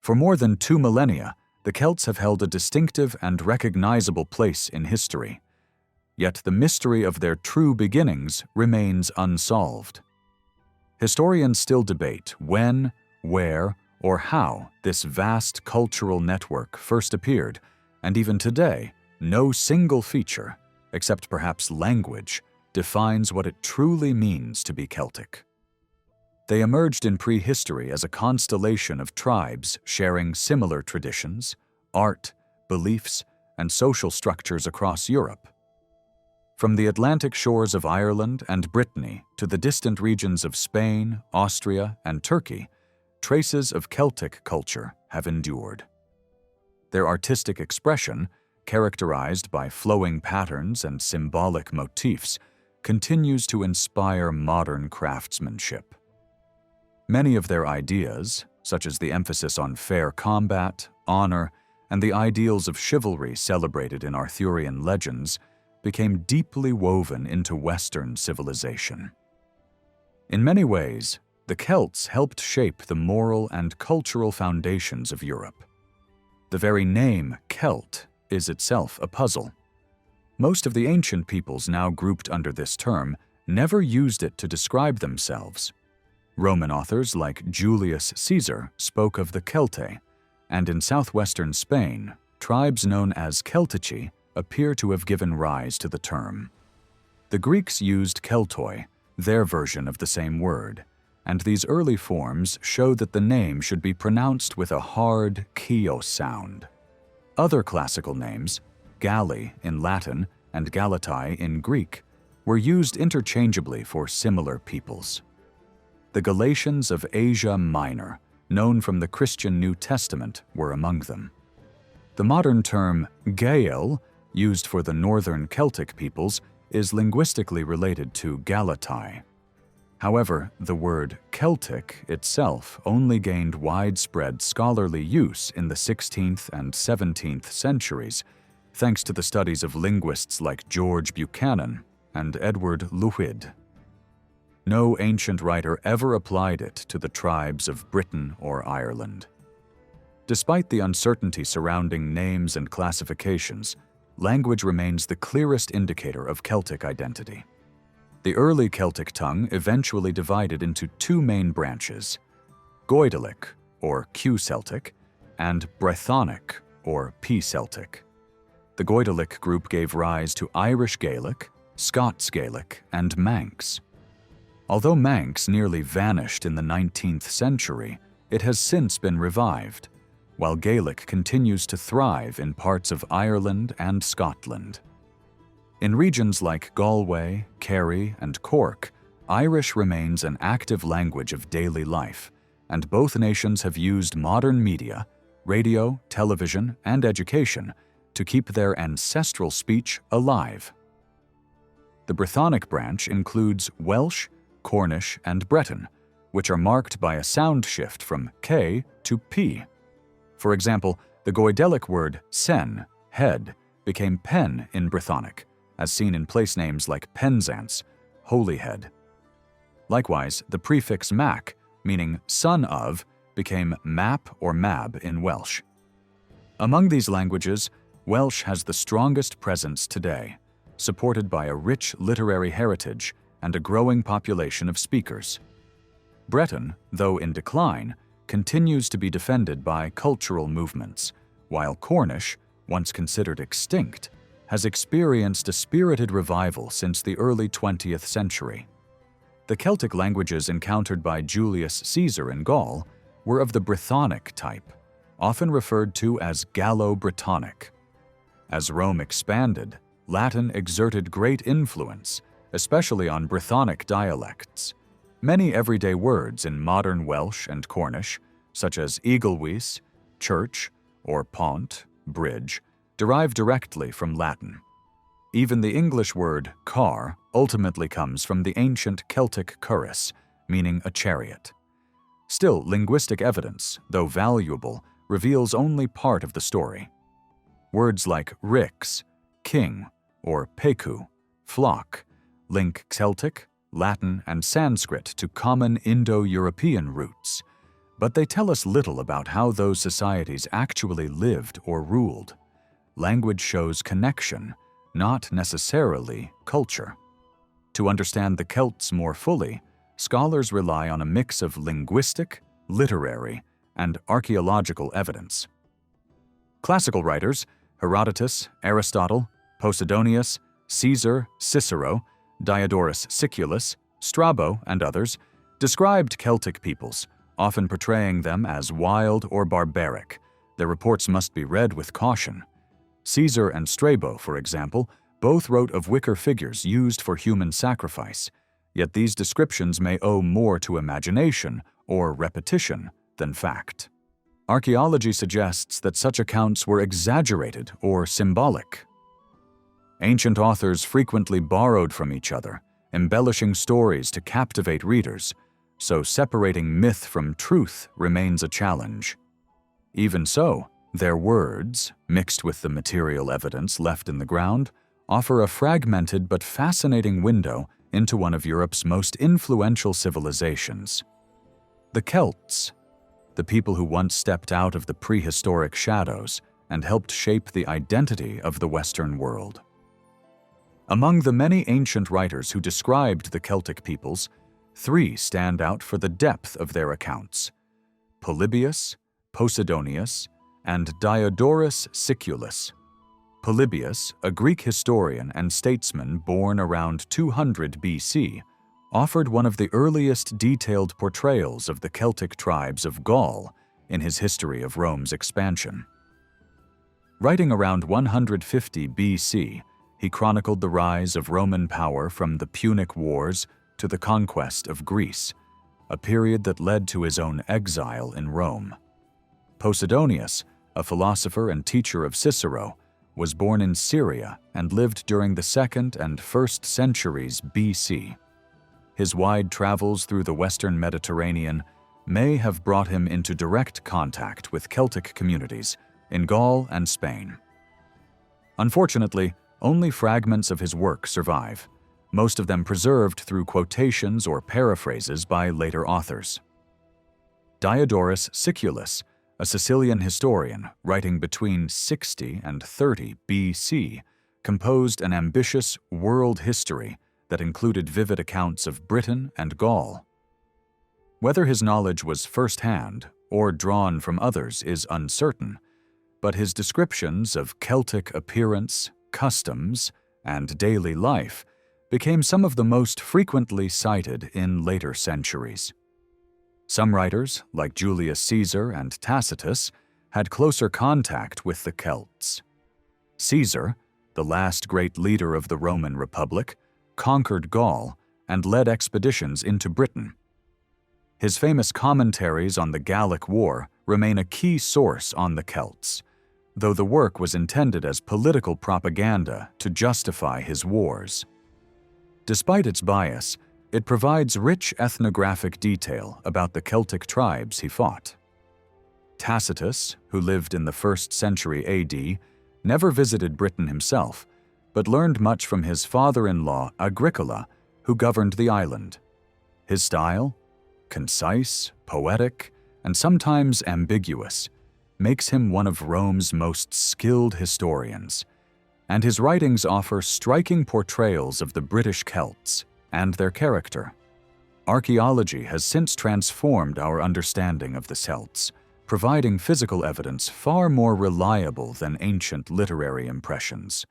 For more than 2 millennia, the Celts have held a distinctive and recognizable place in history. Yet the mystery of their true beginnings remains unsolved. Historians still debate when, where, or how this vast cultural network first appeared, and even today, no single feature, except perhaps language, defines what it truly means to be Celtic. They emerged in prehistory as a constellation of tribes sharing similar traditions, art, beliefs, and social structures across Europe. From the Atlantic shores of Ireland and Brittany to the distant regions of Spain, Austria, and Turkey, traces of Celtic culture have endured. Their artistic expression, characterized by flowing patterns and symbolic motifs, continues to inspire modern craftsmanship. Many of their ideas, such as the emphasis on fair combat, honor, and the ideals of chivalry celebrated in Arthurian legends, became deeply woven into Western civilization. In many ways, the Celts helped shape the moral and cultural foundations of Europe. The very name Celt is itself a puzzle. Most of the ancient peoples now grouped under this term never used it to describe themselves. Roman authors like Julius Caesar spoke of the Celtae, and in southwestern Spain, tribes known as Celtici appear to have given rise to the term. The Greeks used Keltoi, their version of the same word, and these early forms show that the name should be pronounced with a hard kio sound. Other classical names, Galli in Latin and Galatai in Greek, were used interchangeably for similar peoples. The Galatians of Asia Minor, known from the Christian New Testament, were among them. The modern term Gael, used for the northern Celtic peoples, is linguistically related to Galatai. However, the word Celtic itself only gained widespread scholarly use in the 16th and 17th centuries, thanks to the studies of linguists like George Buchanan and Edward Lewid. No ancient writer ever applied it to the tribes of Britain or Ireland. Despite the uncertainty surrounding names and classifications, language remains the clearest indicator of Celtic identity. The early Celtic tongue eventually divided into 2 main branches, Goidelic, or Q-Celtic, and Brythonic, or P-Celtic. The Goidelic group gave rise to Irish Gaelic, Scots Gaelic, and Manx. Although Manx nearly vanished in the 19th century, it has since been revived, while Gaelic continues to thrive in parts of Ireland and Scotland. In regions like Galway, Kerry, and Cork, Irish remains an active language of daily life, and both nations have used modern media, radio, television, and education to keep their ancestral speech alive. The Brythonic branch includes Welsh, Cornish, and Breton, which are marked by a sound shift from K to P. For example, the Goidelic word sen, head, became pen in Brythonic, as seen in place names like Penzance, Holyhead. Likewise, the prefix mac, meaning son of, became map or mab in Welsh. Among these languages, Welsh has the strongest presence today, supported by a rich literary heritage and a growing population of speakers. Breton, though in decline, continues to be defended by cultural movements, while Cornish, once considered extinct, has experienced a spirited revival since the early 20th century. The Celtic languages encountered by Julius Caesar in Gaul were of the Brythonic type, often referred to as Gallo-Brittonic. As Rome expanded, Latin exerted great influence, especially on Brythonic dialects. Many everyday words in modern Welsh and Cornish, such as eaglewys, church, or pont, bridge, derive directly from Latin. Even the English word car ultimately comes from the ancient Celtic curris, meaning a chariot. Still, linguistic evidence, though valuable, reveals only part of the story. Words like rix, king, or peku, flock, link Celtic, Latin, and Sanskrit to common Indo-European roots, But they tell us little about how those societies actually lived or ruled. Language shows connection, not necessarily culture. To understand the Celts more fully, scholars rely on a mix of linguistic, literary, and archaeological evidence. Classical writers, Herodotus, Aristotle, Posidonius, Caesar, Cicero, Diodorus Siculus, Strabo, and others, described Celtic peoples, often portraying them as wild or barbaric. Their reports must be read with caution. Caesar and Strabo, for example, both wrote of wicker figures used for human sacrifice, yet these descriptions may owe more to imagination or repetition than fact. Archaeology suggests that such accounts were exaggerated or symbolic. Ancient authors frequently borrowed from each other, embellishing stories to captivate readers, so separating myth from truth remains a challenge. Even so, their words, mixed with the material evidence left in the ground, offer a fragmented but fascinating window into one of Europe's most influential civilizations. The Celts, the people who once stepped out of the prehistoric shadows and helped shape the identity of the Western world. Among the many ancient writers who described the Celtic peoples, 3 stand out for the depth of their accounts: Polybius, Posidonius, and Diodorus Siculus. Polybius, a Greek historian and statesman born around 200 BC, offered one of the earliest detailed portrayals of the Celtic tribes of Gaul in his history of Rome's expansion. Writing around 150 BC, he chronicled the rise of Roman power from the Punic Wars to the conquest of Greece, a period that led to his own exile in Rome. Posidonius, a philosopher and teacher of Cicero, was born in Syria and lived during the 2nd and 1st centuries BC. His wide travels through the Western Mediterranean may have brought him into direct contact with Celtic communities in Gaul and Spain. Unfortunately, only fragments of his work survive, most of them preserved through quotations or paraphrases by later authors. Diodorus Siculus, a Sicilian historian writing between 60 and 30 BC, composed an ambitious world history that included vivid accounts of Britain and Gaul. Whether his knowledge was first-hand or drawn from others is uncertain, but his descriptions of Celtic appearance, customs, and daily life became some of the most frequently cited in later centuries. Some writers, like Julius Caesar and Tacitus, had closer contact with the Celts. Caesar, the last great leader of the Roman Republic, conquered Gaul and led expeditions into Britain. His famous commentaries on the Gallic War remain a key source on the Celts, though the work was intended as political propaganda to justify his wars. Despite its bias, it provides rich ethnographic detail about the Celtic tribes he fought. Tacitus, who lived in the 1st century AD, never visited Britain himself, but learned much from his father-in-law Agricola, who governed the island. His style, concise, poetic, and sometimes ambiguous, makes him one of Rome's most skilled historians, and his writings offer striking portrayals of the British Celts and their character. Archaeology has since transformed our understanding of the Celts, providing physical evidence far more reliable than ancient literary impressions.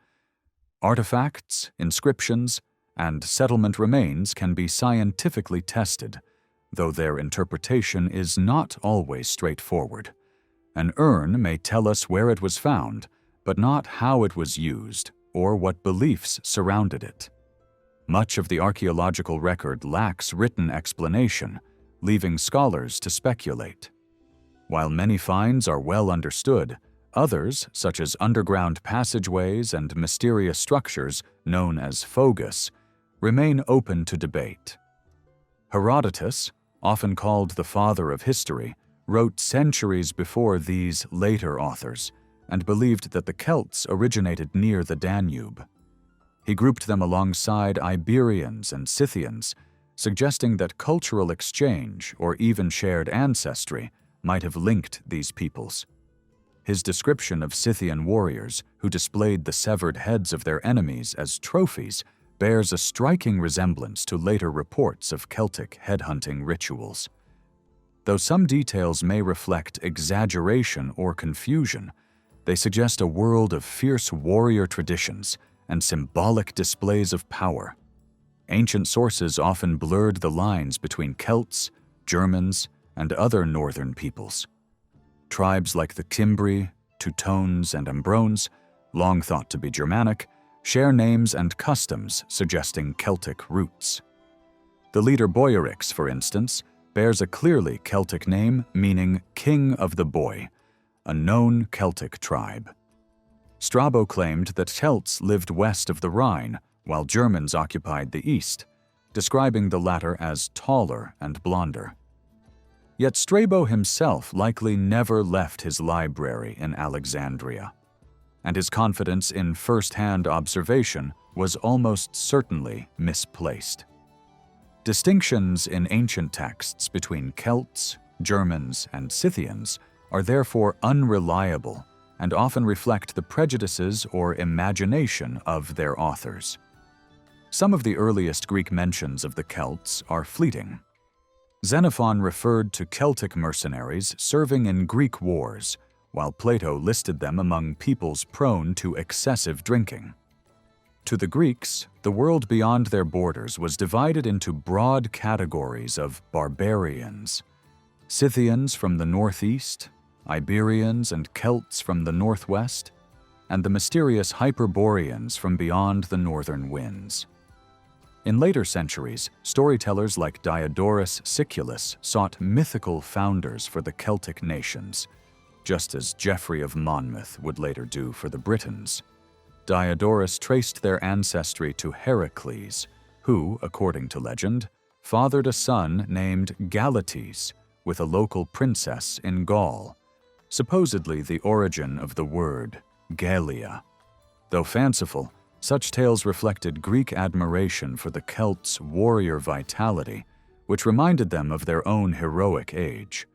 Artifacts, inscriptions, and settlement remains can be scientifically tested, though their interpretation is not always straightforward. An urn may tell us where it was found, but not how it was used or what beliefs surrounded it. Much of the archaeological record lacks written explanation, leaving scholars to speculate. While many finds are well understood, others, such as underground passageways and mysterious structures known as fogus, remain open to debate. Herodotus, often called the father of history, wrote centuries before these later authors and believed that the Celts originated near the Danube. He grouped them alongside Iberians and Scythians, suggesting that cultural exchange or even shared ancestry might have linked these peoples. His description of Scythian warriors who displayed the severed heads of their enemies as trophies bears a striking resemblance to later reports of Celtic headhunting rituals. Though some details may reflect exaggeration or confusion, they suggest a world of fierce warrior traditions and symbolic displays of power. Ancient sources often blurred the lines between Celts, Germans, and other northern peoples. Tribes like the Cimbri, Teutones, and Ambrones, long thought to be Germanic, share names and customs suggesting Celtic roots. The leader Boiorix, for instance, bears a clearly Celtic name meaning King of the Boy, a known Celtic tribe. Strabo claimed that Celts lived west of the Rhine, while Germans occupied the east, describing the latter as taller and blonder. Yet Strabo himself likely never left his library in Alexandria, and his confidence in first-hand observation was almost certainly misplaced. Distinctions in ancient texts between Celts, Germans, and Scythians are therefore unreliable and often reflect the prejudices or imagination of their authors. Some of the earliest Greek mentions of the Celts are fleeting. Xenophon referred to Celtic mercenaries serving in Greek wars, while Plato listed them among peoples prone to excessive drinking. To the Greeks, the world beyond their borders was divided into broad categories of barbarians: Scythians from the northeast, Iberians and Celts from the northwest, and the mysterious Hyperboreans from beyond the northern winds. In later centuries, storytellers like Diodorus Siculus sought mythical founders for the Celtic nations, just as Geoffrey of Monmouth would later do for the Britons. Diodorus traced their ancestry to Heracles, who, according to legend, fathered a son named Galates with a local princess in Gaul, supposedly the origin of the word Gallia. Though fanciful, such tales reflected Greek admiration for the Celts' warrior vitality, which reminded them of their own heroic age.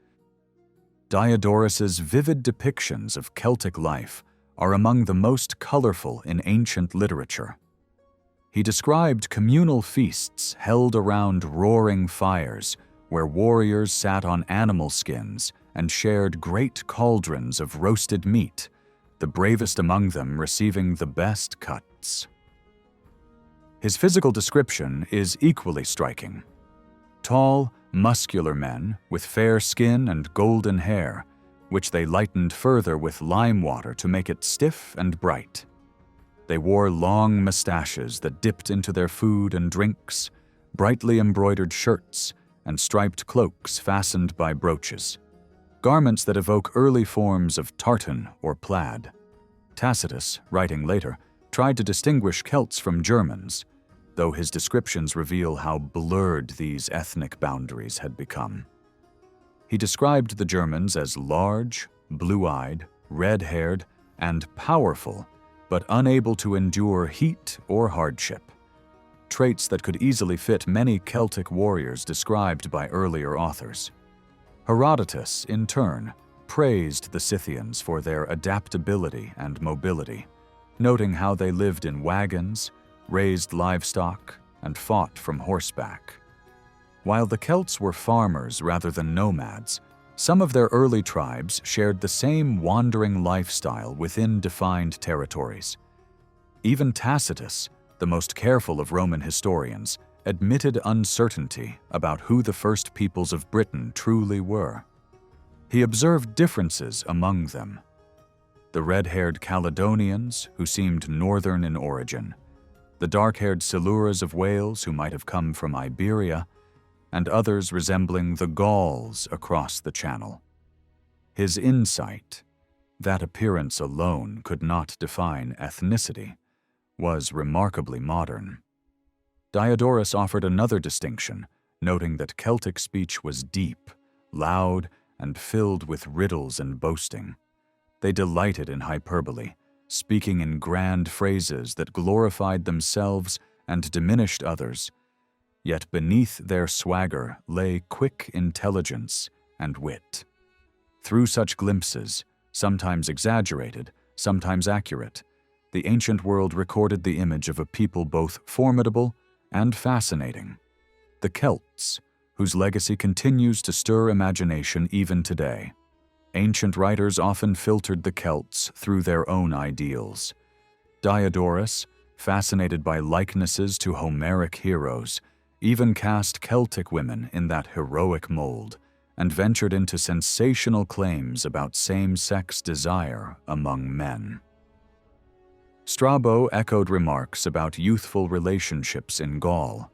Diodorus's vivid depictions of Celtic life are among the most colorful in ancient literature. He described communal feasts held around roaring fires, where warriors sat on animal skins and shared great cauldrons of roasted meat, the bravest among them receiving the best cuts. His physical description is equally striking. Tall, muscular men with fair skin and golden hair, which they lightened further with lime water to make it stiff and bright. They wore long mustaches that dipped into their food and drinks, brightly embroidered shirts, and striped cloaks fastened by brooches, garments that evoke early forms of tartan or plaid. Tacitus, writing later, tried to distinguish Celts from Germans, though his descriptions reveal how blurred these ethnic boundaries had become. He described the Germans as large, blue-eyed, red-haired, and powerful, but unable to endure heat or hardship, traits that could easily fit many Celtic warriors described by earlier authors. Herodotus, in turn, praised the Scythians for their adaptability and mobility, noting how they lived in wagons, raised livestock, and fought from horseback. While the Celts were farmers rather than nomads, some of their early tribes shared the same wandering lifestyle within defined territories. Even Tacitus, the most careful of Roman historians, admitted uncertainty about who the first peoples of Britain truly were. He observed differences among them. The red-haired Caledonians, who seemed northern in origin, the dark-haired Siluras of Wales, who might have come from Iberia, and others resembling the Gauls across the Channel. His insight, that appearance alone could not define ethnicity, was remarkably modern. Diodorus offered another distinction, noting that Celtic speech was deep, loud, and filled with riddles and boasting. They delighted in hyperbole, speaking in grand phrases that glorified themselves and diminished others, yet beneath their swagger lay quick intelligence and wit. Through such glimpses, sometimes exaggerated, sometimes accurate, the ancient world recorded the image of a people both formidable and fascinating, the Celts, whose legacy continues to stir imagination even today. Ancient writers often filtered the Celts through their own ideals. Diodorus, fascinated by likenesses to Homeric heroes, even cast Celtic women in that heroic mold and ventured into sensational claims about same-sex desire among men. Strabo echoed remarks about youthful relationships in Gaul.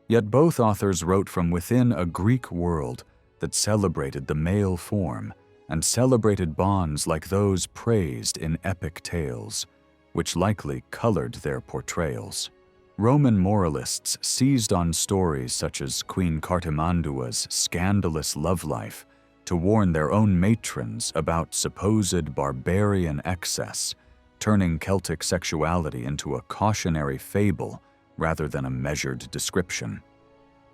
Yet both authors wrote from within a Greek world that celebrated the male form and celebrated bonds like those praised in epic tales, which likely colored their portrayals. Roman moralists seized on stories such as Queen Cartimandua's scandalous love life to warn their own matrons about supposed barbarian excess, turning Celtic sexuality into a cautionary fable rather than a measured description.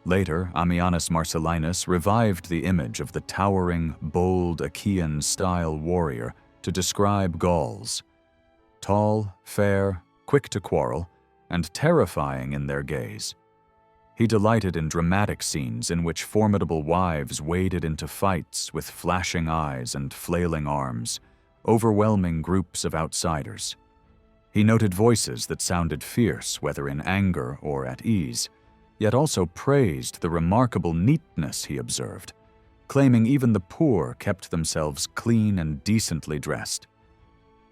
Later, Ammianus Marcellinus revived the image of the towering, bold Achaean-style warrior to describe Gauls. Tall, fair, quick to quarrel, and terrifying in their gaze. He delighted in dramatic scenes in which formidable wives waded into fights with flashing eyes and flailing arms, overwhelming groups of outsiders. He noted voices that sounded fierce, whether in anger or at ease, yet also praised the remarkable neatness he observed, claiming even the poor kept themselves clean and decently dressed.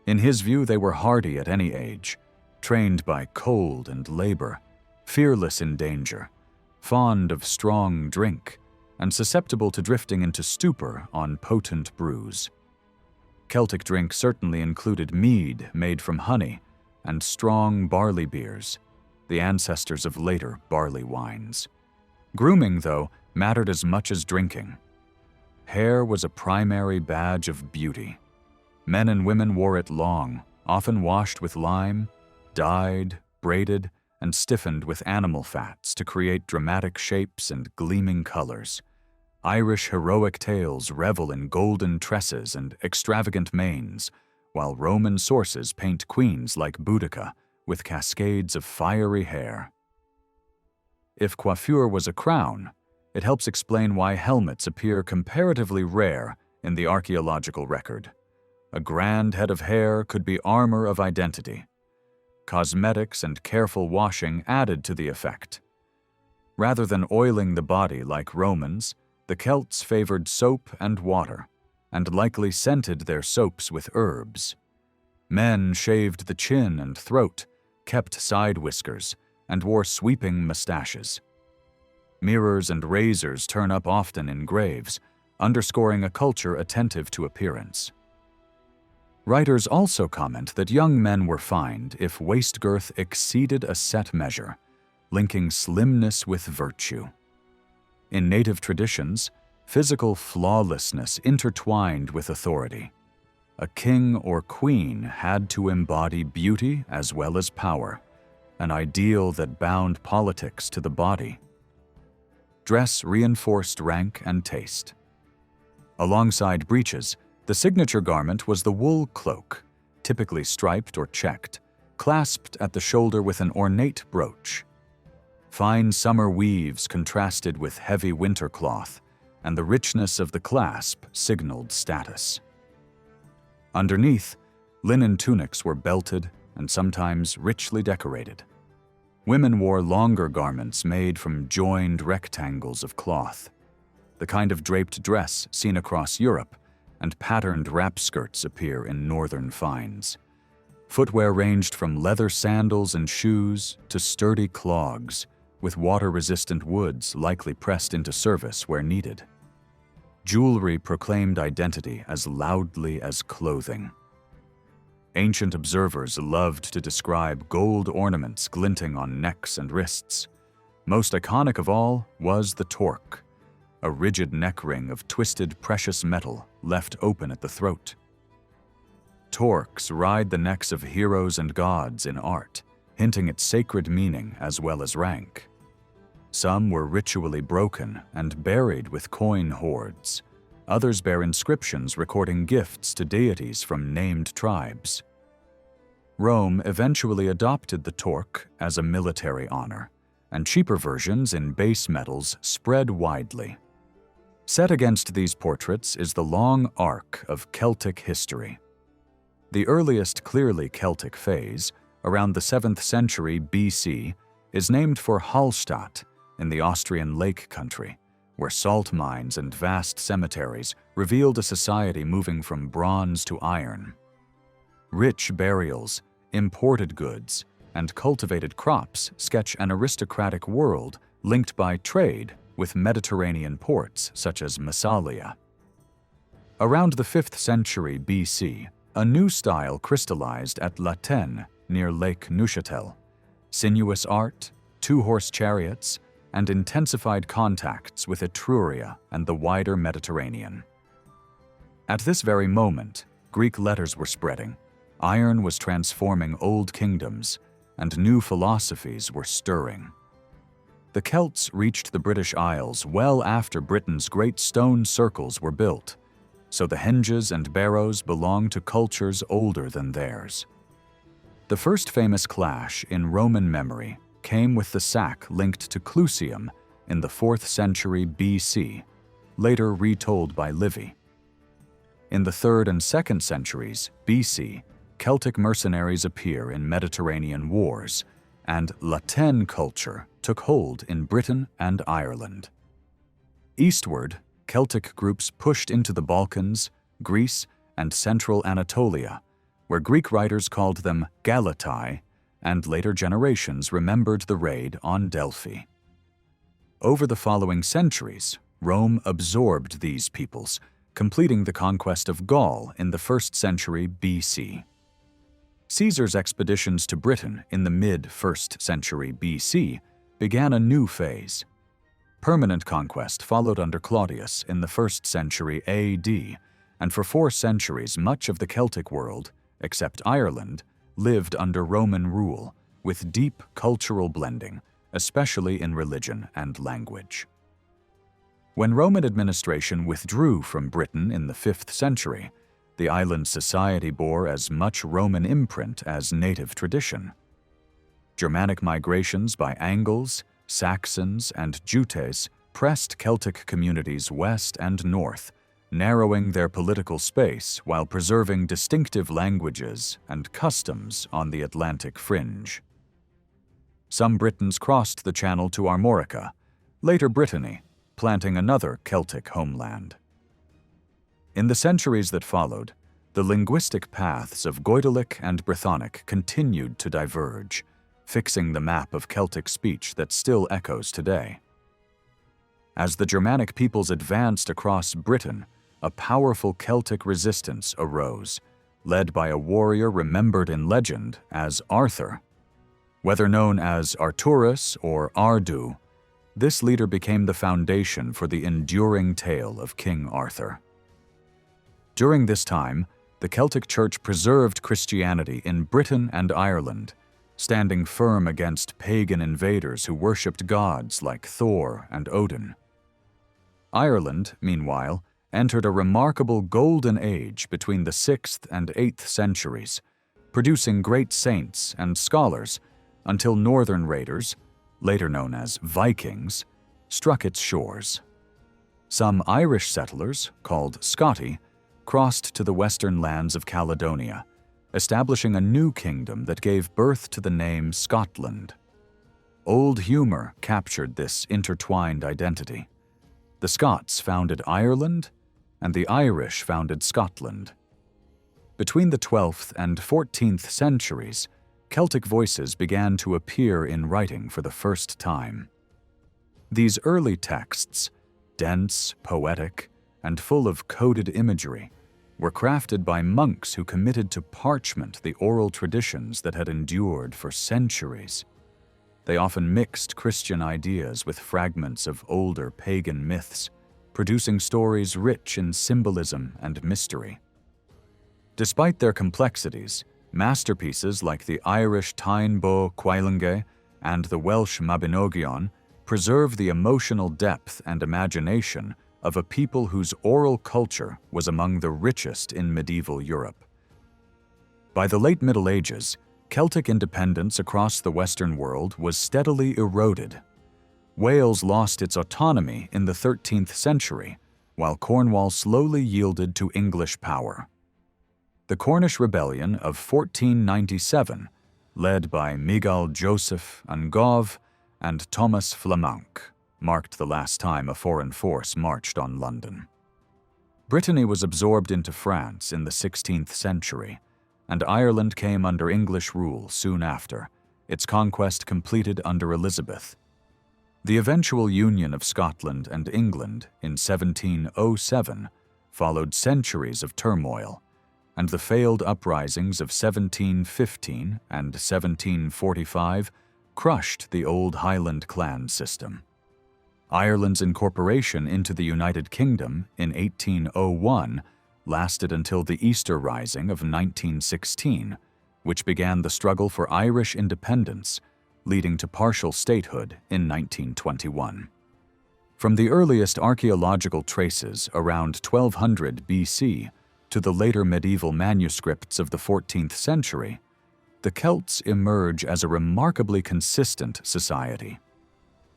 In his view, they were hardy at any age, trained by cold and labor, fearless in danger, fond of strong drink, and susceptible to drifting into stupor on potent brews. Celtic drink certainly included mead made from honey and strong barley beers, the ancestors of later barley wines. Grooming, though, mattered as much as drinking. Hair was a primary badge of beauty. Men and women wore it long, often washed with lime, dyed, braided, and stiffened with animal fats to create dramatic shapes and gleaming colors. Irish heroic tales revel in golden tresses and extravagant manes, while Roman sources paint queens like Boudica with cascades of fiery hair. If coiffure was a crown, it helps explain why helmets appear comparatively rare in the archaeological record. A grand head of hair could be armor of identity. Cosmetics and careful washing added to the effect. Rather than oiling the body like Romans, the Celts favored soap and water, and likely scented their soaps with herbs. Men shaved the chin and throat, kept side whiskers, and wore sweeping mustaches. Mirrors and razors turn up often in graves, underscoring a culture attentive to appearance. Writers also comment that young men were fined if waist girth exceeded a set measure, linking slimness with virtue. In native traditions, physical flawlessness intertwined with authority. A king or queen had to embody beauty as well as power, an ideal that bound politics to the body. Dress reinforced rank and taste. Alongside breeches, the signature garment was the wool cloak, typically striped or checked, clasped at the shoulder with an ornate brooch. Fine summer weaves contrasted with heavy winter cloth, and the richness of the clasp signaled status. Underneath, linen tunics were belted and sometimes richly decorated. Women wore longer garments made from joined rectangles of cloth, the kind of draped dress seen across Europe, and patterned wrap skirts appear in northern finds. Footwear ranged from leather sandals and shoes to sturdy clogs, with water-resistant woods likely pressed into service where needed. Jewelry proclaimed identity as loudly as clothing. Ancient observers loved to describe gold ornaments glinting on necks and wrists. Most iconic of all was the torque, a rigid neck ring of twisted precious metal left open at the throat. Torques ride the necks of heroes and gods in art, hinting at sacred meaning as well as rank. Some were ritually broken and buried with coin hoards, Others bear inscriptions recording gifts to deities from named tribes. Rome eventually adopted the torque as a military honor, and cheaper versions in base metals spread widely. Set against these portraits is the long arc of Celtic history. The earliest clearly Celtic phase, around the 7th century BC, is named for Hallstatt in the Austrian Lake Country, where salt mines and vast cemeteries revealed a society moving from bronze to iron. Rich burials, imported goods, and cultivated crops sketch an aristocratic world linked by trade with Mediterranean ports such as Massalia. Around the 5th century BC, a new style crystallized at La Tène near Lake Neuchâtel. Sinuous art, two-horse chariots, and intensified contacts with Etruria and the wider Mediterranean. At this very moment, Greek letters were spreading, iron was transforming old kingdoms, and new philosophies were stirring. The Celts reached the British Isles well after Britain's great stone circles were built, so the henges and barrows belong to cultures older than theirs. The first famous clash in Roman memory came with the sack linked to Clusium in the 4th century BC, later retold by Livy. In the 3rd and 2nd centuries BC, Celtic mercenaries appear in Mediterranean wars, and La Tène culture took hold in Britain and Ireland. Eastward, Celtic groups pushed into the Balkans, Greece, and central Anatolia, where Greek writers called them Galatai, and later generations remembered the raid on Delphi. Over the following centuries, Rome absorbed these peoples, completing the conquest of Gaul in the 1st century BC. Caesar's expeditions to Britain in the mid-1st century BC began a new phase. Permanent conquest followed under Claudius in the 1st century AD, and for 4 centuries much of the Celtic world, except Ireland, lived under Roman rule, with deep cultural blending, especially in religion and language. When Roman administration withdrew from Britain in the 5th century, the island society bore as much Roman imprint as native tradition. Germanic migrations by Angles, Saxons, and Jutes pressed Celtic communities west and north, narrowing their political space while preserving distinctive languages and customs on the Atlantic fringe. Some Britons crossed the Channel to Armorica, later Brittany, planting another Celtic homeland. In the centuries that followed, the linguistic paths of Goidelic and Brythonic continued to diverge, fixing the map of Celtic speech that still echoes today. As the Germanic peoples advanced across Britain, a powerful Celtic resistance arose, led by a warrior remembered in legend as Arthur. Whether known as Arturus or Ardu, this leader became the foundation for the enduring tale of King Arthur. During this time, the Celtic Church preserved Christianity in Britain and Ireland, standing firm against pagan invaders who worshipped gods like Thor and Odin. Ireland, meanwhile, entered a remarkable golden age between the 6th and 8th centuries, producing great saints and scholars until northern raiders, later known as Vikings, struck its shores. Some Irish settlers, called Scotti, crossed to the western lands of Caledonia, establishing a new kingdom that gave birth to the name Scotland. Old humor captured this intertwined identity. The Scots founded Ireland, and the Irish founded Scotland. Between the 12th and 14th centuries, Celtic voices began to appear in writing for the first time. These early texts, dense, poetic, and full of coded imagery, were crafted by monks who committed to parchment the oral traditions that had endured for centuries. They often mixed Christian ideas with fragments of older pagan myths, producing stories rich in symbolism and mystery. Despite their complexities, masterpieces like the Irish Táin Bó Cúailnge and the Welsh Mabinogion preserve the emotional depth and imagination of a people whose oral culture was among the richest in medieval Europe. By the late Middle Ages, Celtic independence across the Western world was steadily eroded. Wales lost its autonomy in the 13th century, while Cornwall slowly yielded to English power. The Cornish Rebellion of 1497, led by Miguel Joseph Angove and Thomas Flamanck, marked the last time a foreign force marched on London. Brittany was absorbed into France in the 16th century, and Ireland came under English rule soon after, its conquest completed under Elizabeth. The eventual union of Scotland and England in 1707 followed centuries of turmoil, and the failed uprisings of 1715 and 1745 crushed the old Highland clan system. Ireland's incorporation into the United Kingdom in 1801 lasted until the Easter Rising of 1916, which began the struggle for Irish independence, leading to partial statehood in 1921. From the earliest archaeological traces around 1200 BC to the later medieval manuscripts of the 14th century, the Celts emerge as a remarkably consistent society.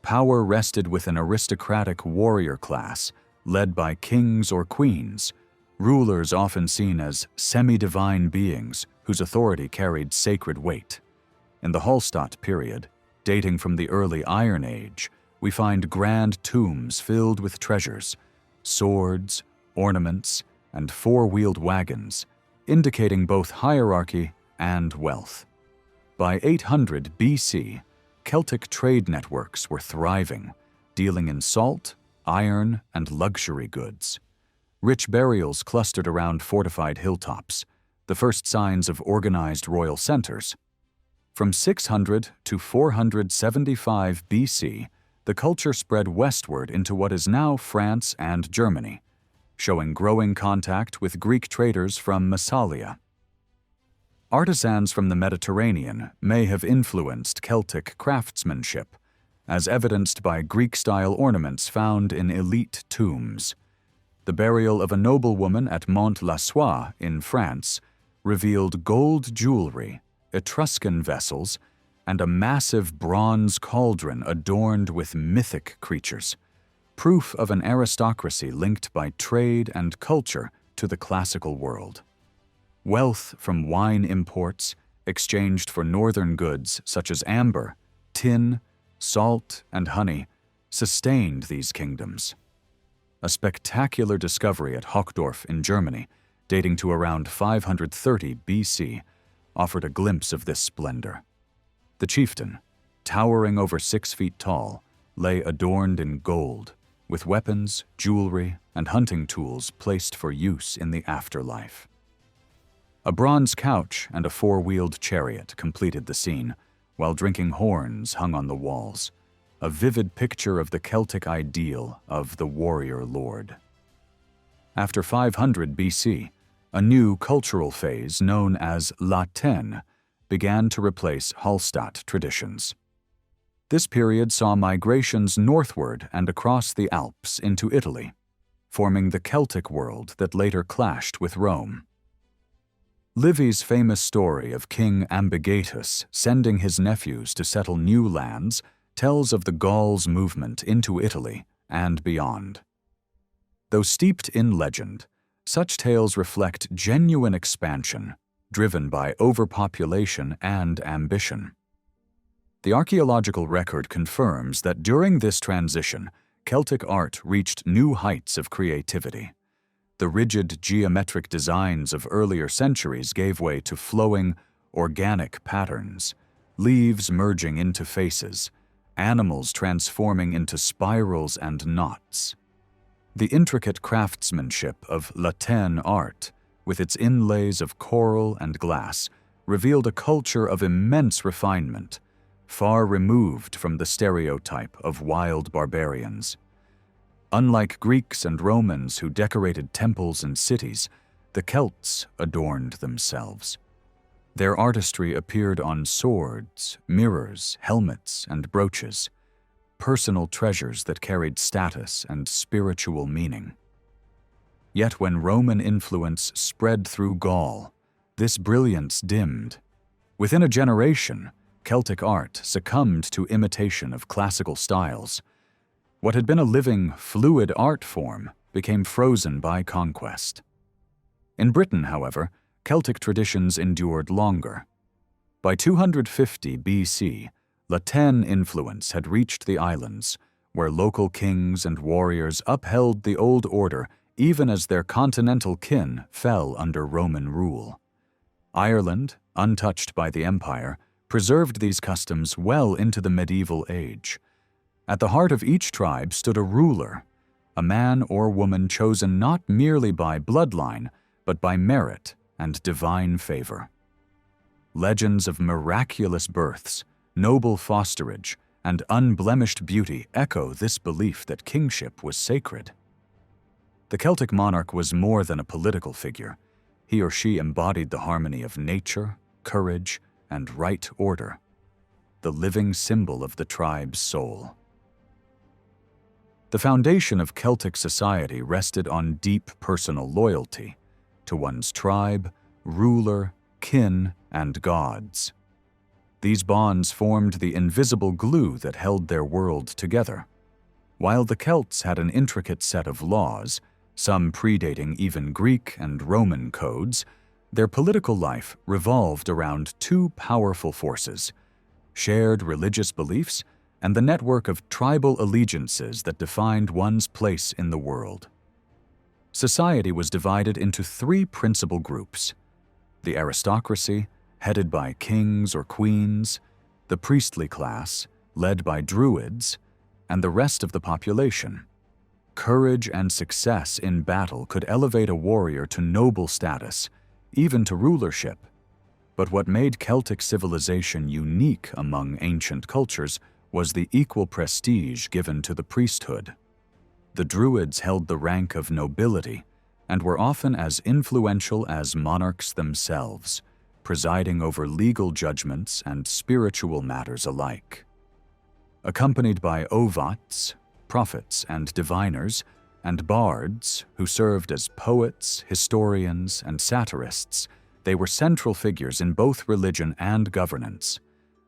Power rested with an aristocratic warrior class led by kings or queens, rulers often seen as semi-divine beings whose authority carried sacred weight. In the Hallstatt period, dating from the early Iron Age, we find grand tombs filled with treasures, swords, ornaments, and four-wheeled wagons, indicating both hierarchy and wealth. By 800 BC, Celtic trade networks were thriving, dealing in salt, iron, and luxury goods. Rich burials clustered around fortified hilltops, the first signs of organized royal centers. From 600 to 475 BC, the culture spread westward into what is now France and Germany, showing growing contact with Greek traders from Massalia. Artisans from the Mediterranean may have influenced Celtic craftsmanship, as evidenced by Greek-style ornaments found in elite tombs. The burial of a noblewoman at Mont-la-Soie in France revealed gold jewelry, Etruscan vessels, and a massive bronze cauldron adorned with mythic creatures, proof of an aristocracy linked by trade and culture to the classical world. Wealth from wine imports, exchanged for northern goods such as amber, tin, salt, and honey, sustained these kingdoms. A spectacular discovery at Hochdorf in Germany, dating to around 530 BC, offered a glimpse of this splendor. The chieftain, towering over 6 feet tall, lay adorned in gold, with weapons, jewelry, and hunting tools placed for use in the afterlife. A bronze couch and a four-wheeled chariot completed the scene, while drinking horns hung on the walls, a vivid picture of the Celtic ideal of the warrior lord. After 500 BC, a new cultural phase known as La Tène began to replace Hallstatt traditions. This period saw migrations northward and across the Alps into Italy, forming the Celtic world that later clashed with Rome. Livy's famous story of King Ambigatus sending his nephews to settle new lands tells of the Gauls' movement into Italy and beyond. Though steeped in legend, such tales reflect genuine expansion, driven by overpopulation and ambition. The archaeological record confirms that during this transition, Celtic art reached new heights of creativity. The rigid geometric designs of earlier centuries gave way to flowing, organic patterns, leaves merging into faces, animals transforming into spirals and knots. The intricate craftsmanship of La Tène art, with its inlays of coral and glass, revealed a culture of immense refinement, far removed from the stereotype of wild barbarians. Unlike Greeks and Romans who decorated temples and cities, the Celts adorned themselves. Their artistry appeared on swords, mirrors, helmets, and brooches. personal treasures that carried status and spiritual meaning. Yet when Roman influence spread through Gaul, this brilliance dimmed. Within a generation, Celtic art succumbed to imitation of classical styles. What had been a living, fluid art form became frozen by conquest. In Britain, however, Celtic traditions endured longer. By 250 BC, Latin influence had reached the islands, where local kings and warriors upheld the old order even as their continental kin fell under Roman rule. Ireland, untouched by the empire, preserved these customs well into the medieval age. At the heart of each tribe stood a ruler, a man or woman chosen not merely by bloodline, but by merit and divine favor. Legends of miraculous births, noble fosterage, and unblemished beauty echo this belief that kingship was sacred. The Celtic monarch was more than a political figure. He or she embodied the harmony of nature, courage, and right order, the living symbol of the tribe's soul. The foundation of Celtic society rested on deep personal loyalty to one's tribe, ruler, kin, and gods. These bonds formed the invisible glue that held their world together. While the Celts had an intricate set of laws, some predating even Greek and Roman codes, their political life revolved around two powerful forces: shared religious beliefs and the network of tribal allegiances that defined one's place in the world. Society was divided into three principal groups: the aristocracy, headed by kings or queens, the priestly class, led by druids, and the rest of the population. Courage and success in battle could elevate a warrior to noble status, even to rulership. But what made Celtic civilization unique among ancient cultures was the equal prestige given to the priesthood. The Druids held the rank of nobility and were often as influential as monarchs themselves, presiding over legal judgments and spiritual matters alike. Accompanied by ovats, prophets and diviners, and bards who served as poets, historians, and satirists, they were central figures in both religion and governance.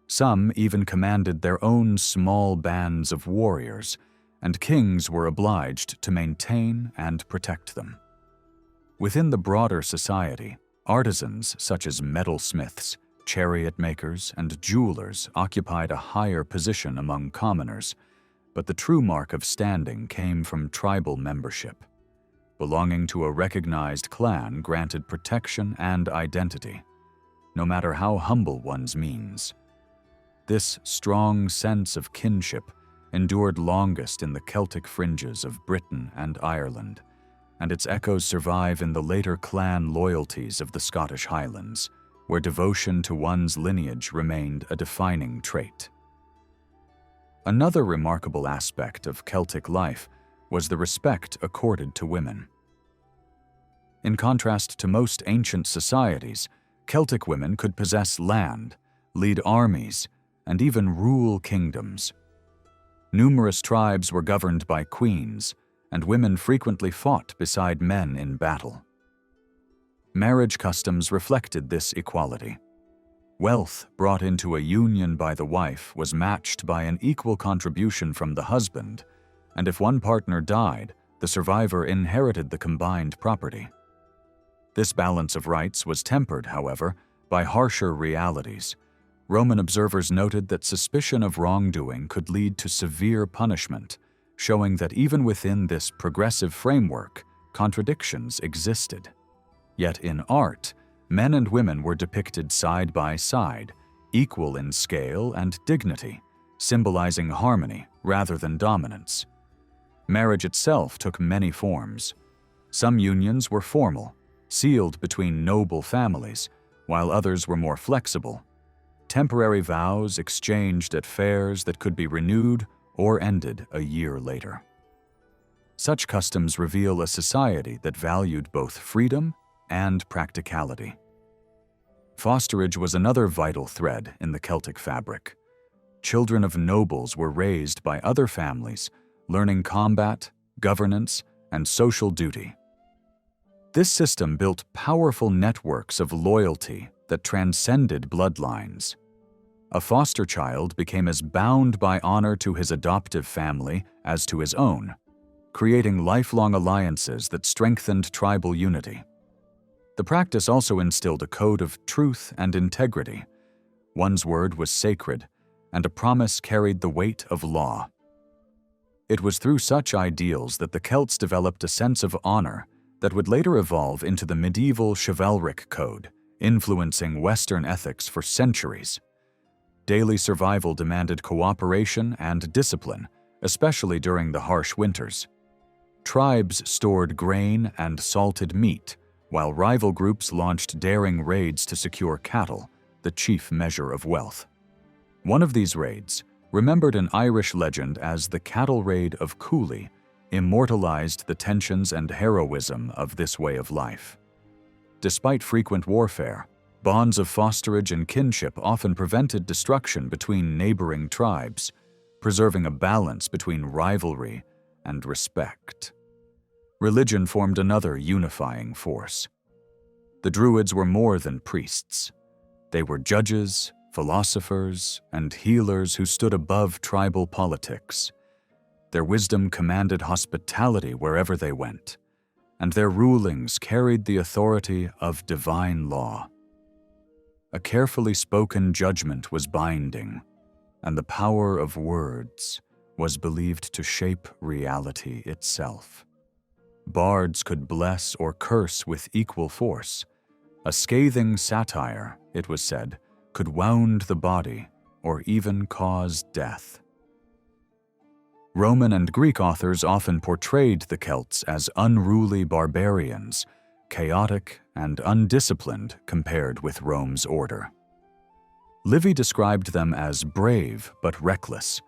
Some even commanded their own small bands of warriors, and kings were obliged to maintain and protect them. Within the broader society, artisans such as metalsmiths, chariot makers, and jewelers occupied a higher position among commoners, but the true mark of standing came from tribal membership. Belonging to a recognized clan granted protection and identity, no matter how humble one's means. This strong sense of kinship endured longest in the Celtic fringes of Britain and Ireland, and its echoes survive in the later clan loyalties of the Scottish Highlands, where devotion to one's lineage remained a defining trait. Another remarkable aspect of Celtic life was the respect accorded to women. In contrast to most ancient societies, Celtic women could possess land, lead armies, and even rule kingdoms. Numerous tribes were governed by queens, and women frequently fought beside men in battle. Marriage customs reflected this equality. Wealth brought into a union by the wife was matched by an equal contribution from the husband, and if one partner died, the survivor inherited the combined property. This balance of rights was tempered, however, by harsher realities. Roman observers noted that suspicion of wrongdoing could lead to severe punishment, showing that even within this progressive framework, contradictions existed. Yet in art, men and women were depicted side by side, equal in scale and dignity, symbolizing harmony rather than dominance. Marriage itself took many forms. Some unions were formal, sealed between noble families, while others were more flexible. Temporary vows exchanged at fairs that could be renewed or ended a year later. Such customs reveal a society that valued both freedom and practicality. Fosterage was another vital thread in the Celtic fabric. children of nobles were raised by other families, learning combat, governance, and social duty. This system built powerful networks of loyalty that transcended bloodlines. A foster child became as bound by honor to his adoptive family as to his own, creating lifelong alliances that strengthened tribal unity. The practice also instilled a code of truth and integrity. One's word was sacred, and a promise carried the weight of law. It was through such ideals that the Celts developed a sense of honor that would later evolve into the medieval chivalric code, influencing Western ethics for centuries. Daily survival demanded cooperation and discipline, especially during the harsh winters. Tribes stored grain and salted meat, while rival groups launched daring raids to secure cattle, the chief measure of wealth. One of these raids, remembered in Irish legend as the Cattle Raid of Cooley, immortalized the tensions and heroism of this way of life. Despite frequent warfare, bonds of fosterage and kinship often prevented destruction between neighboring tribes, preserving a balance between rivalry and respect. Religion formed another unifying force. The Druids were more than priests. They were judges, philosophers, and healers who stood above tribal politics. Their wisdom commanded hospitality wherever they went, and their rulings carried the authority of divine law. A carefully spoken judgment was binding, and the power of words was believed to shape reality itself. Bards could bless or curse with equal force. A scathing satire, it was said, could wound the body or even cause death. Roman and Greek authors often portrayed the Celts as unruly barbarians, chaotic and undisciplined compared with Rome's order. Livy described them as brave but reckless,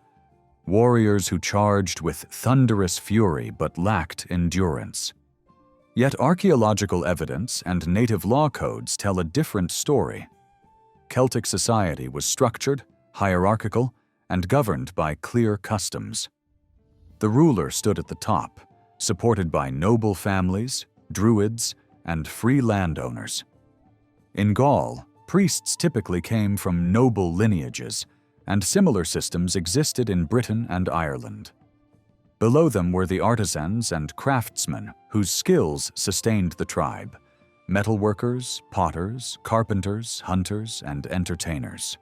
warriors who charged with thunderous fury but lacked endurance. Yet archaeological evidence and native law codes tell a different story. Celtic society was structured, hierarchical, and governed by clear customs. The ruler stood at the top, supported by noble families, druids, and free landowners. In Gaul, priests typically came from noble lineages, and similar systems existed in Britain and Ireland. Below them were the artisans and craftsmen whose skills sustained the tribe: metalworkers, potters, carpenters, hunters, and entertainers.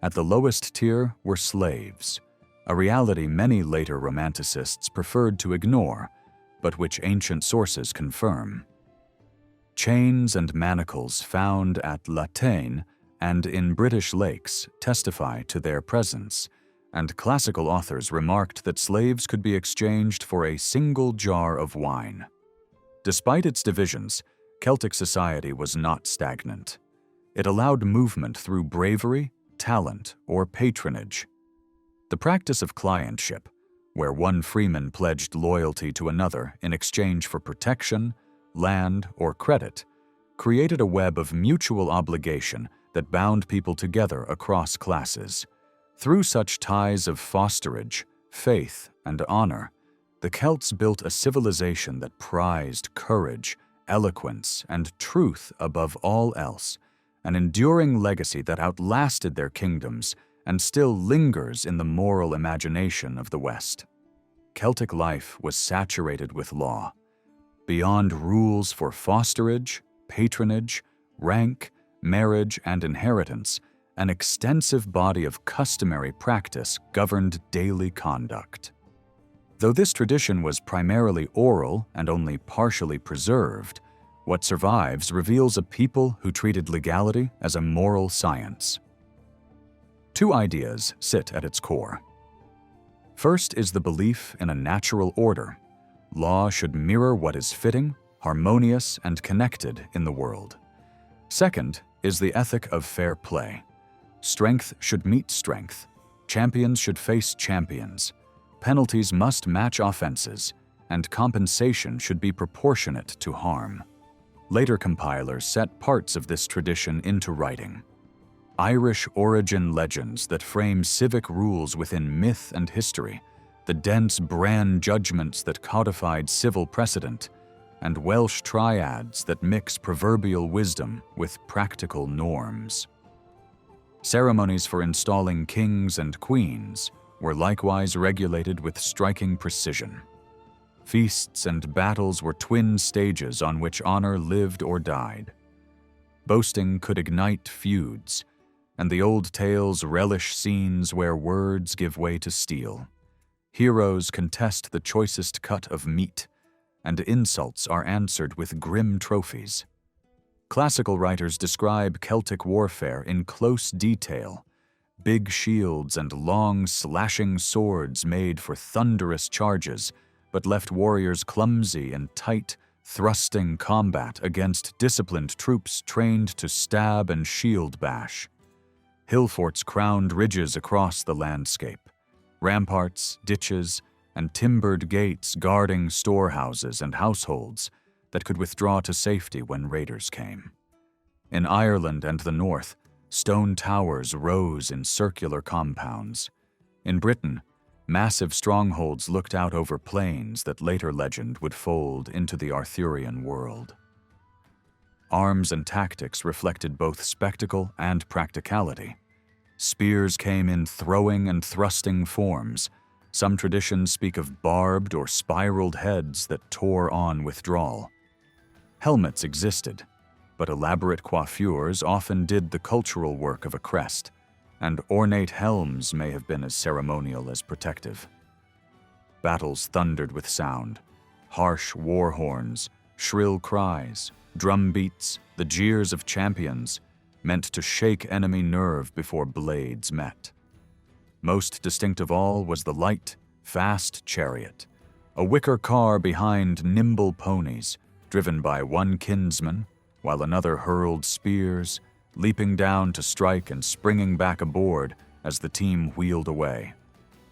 At the lowest tier were slaves, a reality many later romanticists preferred to ignore, but which ancient sources confirm. Chains and manacles found at Latane and in British lakes testify to their presence, and classical authors remarked that slaves could be exchanged for a single jar of wine. Despite its divisions, Celtic society was not stagnant. It allowed movement through bravery, talent, or patronage. The practice of clientship, where one freeman pledged loyalty to another in exchange for protection, land, or credit, created a web of mutual obligation that bound people together across classes. Through such ties of fosterage, faith, and honor, the Celts built a civilization that prized courage, eloquence, and truth above all else, an enduring legacy that outlasted their kingdoms and still lingers in the moral imagination of the West. Celtic life was saturated with law. Beyond rules for fosterage, patronage, rank, marriage, and inheritance, an extensive body of customary practice governed daily conduct. Though this tradition was primarily oral and only partially preserved, what survives reveals a people who treated legality as a moral science. Two ideas sit at its core. First is the belief in a natural order. Law should mirror what is fitting, harmonious, and connected in the world. Second is the ethic of fair play. Strength should meet strength. Champions should face champions. Penalties must match offenses, and compensation should be proportionate to harm. Later compilers set parts of this tradition into writing. Irish origin legends that frame civic rules within myth and history, the dense Bran judgments that codified civil precedent, and Welsh triads that mix proverbial wisdom with practical norms. Ceremonies for installing kings and queens were likewise regulated with striking precision. Feasts and battles were twin stages on which honor lived or died. Boasting could ignite feuds, and the old tales relish scenes where words give way to steel. Heroes contest the choicest cut of meat, and insults are answered with grim trophies. Classical writers describe Celtic warfare in close detail: big shields and long, slashing swords made for thunderous charges, but left warriors clumsy in tight, thrusting combat against disciplined troops trained to stab and shield bash. Hill forts crowned ridges across the landscape, ramparts, ditches, and timbered gates guarding storehouses and households that could withdraw to safety when raiders came. In Ireland and the north, stone towers rose in circular compounds. In Britain, massive strongholds looked out over plains that later legend would fold into the Arthurian world. Arms and tactics reflected both spectacle and practicality. Spears came in throwing and thrusting forms. Some traditions speak of barbed or spiraled heads that tore on withdrawal. Helmets existed, but elaborate coiffures often did the cultural work of a crest, and ornate helms may have been as ceremonial as protective. Battles thundered with sound: harsh war horns, shrill cries, drum beats, the jeers of champions, meant to shake enemy nerve before blades met. Most distinct of all was the light, fast chariot, a wicker car behind nimble ponies, driven by one kinsman, while another hurled spears, leaping down to strike and springing back aboard as the team wheeled away.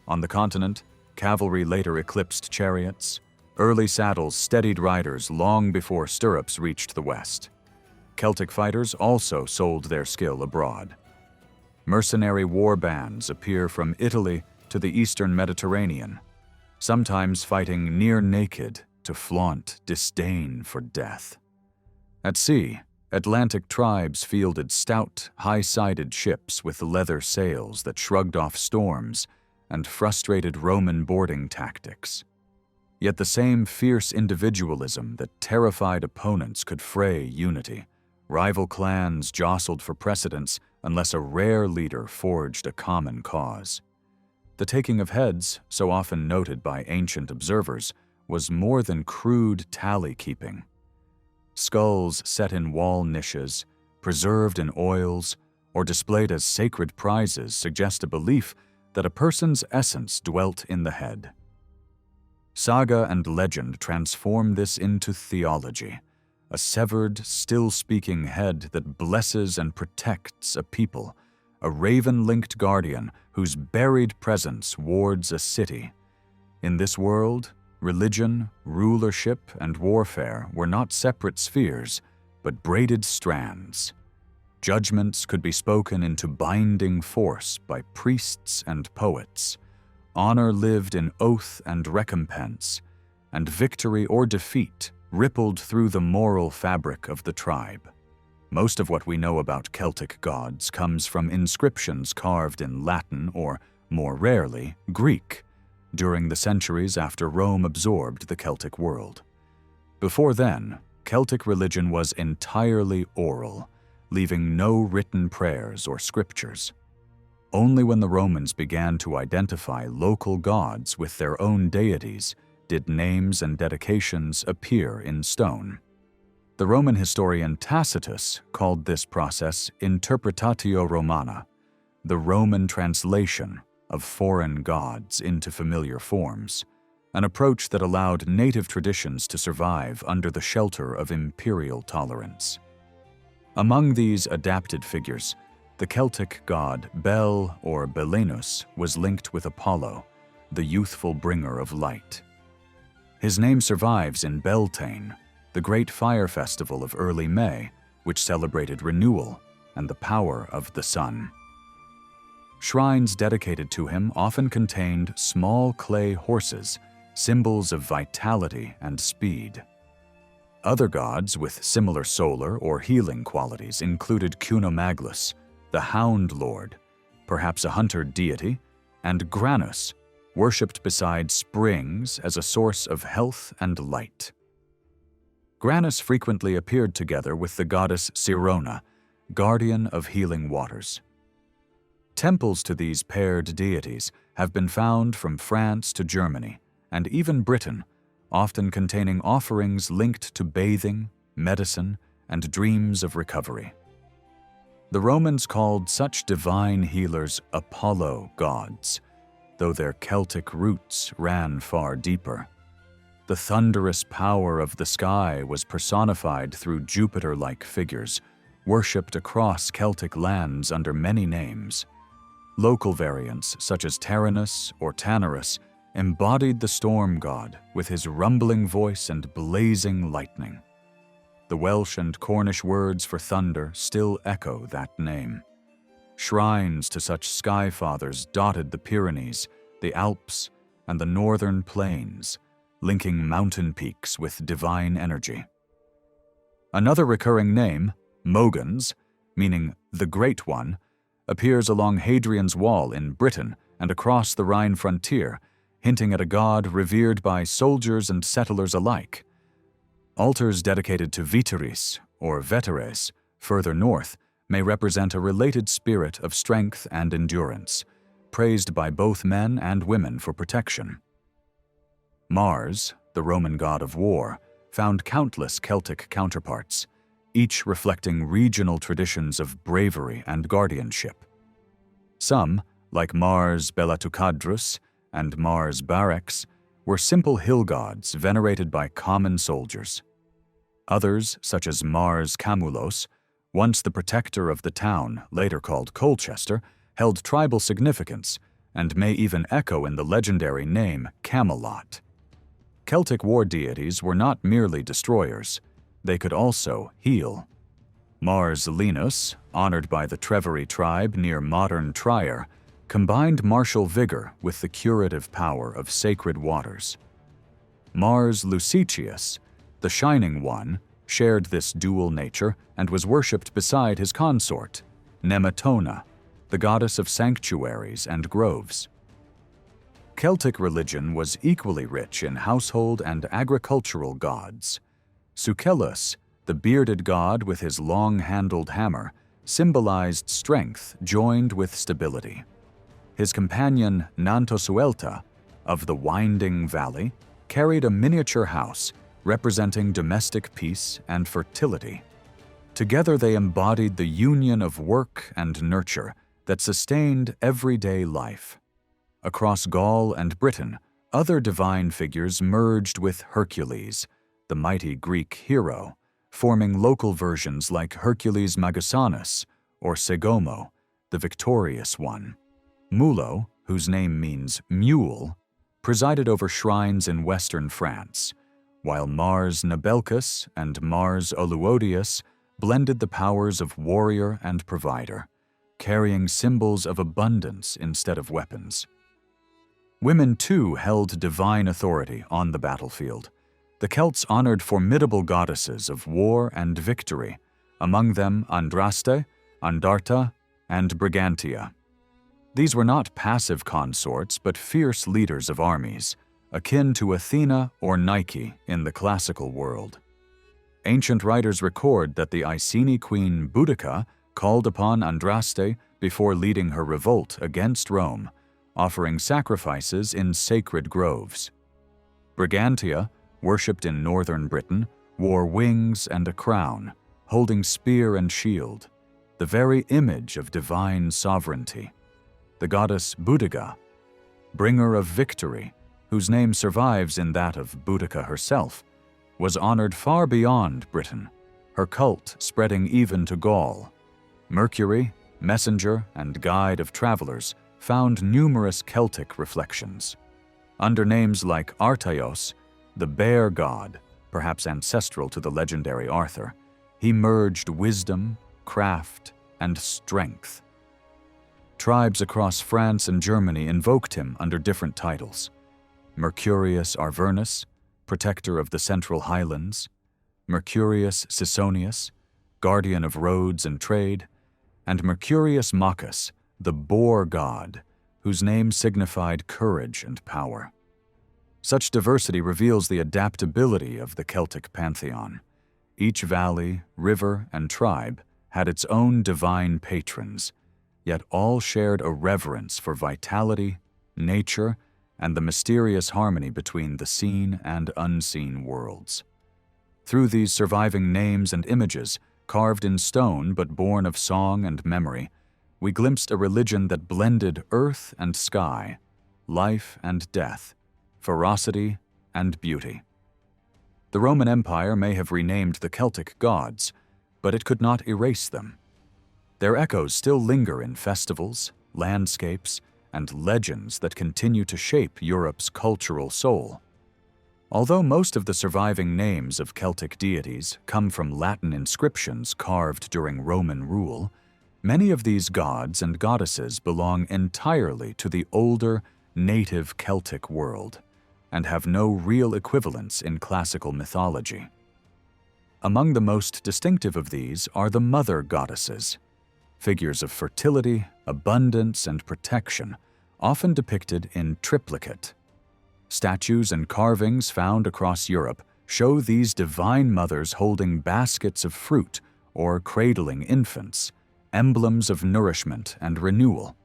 On the continent, cavalry later eclipsed chariots. Early saddles steadied riders long before stirrups reached the west. Celtic fighters also sold their skill abroad. Mercenary war bands appear from Italy to the eastern Mediterranean, sometimes fighting near naked to flaunt disdain for death. At sea, Atlantic tribes fielded stout, high-sided ships with leather sails that shrugged off storms and frustrated Roman boarding tactics. Yet the same fierce individualism that terrified opponents could fray unity. Rival clans jostled for precedence unless a rare leader forged a common cause. The taking of heads, so often noted by ancient observers, was more than crude tally-keeping. Skulls set in wall niches, preserved in oils, or displayed as sacred prizes suggest a belief that a person's essence dwelt in the head. Saga and legend transform this into theology, a severed, still-speaking head that blesses and protects a people, a raven-linked guardian whose buried presence wards a city. In this world, religion, rulership, and warfare were not separate spheres, but braided strands. Judgments could be spoken into binding force by priests and poets. Honor lived in oath and recompense, and victory or defeat rippled through the moral fabric of the tribe. Most of what we know about Celtic gods comes from inscriptions carved in Latin or, more rarely, Greek, during the centuries after Rome absorbed the Celtic world. Before then, Celtic religion was entirely oral, leaving no written prayers or scriptures. Only when the Romans began to identify local gods with their own deities did names and dedications appear in stone. The Roman historian Tacitus called this process interpretatio Romana, the Roman translation of foreign gods into familiar forms, an approach that allowed native traditions to survive under the shelter of imperial tolerance. Among these adapted figures, the Celtic god Bel or Belenus was linked with Apollo, the youthful bringer of light. His name survives in Beltane, the great fire festival of early May, which celebrated renewal, and the power of the sun. Shrines dedicated to him often contained small clay horses, symbols of vitality and speed. Other gods with similar solar or healing qualities included Cunomaglus, the Hound Lord, perhaps a hunter deity, and Granus, worshipped beside springs as a source of health and light. Granus frequently appeared together with the goddess Sirona, guardian of healing waters. Temples to these paired deities have been found from France to Germany, and even Britain, often containing offerings linked to bathing, medicine, and dreams of recovery. The Romans called such divine healers Apollo gods, though their Celtic roots ran far deeper. The thunderous power of the sky was personified through Jupiter-like figures, worshipped across Celtic lands under many names. Local variants, such as Taranis or Tanarus, embodied the storm god with his rumbling voice and blazing lightning. The Welsh and Cornish words for thunder still echo that name. Shrines to such sky fathers dotted the Pyrenees, the Alps, and the northern plains, linking mountain peaks with divine energy. Another recurring name, Mogans, meaning the Great One, appears along Hadrian's Wall in Britain and across the Rhine frontier, hinting at a god revered by soldiers and settlers alike. Altars dedicated to Viteris, or Veteres, further north, may represent a related spirit of strength and endurance, praised by both men and women for protection. Mars, the Roman god of war, found countless Celtic counterparts, each reflecting regional traditions of bravery and guardianship. Some, like Mars Belatucadrus and Mars Barex, were simple hill gods venerated by common soldiers. Others, such as Mars Camulos, once the protector of the town, later called Colchester, held tribal significance and may even echo in the legendary name Camelot. Celtic war deities were not merely destroyers. They could also heal. Mars Linus, honored by the Trevery tribe near modern Trier, combined martial vigor with the curative power of sacred waters. Mars Lucicius, the Shining One, shared this dual nature and was worshipped beside his consort, Nemetona, the goddess of sanctuaries and groves. Celtic religion was equally rich in household and agricultural gods. Sucellus, the bearded god with his long-handled hammer, symbolized strength joined with stability. His companion Nantosuelta, of the Winding Valley, carried a miniature house representing domestic peace and fertility. Together they embodied the union of work and nurture that sustained everyday life. Across Gaul and Britain, other divine figures merged with Hercules, the mighty Greek hero, forming local versions like Hercules Magusanus or Segomo, the victorious one. Mulot, whose name means mule, presided over shrines in western France, while Mars Nabelcus and Mars Oluodius blended the powers of warrior and provider, carrying symbols of abundance instead of weapons. Women, too, held divine authority on the battlefield. The Celts honored formidable goddesses of war and victory, among them Andraste, Andarta, and Brigantia. These were not passive consorts, but fierce leaders of armies, akin to Athena or Nike in the classical world. Ancient writers record that the Iceni queen Boudica called upon Andraste before leading her revolt against Rome, offering sacrifices in sacred groves. Brigantia, worshipped in northern Britain, wore wings and a crown, holding spear and shield, the very image of divine sovereignty. The goddess Boudica, bringer of victory, whose name survives in that of Boudica herself, was honored far beyond Britain, her cult spreading even to Gaul. Mercury, messenger and guide of travelers, found numerous Celtic reflections. Under names like Artaios, the bear god, perhaps ancestral to the legendary Arthur, he merged wisdom, craft, and strength. Tribes across France and Germany invoked him under different titles: Mercurius Arvernus, protector of the Central Highlands; Mercurius Sisonius, guardian of roads and trade; and Mercurius Maccus, the boar god, whose name signified courage and power. Such diversity reveals the adaptability of the Celtic pantheon. Each valley, river, and tribe had its own divine patrons, yet all shared a reverence for vitality, nature, and the mysterious harmony between the seen and unseen worlds. Through these surviving names and images, carved in stone but born of song and memory, we glimpsed a religion that blended earth and sky, life and death, ferocity and beauty. The Roman Empire may have renamed the Celtic gods, but it could not erase them. Their echoes still linger in festivals, landscapes, and legends that continue to shape Europe's cultural soul. Although most of the surviving names of Celtic deities come from Latin inscriptions carved during Roman rule, many of these gods and goddesses belong entirely to the older, native Celtic world and have no real equivalents in classical mythology. Among the most distinctive of these are the mother goddesses, figures of fertility, abundance, and protection, often depicted in triplicate. Statues and carvings found across Europe show these divine mothers holding baskets of fruit or cradling infants, emblems of nourishment and renewal.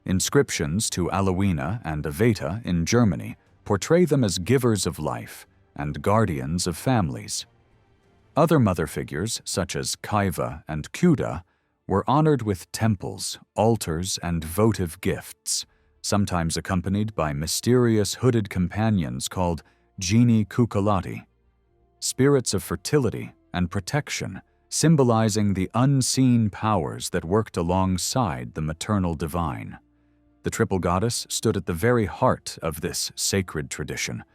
Inscriptions to Alowina and Aveta in Germany portray them as givers of life and guardians of families. Other mother figures, such as Kaiva and Kuda, were honored with temples, altars, and votive gifts, sometimes accompanied by mysterious hooded companions called Geni Cuculati, spirits of fertility and protection, symbolizing the unseen powers that worked alongside the maternal divine. The triple goddess stood at the very heart of this sacred tradition,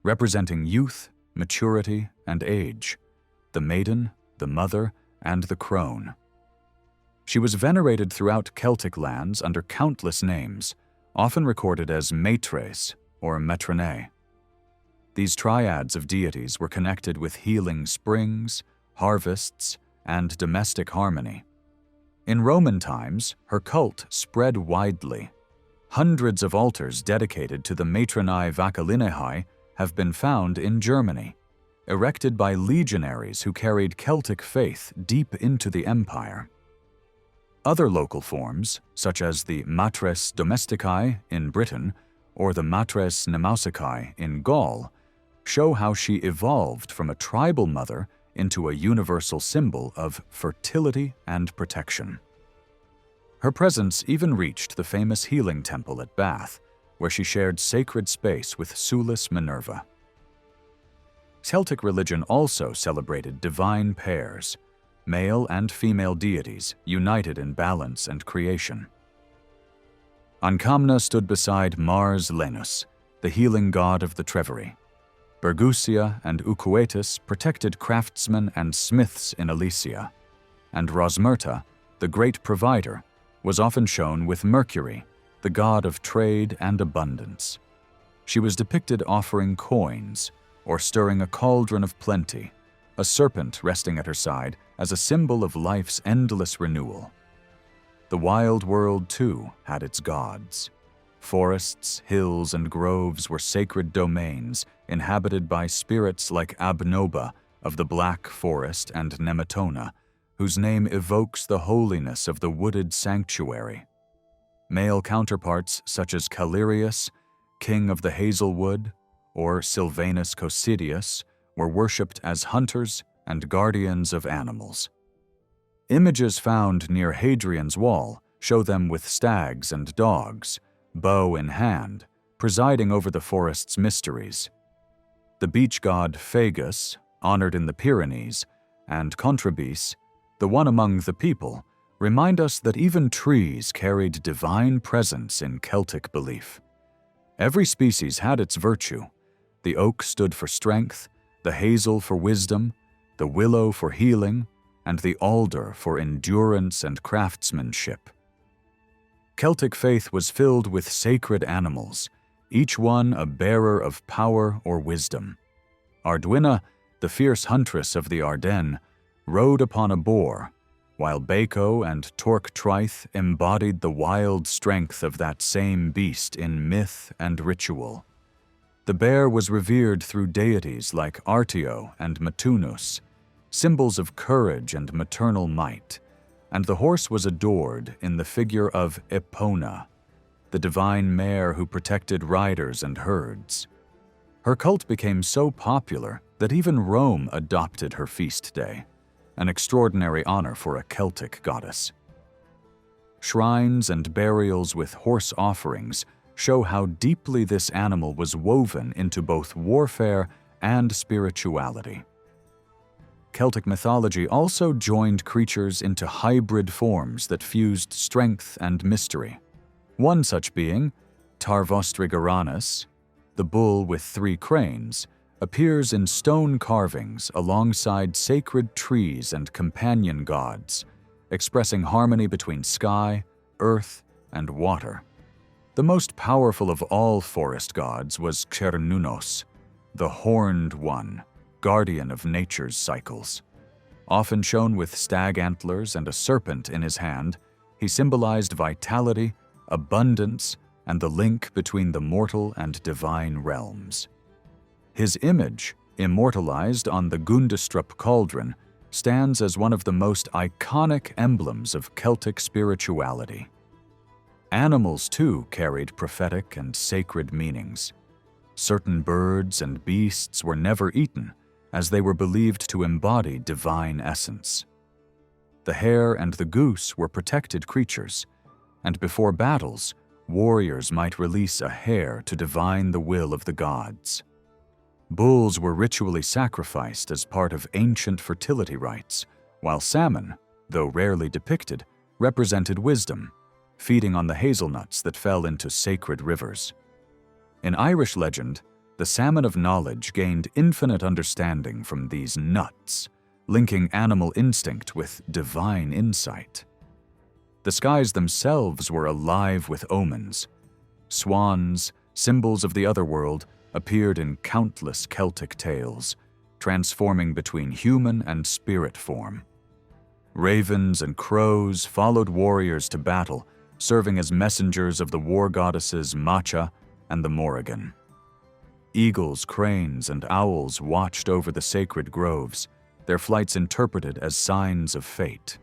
representing youth, maturity, and age, the maiden, the mother, and the crone. She was venerated throughout Celtic lands under countless names, often recorded as matres or matronae. These triads of deities were connected with healing springs, harvests, and domestic harmony. In Roman times, her cult spread widely. Hundreds of altars dedicated to the Matronae Vacalinae have been found in Germany, erected by legionaries who carried Celtic faith deep into the empire. Other local forms, such as the Matres Domesticae in Britain or the Matres Nemausicae in Gaul, show how she evolved from a tribal mother into a universal symbol of fertility and protection. Her presence even reached the famous healing temple at Bath, where she shared sacred space with Sulis Minerva. Celtic religion also celebrated divine pairs, male and female deities united in balance and creation. Ancamna stood beside Mars Lenus, the healing god of the Trevery. Bergusia and Ucuetus protected craftsmen and smiths in Alesia, and Rosmerta, the great provider, was often shown with Mercury, the god of trade and abundance. She was depicted offering coins or stirring a cauldron of plenty, a serpent resting at her side as a symbol of life's endless renewal. The wild world, too, had its gods. Forests, hills, and groves were sacred domains inhabited by spirits like Abnoba of the Black Forest and Nemetona, whose name evokes the holiness of the wooded sanctuary. Male counterparts such as Calirius, king of the Hazelwood, or Silvanus Cocidius, were worshipped as hunters and guardians of animals. Images found near Hadrian's Wall show them with stags and dogs, bow in hand, presiding over the forest's mysteries. The beach god Phagus, honored in the Pyrenees, and Contrabis, the one among the people, remind us that even trees carried divine presence in Celtic belief. Every species had its virtue. The oak stood for strength, the hazel for wisdom, the willow for healing, and the alder for endurance and craftsmanship. Celtic faith was filled with sacred animals, each one a bearer of power or wisdom. Arduina, the fierce huntress of the Ardennes, rode upon a boar, while Baco and Torc Traeth embodied the wild strength of that same beast in myth and ritual. The bear was revered through deities like Artio and Matunus, symbols of courage and maternal might, and the horse was adored in the figure of Epona, the divine mare who protected riders and herds. Her cult became so popular that even Rome adopted her feast day, an extraordinary honor for a Celtic goddess. Shrines and burials with horse offerings show how deeply this animal was woven into both warfare and spirituality. Celtic mythology also joined creatures into hybrid forms that fused strength and mystery. One such being, Tarvostrigoranus, the bull with 3 cranes, appears in stone carvings alongside sacred trees and companion gods, expressing harmony between sky, earth, and water. The most powerful of all forest gods was Cernunnos, the Horned One, guardian of nature's cycles. Often shown with stag antlers and a serpent in his hand, he symbolized vitality, abundance, and the link between the mortal and divine realms. His image, immortalized on the Gundestrup cauldron, stands as one of the most iconic emblems of Celtic spirituality. Animals, too, carried prophetic and sacred meanings. Certain birds and beasts were never eaten, as they were believed to embody divine essence. The hare and the goose were protected creatures, and before battles, warriors might release a hare to divine the will of the gods. Bulls were ritually sacrificed as part of ancient fertility rites, while salmon, though rarely depicted, represented wisdom, feeding on the hazelnuts that fell into sacred rivers. In Irish legend, the salmon of knowledge gained infinite understanding from these nuts, linking animal instinct with divine insight. The skies themselves were alive with omens. Swans, symbols of the otherworld, appeared in countless Celtic tales, transforming between human and spirit form. Ravens and crows followed warriors to battle, serving as messengers of the war goddesses Macha and the Morrigan. Eagles, cranes, and owls watched over the sacred groves, their flights interpreted as signs of fate.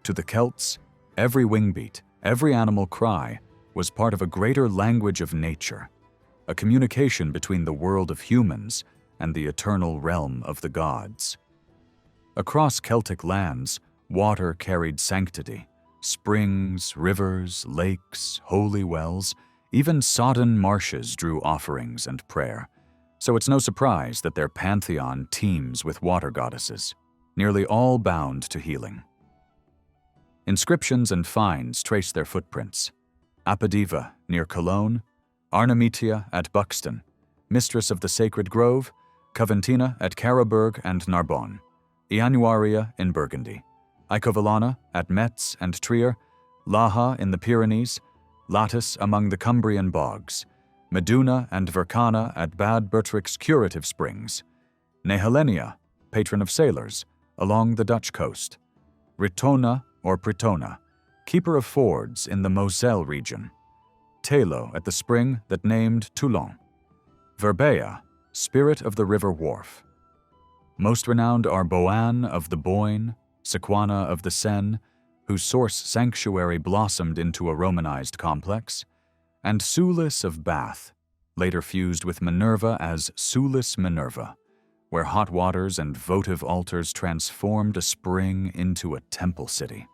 To the Celts, every wingbeat, every animal cry, was part of a greater language of nature, a communication between the world of humans and the eternal realm of the gods. Across Celtic lands, water carried sanctity. Springs, rivers, lakes, holy wells, even sodden marshes drew offerings and prayer, so it's no surprise that their pantheon teems with water goddesses, nearly all bound to healing. Inscriptions and finds trace their footprints. Apodiva near Cologne, Arnamitia at Buxton, Mistress of the Sacred Grove, Coventina at Caraburg and Narbonne, Ianuaria in Burgundy, Icovillana at Metz and Trier, Laha in the Pyrenees, Lattis among the Cumbrian bogs, Meduna and Vercana at Bad Bertrick's curative springs, Nehelenia, patron of sailors, along the Dutch coast, Ritona or Pritona, keeper of fords in the Moselle region, Telo at the spring that named Toulon, Verbea, spirit of the river wharf. Most renowned are Boann of the Boyne, Sequana of the Seine, whose source sanctuary blossomed into a Romanized complex, and Sulis of Bath, later fused with Minerva as Sulis Minerva, where hot waters and votive altars transformed a spring into a temple city.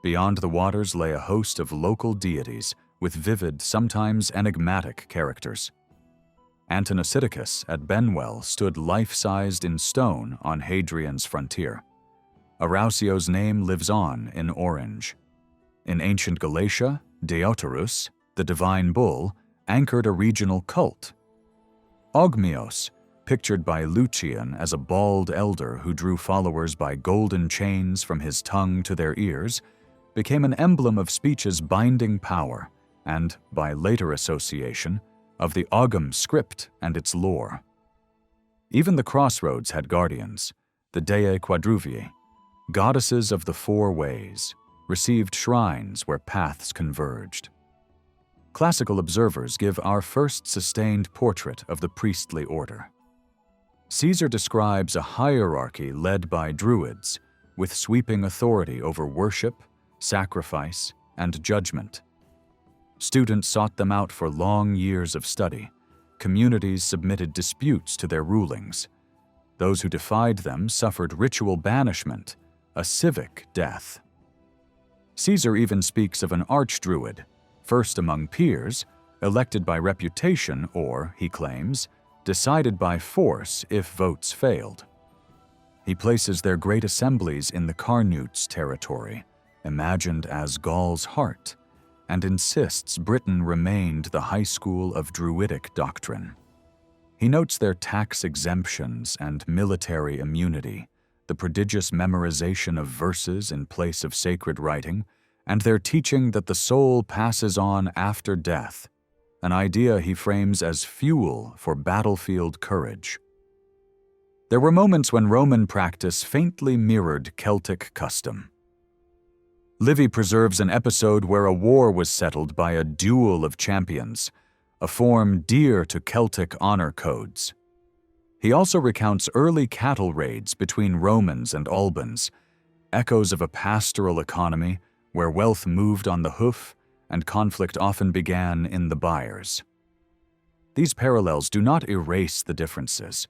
Beyond the waters lay a host of local deities with vivid, sometimes enigmatic characters. Antonocyticus at Benwell stood life-sized in stone on Hadrian's frontier. Arausio's name lives on in Orange. In ancient Galatia, Deiotarus, the divine bull, anchored a regional cult. Ogmios, pictured by Lucian as a bald elder who drew followers by golden chains from his tongue to their ears, became an emblem of speech's binding power and, by later association, of the Ogham script and its lore. Even the crossroads had guardians, the Dei Quadriviae, goddesses of the four ways, received shrines where paths converged. Classical observers give our first sustained portrait of the priestly order. Caesar describes a hierarchy led by druids, with sweeping authority over worship, sacrifice, and judgment. Students sought them out for long years of study. Communities submitted disputes to their rulings. Those who defied them suffered ritual banishment, a civic death. Caesar even speaks of an archdruid, first among peers, elected by reputation or, he claims, decided by force if votes failed. He places their great assemblies in the Carnutes territory, imagined as Gaul's heart, and insists Britain remained the high school of Druidic doctrine. He notes their tax exemptions and military immunity, the prodigious memorization of verses in place of sacred writing, and their teaching that the soul passes on after death, an idea he frames as fuel for battlefield courage. There were moments when Roman practice faintly mirrored Celtic custom. Livy preserves an episode where a war was settled by a duel of champions, a form dear to Celtic honor codes. He also recounts early cattle raids between Romans and Albans, echoes of a pastoral economy where wealth moved on the hoof and conflict often began in the byres. These parallels do not erase the differences,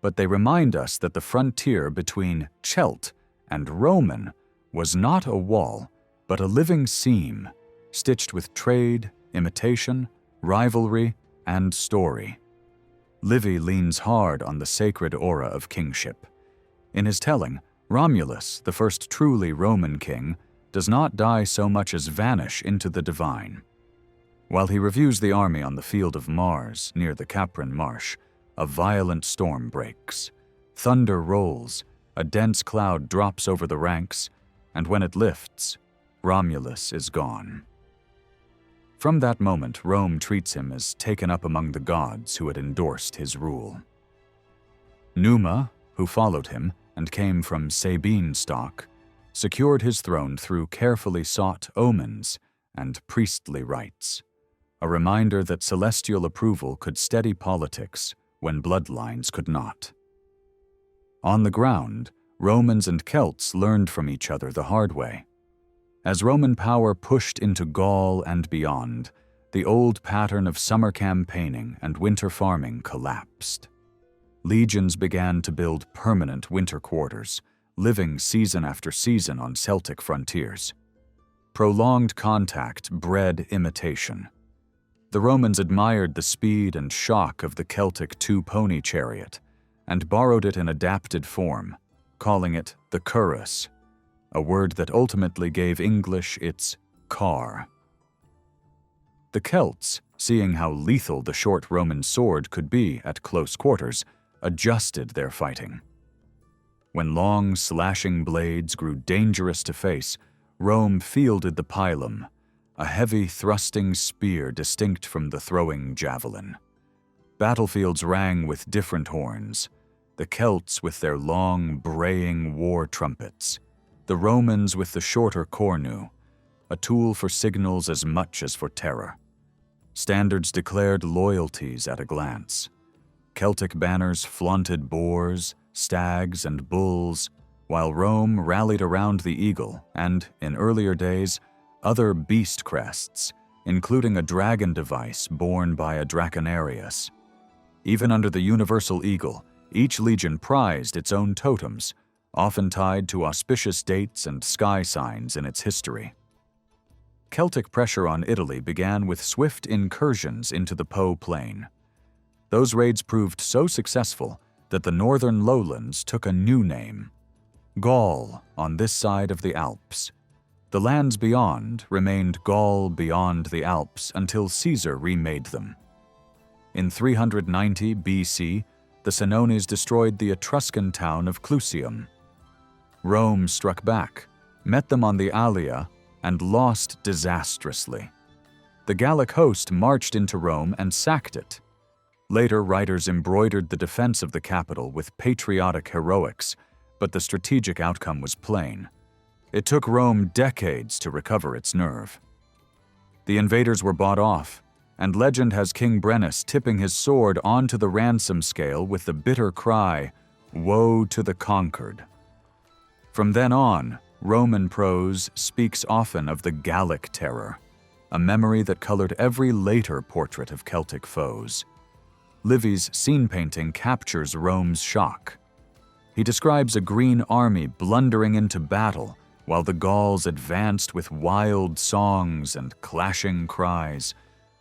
but they remind us that the frontier between Celt and Roman was not a wall, but a living seam, stitched with trade, imitation, rivalry, and story. Livy leans hard on the sacred aura of kingship. In his telling, Romulus, the first truly Roman king, does not die so much as vanish into the divine. While he reviews the army on the field of Mars near the Capran Marsh, a violent storm breaks. Thunder rolls, a dense cloud drops over the ranks, and when it lifts, Romulus is gone. From that moment, Rome treats him as taken up among the gods who had endorsed his rule. Numa, who followed him and came from Sabine stock, secured his throne through carefully sought omens and priestly rites, a reminder that celestial approval could steady politics when bloodlines could not. On the ground, Romans and Celts learned from each other the hard way. As Roman power pushed into Gaul and beyond, the old pattern of summer campaigning and winter farming collapsed. Legions began to build permanent winter quarters, living season after season on Celtic frontiers. Prolonged contact bred imitation. The Romans admired the speed and shock of the Celtic two-pony chariot and borrowed it in adapted form, calling it the currus, a word that ultimately gave English its car. The Celts, seeing how lethal the short Roman sword could be at close quarters, adjusted their fighting. When long, slashing blades grew dangerous to face, Rome fielded the pilum, a heavy, thrusting spear distinct from the throwing javelin. Battlefields rang with different horns, the Celts with their long, braying war trumpets, the Romans with the shorter cornu, a tool for signals as much as for terror. Standards declared loyalties at a glance. Celtic banners flaunted boars, stags, and bulls, while Rome rallied around the eagle and, in earlier days, other beast crests, including a dragon device borne by a Draconarius. Even under the universal eagle, each legion prized its own totems, often tied to auspicious dates and sky signs in its history. Celtic pressure on Italy began with swift incursions into the Po plain. Those raids proved so successful that the northern lowlands took a new name, Gaul on this side of the Alps. The lands beyond remained Gaul beyond the Alps until Caesar remade them. In 390 BC, the the Senones destroyed the Etruscan town of Clusium. Rome struck back, met them on the Allia, and lost disastrously. The Gallic host marched into Rome and sacked it. Later, writers embroidered the defense of the capital with patriotic heroics, but the strategic outcome was plain. It took Rome decades to recover its nerve. The invaders were bought off, and legend has King Brennus tipping his sword onto the ransom scale with the bitter cry, "Woe to the conquered." From then on, Roman prose speaks often of the Gallic terror, a memory that colored every later portrait of Celtic foes. Livy's scene painting captures Rome's shock. He describes a green army blundering into battle while the Gauls advanced with wild songs and clashing cries,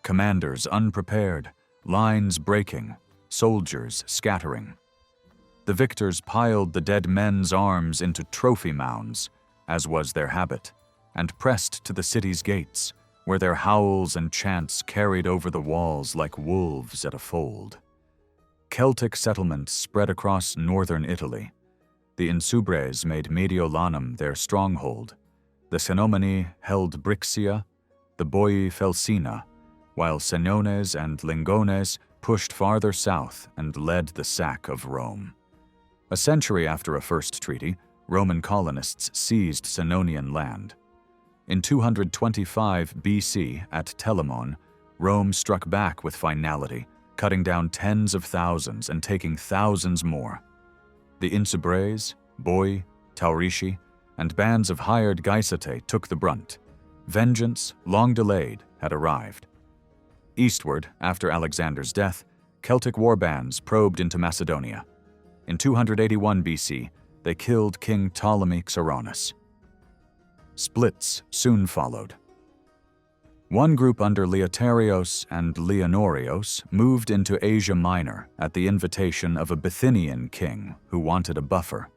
commanders unprepared, lines breaking, soldiers scattering. The victors piled the dead men's arms into trophy mounds, as was their habit, and pressed to the city's gates, where their howls and chants carried over the walls like wolves at a fold. Celtic settlements spread across northern Italy. The Insubres made Mediolanum their stronghold. The Cenomani held Brixia, the Boii Felsina, while Senones and Lingones pushed farther south and led the sack of Rome. A century after a first treaty, Roman colonists seized Senonian land. In 225 BC at Telamon, Rome struck back with finality, cutting down tens of thousands and taking thousands more. The Insubres, Boii, Taurici, and bands of hired Gaisate took the brunt. Vengeance, long delayed, had arrived. Eastward, after Alexander's death, Celtic warbands probed into Macedonia. In 281 BC, they killed King Ptolemy Xeronis. Splits soon followed. One group under Leotarios and Leonorios moved into Asia Minor at the invitation of a Bithynian king who wanted a buffer.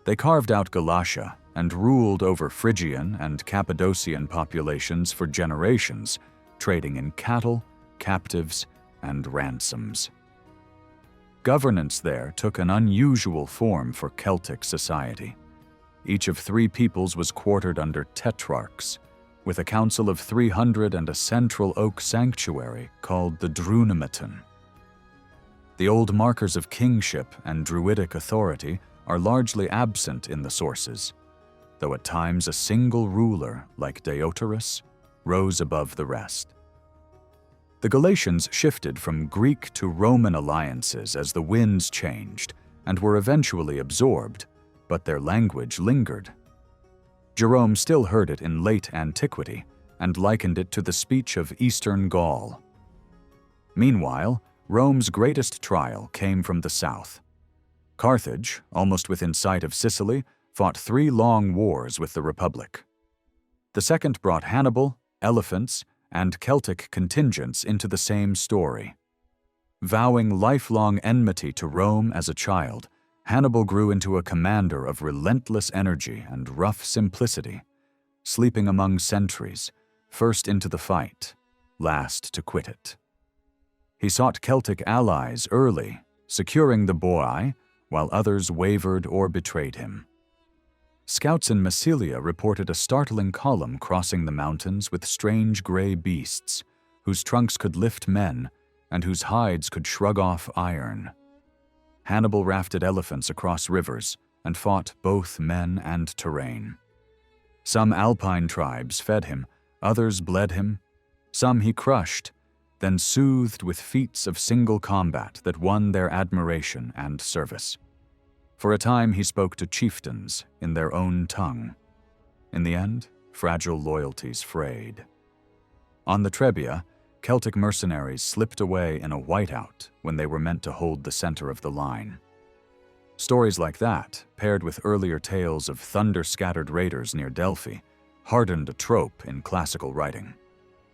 They carved out Galatia and ruled over Phrygian and Cappadocian populations for generations, trading in cattle, captives, and ransoms. Governance there took an unusual form for Celtic society. Each of 3 peoples was quartered under tetrarchs, with a council of 300 and a central oak sanctuary called the Drunimiton. The old markers of kingship and druidic authority are largely absent in the sources, though at times a single ruler, like Deiotarus, rose above the rest. The Galatians shifted from Greek to Roman alliances as the winds changed and were eventually absorbed, but their language lingered. Jerome still heard it in late antiquity and likened it to the speech of Eastern Gaul. Meanwhile, Rome's greatest trial came from the south. Carthage, almost within sight of Sicily, fought 3 long wars with the Republic. The second brought Hannibal, elephants, and Celtic contingents into the same story. Vowing lifelong enmity to Rome as a child, Hannibal grew into a commander of relentless energy and rough simplicity, sleeping among sentries, first into the fight, last to quit it. He sought Celtic allies early, securing the Boii, while others wavered or betrayed him. Scouts in Massilia reported a startling column crossing the mountains with strange gray beasts, whose trunks could lift men and whose hides could shrug off iron. Hannibal rafted elephants across rivers and fought both men and terrain. Some alpine tribes fed him, others bled him. Some he crushed, then soothed with feats of single combat that won their admiration and service. For a time he spoke to chieftains in their own tongue. In the end, fragile loyalties frayed. On the Trebia, Celtic mercenaries slipped away in a whiteout when they were meant to hold the center of the line. Stories like that, paired with earlier tales of thunder-scattered raiders near Delphi, hardened a trope in classical writing.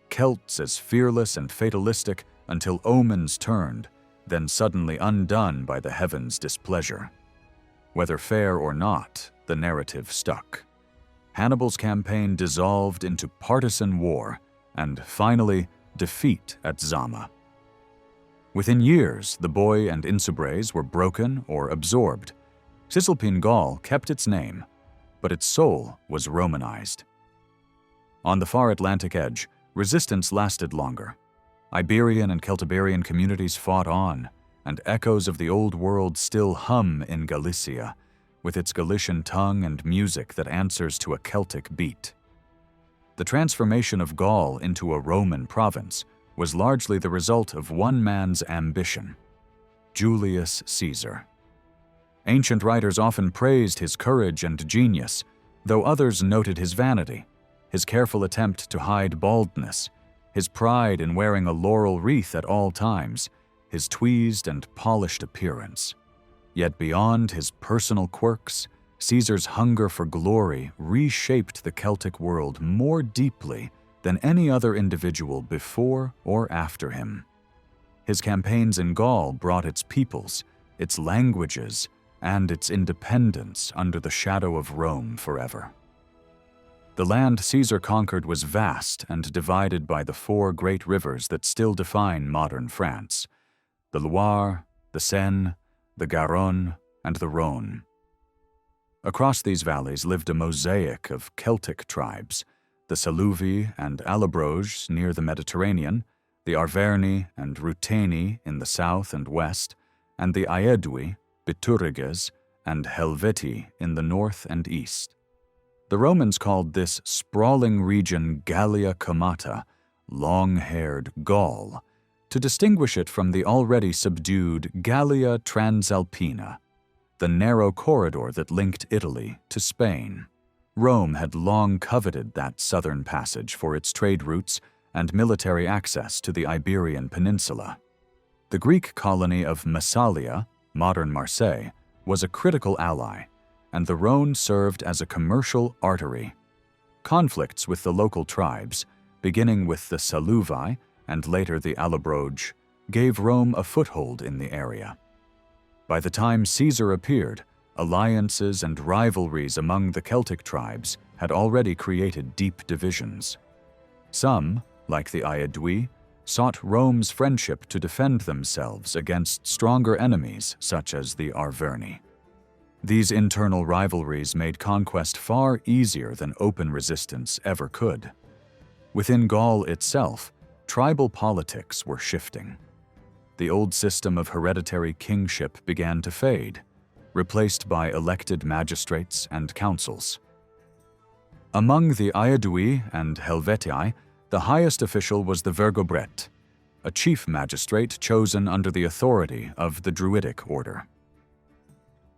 Celts as fearless and fatalistic until omens turned, then suddenly undone by the heavens' displeasure. Whether fair or not, the narrative stuck. Hannibal's campaign dissolved into partisan war and, finally, defeat at Zama. Within years, the Boii and Insubres were broken or absorbed. Cisalpine Gaul kept its name, but its soul was Romanized. On the far Atlantic edge, resistance lasted longer. Iberian and Celtiberian communities fought on, and echoes of the Old World still hum in Galicia, with its Galician tongue and music that answers to a Celtic beat. The transformation of Gaul into a Roman province was largely the result of one man's ambition: Julius Caesar. Ancient writers often praised his courage and genius, though others noted his vanity, his careful attempt to hide baldness, his pride in wearing a laurel wreath at all times, his tweezed and polished appearance. Yet beyond his personal quirks, Caesar's hunger for glory reshaped the Celtic world more deeply than any other individual before or after him. His campaigns in Gaul brought its peoples, its languages, and its independence under the shadow of Rome forever. The land Caesar conquered was vast and divided by the four great rivers that still define modern France: the Loire, the Seine, the Garonne, and the Rhône. Across these valleys lived a mosaic of Celtic tribes: the Saluvii and Allobroges near the Mediterranean, the Arverni and Ruteni in the south and west, and the Aedui, Bituriges, and Helvetii in the north and east. The Romans called this sprawling region Gallia Comata, long-haired Gaul, to distinguish it from the already subdued Gallia Transalpina, the narrow corridor that linked Italy to Spain. Rome had long coveted that southern passage for its trade routes and military access to the Iberian Peninsula. The Greek colony of Massalia, modern Marseille, was a critical ally, and the Rhône served as a commercial artery. Conflicts with the local tribes, beginning with the Saluvii and later the Allobroges, gave Rome a foothold in the area. By the time Caesar appeared, alliances and rivalries among the Celtic tribes had already created deep divisions. Some, like the Aedui, sought Rome's friendship to defend themselves against stronger enemies such as the Arverni. These internal rivalries made conquest far easier than open resistance ever could. Within Gaul itself, tribal politics were shifting. The old system of hereditary kingship began to fade, replaced by elected magistrates and councils. Among the Aedui and Helvetii, the highest official was the Vergobret, a chief magistrate chosen under the authority of the Druidic order.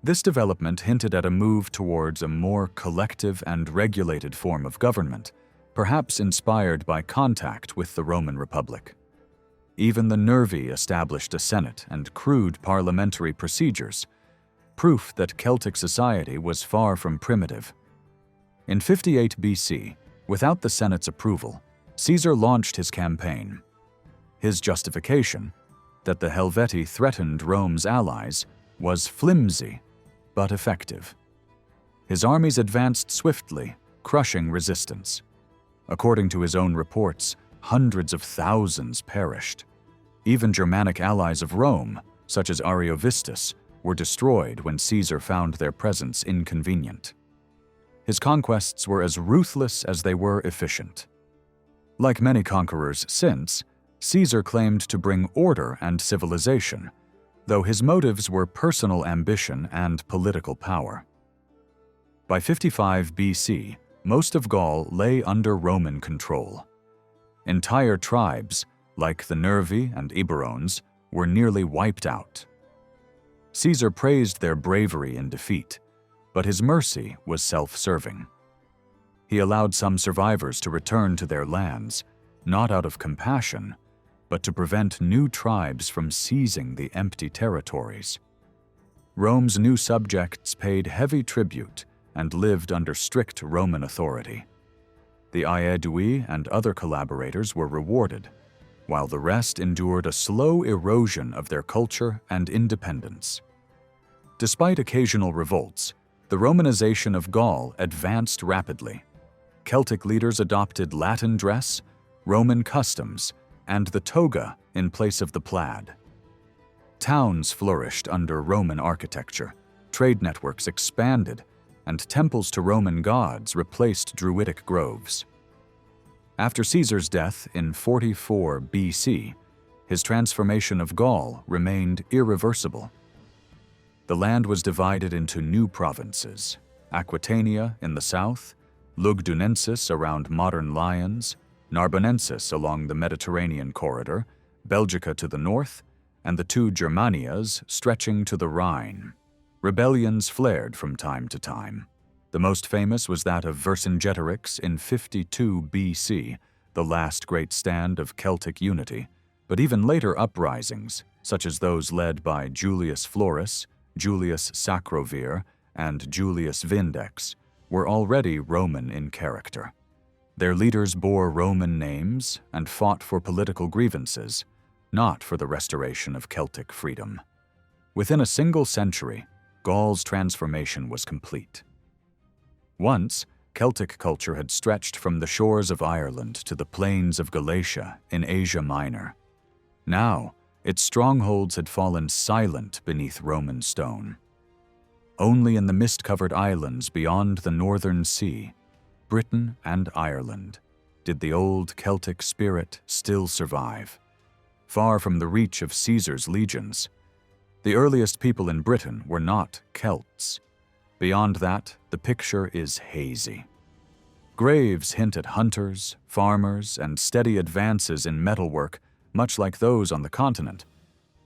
This development hinted at a move towards a more collective and regulated form of government, perhaps inspired by contact with the Roman Republic. Even the Nervi established a senate and crude parliamentary procedures, proof that Celtic society was far from primitive. In 58 BC, without the Senate's approval, Caesar launched his campaign. His justification, that the Helvetii threatened Rome's allies, was flimsy but effective. His armies advanced swiftly, crushing resistance. According to his own reports, hundreds of thousands perished. Even Germanic allies of Rome, such as Ariovistus, were destroyed when Caesar found their presence inconvenient. His conquests were as ruthless as they were efficient. Like many conquerors since, Caesar claimed to bring order and civilization, though his motives were personal ambition and political power. By 55 BC, most of Gaul lay under Roman control. Entire tribes, like the Nervi and Eburones, were nearly wiped out. Caesar praised their bravery in defeat, but his mercy was self-serving. He allowed some survivors to return to their lands, not out of compassion, but to prevent new tribes from seizing the empty territories. Rome's new subjects paid heavy tribute and lived under strict Roman authority. The Aedui and other collaborators were rewarded, while the rest endured a slow erosion of their culture and independence. Despite occasional revolts, the Romanization of Gaul advanced rapidly. Celtic leaders adopted Latin dress, Roman customs, and the toga in place of the plaid. Towns flourished under Roman architecture, trade networks expanded, and temples to Roman gods replaced Druidic groves. After Caesar's death in 44 BC, his transformation of Gaul remained irreversible. The land was divided into new provinces: Aquitania in the south, Lugdunensis around modern Lyons, Narbonensis along the Mediterranean corridor, Belgica to the north, and the two Germanias stretching to the Rhine. Rebellions flared from time to time. The most famous was that of Vercingetorix in 52 BC, the last great stand of Celtic unity, but even later uprisings, such as those led by Julius Florus, Julius Sacrovir, and Julius Vindex, were already Roman in character. Their leaders bore Roman names and fought for political grievances, not for the restoration of Celtic freedom. Within a single century, Gaul's transformation was complete. Once, Celtic culture had stretched from the shores of Ireland to the plains of Galatia in Asia Minor. Now, its strongholds had fallen silent beneath Roman stone. Only in the mist-covered islands beyond the northern sea, Britain and Ireland, did the old Celtic spirit still survive. Far from the reach of Caesar's legions, the earliest people in Britain were not Celts. Beyond that, the picture is hazy. Graves hint at hunters, farmers, and steady advances in metalwork, much like those on the continent.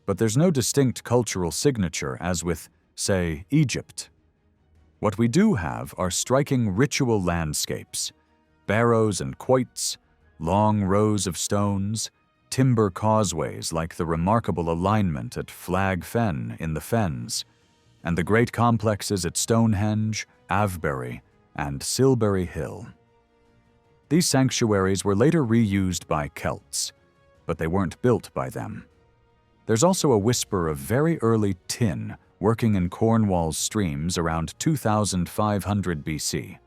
But there's no distinct cultural signature as with, say, Egypt. What we do have are striking ritual landscapes: barrows and quoits, long rows of stones, timber causeways like the remarkable alignment at Flag Fen in the Fens, and the great complexes at Stonehenge, Avebury, and Silbury Hill. These sanctuaries were later reused by Celts, but they weren't built by them. There's also a whisper of very early tin working in Cornwall's streams around 2500 BC,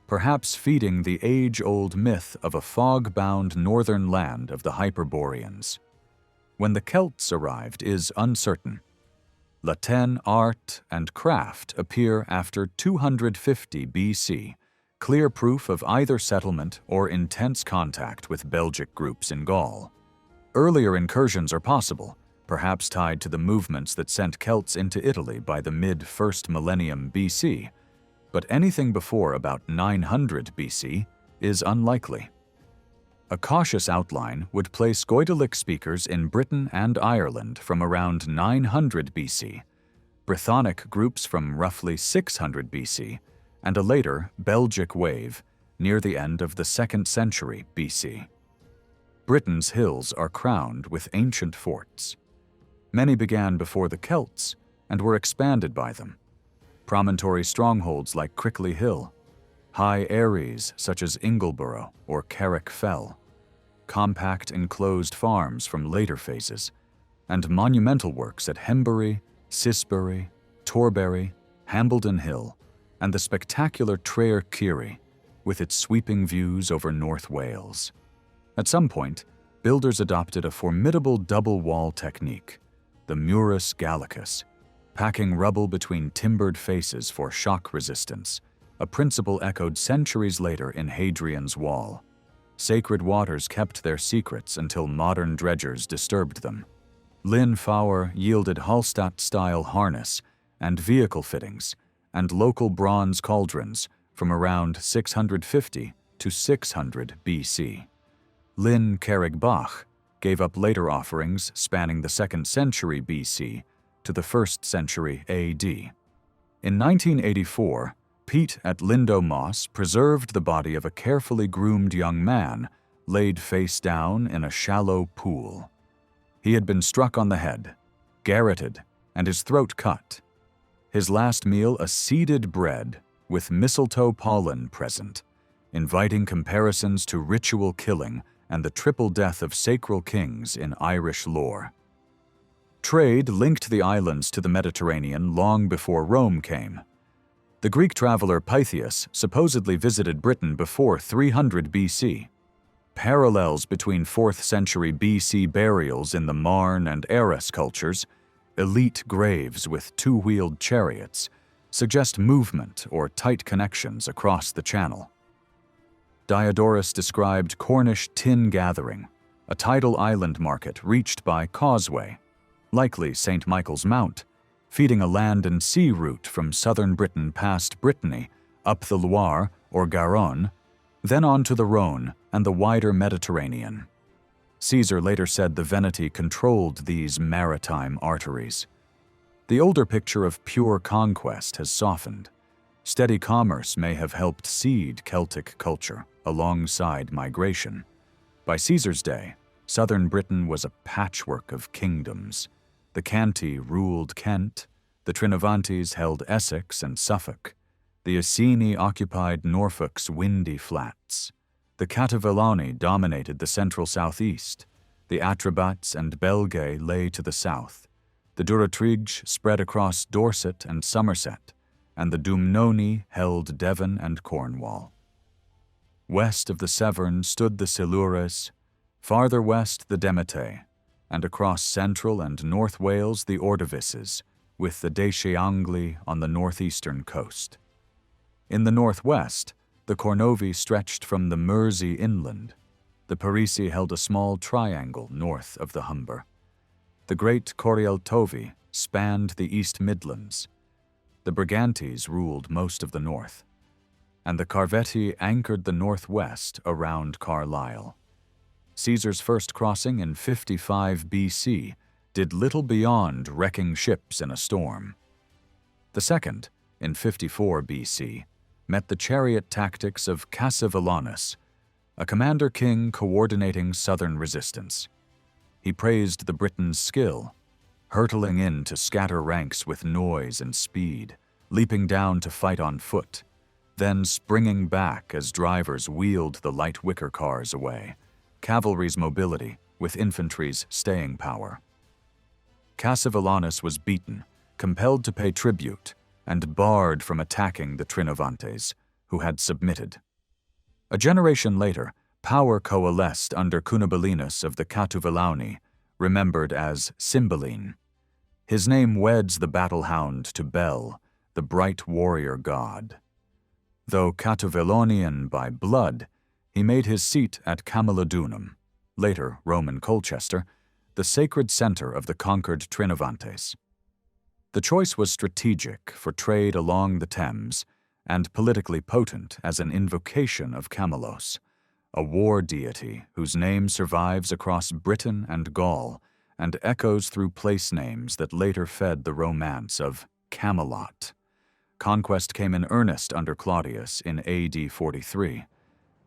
perhaps feeding the age-old myth of a fog-bound northern land of the Hyperboreans. When the Celts arrived is uncertain. Latin art and craft appear after 250 BC, clear proof of either settlement or intense contact with Belgic groups in Gaul. Earlier incursions are possible, perhaps tied to the movements that sent Celts into Italy by the mid-1st millennium BC, but anything before about 900 BC is unlikely. A cautious outline would place Goidelic speakers in Britain and Ireland from around 900 BC, Brythonic groups from roughly 600 BC, and a later Belgic wave near the end of the 2nd century BC. Britain's hills are crowned with ancient forts. Many began before the Celts and were expanded by them. Promontory strongholds like Crickley Hill, high eyries such as Ingleborough or Carrick Fell, compact enclosed farms from later phases, and monumental works at Hembury, Sisbury, Torbury, Hambledon Hill, and the spectacular Traer Keary, with its sweeping views over North Wales. At some point, builders adopted a formidable double-wall technique, the Murus Gallicus, packing rubble between timbered faces for shock resistance, a principle echoed centuries later in Hadrian's Wall. Sacred waters kept their secrets until modern dredgers disturbed them. Lynn Fowler yielded Hallstatt-style harness and vehicle fittings and local bronze cauldrons from around 650 to 600 BC. Lynn Carrig-Bach gave up later offerings spanning the 2nd century BC to the 1st century AD. In 1984, Pete at Lindo Moss preserved the body of a carefully groomed young man laid face down in a shallow pool. He had been struck on the head, garroted, and his throat cut. His last meal a seeded bread with mistletoe pollen present, inviting comparisons to ritual killing and the triple death of sacral kings in Irish lore. Trade linked the islands to the Mediterranean long before Rome came. The Greek traveler Pytheas supposedly visited Britain before 300 BC. Parallels between 4th century BC burials in the Marne and Arras cultures elite graves with two-wheeled chariots suggest movement or tight connections across the channel. Diodorus described Cornish tin gathering, a tidal island market reached by causeway, likely St. Michael's Mount, feeding a land and sea route from southern Britain past Brittany, up the Loire or Garonne, then on to the Rhône and the wider Mediterranean. Caesar later said the Veneti controlled these maritime arteries. The older picture of pure conquest has softened. Steady commerce may have helped seed Celtic culture alongside migration. By Caesar's day, southern Britain was a patchwork of kingdoms. The Canti ruled Kent, the Trinovantes held Essex and Suffolk, the Iceni occupied Norfolk's windy flats, the Cativellani dominated the central southeast, the Atrebats and Belgae lay to the south, the Durotriges spread across Dorset and Somerset, and the Dumnoni held Devon and Cornwall. West of the Severn stood the Silures, farther west the Demetae, and across central and North Wales the Ordovices, with the Decheangli on the northeastern coast. In the northwest, the Cornovi stretched from the Mersey inland. The Parisi held a small triangle north of the Humber. The great Corieltovi spanned the East Midlands. The Brigantes ruled most of the north, and the Carvetti anchored the northwest around Carlisle. Caesar's first crossing in 55 BC did little beyond wrecking ships in a storm. The second, in 54 BC, met the chariot tactics of Cassivellaunus, a commander-king coordinating southern resistance. He praised the Britons' skill, hurtling in to scatter ranks with noise and speed, leaping down to fight on foot, then springing back as drivers wheeled the light wicker cars away, cavalry's mobility with infantry's staying power. Cassivellaunus was beaten, compelled to pay tribute, and barred from attacking the Trinovantes, who had submitted. A generation later, power coalesced under Cunobelinus of the Catuvellauni, remembered as Cymbeline. His name weds the battle-hound to Bel, the bright warrior god. Though Catuvellonian by blood, he made his seat at Camulodunum, later Roman Colchester, the sacred center of the conquered Trinovantes. The choice was strategic for trade along the Thames and politically potent as an invocation of Camelos, a war deity whose name survives across Britain and Gaul and echoes through place names that later fed the romance of Camelot. Conquest came in earnest under Claudius in AD 43.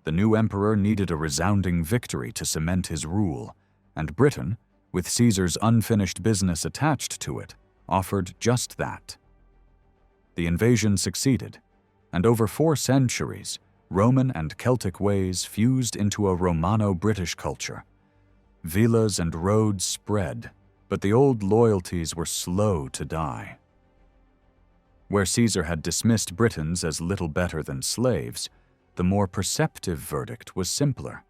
The new emperor needed a resounding victory to cement his rule, and Britain, with Caesar's unfinished business attached to it, offered just that. The invasion succeeded, and over 4 centuries, Roman and Celtic ways fused into a Romano-British culture. Villas and roads spread, but the old loyalties were slow to die. Where Caesar had dismissed Britons as little better than slaves, the more perceptive verdict was simpler.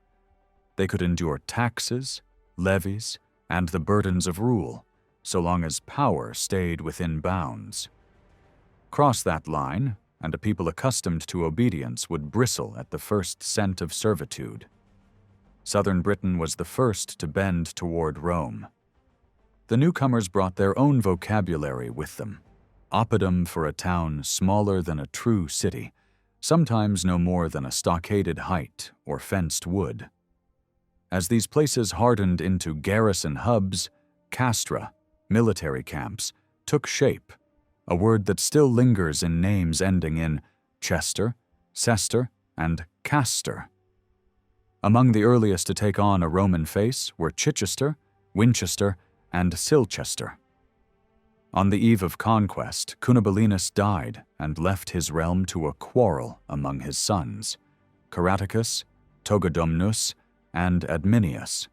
They could endure taxes, levies, and the burdens of rule, so long as power stayed within bounds. Cross that line, and a people accustomed to obedience would bristle at the first scent of servitude. Southern Britain was the first to bend toward Rome. The newcomers brought their own vocabulary with them, oppidum for a town smaller than a true city, sometimes no more than a stockaded height or fenced wood. As these places hardened into garrison hubs, castra, military camps, took shape, a word that still lingers in names ending in Chester, Cester, and Castor. Among the earliest to take on a Roman face were Chichester, Winchester, and Silchester. On the eve of conquest, Cunobelinus died and left his realm to a quarrel among his sons, Caraticus, Togodomnus, and Adminius.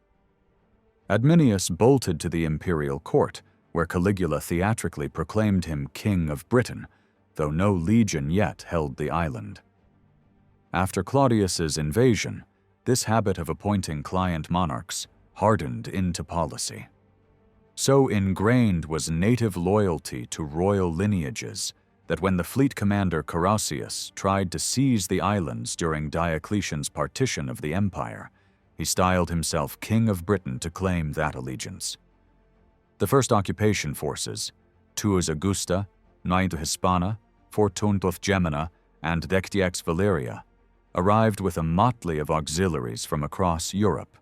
Adminius bolted to the imperial court, where Caligula theatrically proclaimed him king of Britain, though no legion yet held the island. After Claudius's invasion, this habit of appointing client monarchs hardened into policy. So ingrained was native loyalty to royal lineages that when the fleet commander Carausius tried to seize the islands during Diocletian's partition of the empire, he styled himself King of Britain to claim that allegiance. The first occupation forces, Tuus Augusta, Naintu Hispana, Fortuntus Gemina, and Dectiex Valeria, arrived with a motley of auxiliaries from across Europe.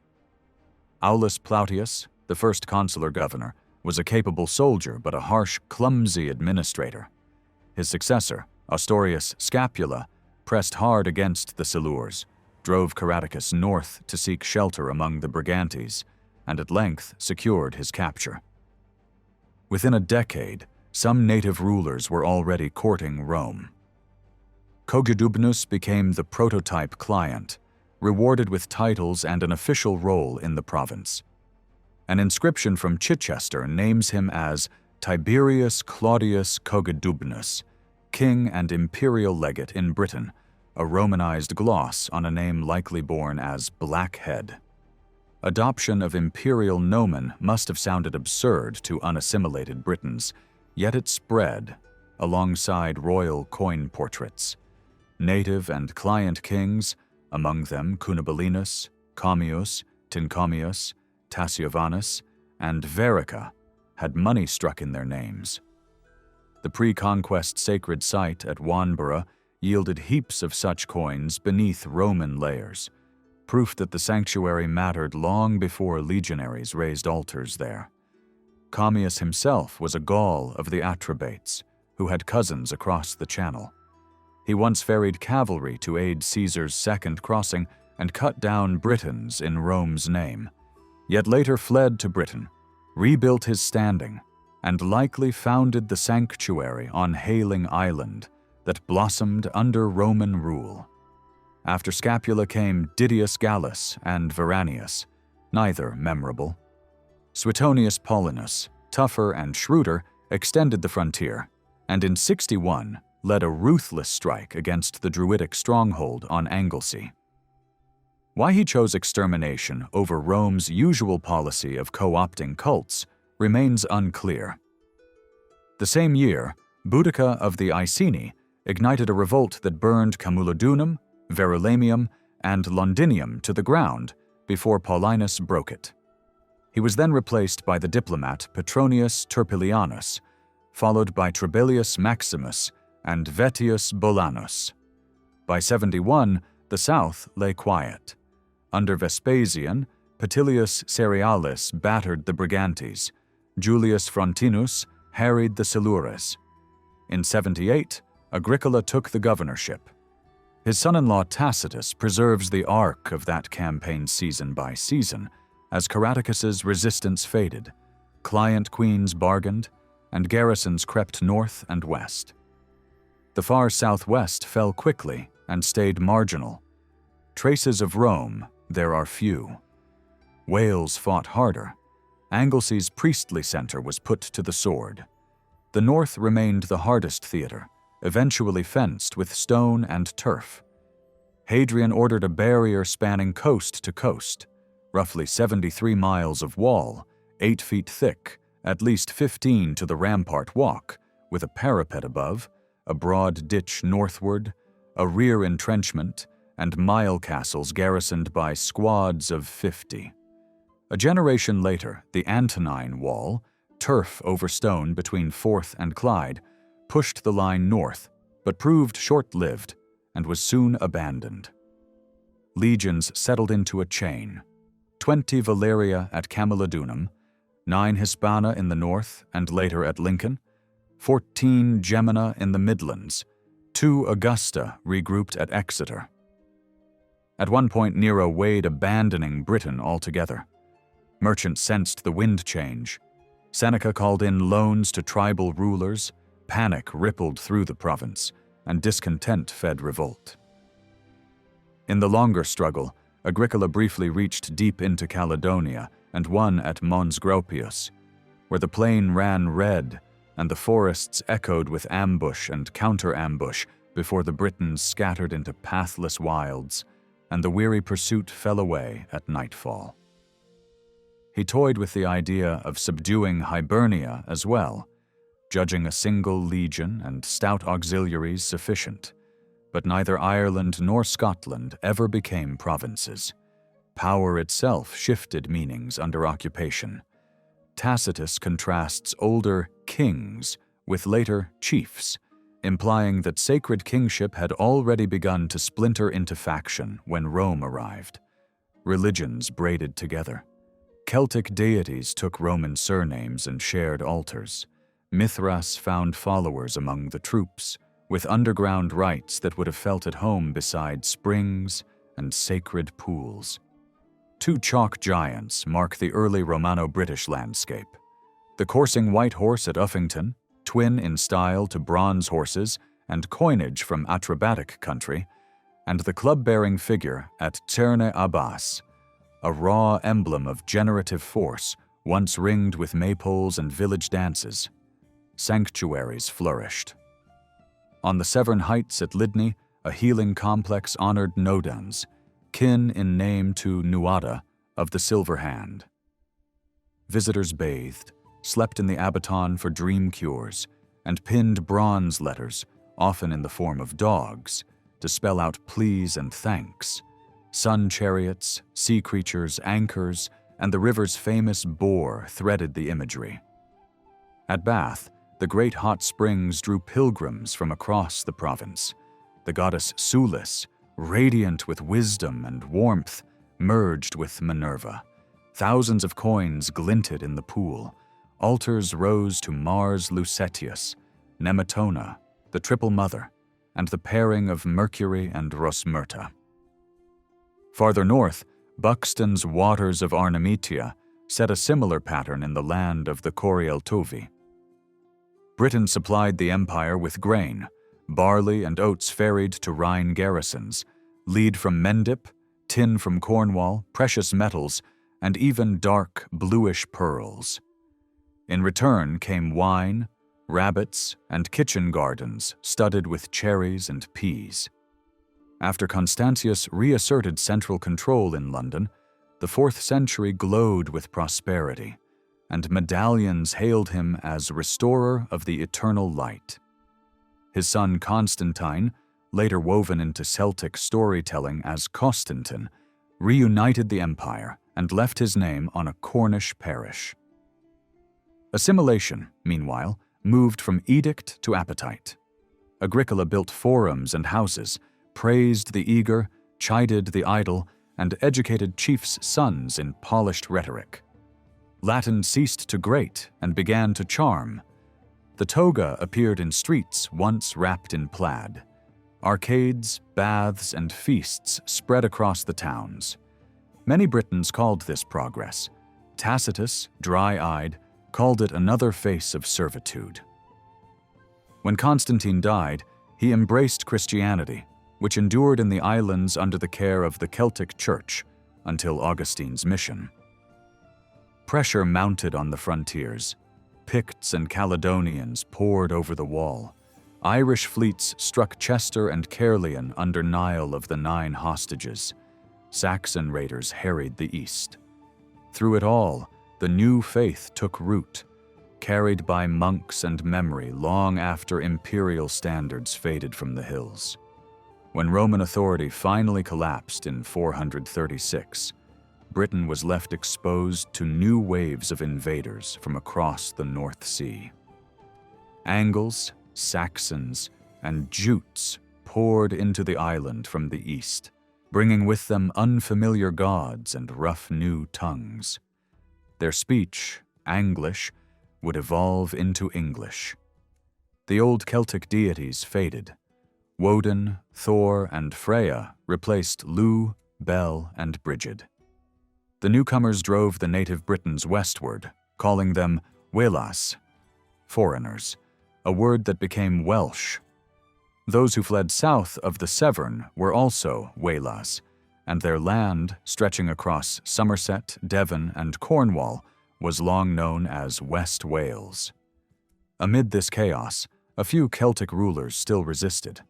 Aulus Plautius, the first consular governor, was a capable soldier but a harsh, clumsy administrator. His successor, Ostorius Scapula, pressed hard against the Silures, drove Caratacus north to seek shelter among the Brigantes, and at length secured his capture. Within a decade, some native rulers were already courting Rome. Cogidubnus became the prototype client, rewarded with titles and an official role in the province. An inscription from Chichester names him as Tiberius Claudius Cogidubnus, king and imperial legate in Britain, a Romanized gloss on a name likely born as Blackhead. Adoption of imperial nomen must have sounded absurd to unassimilated Britons, yet it spread alongside royal coin portraits. Native and client kings, among them Cunobelinus, Commius, Tincommius, Tassiovanus, and Verica, had money struck in their names. The pre-conquest sacred site at Wanborough yielded heaps of such coins beneath Roman layers, proof that the sanctuary mattered long before legionaries raised altars there. Commius himself was a Gaul of the Atrebates, who had cousins across the Channel. He once ferried cavalry to aid Caesar's second crossing and cut down Britons in Rome's name, yet later fled to Britain, rebuilt his standing, and likely founded the sanctuary on Hayling Island that blossomed under Roman rule. After Scapula came Didius Gallus and Veranius, neither memorable. Suetonius Paulinus, tougher and shrewder, extended the frontier, and in 61 led a ruthless strike against the Druidic stronghold on Anglesey. Why he chose extermination over Rome's usual policy of co-opting cults remains unclear. The same year, Boudica of the Iceni ignited a revolt that burned Camulodunum, Verulamium, and Londinium to the ground before Paulinus broke it. He was then replaced by the diplomat Petronius Turpilianus, followed by Trebellius Maximus and Vettius Bolanus. By 71, the south lay quiet. Under Vespasian, Petilius Cerealis battered the Brigantes, Julius Frontinus harried the Silures. In 78, Agricola took the governorship. His son-in-law Tacitus preserves the arc of that campaign season by season, as Caratacus's resistance faded, client queens bargained, and garrisons crept north and west. The far southwest fell quickly and stayed marginal. Traces of Rome there are few. Wales fought harder. Anglesey's priestly center was put to the sword. The north remained the hardest theater, eventually fenced with stone and turf. Hadrian ordered a barrier spanning coast to coast, roughly 73 miles of wall, 8 feet thick, at least 15 to the rampart walk, with a parapet above, a broad ditch northward, a rear entrenchment, and mile castles garrisoned by squads of 50. A generation later, the Antonine Wall, turf over stone between Forth and Clyde, pushed the line north, but proved short-lived and was soon abandoned. Legions settled into a chain: 20 Valeria at Camulodunum, 9 Hispana in the north and later at Lincoln, 14 Gemina in the Midlands, 2 Augusta regrouped at Exeter. At one point, Nero weighed abandoning Britain altogether. Merchants sensed the wind change. Seneca called in loans to tribal rulers, panic rippled through the province, and discontent fed revolt. In the longer struggle, Agricola briefly reached deep into Caledonia and won at Mons Gropius, where the plain ran red and the forests echoed with ambush and counter-ambush before the Britons scattered into pathless wilds, and the weary pursuit fell away at nightfall. He toyed with the idea of subduing Hibernia as well, judging a single legion and stout auxiliaries sufficient. But neither Ireland nor Scotland ever became provinces. Power itself shifted meanings under occupation. Tacitus contrasts older kings with later chiefs, implying that sacred kingship had already begun to splinter into faction when Rome arrived. Religions braided together. Celtic deities took Roman surnames and shared altars. Mithras found followers among the troops, with underground rites that would have felt at home beside springs and sacred pools. Two chalk giants mark the early Romano-British landscape. The coursing white horse at Uffington, twin in style to bronze horses and coinage from Atrebatic country, and the club-bearing figure at Terne Abbas, a raw emblem of generative force once ringed with maypoles and village dances. Sanctuaries flourished. On the Severn Heights at Lydney, a healing complex honored Nodans, kin in name to Nuada of the Silver Hand. Visitors bathed, slept in the Abaton for dream cures, and pinned bronze letters, often in the form of dogs, to spell out pleas and thanks. Sun chariots, sea creatures, anchors, and the river's famous boar threaded the imagery. At Bath, the great hot springs drew pilgrims from across the province. The goddess Sulis, radiant with wisdom and warmth, merged with Minerva. Thousands of coins glinted in the pool. Altars rose to Mars Lucetius, Nemetona, the Triple Mother, and the pairing of Mercury and Rosmerta. Farther north, Buxton's Waters of Arnamitia set a similar pattern in the land of the Coriel Tovi. Britain supplied the empire with grain. Barley and oats ferried to Rhine garrisons, lead from Mendip, tin from Cornwall, precious metals, and even dark, bluish pearls. In return came wine, rabbits, and kitchen gardens studded with cherries and peas. After Constantius reasserted central control in London, the 4th century glowed with prosperity, and medallions hailed him as restorer of the eternal light. His son Constantine, later woven into Celtic storytelling as Costentin, reunited the empire and left his name on a Cornish parish. Assimilation, meanwhile, moved from edict to appetite. Agricola built forums and houses, praised the eager, chided the idle, and educated chiefs' sons in polished rhetoric. Latin ceased to grate and began to charm. The toga appeared in streets once wrapped in plaid. Arcades, baths, and feasts spread across the towns. Many Britons called this progress. Tacitus, dry-eyed, called it another face of servitude. When Constantine died, he embraced Christianity, which endured in the islands under the care of the Celtic Church until Augustine's mission. Pressure mounted on the frontiers. Picts and Caledonians poured over the wall. Irish fleets struck Chester and Caerleon under Niall of the 9 hostages. Saxon raiders harried the east. Through it all, the new faith took root, carried by monks and memory long after imperial standards faded from the hills. When Roman authority finally collapsed in 436, Britain was left exposed to new waves of invaders from across the North Sea. Angles, Saxons, and Jutes poured into the island from the east, bringing with them unfamiliar gods and rough new tongues. Their speech, Anglish, would evolve into English. The old Celtic deities faded. Woden, Thor, and Freya replaced Lugh, Bel, and Brigid. The newcomers drove the native Britons westward, calling them Welas, foreigners, a word that became Welsh. Those who fled south of the Severn were also Welas, and their land, stretching across Somerset, Devon, and Cornwall, was long known as West Wales. Amid this chaos, a few Celtic rulers still resisted.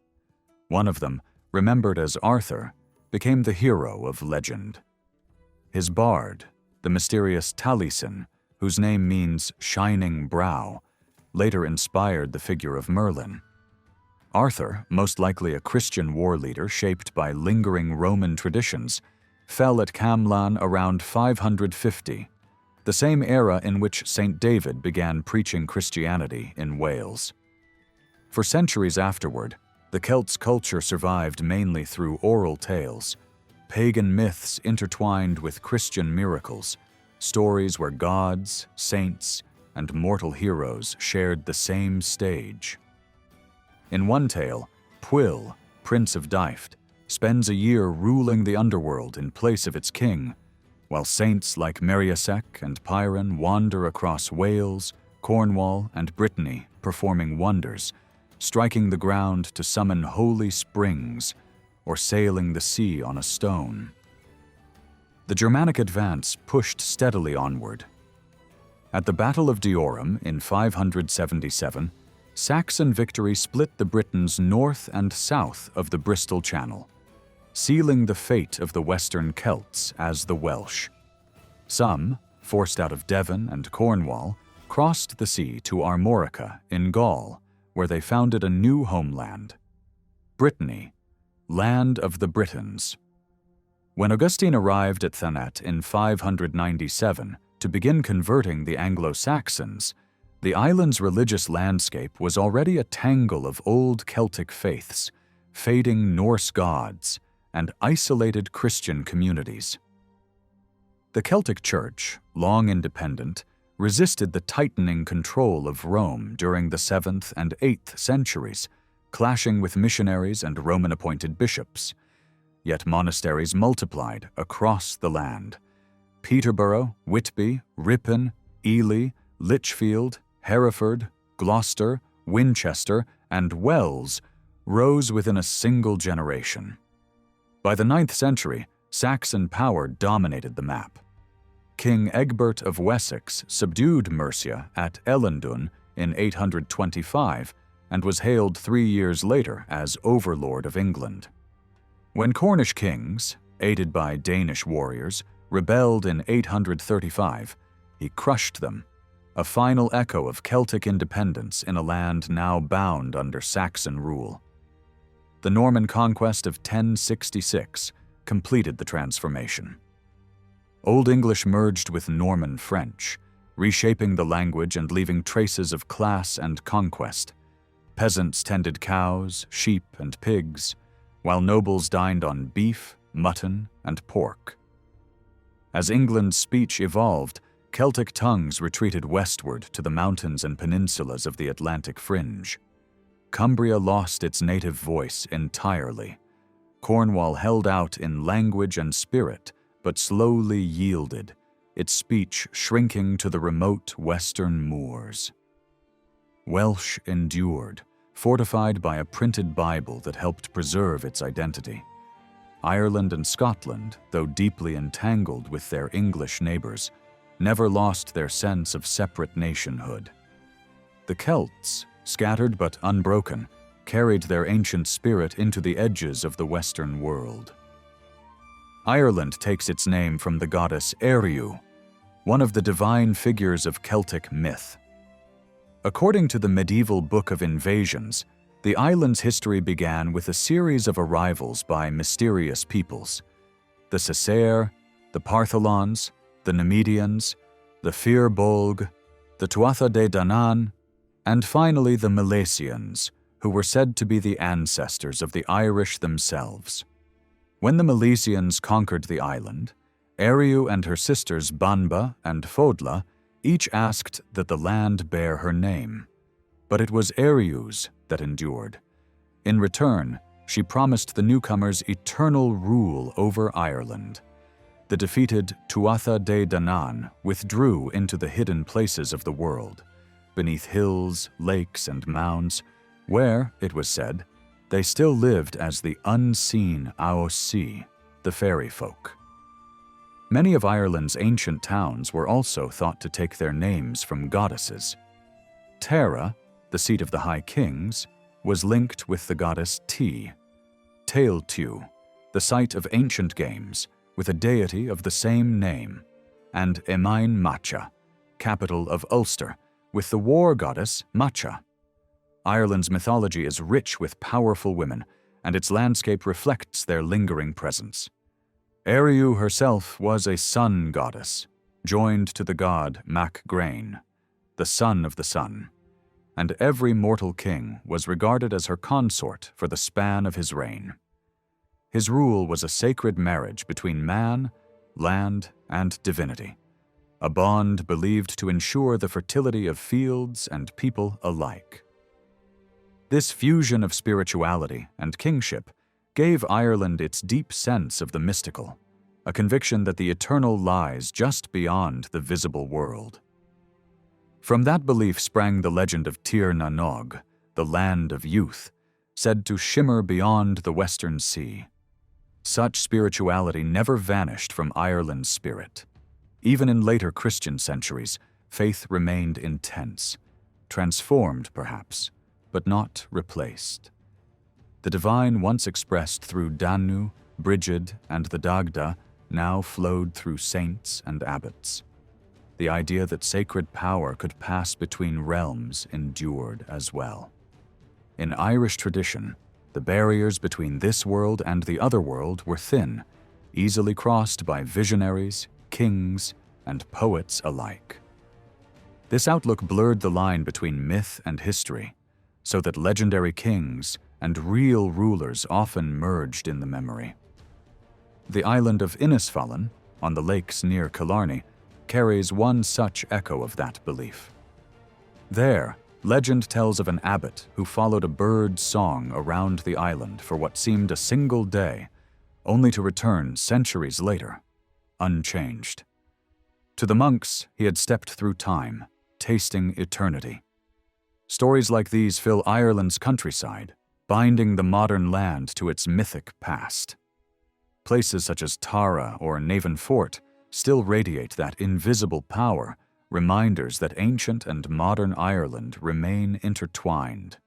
One of them, remembered as Arthur, became the hero of legend. His bard, The mysterious Taliesin, whose name means shining brow, later inspired the figure of Merlin. Arthur, most likely a Christian war leader shaped by lingering Roman traditions, fell at Camlan around 550, the same era in which St. David began preaching Christianity in Wales. For centuries afterward, the Celts' culture survived mainly through oral tales, pagan myths intertwined with Christian miracles, stories where gods, saints, and mortal heroes shared the same stage. In one tale, Pwyll, Prince of Dyfed, spends a year ruling the underworld in place of its king, while saints like Meriasek and Pyrrhon wander across Wales, Cornwall, and Brittany, performing wonders, striking the ground to summon holy springs, or sailing the sea on a stone. The Germanic advance pushed steadily onward. At the Battle of Diorum in 577, Saxon victory split the Britons north and south of the Bristol Channel, sealing the fate of the Western Celts as the Welsh. Some, forced out of Devon and Cornwall, crossed the sea to Armorica in Gaul, where they founded a new homeland, Brittany, land of the Britons. When Augustine arrived at Thanet in 597 to begin converting the Anglo-Saxons, the island's religious landscape was already a tangle of old Celtic faiths, fading Norse gods, and isolated Christian communities. The Celtic Church, long independent, resisted the tightening control of Rome during the 7th and 8th centuries, clashing with missionaries and Roman-appointed bishops. Yet monasteries multiplied across the land. Peterborough, Whitby, Ripon, Ely, Lichfield, Hereford, Gloucester, Winchester, and Wells rose within a single generation. By the 9th century, Saxon power dominated the map. King Egbert of Wessex subdued Mercia at Ellendun in 825 and was hailed 3 years later as overlord of England. When Cornish kings, aided by Danish warriors, rebelled in 835, he crushed them, a final echo of Celtic independence in a land now bound under Saxon rule. The Norman conquest of 1066 completed the transformation. Old English merged with Norman French, reshaping the language and leaving traces of class and conquest. Peasants tended cows, sheep, and pigs, while nobles dined on beef, mutton, and pork. As England's speech evolved, Celtic tongues retreated westward to the mountains and peninsulas of the Atlantic fringe. Cumbria lost its native voice entirely. Cornwall held out in language and spirit, but slowly yielded, its speech shrinking to the remote western moors. Welsh endured, fortified by a printed Bible that helped preserve its identity. Ireland and Scotland, though deeply entangled with their English neighbors, never lost their sense of separate nationhood. The Celts, scattered but unbroken, carried their ancient spirit into the edges of the Western world. Ireland takes its name from the goddess Eriu, one of the divine figures of Celtic myth. According to the medieval Book of Invasions, the island's history began with a series of arrivals by mysterious peoples: the Cessair, the Partholons, the Nemedians, the Fir Bolg, the Tuatha De Danann, and finally the Milesians, who were said to be the ancestors of the Irish themselves. When the Milesians conquered the island, Eriu and her sisters Banba and Fodla each asked that the land bear her name. But it was Eriu's that endured. In return, she promised the newcomers eternal rule over Ireland. The defeated Tuatha De Danann withdrew into the hidden places of the world, beneath hills, lakes, and mounds, where, it was said, they still lived as the unseen Aossi, the fairy folk. Many of Ireland's ancient towns were also thought to take their names from goddesses. Tara, the seat of the High Kings, was linked with the goddess Ti. Tailtew, the site of ancient games, with a deity of the same name. and Emain Macha, capital of Ulster, with the war goddess Macha. Ireland's mythology is rich with powerful women, and its landscape reflects their lingering presence. Eriu herself was a sun goddess, joined to the god Mac Grain, the son of the sun, and every mortal king was regarded as her consort for the span of his reign. His rule was a sacred marriage between man, land, and divinity, a bond believed to ensure the fertility of fields and people alike. This fusion of spirituality and kingship gave Ireland its deep sense of the mystical, a conviction that the eternal lies just beyond the visible world. From that belief sprang the legend of Tir na Nog, the land of youth, said to shimmer beyond the western sea. Such spirituality never vanished from Ireland's spirit. Even in later Christian centuries, faith remained intense, transformed perhaps, but not replaced. The divine once expressed through Danu, Brigid, and the Dagda now flowed through saints and abbots. The idea that sacred power could pass between realms endured as well. In Irish tradition, the barriers between this world and the other world were thin, easily crossed by visionaries, kings, and poets alike. This outlook blurred the line between myth and history, so that legendary kings and real rulers often merged in the memory. The island of Innisfallen, on the lakes near Killarney, carries one such echo of that belief. There, legend tells of an abbot who followed a bird's song around the island for what seemed a single day, only to return centuries later, unchanged. To the monks, he had stepped through time, tasting eternity. Stories like these fill Ireland's countryside, binding the modern land to its mythic past. Places such as Tara or Navan Fort still radiate that invisible power, reminders that ancient and modern Ireland remain intertwined.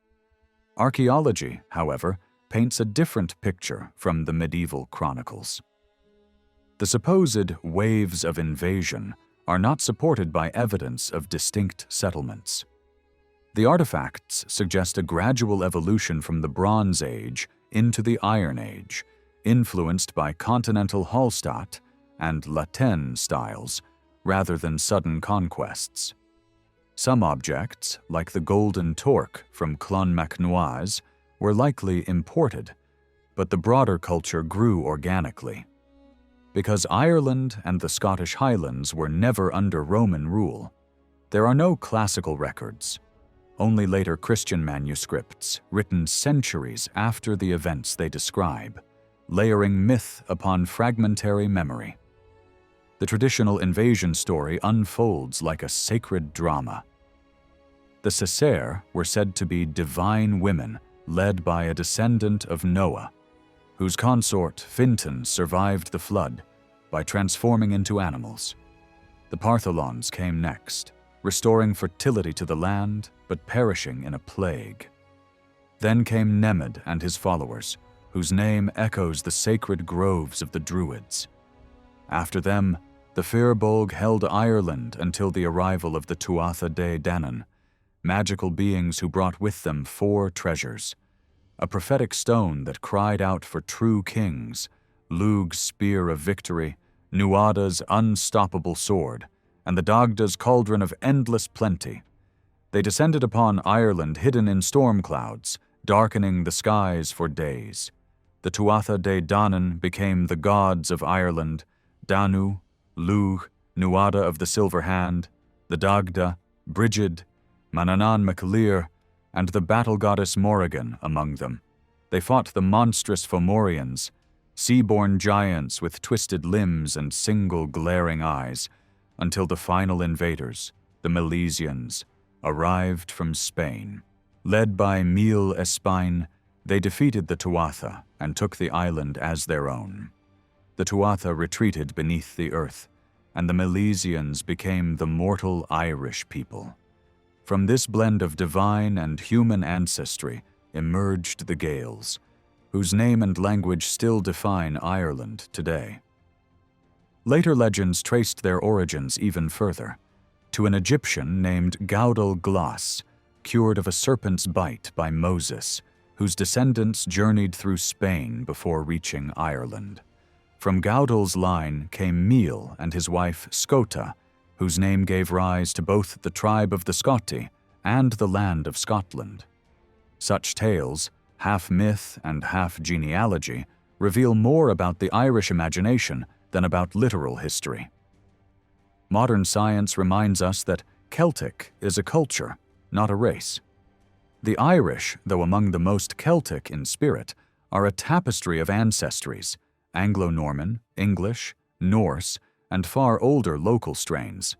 Archaeology, however, paints a different picture from the medieval chronicles. The supposed waves of invasion are not supported by evidence of distinct settlements. The artifacts suggest a gradual evolution from the Bronze Age into the Iron Age, influenced by continental Hallstatt and Latin styles, rather than sudden conquests. Some objects, like the golden torque from Clonmacnoise, were likely imported, but the broader culture grew organically. Because Ireland and the Scottish Highlands were never under Roman rule, there are no classical records, only later Christian manuscripts written centuries after the events they describe, layering myth upon fragmentary memory. The traditional invasion story unfolds like a sacred drama. The Cessair were said to be divine women led by a descendant of Noah, whose consort Fintan survived the flood by transforming into animals. The Partholons came next, restoring fertility to the land but perishing in a plague. Then came Nemed and his followers, whose name echoes the sacred groves of the Druids. After them, the Firbolg held Ireland until the arrival of the Tuatha Dé Danann, magical beings who brought with them 4 treasures: a prophetic stone that cried out for true kings, Lug's spear of victory, Nuada's unstoppable sword, and the Dagda's cauldron of endless plenty. They descended upon Ireland hidden in storm clouds, darkening the skies for days. The Tuatha Dé Danann became the gods of Ireland: Danu, Lugh, Nuada of the Silver Hand, the Dagda, Brigid, Manannán mac Lir, and the battle goddess Morrigan among them. They fought the monstrous Fomorians, sea-born giants with twisted limbs and single glaring eyes, until the final invaders, the Milesians, arrived from Spain. Led by Mil Espain, they defeated the Tuatha and took the island as their own. The Tuatha retreated beneath the earth, and the Milesians became the mortal Irish people. From this blend of divine and human ancestry emerged the Gaels, whose name and language still define Ireland today. Later legends traced their origins even further, to an Egyptian named Gaudal Glas, cured of a serpent's bite by Moses, whose descendants journeyed through Spain before reaching Ireland. From Gaudal's line came Miel and his wife Scota, whose name gave rise to both the tribe of the Scotti and the land of Scotland. Such tales, half myth and half genealogy, reveal more about the Irish imagination than about literal history. Modern science reminds us that Celtic is a culture, not a race. The Irish, though among the most Celtic in spirit, are a tapestry of ancestries, Anglo-Norman, English, Norse, and far older local strains.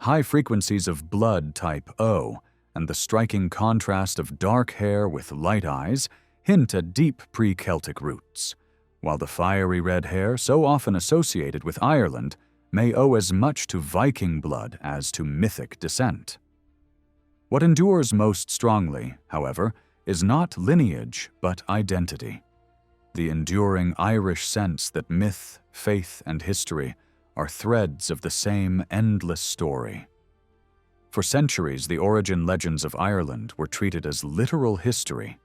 High frequencies of blood type O and the striking contrast of dark hair with light eyes hint at deep pre-Celtic roots, while the fiery red hair so often associated with Ireland may owe as much to Viking blood as to mythic descent. What endures most strongly, however, is not lineage but identity, the enduring Irish sense that myth, faith, and history are threads of the same endless story. For centuries, the origin legends of Ireland were treated as literal history,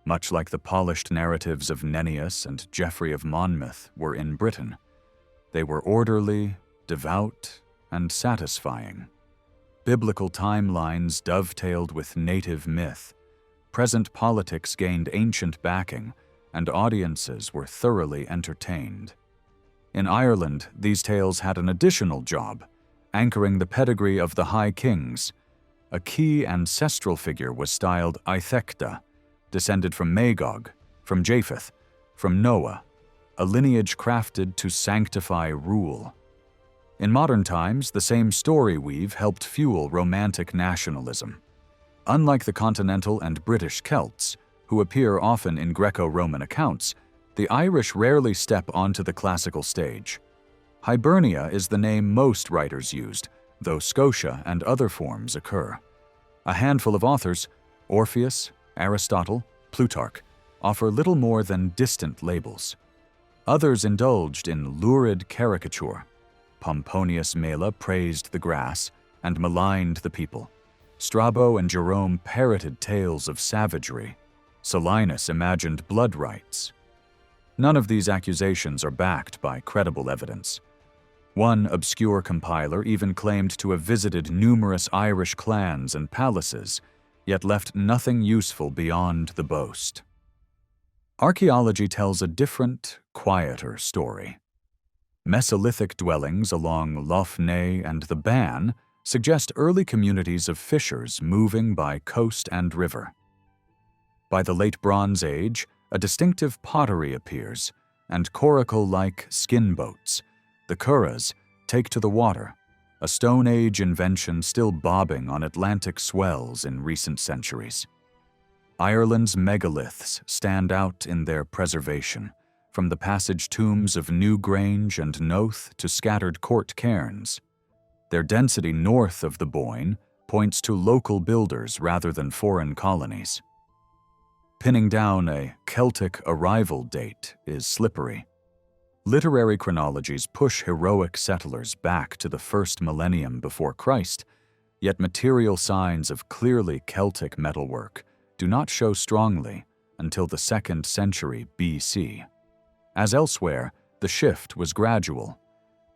much like the polished narratives of Nennius and Geoffrey of Monmouth were in Britain. They were orderly, devout, and satisfying. Biblical timelines dovetailed with native myth. Present politics gained ancient backing, and audiences were thoroughly entertained. In Ireland, these tales had an additional job, anchoring the pedigree of the High Kings. A key ancestral figure was styled Aithecta, descended from Magog, from Japheth, from Noah, a lineage crafted to sanctify rule. In modern times, the same story weave helped fuel romantic nationalism. Unlike the continental and British Celts, who appear often in Greco-Roman accounts, the Irish rarely step onto the classical stage. Hibernia is the name most writers used, though Scotia and other forms occur. A handful of authors, Orpheus, Aristotle, Plutarch, offer little more than distant labels. Others indulged in lurid caricature. Pomponius Mela praised the grass and maligned the people. Strabo and Jerome parroted tales of savagery. Solinus imagined blood rites. None of these accusations are backed by credible evidence. One obscure compiler even claimed to have visited numerous Irish clans and palaces, yet left nothing useful beyond the boast. Archaeology tells a different, quieter story. Mesolithic dwellings along Lough Neagh and the Bann suggest early communities of fishers moving by coast and river. By the Late Bronze Age, a distinctive pottery appears, and coracle-like skin boats, the curras, take to the water, a Stone Age invention still bobbing on Atlantic swells in recent centuries. Ireland's megaliths stand out in their preservation, from the passage tombs of Newgrange and Knowth to scattered court cairns. Their density north of the Boyne points to local builders rather than foreign colonies. Pinning down a Celtic arrival date is slippery. Literary chronologies push heroic settlers back to the first millennium before Christ, yet material signs of clearly Celtic metalwork do not show strongly until the 2nd century BC. As elsewhere, the shift was gradual.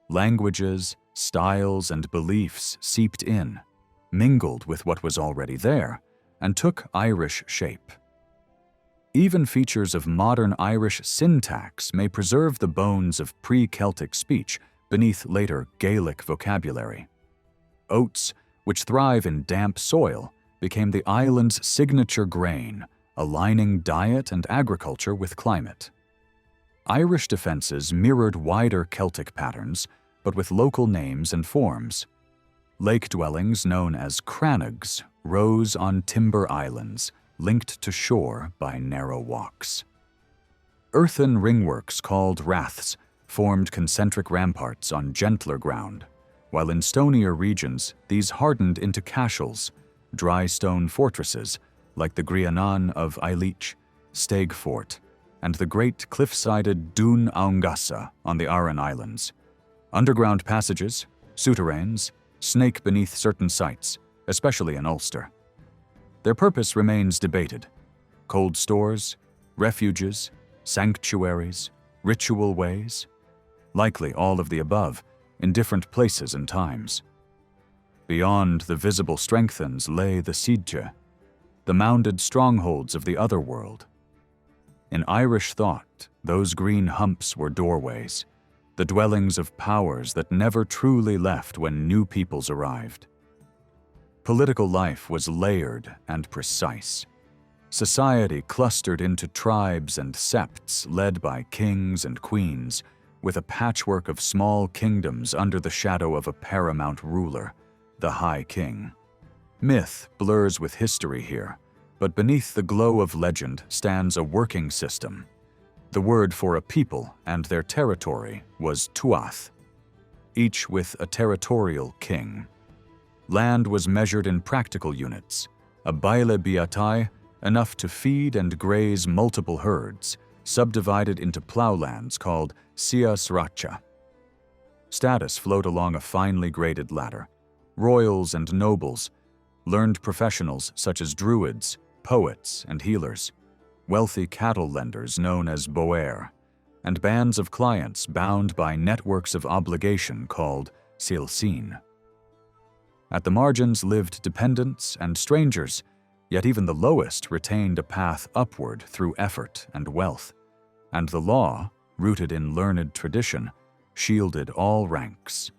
Languages, styles, and beliefs seeped in, mingled with what was already there, and took Irish shape. Even features of modern Irish syntax may preserve the bones of pre-Celtic speech beneath later Gaelic vocabulary. Oats, which thrive in damp soil, became the island's signature grain, aligning diet and agriculture with climate. Irish defenses mirrored wider Celtic patterns, but with local names and forms. Lake dwellings known as crannogs rose on timber islands, linked to shore by narrow walks. Earthen ringworks called raths formed concentric ramparts on gentler ground, while in stonier regions these hardened into cashels, dry stone fortresses like the Grianan of Ailich, Staig Fort, and the great cliff-sided Dún Aungasa on the Aran Islands. Underground passages, souterrains, snake beneath certain sites, especially in Ulster. Their purpose remains debated. Cold stores, refuges, sanctuaries, ritual ways, likely all of the above, in different places and times. Beyond the visible strengthens lay the Sidhe, the mounded strongholds of the other world. In Irish thought, those green humps were doorways, the dwellings of powers that never truly left when new peoples arrived. Political life was layered and precise. Society clustered into tribes and septs led by kings and queens, with a patchwork of small kingdoms under the shadow of a paramount ruler, the High King. Myth blurs with history here, but beneath the glow of legend stands a working system. The word for a people and their territory was tuath, each with a territorial king. Land was measured in practical units, a baile biatai, enough to feed and graze multiple herds, subdivided into plowlands called sias racha. Status flowed along a finely graded ladder. Royals and nobles, learned professionals such as druids, poets, and healers, wealthy cattle lenders known as boer, and bands of clients bound by networks of obligation called silsine. At the margins lived dependents and strangers, yet even the lowest retained a path upward through effort and wealth, and the law, rooted in learned tradition, shielded all ranks.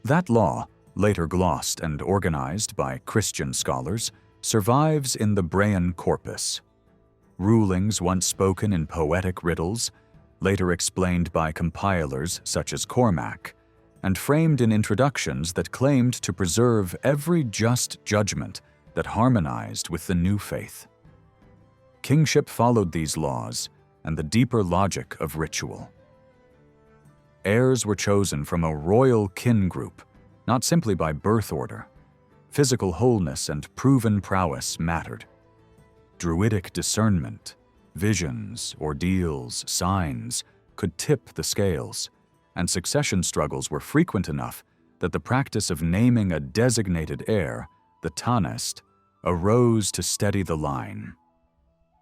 That law, later glossed and organized by Christian scholars, survives in the Brean corpus. Rulings once spoken in poetic riddles, later explained by compilers such as Cormac, and framed in introductions that claimed to preserve every just judgment that harmonized with the new faith. Kingship followed these laws and the deeper logic of ritual. Heirs were chosen from a royal kin group, not simply by birth order. Physical wholeness and proven prowess mattered. Druidic discernment, visions, ordeals, signs could tip the scales, and succession struggles were frequent enough that the practice of naming a designated heir, the Tanist, arose to steady the line.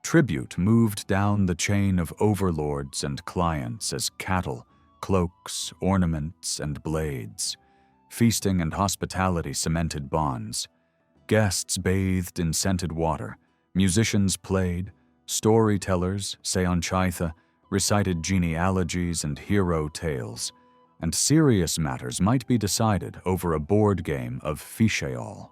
Tribute moved down the chain of overlords and clients as cattle, cloaks, ornaments, and blades. Feasting and hospitality cemented bonds. Guests bathed in scented water. Musicians played. Storytellers, seanchaitha, recited genealogies and hero tales. And serious matters might be decided over a board game of ficheol.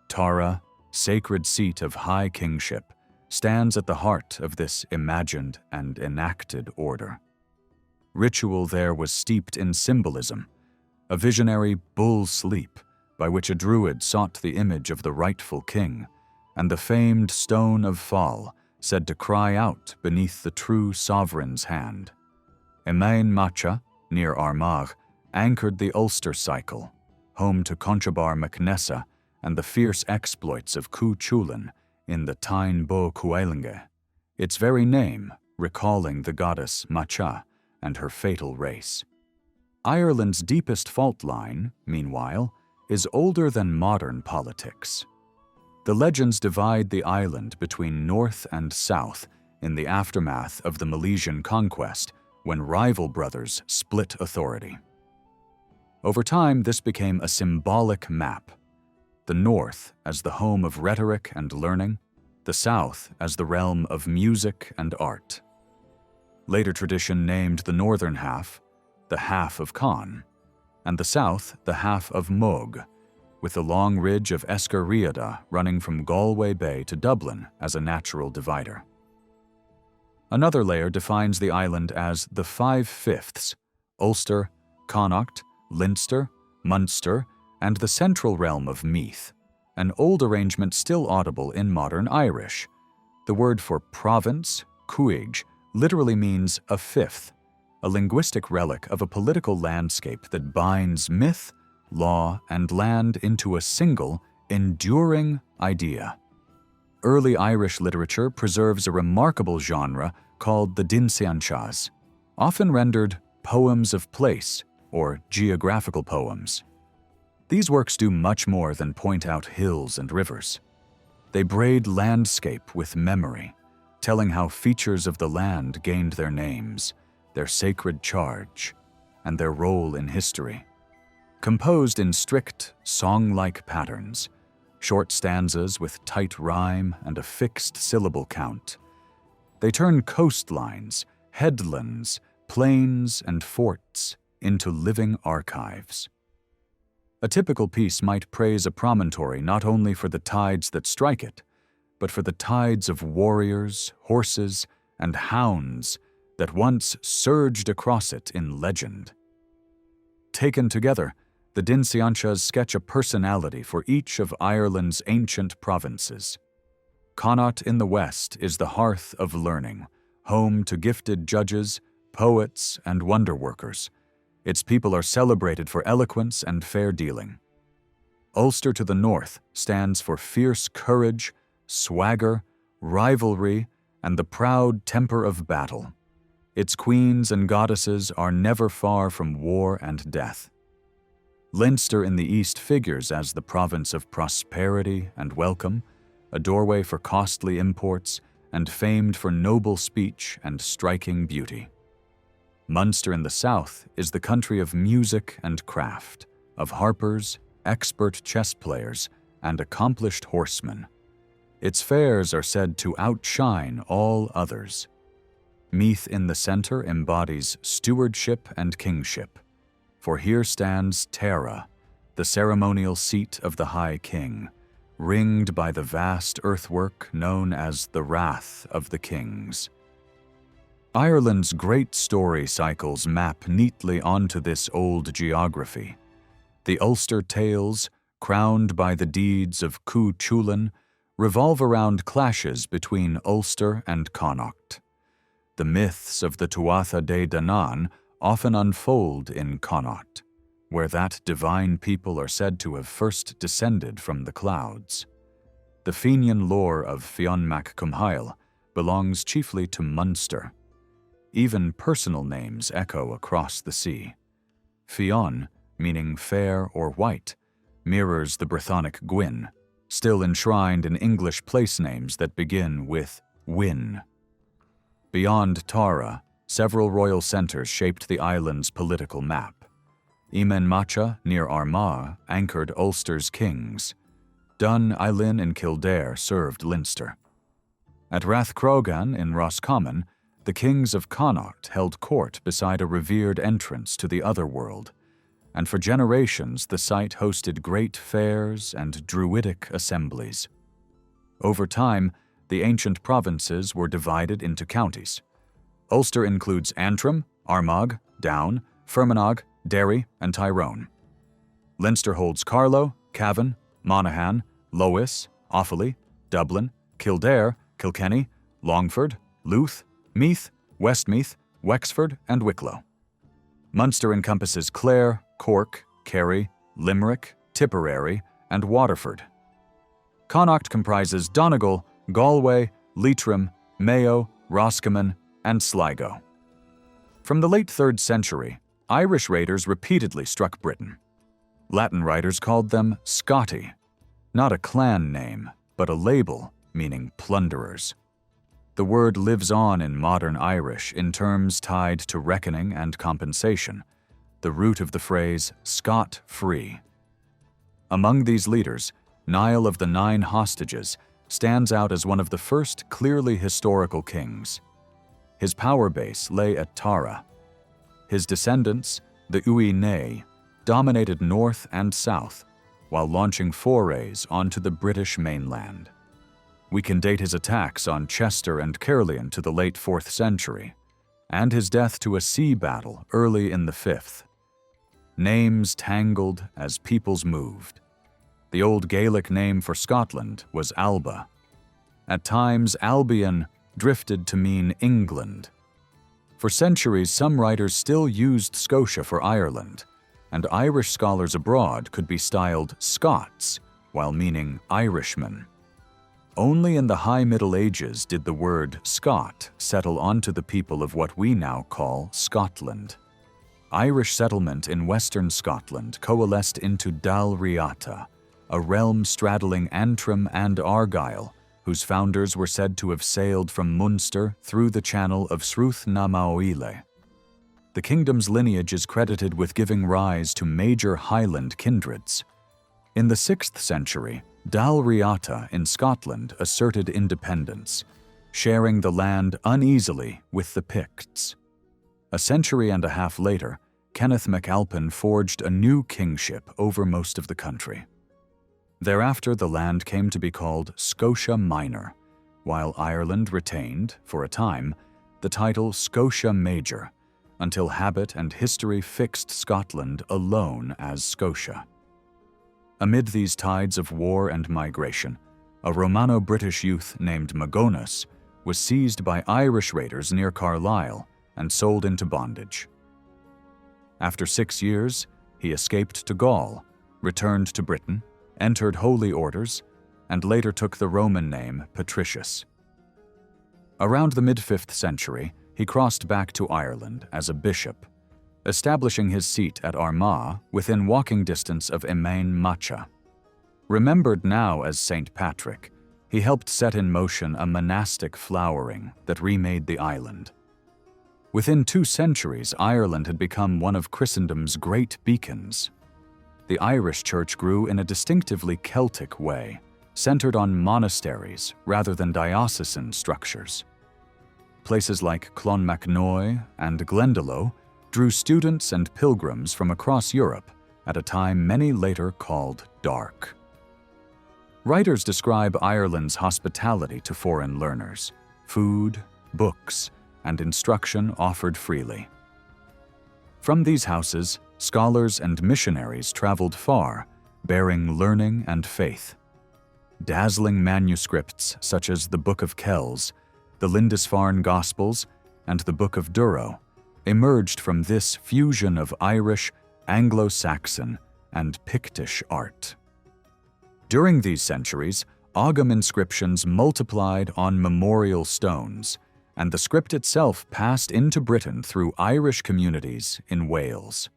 Tara, sacred seat of high kingship, stands at the heart of this imagined and enacted order. Ritual there was steeped in symbolism, a visionary bull sleep by which a druid sought the image of the rightful king, and the famed stone of Fall, said to cry out beneath the true sovereign's hand. Emain Macha, near Armagh, anchored the Ulster cycle, home to Conchobar MacNessa and the fierce exploits of Cu Chulainn in the Tyne Bo Cuailnge, its very name recalling the goddess Macha and her fatal race. Ireland's deepest fault line, meanwhile, is older than modern politics. The legends divide the island between north and south in the aftermath of the Milesian conquest, when rival brothers split authority. Over time, this became a symbolic map. The north as the home of rhetoric and learning, the south as the realm of music and art. Later tradition named the northern half the half of Conn, and the south the half of Moog, with the long ridge of Esker Riada running from Galway Bay to Dublin as a natural divider. Another layer defines the island as the 5/5, Ulster, Connacht, Leinster, Munster, and the central realm of Meath, an old arrangement still audible in modern Irish. The word for province, cuig, literally means a fifth, a linguistic relic of a political landscape that binds myth, law, and land into a single, enduring idea. Early Irish literature preserves a remarkable genre called the Dinseanchas, often rendered poems of place, or geographical poems. These works do much more than point out hills and rivers. They braid landscape with memory, telling how features of the land gained their names, their sacred charge, and their role in history. Composed in strict, song-like patterns, short stanzas with tight rhyme and a fixed syllable count, they turn coastlines, headlands, plains, and forts into living archives. A typical piece might praise a promontory not only for the tides that strike it, but for the tides of warriors, horses, and hounds that once surged across it in legend. Taken together, the Dinsianchas sketch a personality for each of Ireland's ancient provinces. Connaught in the west is the hearth of learning, home to gifted judges, poets, and wonder-workers. Its people are celebrated for eloquence and fair dealing. Ulster to the north stands for fierce courage, swagger, rivalry, and the proud temper of battle. Its queens and goddesses are never far from war and death. Leinster in the east figures as the province of prosperity and welcome, a doorway for costly imports, and famed for noble speech and striking beauty. Munster in the south is the country of music and craft, of harpers, expert chess players, and accomplished horsemen. Its fairs are said to outshine all others. Meath in the center embodies stewardship and kingship, for here stands Tara, the ceremonial seat of the High King, ringed by the vast earthwork known as the Wrath of the Kings. Ireland's great story cycles map neatly onto this old geography. The Ulster tales, crowned by the deeds of Cú Chulainn, revolve around clashes between Ulster and Connaught. The myths of the Tuatha De Danann often unfold in Connaught, where that divine people are said to have first descended from the clouds. The Fenian lore of Fionn mac Cumhail belongs chiefly to Munster. Even personal names echo across the sea. Fionn, meaning fair or white, mirrors the Brythonic Gwyn, still enshrined in English place names that begin with Wyn. Beyond Tara, several royal centres shaped the island's political map. Emen Macha, near Armagh, anchored Ulster's kings. Dun Ailinn in Kildare served Leinster. At Rathcrogan in Roscommon, the kings of Connaught held court beside a revered entrance to the otherworld, and for generations the site hosted great fairs and druidic assemblies. Over time, the ancient provinces were divided into counties. Ulster includes Antrim, Armagh, Down, Fermanagh, Derry, and Tyrone. Leinster holds Carlow, Cavan, Monaghan, Lowis, Offaly, Dublin, Kildare, Kilkenny, Longford, Louth, Meath, Westmeath, Wexford, and Wicklow. Munster encompasses Clare, Cork, Kerry, Limerick, Tipperary, and Waterford. Connaught comprises Donegal, Galway, Leitrim, Mayo, Roscommon, and Sligo. From the late 3rd century, Irish raiders repeatedly struck Britain. Latin writers called them Scotti, not a clan name, but a label meaning plunderers. The word lives on in modern Irish in terms tied to reckoning and compensation, the root of the phrase scot-free. Among these leaders, Niall of the Nine Hostages stands out as one of the first clearly historical kings. His power base lay at Tara. His descendants, the Uí Né, dominated north and south, while launching forays onto the British mainland. We can date his attacks on Chester and Caerleon to the late 4th century, and his death to a sea battle early in the 5th. Names tangled as peoples moved. The old Gaelic name for Scotland was Alba. At times, Albion drifted to mean England. For centuries, some writers still used Scotia for Ireland, and Irish scholars abroad could be styled Scots while meaning Irishmen. Only in the High Middle Ages did the word Scot settle onto the people of what we now call Scotland. Irish settlement in western Scotland coalesced into Dalriata, a realm straddling Antrim and Argyll, whose founders were said to have sailed from Munster through the channel of Sruth na Mawile. The kingdom's lineage is credited with giving rise to major Highland kindreds. In the 6th century, Dalriata in Scotland asserted independence, sharing the land uneasily with the Picts. A century and a half later, Kenneth MacAlpin forged a new kingship over most of the country. Thereafter, the land came to be called Scotia Minor, while Ireland retained, for a time, the title Scotia Major, until habit and history fixed Scotland alone as Scotia. Amid these tides of war and migration, a Romano-British youth named Magonus was seized by Irish raiders near Carlisle and sold into bondage. After 6 years, he escaped to Gaul, returned to Britain, entered holy orders, and later took the Roman name Patricius. Around the mid-5th century, he crossed back to Ireland as a bishop, establishing his seat at Armagh within walking distance of Emain Macha. Remembered now as St. Patrick, he helped set in motion a monastic flowering that remade the island. Within 2 centuries, Ireland had become one of Christendom's great beacons. The Irish Church grew in a distinctively Celtic way, centered on monasteries rather than diocesan structures. Places like Clonmacnoise and Glendalough drew students and pilgrims from across Europe at a time many later called dark. Writers describe Ireland's hospitality to foreign learners, food, books, and instruction offered freely. From these houses, scholars and missionaries traveled far, bearing learning and faith. Dazzling manuscripts such as the Book of Kells, the Lindisfarne Gospels, and the Book of Durrow emerged from this fusion of Irish, Anglo-Saxon, and Pictish art. During these centuries, Ogham inscriptions multiplied on memorial stones, and the script itself passed into Britain through Irish communities in Wales.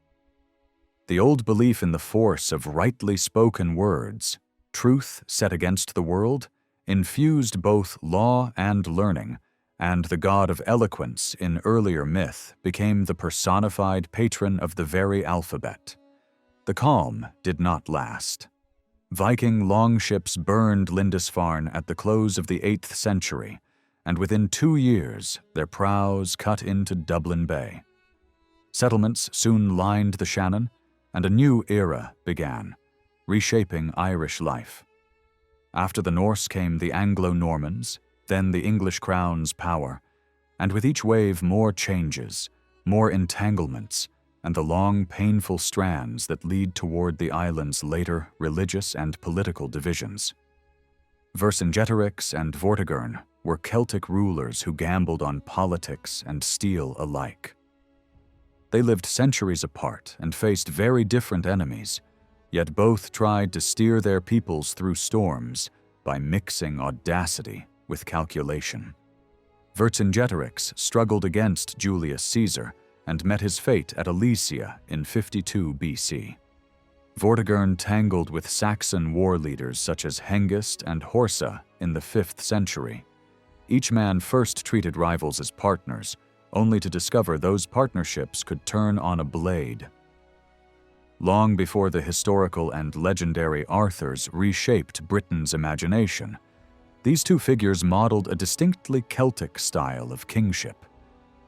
The old belief in the force of rightly spoken words, truth set against the world, infused both law and learning, and the god of eloquence in earlier myth became the personified patron of the very alphabet. The calm did not last. Viking longships burned Lindisfarne at the close of the 8th century, and within 2 years their prows cut into Dublin Bay. Settlements soon lined the Shannon, and a new era began, reshaping Irish life. After the Norse came the Anglo-Normans, then the English crown's power, and with each wave more changes, more entanglements, and the long, painful strands that lead toward the island's later religious and political divisions. Vercingetorix and Vortigern were Celtic rulers who gambled on politics and steel alike. They lived centuries apart and faced very different enemies, yet both tried to steer their peoples through storms by mixing audacity with calculation. Vercingetorix struggled against Julius Caesar and met his fate at Alesia in 52 BC. Vortigern tangled with Saxon war leaders such as Hengist and Horsa in the 5th century. Each man first treated rivals as partners, only to discover those partnerships could turn on a blade. Long before the historical and legendary Arthurs reshaped Britain's imagination, these two figures modeled a distinctly Celtic style of kingship: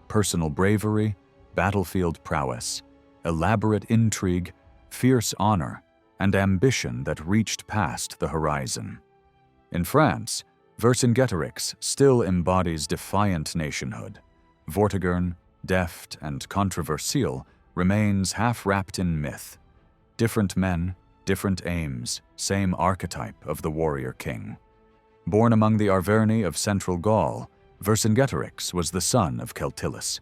personal bravery, battlefield prowess, elaborate intrigue, fierce honor, and ambition that reached past the horizon. In France, Vercingetorix still embodies defiant nationhood. Vortigern, deft and controversial, remains half-wrapped in myth. Different men, different aims, same archetype of the warrior king. Born among the Arverni of central Gaul, Vercingetorix was the son of Celtillus,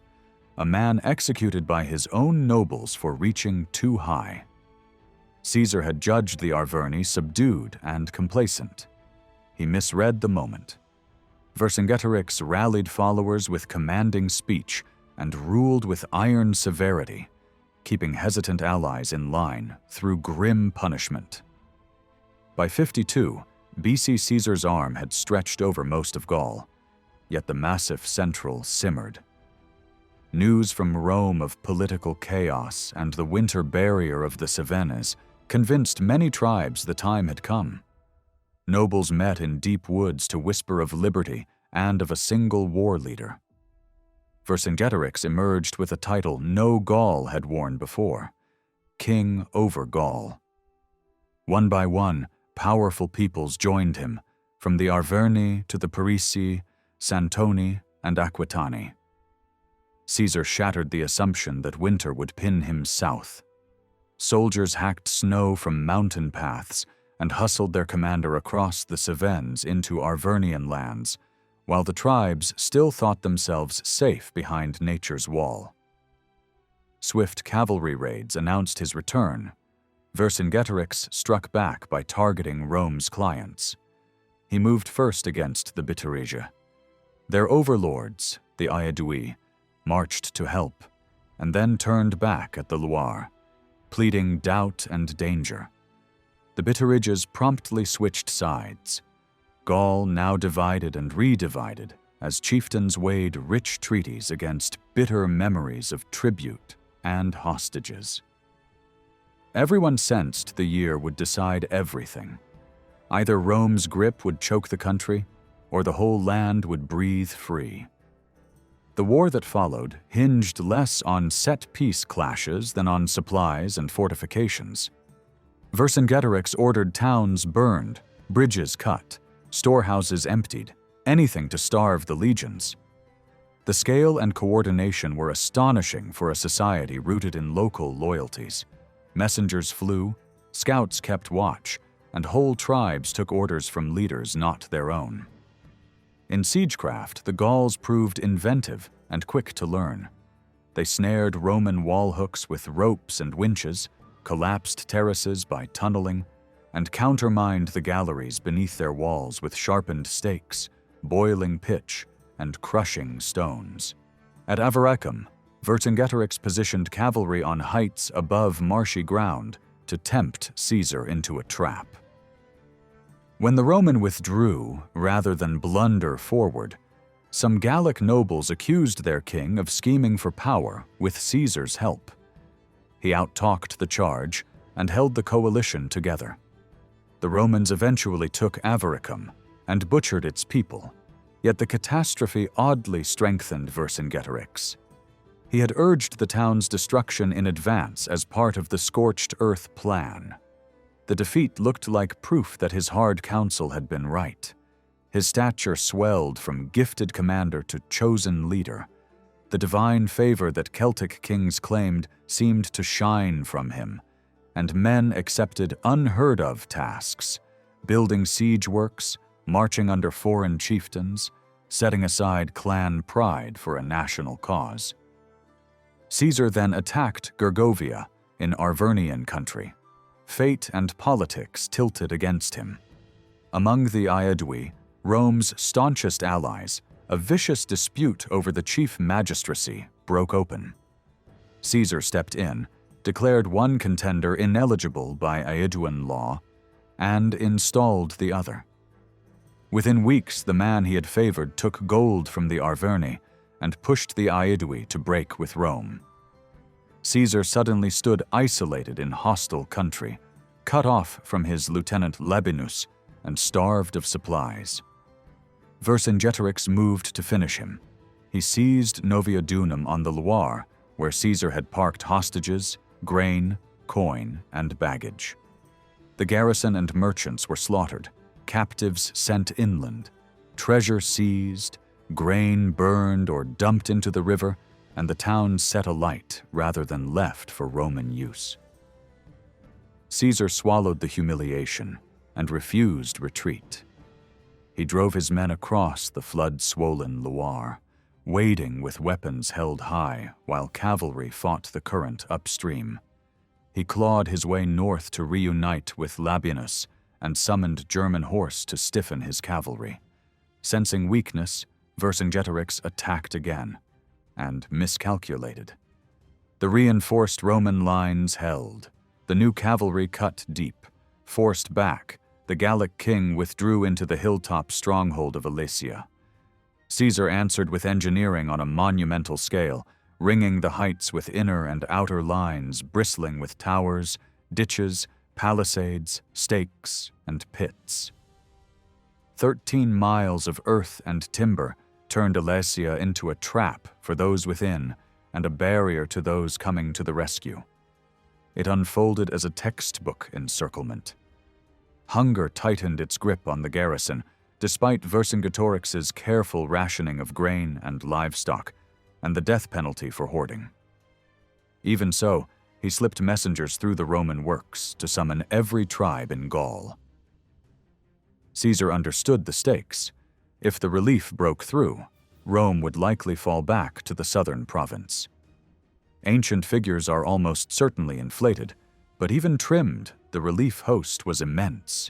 a man executed by his own nobles for reaching too high. Caesar had judged the Arverni subdued and complacent. He misread the moment. Vercingetorix rallied followers with commanding speech and ruled with iron severity. keeping hesitant allies in line through grim punishment. By 52, BC Caesar's arm had stretched over most of Gaul, yet the massive central simmered. News from Rome of political chaos and the winter barrier of the Cevennes convinced many tribes the time had come. Nobles met in deep woods to whisper of liberty and of a single war leader. Vercingetorix emerged with a title no Gaul had worn before: King over Gaul. One by one, powerful peoples joined him, from the Arverni to the Parisii, Santoni, and Aquitani. Caesar shattered the assumption that winter would pin him south. Soldiers hacked snow from mountain paths and hustled their commander across the Cevennes into Arvernian lands, while the tribes still thought themselves safe behind nature's wall. Swift cavalry raids announced his return. Vercingetorix struck back by targeting Rome's clients. He moved first against the Bituriges. Their overlords, the Aedui, marched to help, and then turned back at the Loire, pleading doubt and danger. The Bituriges promptly switched sides. Gaul now divided and redivided as chieftains weighed rich treaties against bitter memories of tribute and hostages. Everyone sensed the year would decide everything. Either Rome's grip would choke the country, or the whole land would breathe free. The war that followed hinged less on set-piece clashes than on supplies and fortifications. Vercingetorix ordered towns burned, bridges cut, storehouses emptied, anything to starve the legions. The scale and coordination were astonishing for a society rooted in local loyalties. Messengers flew, scouts kept watch, and whole tribes took orders from leaders not their own. In siegecraft, the Gauls proved inventive and quick to learn. They snared Roman wall hooks with ropes and winches, collapsed terraces by tunneling, and countermined the galleries beneath their walls with sharpened stakes, boiling pitch, and crushing stones. At Avaricum, Vercingetorix positioned cavalry on heights above marshy ground to tempt Caesar into a trap. When the Roman withdrew rather than blunder forward, some Gallic nobles accused their king of scheming for power with Caesar's help. He outtalked the charge and held the coalition together. The Romans eventually took Avaricum and butchered its people, yet the catastrophe oddly strengthened Vercingetorix. He had urged the town's destruction in advance as part of the Scorched Earth plan. The defeat looked like proof that his hard counsel had been right. His stature swelled from gifted commander to chosen leader. The divine favor that Celtic kings claimed seemed to shine from him, and men accepted unheard-of tasks, building siege works, marching under foreign chieftains, setting aside clan pride for a national cause. Caesar then attacked Gergovia in Arvernian country. Fate and politics tilted against him. Among the Aedui, Rome's staunchest allies, a vicious dispute over the chief magistracy broke open. Caesar stepped in, declared one contender ineligible by Aeduan law, and installed the other. Within weeks, the man he had favored took gold from the Arverni and pushed the Aedui to break with Rome. Caesar suddenly stood isolated in hostile country, cut off from his lieutenant Labienus and starved of supplies. Vercingetorix moved to finish him. He seized Novia Dunum on the Loire, where Caesar had parked hostages, grain, coin, and baggage. The garrison and merchants were slaughtered, captives sent inland, treasure seized, grain burned or dumped into the river, and the town set alight rather than left for Roman use. Caesar swallowed the humiliation and refused retreat. He drove his men across the flood-swollen Loire, wading with weapons held high while cavalry fought the current upstream. He clawed his way north to reunite with Labienus and summoned German horse to stiffen his cavalry. Sensing weakness, Vercingetorix attacked again and miscalculated. The reinforced Roman lines held. The new cavalry cut deep. Forced back, the Gallic king withdrew into the hilltop stronghold of Alesia. Caesar answered with engineering on a monumental scale, ringing the heights with inner and outer lines bristling with towers, ditches, palisades, stakes, and pits. 13 miles of earth and timber turned Alesia into a trap for those within and a barrier to those coming to the rescue. It unfolded as a textbook encirclement. Hunger tightened its grip on the garrison, despite Vercingetorix's careful rationing of grain and livestock, and the death penalty for hoarding. Even so, he slipped messengers through the Roman works to summon every tribe in Gaul. Caesar understood the stakes. If the relief broke through, Rome would likely fall back to the southern province. Ancient figures are almost certainly inflated, but even trimmed, the relief host was immense.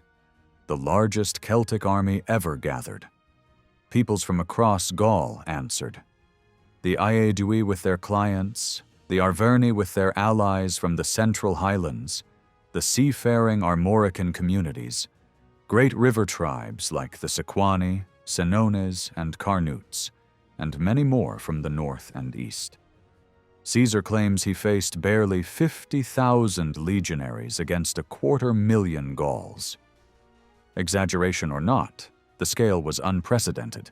The largest Celtic army ever gathered. Peoples from across Gaul answered. The Aedui with their clients, the Arverni with their allies from the central highlands, the seafaring Armorican communities, great river tribes like the Sequani, Senones, and Carnutes, and many more from the north and east. Caesar claims he faced barely 50,000 legionaries against 250,000 Gauls. Exaggeration or not, the scale was unprecedented.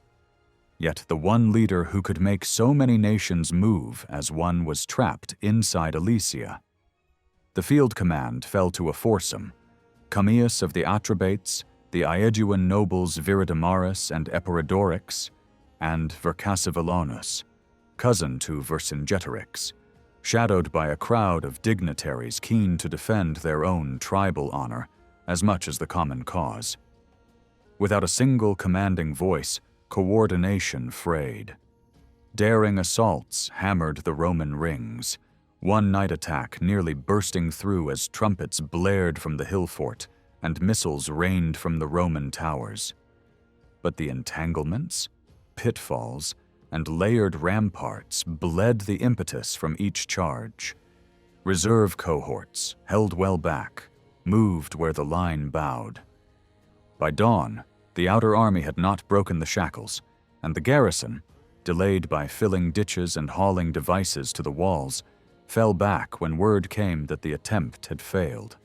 Yet the one leader who could make so many nations move as one was trapped inside Alesia. The field command fell to a foursome: Commius of the Atrebates, the Aeduan nobles Viridomarus and Epirodorix, and Vercassivellaunus, cousin to Vercingetorix, shadowed by a crowd of dignitaries keen to defend their own tribal honor as much as the common cause. Without a single commanding voice, coordination frayed. Daring assaults hammered the Roman rings, one night attack nearly bursting through as trumpets blared from the hill fort and missiles rained from the Roman towers. But the entanglements, pitfalls, and layered ramparts bled the impetus from each charge. Reserve cohorts, held well back, moved where the line bowed. By dawn, the outer army had not broken the shackles, and the garrison, delayed by filling ditches and hauling devices to the walls, fell back when word came that the attempt had failed.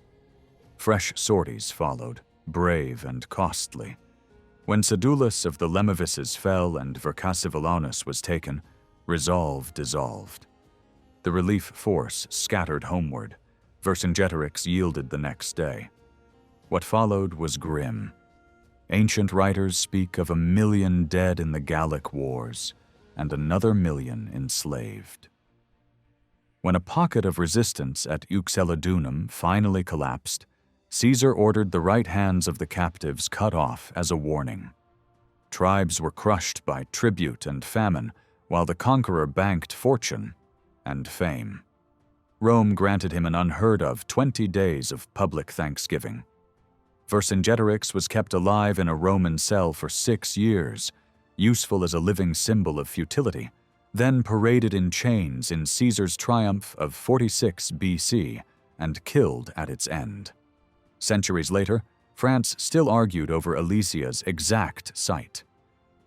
Fresh sorties followed, brave and costly. When Sedulus of the Lemovices fell and Vercassivellaunus was taken, resolve dissolved. The relief force scattered homeward. Vercingetorix yielded the next day. What followed was grim. Ancient writers speak of 1 million dead in the Gallic wars, and another 1 million enslaved. When a pocket of resistance at Uxellodunum finally collapsed, Caesar ordered the right hands of the captives cut off as a warning. Tribes were crushed by tribute and famine, while the conqueror banked fortune and fame. Rome granted him an unheard-of 20 days of public thanksgiving. Vercingetorix was kept alive in a Roman cell for 6 years, useful as a living symbol of futility, then paraded in chains in Caesar's triumph of 46 BC and killed at its end. Centuries later, France still argued over Alesia's exact site.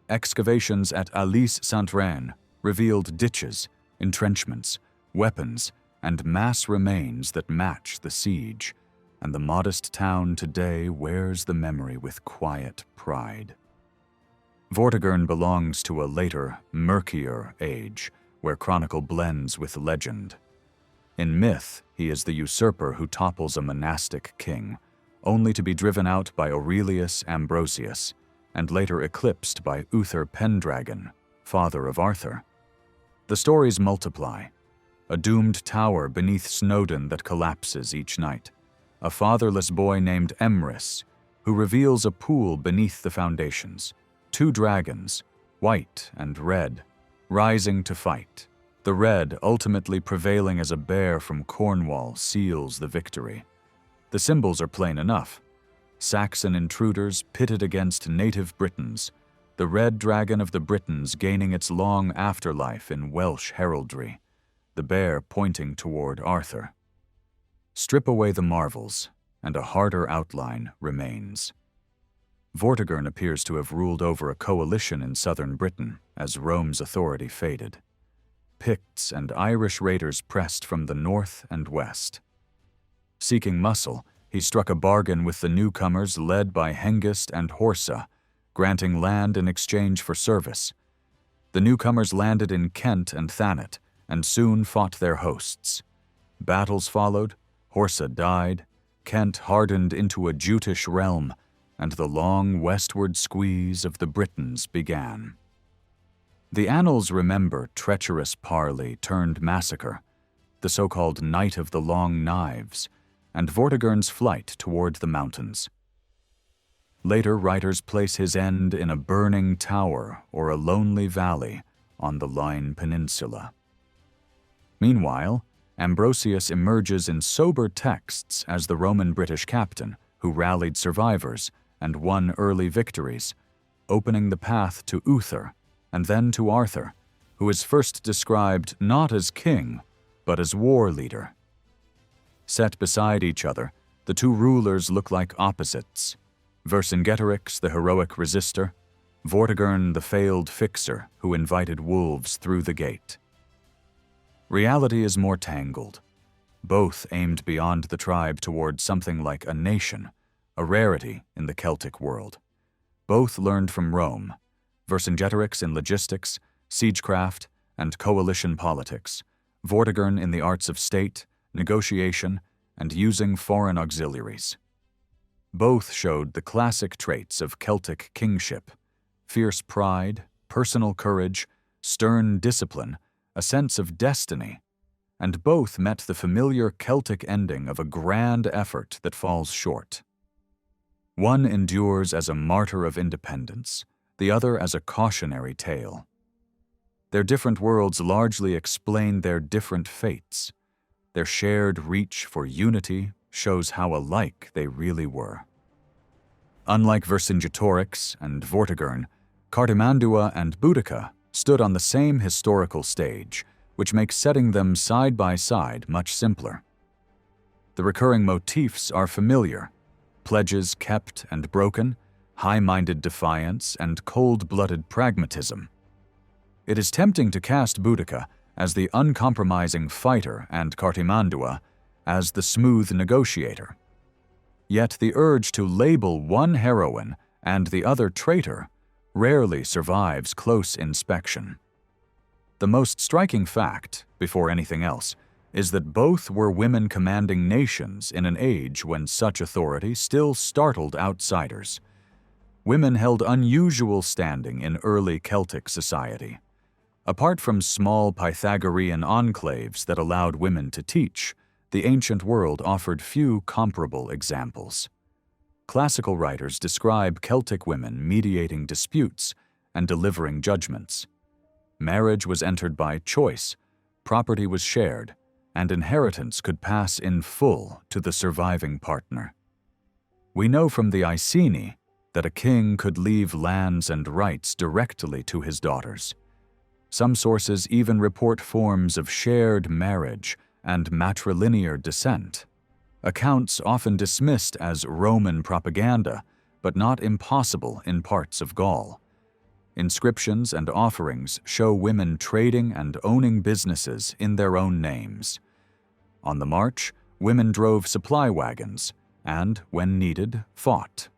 Excavations at Alise-Saint-Reine revealed ditches, entrenchments, weapons, and mass remains that match the siege, and the modest town today wears the memory with quiet pride. Vortigern belongs to a later, murkier age, where chronicle blends with legend. In myth, he is the usurper who topples a monastic king, only to be driven out by Aurelius Ambrosius, and later eclipsed by Uther Pendragon, father of Arthur. The stories multiply. A doomed tower beneath Snowdon that collapses each night. A fatherless boy named Emrys, who reveals a pool beneath the foundations. 2 dragons, white and red, rising to fight. The red ultimately prevailing as a bear from Cornwall seals the victory. The symbols are plain enough. Saxon intruders pitted against native Britons, the red dragon of the Britons gaining its long afterlife in Welsh heraldry. the bear pointing toward Arthur. Strip away the marvels, and a harder outline remains. Vortigern appears to have ruled over a coalition in southern Britain as Rome's authority faded. Picts and Irish raiders pressed from the north and west. Seeking muscle, he struck a bargain with the newcomers led by Hengist and Horsa, granting land in exchange for service. The newcomers landed in Kent and Thanet, and soon fought their hosts. Battles followed, Horsa died, Kent hardened into a Jutish realm, and the long westward squeeze of the Britons began. The annals remember treacherous parley turned massacre, the so-called Night of the Long Knives, and Vortigern's flight toward the mountains. Later writers place his end in a burning tower or a lonely valley on the Line Peninsula. Meanwhile, Ambrosius emerges in sober texts as the Roman-British captain who rallied survivors and won early victories, opening the path to Uther and then to Arthur, who is first described not as king, but as war leader. Set beside each other, the two rulers look like opposites: Vercingetorix, the heroic resister; Vortigern, the failed fixer who invited wolves through the gate. Reality is more tangled. Both aimed beyond the tribe toward something like a nation, a rarity in the Celtic world. Both learned from Rome, Vercingetorix in logistics, siegecraft, and coalition politics, Vortigern in the arts of state, negotiation, and using foreign auxiliaries. Both showed the classic traits of Celtic kingship: fierce pride, personal courage, stern discipline, a sense of destiny, and both met the familiar Celtic ending of a grand effort that falls short. One endures as a martyr of independence, the other as a cautionary tale. Their different worlds largely explain their different fates. Their shared reach for unity shows how alike they really were. Unlike Vercingetorix and Vortigern, Cartimandua and Boudica stood on the same historical stage, which makes setting them side by side much simpler. The recurring motifs are familiar: pledges kept and broken, high-minded defiance, and cold-blooded pragmatism. It is tempting to cast Boudica as the uncompromising fighter and Cartimandua as the smooth negotiator. Yet the urge to label one heroine and the other traitor rarely survives close inspection. The most striking fact, before anything else, is that both were women commanding nations in an age when such authority still startled outsiders. Women held unusual standing in early Celtic society. Apart from small Pythagorean enclaves that allowed women to teach, the ancient world offered few comparable examples. Classical writers describe Celtic women mediating disputes and delivering judgments. Marriage was entered by choice, property was shared, and inheritance could pass in full to the surviving partner. We know from the Iceni that a king could leave lands and rights directly to his daughters. Some sources even report forms of shared marriage and matrilinear descent, accounts often dismissed as Roman propaganda, but not impossible in parts of Gaul. Inscriptions and offerings show women trading and owning businesses in their own names. On the march, women drove supply wagons and, when needed, fought.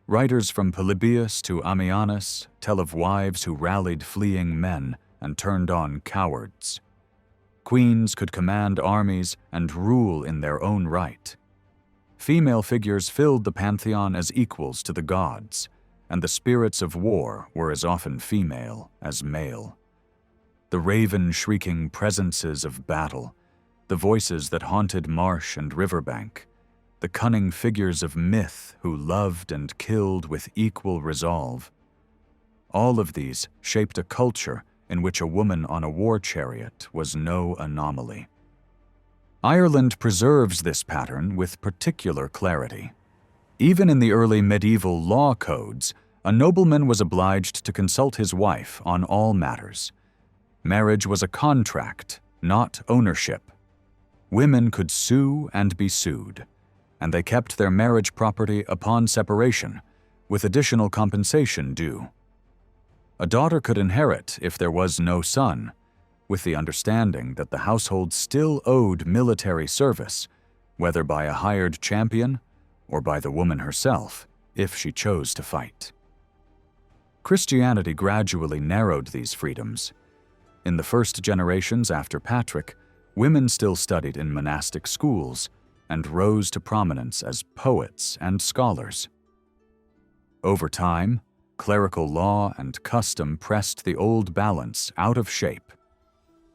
Writers from Polybius to Ammianus tell of wives who rallied fleeing men and turned on cowards. Queens could command armies and rule in their own right. Female figures filled the pantheon as equals to the gods, and the spirits of war were as often female as male. The raven-shrieking presences of battle, the voices that haunted marsh and riverbank, the cunning figures of myth who loved and killed with equal resolve. All of these shaped a culture in which a woman on a war chariot was no anomaly. Ireland preserves this pattern with particular clarity. Even in the early medieval law codes, a nobleman was obliged to consult his wife on all matters. Marriage was a contract, not ownership. Women could sue and be sued, and they kept their marriage property upon separation, with additional compensation due. A daughter could inherit if there was no son, with the understanding that the household still owed military service, whether by a hired champion or by the woman herself, if she chose to fight. Christianity gradually narrowed these freedoms. In the first generations after Patrick, women still studied in monastic schools and rose to prominence as poets and scholars. Over time, clerical law and custom pressed the old balance out of shape.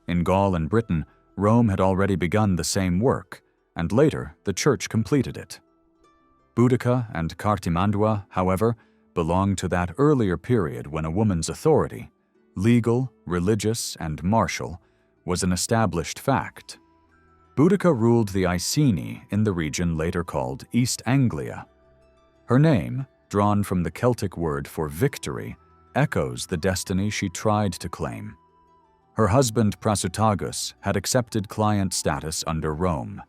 In Gaul and Britain, Rome had already begun the same work, and later the Church completed it. Boudica and Cartimandua, however, belonged to that earlier period when a woman's authority, legal, religious, and martial, was an established fact. Boudica ruled the Iceni in the region later called East Anglia. Her name, drawn from the Celtic word for victory, echoes the destiny she tried to claim. Her husband Prasutagus had accepted client status under Rome,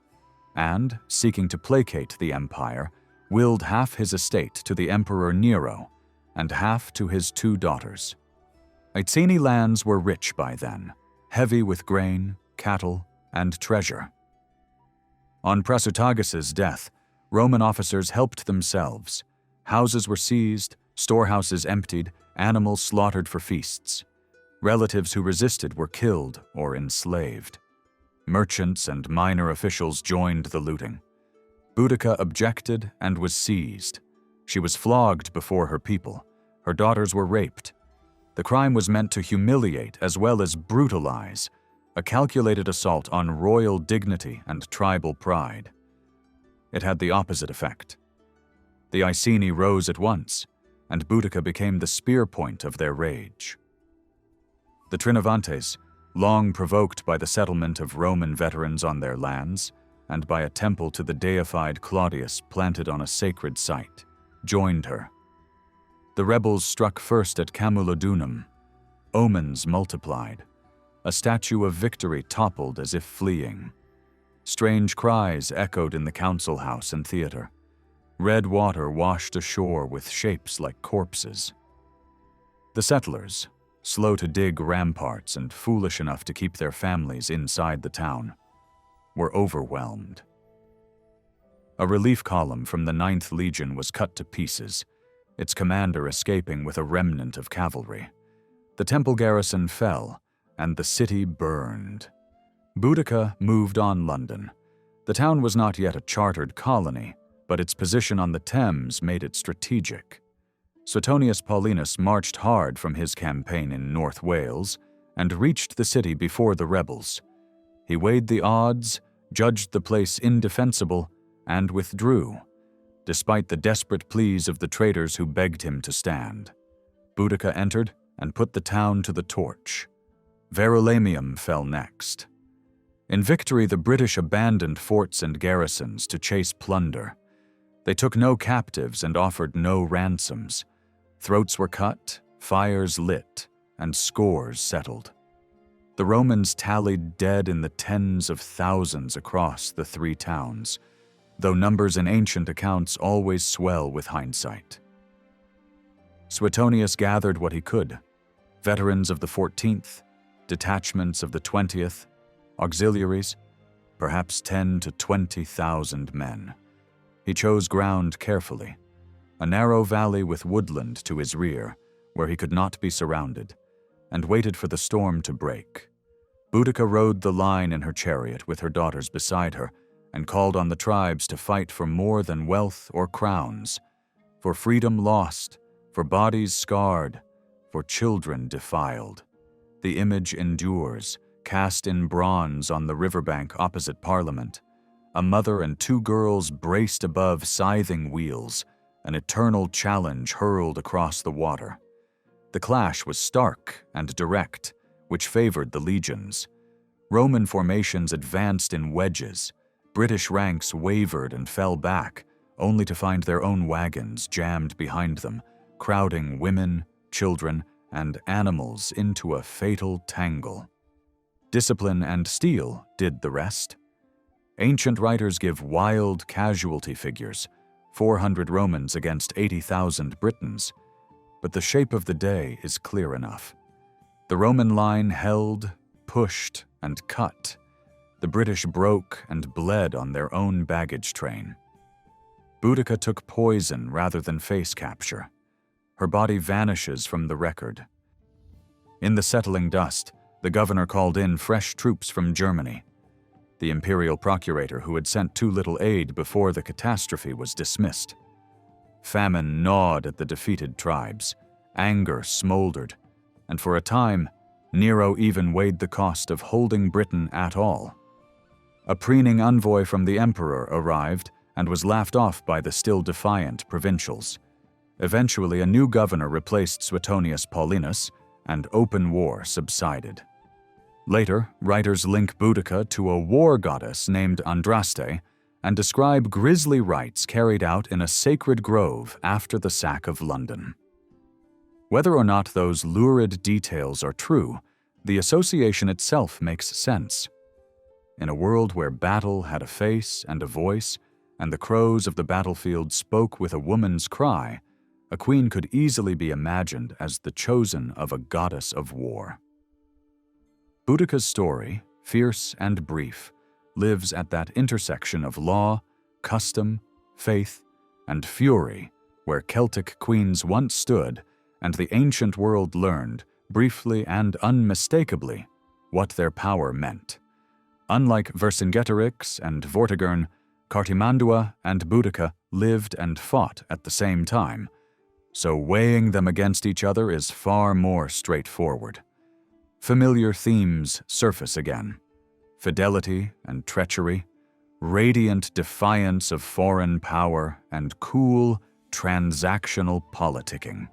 and, seeking to placate the empire, willed half his estate to the Emperor Nero and half to his 2 daughters. Iceni lands were rich by then, heavy with grain, cattle, and treasure. On Prasutagus's death, Roman officers helped themselves. Houses were seized, storehouses emptied, animals slaughtered for feasts. Relatives who resisted were killed or enslaved. Merchants and minor officials joined the looting. Boudica objected and was seized. She was flogged before her people. Her daughters were raped. The crime was meant to humiliate as well as brutalize, a calculated assault on royal dignity and tribal pride. It had the opposite effect. The Iceni rose at once, and Boudica became the spear point of their rage. The Trinovantes, long provoked by the settlement of Roman veterans on their lands, and by a temple to the deified Claudius planted on a sacred site, joined her. The rebels struck first at Camulodunum. Omens multiplied. A statue of victory toppled as if fleeing. Strange cries echoed in the council house and theater. Red water washed ashore with shapes like corpses. The settlers, slow to dig ramparts and foolish enough to keep their families inside the town, were overwhelmed. A relief column from the 9th Legion was cut to pieces, its commander escaping with a remnant of cavalry. The temple garrison fell, and the city burned. Boudica moved on London. The town was not yet a chartered colony, but its position on the Thames made it strategic. Suetonius Paulinus marched hard from his campaign in North Wales and reached the city before the rebels. He weighed the odds, judged the place indefensible, and withdrew, despite the desperate pleas of the traders who begged him to stand. Boudica entered and put the town to the torch. Verulamium fell next. In victory, the British abandoned forts and garrisons to chase plunder. They took no captives and offered no ransoms. Throats were cut, fires lit, and scores settled. The Romans tallied dead in the tens of thousands across the 3 towns, though numbers in ancient accounts always swell with hindsight. Suetonius gathered what he could: veterans of the 14th, detachments of the 20th, auxiliaries, perhaps 10 to 20,000 men. He chose ground carefully, a narrow valley with woodland to his rear, where he could not be surrounded, and waited for the storm to break. Boudica rode the line in her chariot with her daughters beside her, and called on the tribes to fight for more than wealth or crowns, for freedom lost, for bodies scarred, for children defiled. The image endures, cast in bronze on the riverbank opposite Parliament. A mother and 2 girls braced above scything wheels, an eternal challenge hurled across the water. The clash was stark and direct, which favored the legions. Roman formations advanced in wedges. British ranks wavered and fell back, only to find their own wagons jammed behind them, crowding women, children, and animals into a fatal tangle. Discipline and steel did the rest. Ancient writers give wild casualty figures, 400 Romans against 80,000 Britons, but the shape of the day is clear enough. The Roman line held, pushed, and cut. The British broke and bled on their own baggage train. Boudica took poison rather than face capture. Her body vanishes from the record. In the settling dust, the governor called in fresh troops from Germany. The imperial procurator, who had sent too little aid before the catastrophe, was dismissed. Famine gnawed at the defeated tribes. Anger smoldered, and for a time, Nero even weighed the cost of holding Britain at all. A preening envoy from the emperor arrived and was laughed off by the still defiant provincials. Eventually, a new governor replaced Suetonius Paulinus, and open war subsided. Later, writers link Boudica to a war goddess named Andraste and describe grisly rites carried out in a sacred grove after the sack of London. Whether or not those lurid details are true, the association itself makes sense. In a world where battle had a face and a voice, and the crows of the battlefield spoke with a woman's cry, a queen could easily be imagined as the chosen of a goddess of war. Boudica's story, fierce and brief, lives at that intersection of law, custom, faith, and fury where Celtic queens once stood and the ancient world learned, briefly and unmistakably, what their power meant. Unlike Vercingetorix and Vortigern, Cartimandua and Boudica lived and fought at the same time, so weighing them against each other is far more straightforward. Familiar themes surface again: fidelity and treachery, radiant defiance of foreign power, and cool, transactional politicking.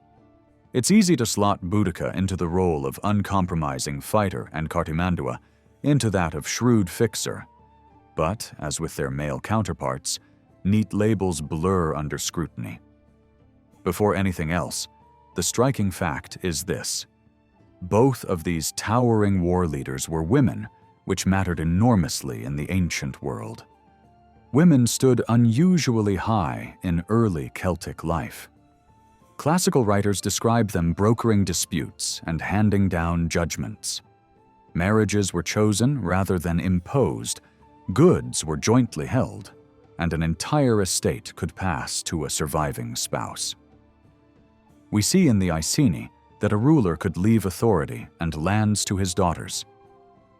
It's easy to slot Boudica into the role of uncompromising fighter and Cartimandua into that of shrewd fixer. But, as with their male counterparts, neat labels blur under scrutiny. Before anything else, the striking fact is this: both of these towering war leaders were women, which mattered enormously in the ancient world. Women stood unusually high in early Celtic life. Classical writers describe them brokering disputes and handing down judgments. Marriages were chosen rather than imposed, goods were jointly held, and an entire estate could pass to a surviving spouse. We see in the Iceni that a ruler could leave authority and lands to his daughters.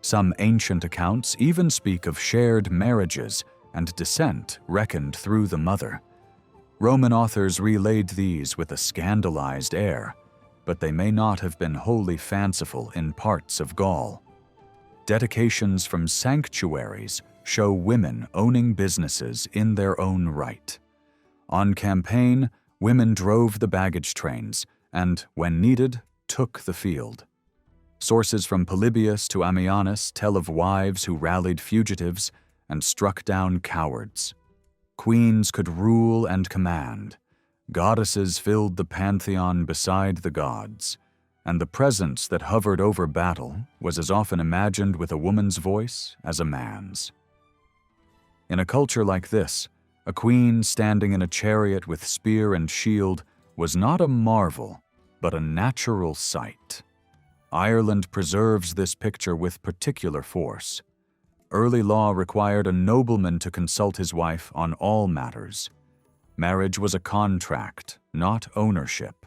Some ancient accounts even speak of shared marriages and descent reckoned through the mother. Roman authors relayed these with a scandalized air, but they may not have been wholly fanciful in parts of Gaul. Dedications from sanctuaries show women owning businesses in their own right. On campaign, women drove the baggage trains and, when needed, took the field. Sources from Polybius to Ammianus tell of wives who rallied fugitives and struck down cowards. Queens could rule and command. Goddesses filled the pantheon beside the gods, and the presence that hovered over battle was as often imagined with a woman's voice as a man's. In a culture like this, a queen standing in a chariot with spear and shield was not a marvel, but a natural sight. Ireland preserves this picture with particular force. Early law required a nobleman to consult his wife on all matters. Marriage was a contract, not ownership.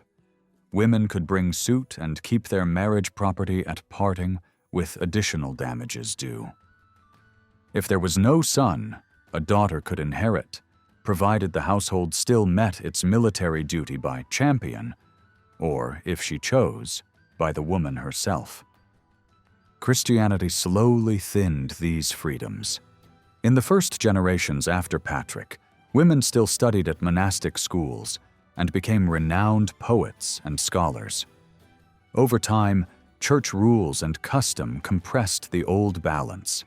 Women could bring suit and keep their marriage property at parting, with additional damages due. If there was no son, a daughter could inherit, provided the household still met its military duty by champion, or, if she chose, by the woman herself. Christianity slowly thinned these freedoms. In the first generations after Patrick, women still studied at monastic schools and became renowned poets and scholars. Over time, church rules and custom compressed the old balance.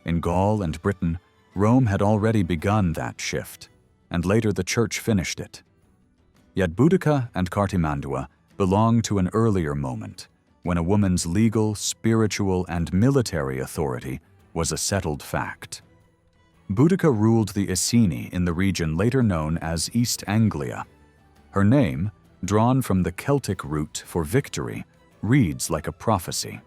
In Gaul and Britain, Rome had already begun that shift, and later the church finished it. Yet Boudica and Cartimandua belong to an earlier moment, when a woman's legal, spiritual, and military authority was a settled fact. Boudica ruled the Iceni in the region later known as East Anglia. Her name, drawn from the Celtic root for victory, reads like a prophecy.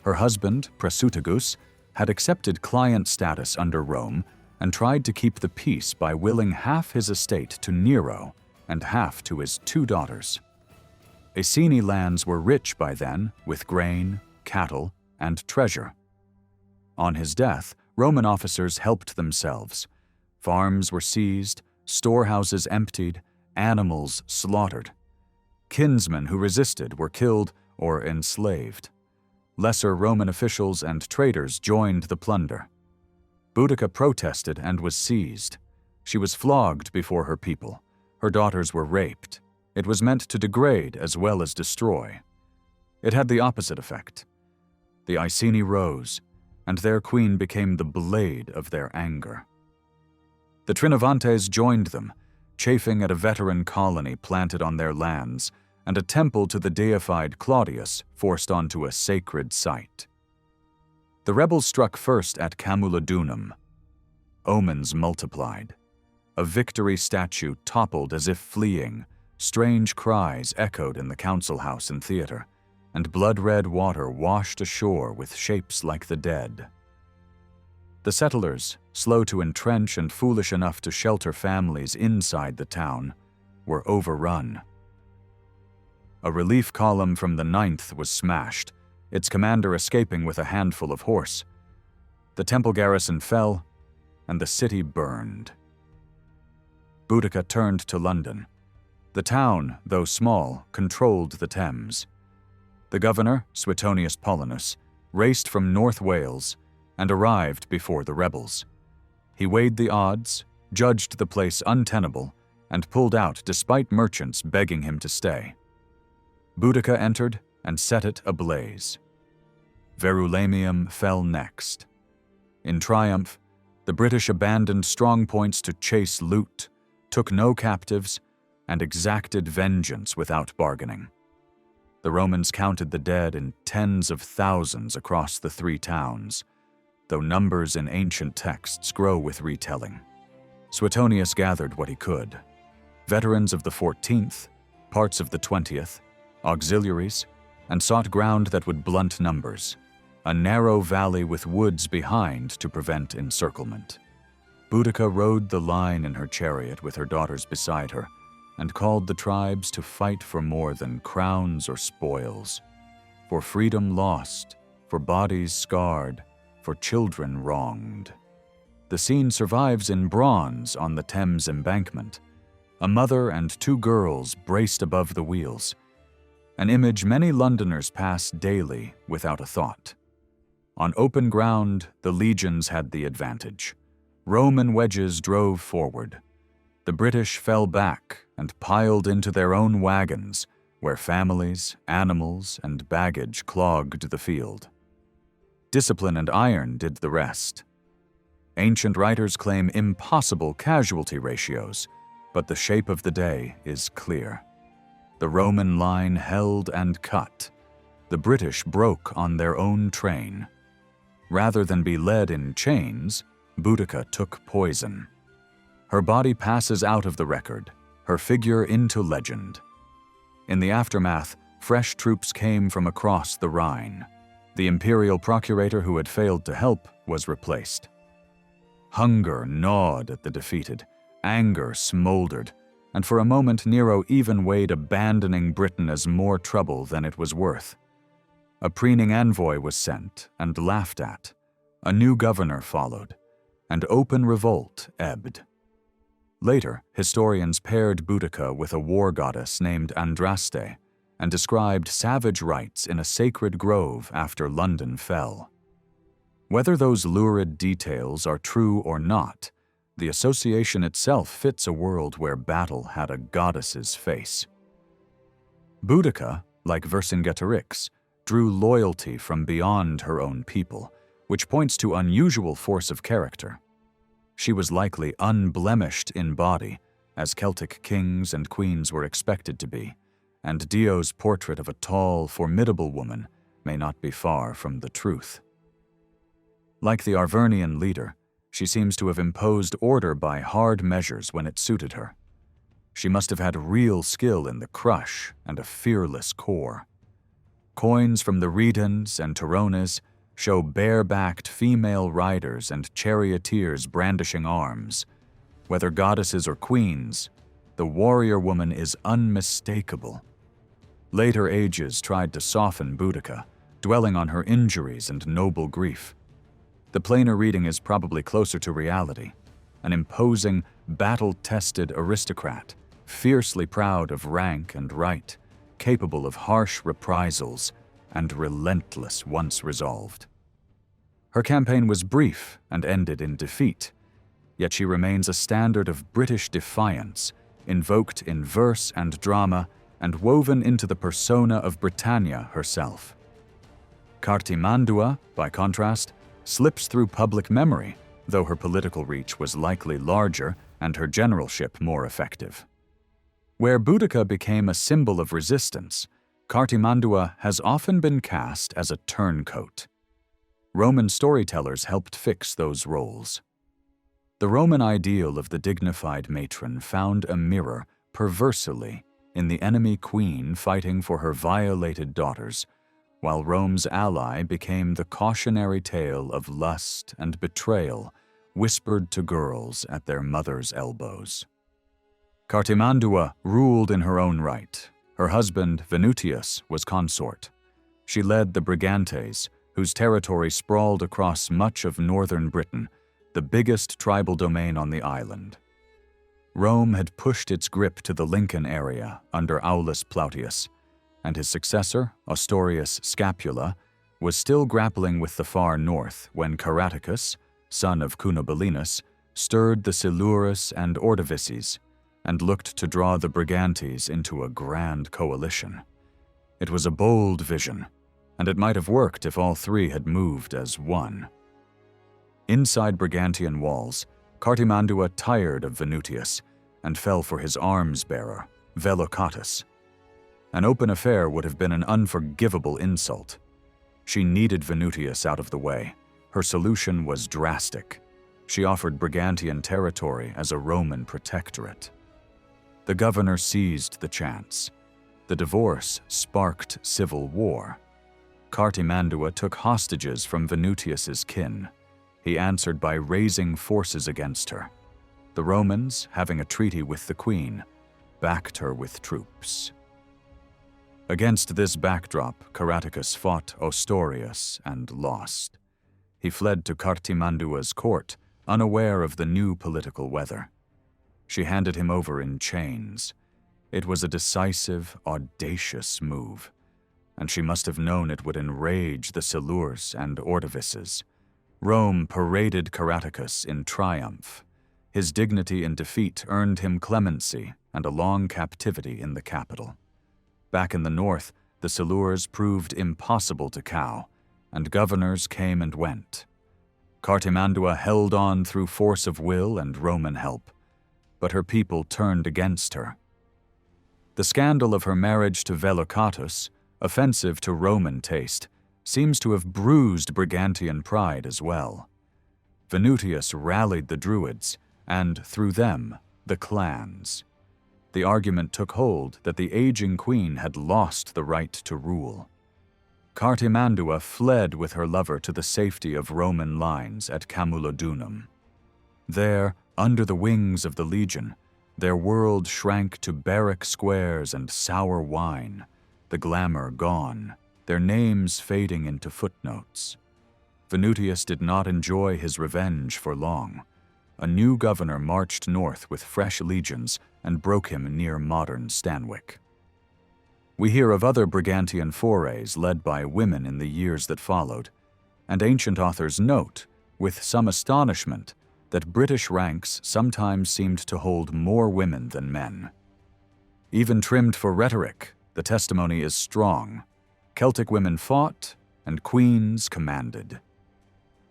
Her husband, Prasutagus, had accepted client status under Rome and tried to keep the peace by willing half his estate to Nero and half to his 2 daughters. Iceni lands were rich by then with grain, cattle, and treasure. On his death, Roman officers helped themselves. Farms were seized, storehouses emptied, animals slaughtered. Kinsmen who resisted were killed or enslaved. Lesser Roman officials and traders joined the plunder. Boudica protested and was seized. She was flogged before her people. Her daughters were raped. It was meant to degrade as well as destroy. It had the opposite effect. The Iceni rose, and their queen became the blade of their anger. The Trinovantes joined them, chafing at a veteran colony planted on their lands and a temple to the deified Claudius forced onto a sacred site. The rebels struck first at Camulodunum. Omens multiplied. A victory statue toppled as if fleeing, strange cries echoed in the council house and theater, and blood-red water washed ashore with shapes like the dead. The settlers, slow to entrench and foolish enough to shelter families inside the town, were overrun. A relief column from the 9th was smashed, its commander escaping with a handful of horse. The temple garrison fell, and the city burned. Boudica turned to London. The town, though small, controlled the Thames. The governor, Suetonius Paulinus, raced from North Wales and arrived before the rebels. He weighed the odds, judged the place untenable, and pulled out despite merchants begging him to stay. Boudica entered and set it ablaze. Verulamium fell next. In triumph, the British abandoned strongpoints to chase loot, took no captives, and exacted vengeance without bargaining. The Romans counted the dead in tens of thousands across the 3 towns, though numbers in ancient texts grow with retelling. Suetonius gathered what he could: veterans of the 14th, parts of the 20th, auxiliaries, and sought ground that would blunt numbers, a narrow valley with woods behind to prevent encirclement. Boudica rode the line in her chariot with her daughters beside her, and called the tribes to fight for more than crowns or spoils, for freedom lost, for bodies scarred, for children wronged. The scene survives in bronze on the Thames embankment, a mother and 2 girls braced above the wheels, an image many Londoners pass daily without a thought. On open ground, the legions had the advantage. Roman wedges drove forward. The British fell back and piled into their own wagons, where families, animals, and baggage clogged the field. Discipline and iron did the rest. Ancient writers claim impossible casualty ratios, but the shape of the day is clear. The Roman line held and cut. The British broke on their own train. Rather than be led in chains, Boudica took poison. Her body passes out of the record, her figure into legend. In the aftermath, fresh troops came from across the Rhine. The imperial procurator who had failed to help was replaced. Hunger gnawed at the defeated, anger smoldered, and for a moment Nero even weighed abandoning Britain as more trouble than it was worth. A preening envoy was sent and laughed at. A new governor followed, and open revolt ebbed. Later, historians paired Boudica with a war goddess named Andraste and described savage rites in a sacred grove after London fell. Whether those lurid details are true or not, the association itself fits a world where battle had a goddess's face. Boudica, like Vercingetorix, drew loyalty from beyond her own people, which points to unusual force of character. She was likely unblemished in body, as Celtic kings and queens were expected to be, and Dio's portrait of a tall, formidable woman may not be far from the truth. Like the Arvernian leader, she seems to have imposed order by hard measures when it suited her. She must have had real skill in the crush and a fearless core. Coins from the Redans and Turones show bare-backed female riders and charioteers brandishing arms. Whether goddesses or queens, the warrior woman is unmistakable. Later ages tried to soften Boudica, dwelling on her injuries and noble grief. The plainer reading is probably closer to reality, an imposing, battle-tested aristocrat, fiercely proud of rank and right, capable of harsh reprisals, and relentless once resolved. Her campaign was brief and ended in defeat, yet she remains a standard of British defiance, invoked in verse and drama and woven into the persona of Britannia herself. Cartimandua, by contrast, slips through public memory, though her political reach was likely larger and her generalship more effective. Where Boudica became a symbol of resistance, Cartimandua has often been cast as a turncoat. Roman storytellers helped fix those roles. The Roman ideal of the dignified matron found a mirror, perversely, in the enemy queen fighting for her violated daughters, while Rome's ally became the cautionary tale of lust and betrayal whispered to girls at their mothers' elbows. Cartimandua ruled in her own right. Her husband, Venutius, was consort. She led the Brigantes, whose territory sprawled across much of northern Britain, the biggest tribal domain on the island. Rome had pushed its grip to the Lincoln area under Aulus Plautius, and his successor, Ostorius Scapula, was still grappling with the far north when Caraticus, son of Cunobelinus, stirred the Silures and Ordovices and looked to draw the Brigantes into a grand coalition. It was a bold vision, and it might have worked if all three had moved as one. Inside Brigantian walls, Cartimandua tired of Venutius and fell for his arms-bearer, Vellocatus. An open affair would have been an unforgivable insult. She needed Venutius out of the way. Her solution was drastic. She offered Brigantian territory as a Roman protectorate. The governor seized the chance. The divorce sparked civil war. Cartimandua took hostages from Venutius's kin. He answered by raising forces against her. The Romans, having a treaty with the queen, backed her with troops. Against this backdrop, Caraticus fought Ostorius and lost. He fled to Cartimandua's court, unaware of the new political weather. She handed him over in chains. It was a decisive, audacious move, and she must have known it would enrage the Silures and Ordovices. Rome paraded Caraticus in triumph. His dignity in defeat earned him clemency and a long captivity in the capital. Back in the north, the Silures proved impossible to cow, and governors came and went. Cartimandua held on through force of will and Roman help, but her people turned against her. The scandal of her marriage to Vellocatus, offensive to Roman taste, seems to have bruised Brigantian pride as well. Venutius rallied the Druids, and through them, the clans. The argument took hold that the aging queen had lost the right to rule. Cartimandua fled with her lover to the safety of Roman lines at Camulodunum. There, under the wings of the legion, their world shrank to barrack squares and sour wine, the glamour gone, their names fading into footnotes. Venutius did not enjoy his revenge for long. A new governor marched north with fresh legions and broke him near modern Stanwick. We hear of other Brigantian forays led by women in the years that followed, and ancient authors note, with some astonishment, that British ranks sometimes seemed to hold more women than men. Even trimmed for rhetoric, the testimony is strong. Celtic women fought, and queens commanded.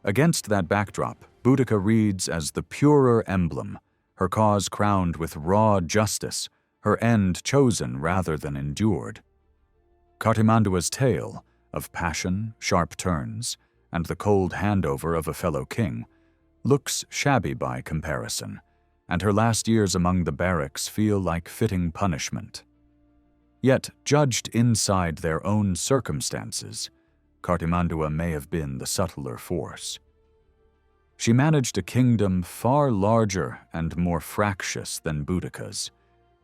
Against that backdrop, Boudica reads as the purer emblem, her cause crowned with raw justice, her end chosen rather than endured. Cartimandua's tale, of passion, sharp turns, and the cold handover of a fellow king, looks shabby by comparison, and her last years among the barracks feel like fitting punishment. Yet, judged inside their own circumstances, Cartimandua may have been the subtler force. She managed a kingdom far larger and more fractious than Boudica's,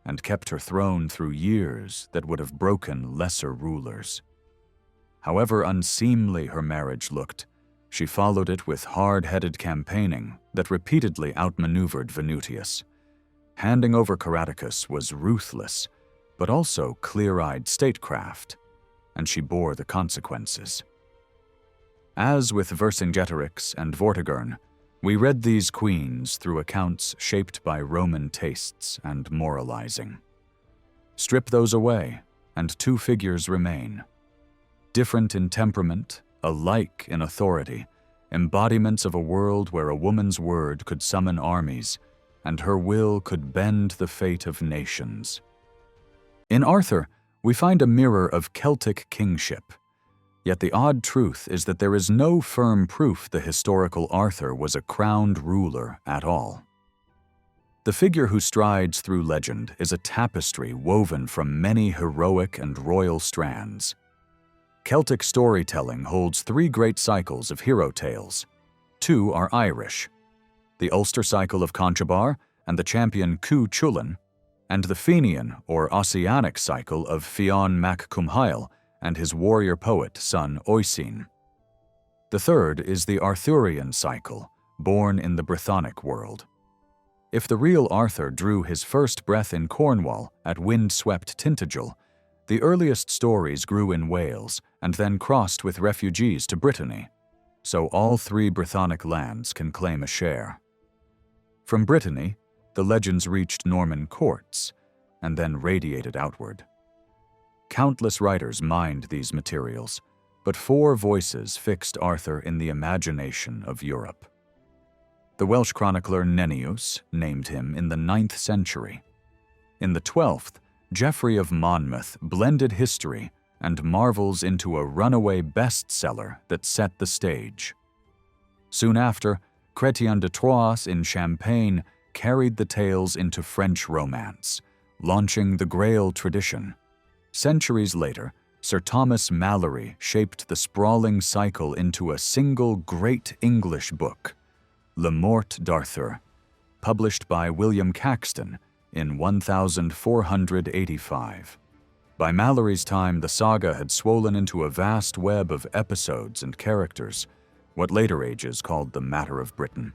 and kept her throne through years that would have broken lesser rulers. However unseemly her marriage looked, she followed it with hard-headed campaigning that repeatedly outmaneuvered Venutius. Handing over Caraticus was ruthless, but also clear-eyed statecraft, and she bore the consequences. As with Vercingetorix and Vortigern, we read these queens through accounts shaped by Roman tastes and moralizing. Strip those away, and two figures remain. Different in temperament, alike in authority, embodiments of a world where a woman's word could summon armies, and her will could bend the fate of nations. In Arthur, we find a mirror of Celtic kingship. Yet the odd truth is that there is no firm proof the historical Arthur was a crowned ruler at all. The figure who strides through legend is a tapestry woven from many heroic and royal strands. Celtic storytelling holds three great cycles of hero tales. Two are Irish: the Ulster cycle of Conchobar and the champion Cu Chulainn, and the Fenian or Ossianic cycle of Fionn mac Cumhail and his warrior poet son Oisin. The third is the Arthurian cycle, born in the Brythonic world. If the real Arthur drew his first breath in Cornwall at wind-swept Tintagel, the earliest stories grew in Wales and then crossed with refugees to Brittany, so all three Brythonic lands can claim a share. From Brittany, the legends reached Norman courts and then radiated outward. Countless writers mined these materials, but four voices fixed Arthur in the imagination of Europe. The Welsh chronicler Nennius named him in the 9th century. In the 12th, Geoffrey of Monmouth blended history and marvels into a runaway bestseller that set the stage. Soon after, Chrétien de Troyes in Champagne carried the tales into French romance, launching the Grail tradition. Centuries later, Sir Thomas Malory shaped the sprawling cycle into a single great English book, Le Morte d'Arthur, published by William Caxton in 1485. By Malory's time, the saga had swollen into a vast web of episodes and characters, what later ages called the Matter of Britain.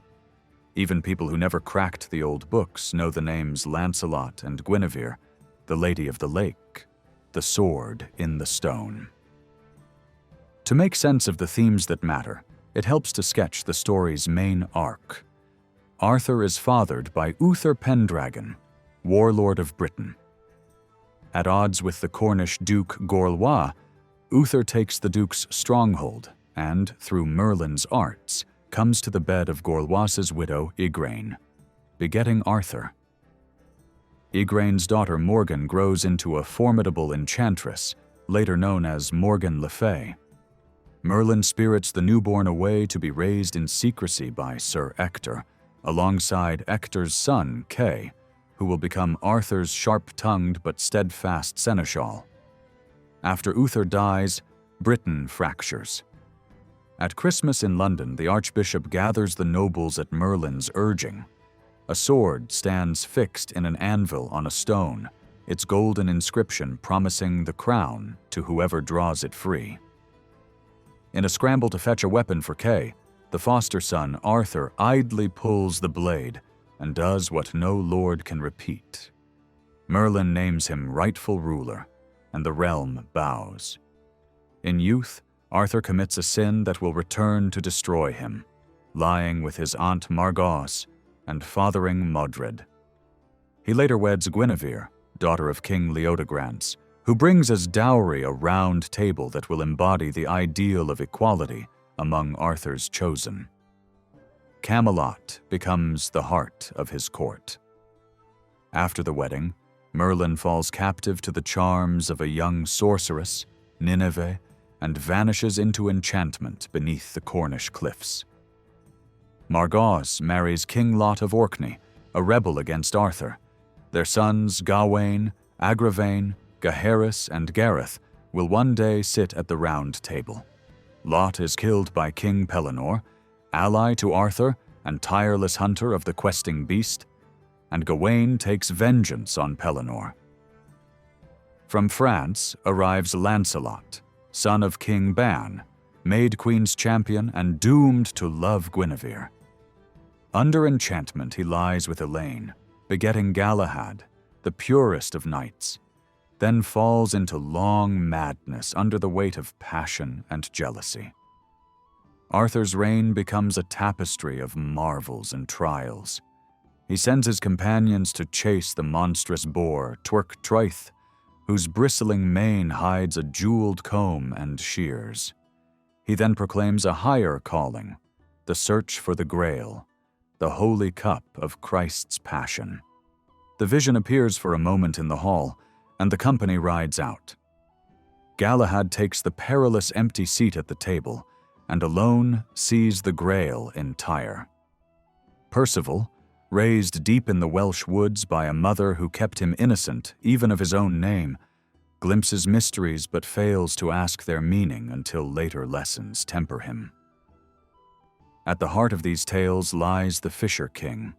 Even people who never cracked the old books know the names Lancelot and Guinevere, the Lady of the Lake, the Sword in the Stone. To make sense of the themes that matter, it helps to sketch the story's main arc. Arthur is fathered by Uther Pendragon, warlord of Britain. At odds with the Cornish Duke Gorlois, Uther takes the Duke's stronghold and, through Merlin's arts, comes to the bed of Gorlois's widow Igraine, begetting Arthur. Igraine's daughter Morgan grows into a formidable enchantress, later known as Morgan Le Fay. Merlin spirits the newborn away to be raised in secrecy by Sir Ector, alongside Ector's son, Kay, who will become Arthur's sharp-tongued but steadfast seneschal. After Uther dies, Britain fractures. At Christmas in London, the Archbishop gathers the nobles at Merlin's urging. A sword stands fixed in an anvil on a stone, its golden inscription promising the crown to whoever draws it free. In a scramble to fetch a weapon for Kay, the foster son Arthur idly pulls the blade and does what no lord can repeat. Merlin names him rightful ruler, and the realm bows. In youth, Arthur commits a sin that will return to destroy him, lying with his aunt Margause and fathering Modred. He later weds Guinevere, daughter of King Leodegrance, who brings as dowry a round table that will embody the ideal of equality among Arthur's chosen. Camelot becomes the heart of his court. After the wedding, Merlin falls captive to the charms of a young sorceress, Nineveh, and vanishes into enchantment beneath the Cornish cliffs. Margaux marries King Lot of Orkney, a rebel against Arthur. Their sons Gawain, Agravain, Gaheris, and Gareth will one day sit at the Round Table. Lot is killed by King Pellinore, ally to Arthur and tireless hunter of the questing beast, and Gawain takes vengeance on Pellinore. From France arrives Lancelot, son of King Ban, made Queen's champion and doomed to love Guinevere. Under enchantment he lies with Elaine, begetting Galahad, the purest of knights, then falls into long madness under the weight of passion and jealousy. Arthur's reign becomes a tapestry of marvels and trials. He sends his companions to chase the monstrous boar Twerk Troith, whose bristling mane hides a jeweled comb and shears. He then proclaims a higher calling, the search for the Grail, the holy cup of Christ's passion. The vision appears for a moment in the hall, and the company rides out. Galahad takes the perilous empty seat at the table, and alone sees the Grail entire. Percival, raised deep in the Welsh woods by a mother who kept him innocent even of his own name, glimpses mysteries but fails to ask their meaning until later lessons temper him. At the heart of these tales lies the Fisher King,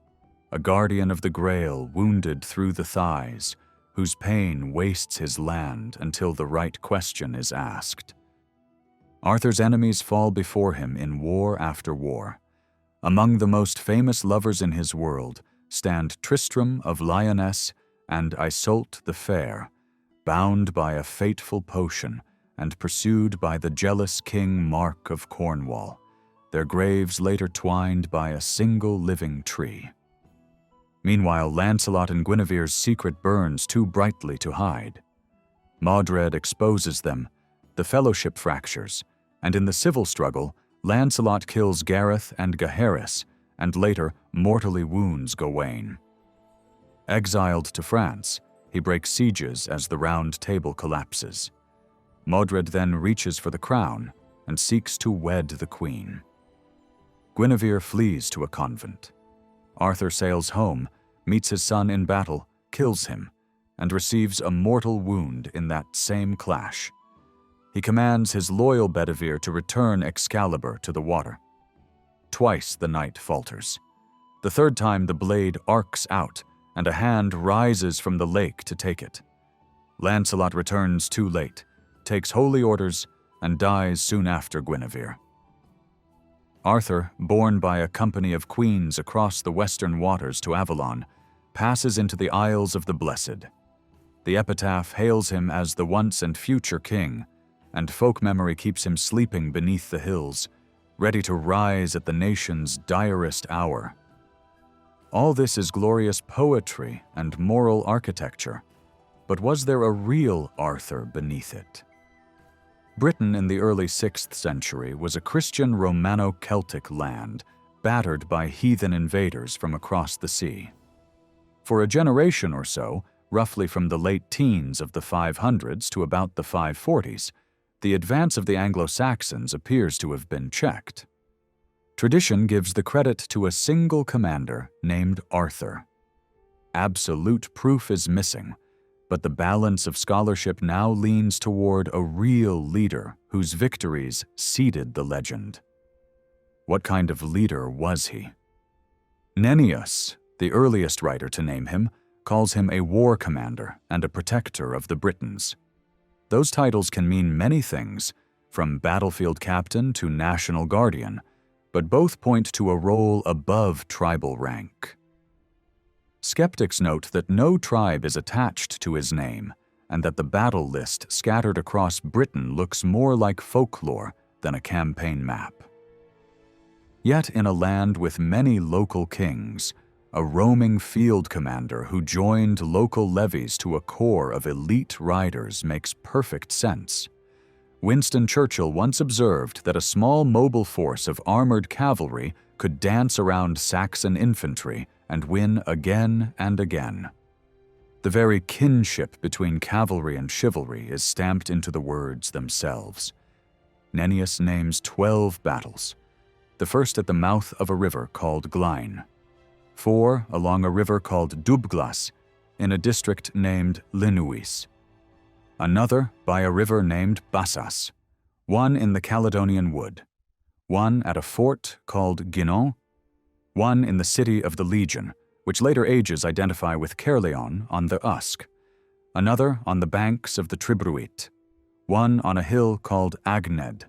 a guardian of the Grail wounded through the thighs, whose pain wastes his land until the right question is asked. Arthur's enemies fall before him in war after war. Among the most famous lovers in his world stand Tristram of Lyonesse and Iseult the Fair, bound by a fateful potion and pursued by the jealous King Mark of Cornwall, their graves later twined by a single living tree. Meanwhile, Lancelot and Guinevere's secret burns too brightly to hide. Modred exposes them, the fellowship fractures, and in the civil struggle, Lancelot kills Gareth and Gaheris, and later mortally wounds Gawain. Exiled to France, he breaks sieges as the Round Table collapses. Modred then reaches for the crown and seeks to wed the queen. Guinevere flees to a convent. Arthur sails home, meets his son in battle, kills him, and receives a mortal wound in that same clash. He commands his loyal Bedivere to return Excalibur to the water. Twice the knight falters. The third time the blade arcs out, and a hand rises from the lake to take it. Lancelot returns too late, takes holy orders, and dies soon after Guinevere. Arthur, borne by a company of queens across the western waters to Avalon, passes into the Isles of the Blessed. The epitaph hails him as the once and future king, and folk memory keeps him sleeping beneath the hills, ready to rise at the nation's direst hour. All this is glorious poetry and moral architecture, but was there a real Arthur beneath it? Britain in the early 6th century was a Christian Romano-Celtic land, battered by heathen invaders from across the sea. For a generation or so, roughly from the late teens of the 500s to about the 540s, the advance of the Anglo-Saxons appears to have been checked. Tradition gives the credit to a single commander named Arthur. Absolute proof is missing, but the balance of scholarship now leans toward a real leader whose victories seeded the legend. What kind of leader was he? Nennius, the earliest writer to name him, calls him a war commander and a protector of the Britons. Those titles can mean many things, from battlefield captain to national guardian, but both point to a role above tribal rank. Skeptics note that no tribe is attached to his name, and that the battle list scattered across Britain looks more like folklore than a campaign map. Yet in a land with many local kings, a roaming field commander who joined local levies to a corps of elite riders makes perfect sense. Winston Churchill once observed that a small mobile force of armored cavalry could dance around Saxon infantry and win again and again. The very kinship between cavalry and chivalry is stamped into the words themselves. Nennius names 12 battles, the first at the mouth of a river called Glein, 4 along a river called Dubglas in a district named Linuis, another by a river named Bassas, 1 in the Caledonian Wood, 1 at a fort called Guinon, 1 in the city of the Legion, which later ages identify with Caerleon on the Usk, another on the banks of the Tribruit, 1 on a hill called Agned,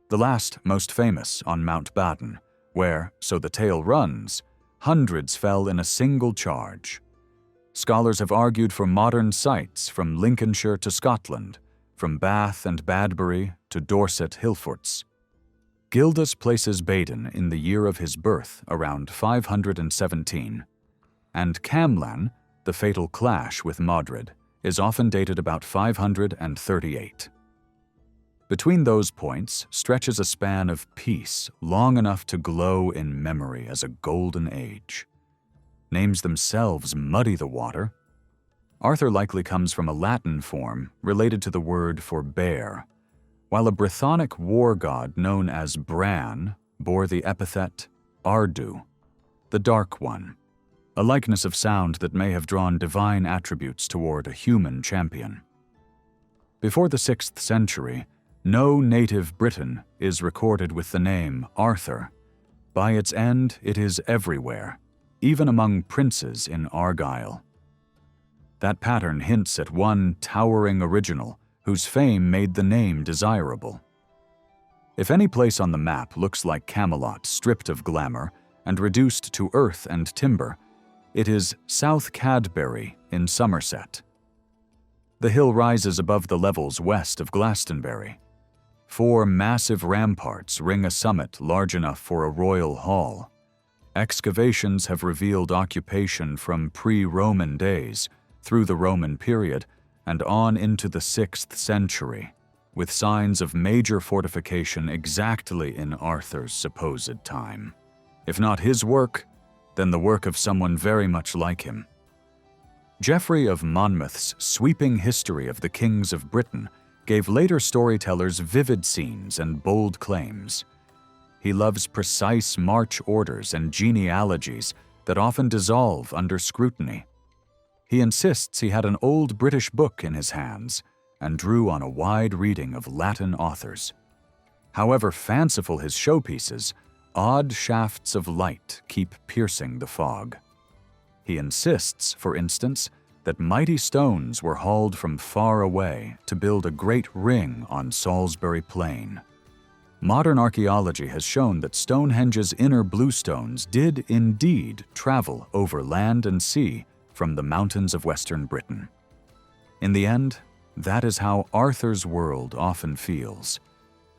the last most famous on Mount Baden, where, so the tale runs, hundreds fell in a single charge. Scholars have argued for modern sites from Lincolnshire to Scotland, from Bath and Badbury to Dorset Hillforts. Gildas places Baden in the year of his birth around 517, and Camlan, the fatal clash with Modred, is often dated about 538. Between those points stretches a span of peace long enough to glow in memory as a golden age. Names themselves muddy the water. Arthur likely comes from a Latin form related to the word for bear, while a Brythonic war god known as Bran bore the epithet Ardu, the Dark One, a likeness of sound that may have drawn divine attributes toward a human champion. Before the 6th century, no native Briton is recorded with the name Arthur. By its end, it is everywhere, even among princes in Argyll. That pattern hints at one towering original whose fame made the name desirable. If any place on the map looks like Camelot stripped of glamour and reduced to earth and timber, it is South Cadbury in Somerset. The hill rises above the levels west of Glastonbury. 4 massive ramparts ring a summit large enough for a royal hall. Excavations have revealed occupation from pre-Roman days through the Roman period and on into the 6th century, with signs of major fortification exactly in Arthur's supposed time. If not his work, then the work of someone very much like him. Geoffrey of Monmouth's sweeping history of the kings of Britain gave later storytellers vivid scenes and bold claims. He loves precise march orders and genealogies that often dissolve under scrutiny. He insists he had an old British book in his hands and drew on a wide reading of Latin authors. However fanciful his showpieces, odd shafts of light keep piercing the fog. He insists, for instance, that mighty stones were hauled from far away to build a great ring on Salisbury Plain. Modern archaeology has shown that Stonehenge's inner bluestones did indeed travel over land and sea from the mountains of Western Britain. In the end, that is how Arthur's world often feels,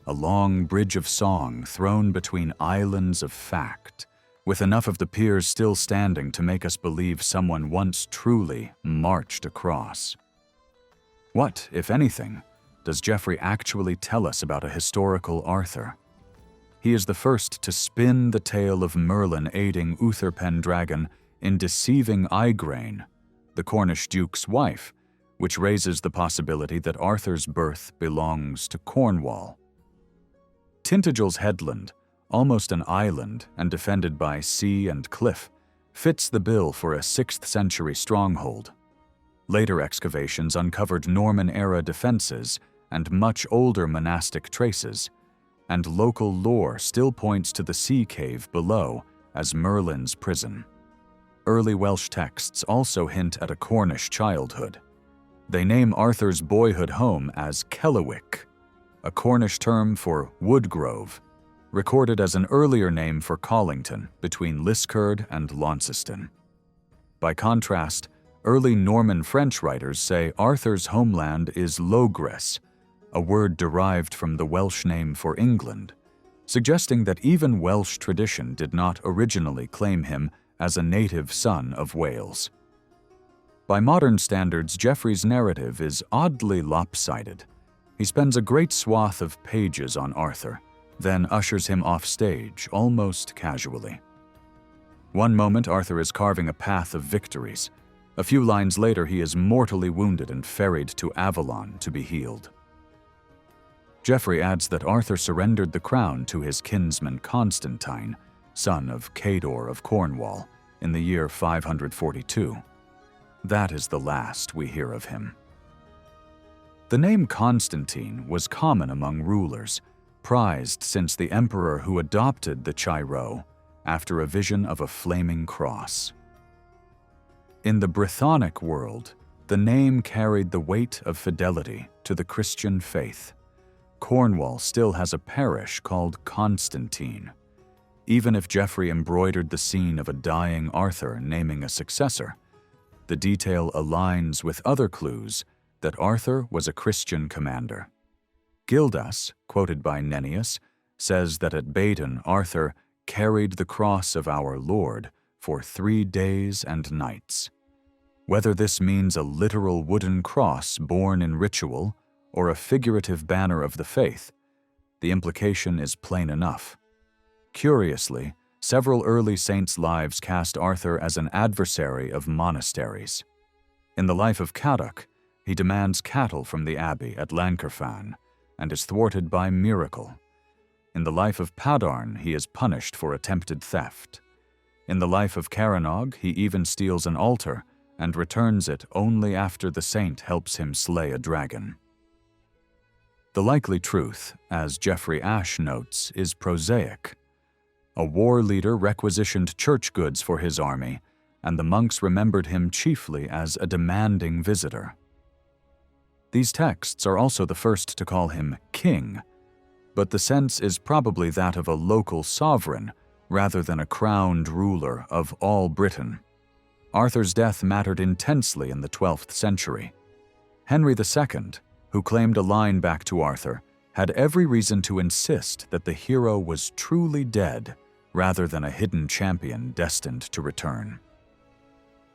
a long bridge of song thrown between islands of fact, with enough of the piers still standing to make us believe someone once truly marched across. What, if anything, does Geoffrey actually tell us about a historical Arthur? He is the first to spin the tale of Merlin aiding Uther Pendragon in deceiving Igraine, the Cornish duke's wife, which raises the possibility that Arthur's birth belongs to Cornwall. Tintagel's headland, almost an island and defended by sea and cliff, fits the bill for a 6th century stronghold. Later excavations uncovered Norman-era defenses and much older monastic traces, and local lore still points to the sea cave below as Merlin's prison. Early Welsh texts also hint at a Cornish childhood. They name Arthur's boyhood home as Kellewick, a Cornish term for woodgrove, recorded as an earlier name for Collington between Liskeard and Launceston. By contrast, early Norman French writers say Arthur's homeland is Logres, a word derived from the Welsh name for England, suggesting that even Welsh tradition did not originally claim him as a native son of Wales. By modern standards, Geoffrey's narrative is oddly lopsided. He spends a great swath of pages on Arthur, then ushers him off stage almost casually. One moment Arthur is carving a path of victories. A few lines later, he is mortally wounded and ferried to Avalon to be healed. Geoffrey adds that Arthur surrendered the crown to his kinsman Constantine, son of Cador of Cornwall, in the year 542. That is the last we hear of him. The name Constantine was common among rulers, prized since the emperor who adopted the Chi-Rho after a vision of a flaming cross. In the Brythonic world, the name carried the weight of fidelity to the Christian faith. Cornwall still has a parish called Constantine. Even if Geoffrey embroidered the scene of a dying Arthur naming a successor, the detail aligns with other clues that Arthur was a Christian commander. Gildas, quoted by Nennius, says that at Badon Arthur carried the cross of our Lord for 3 days and nights. Whether this means a literal wooden cross borne in ritual or a figurative banner of the faith, the implication is plain enough. Curiously, several early saints' lives cast Arthur as an adversary of monasteries. In the life of Cadoc, he demands cattle from the abbey at Lancarfan and is thwarted by miracle. In the life of Padarn, he is punished for attempted theft. In the life of Caranog, he even steals an altar and returns it only after the saint helps him slay a dragon. The likely truth, as Geoffrey Ashe notes, is prosaic. A war leader requisitioned church goods for his army, and the monks remembered him chiefly as a demanding visitor. These texts are also the first to call him king, but the sense is probably that of a local sovereign rather than a crowned ruler of all Britain. Arthur's death mattered intensely in the 12th century. Henry II, who claimed a line back to Arthur, had every reason to insist that the hero was truly dead rather than a hidden champion destined to return.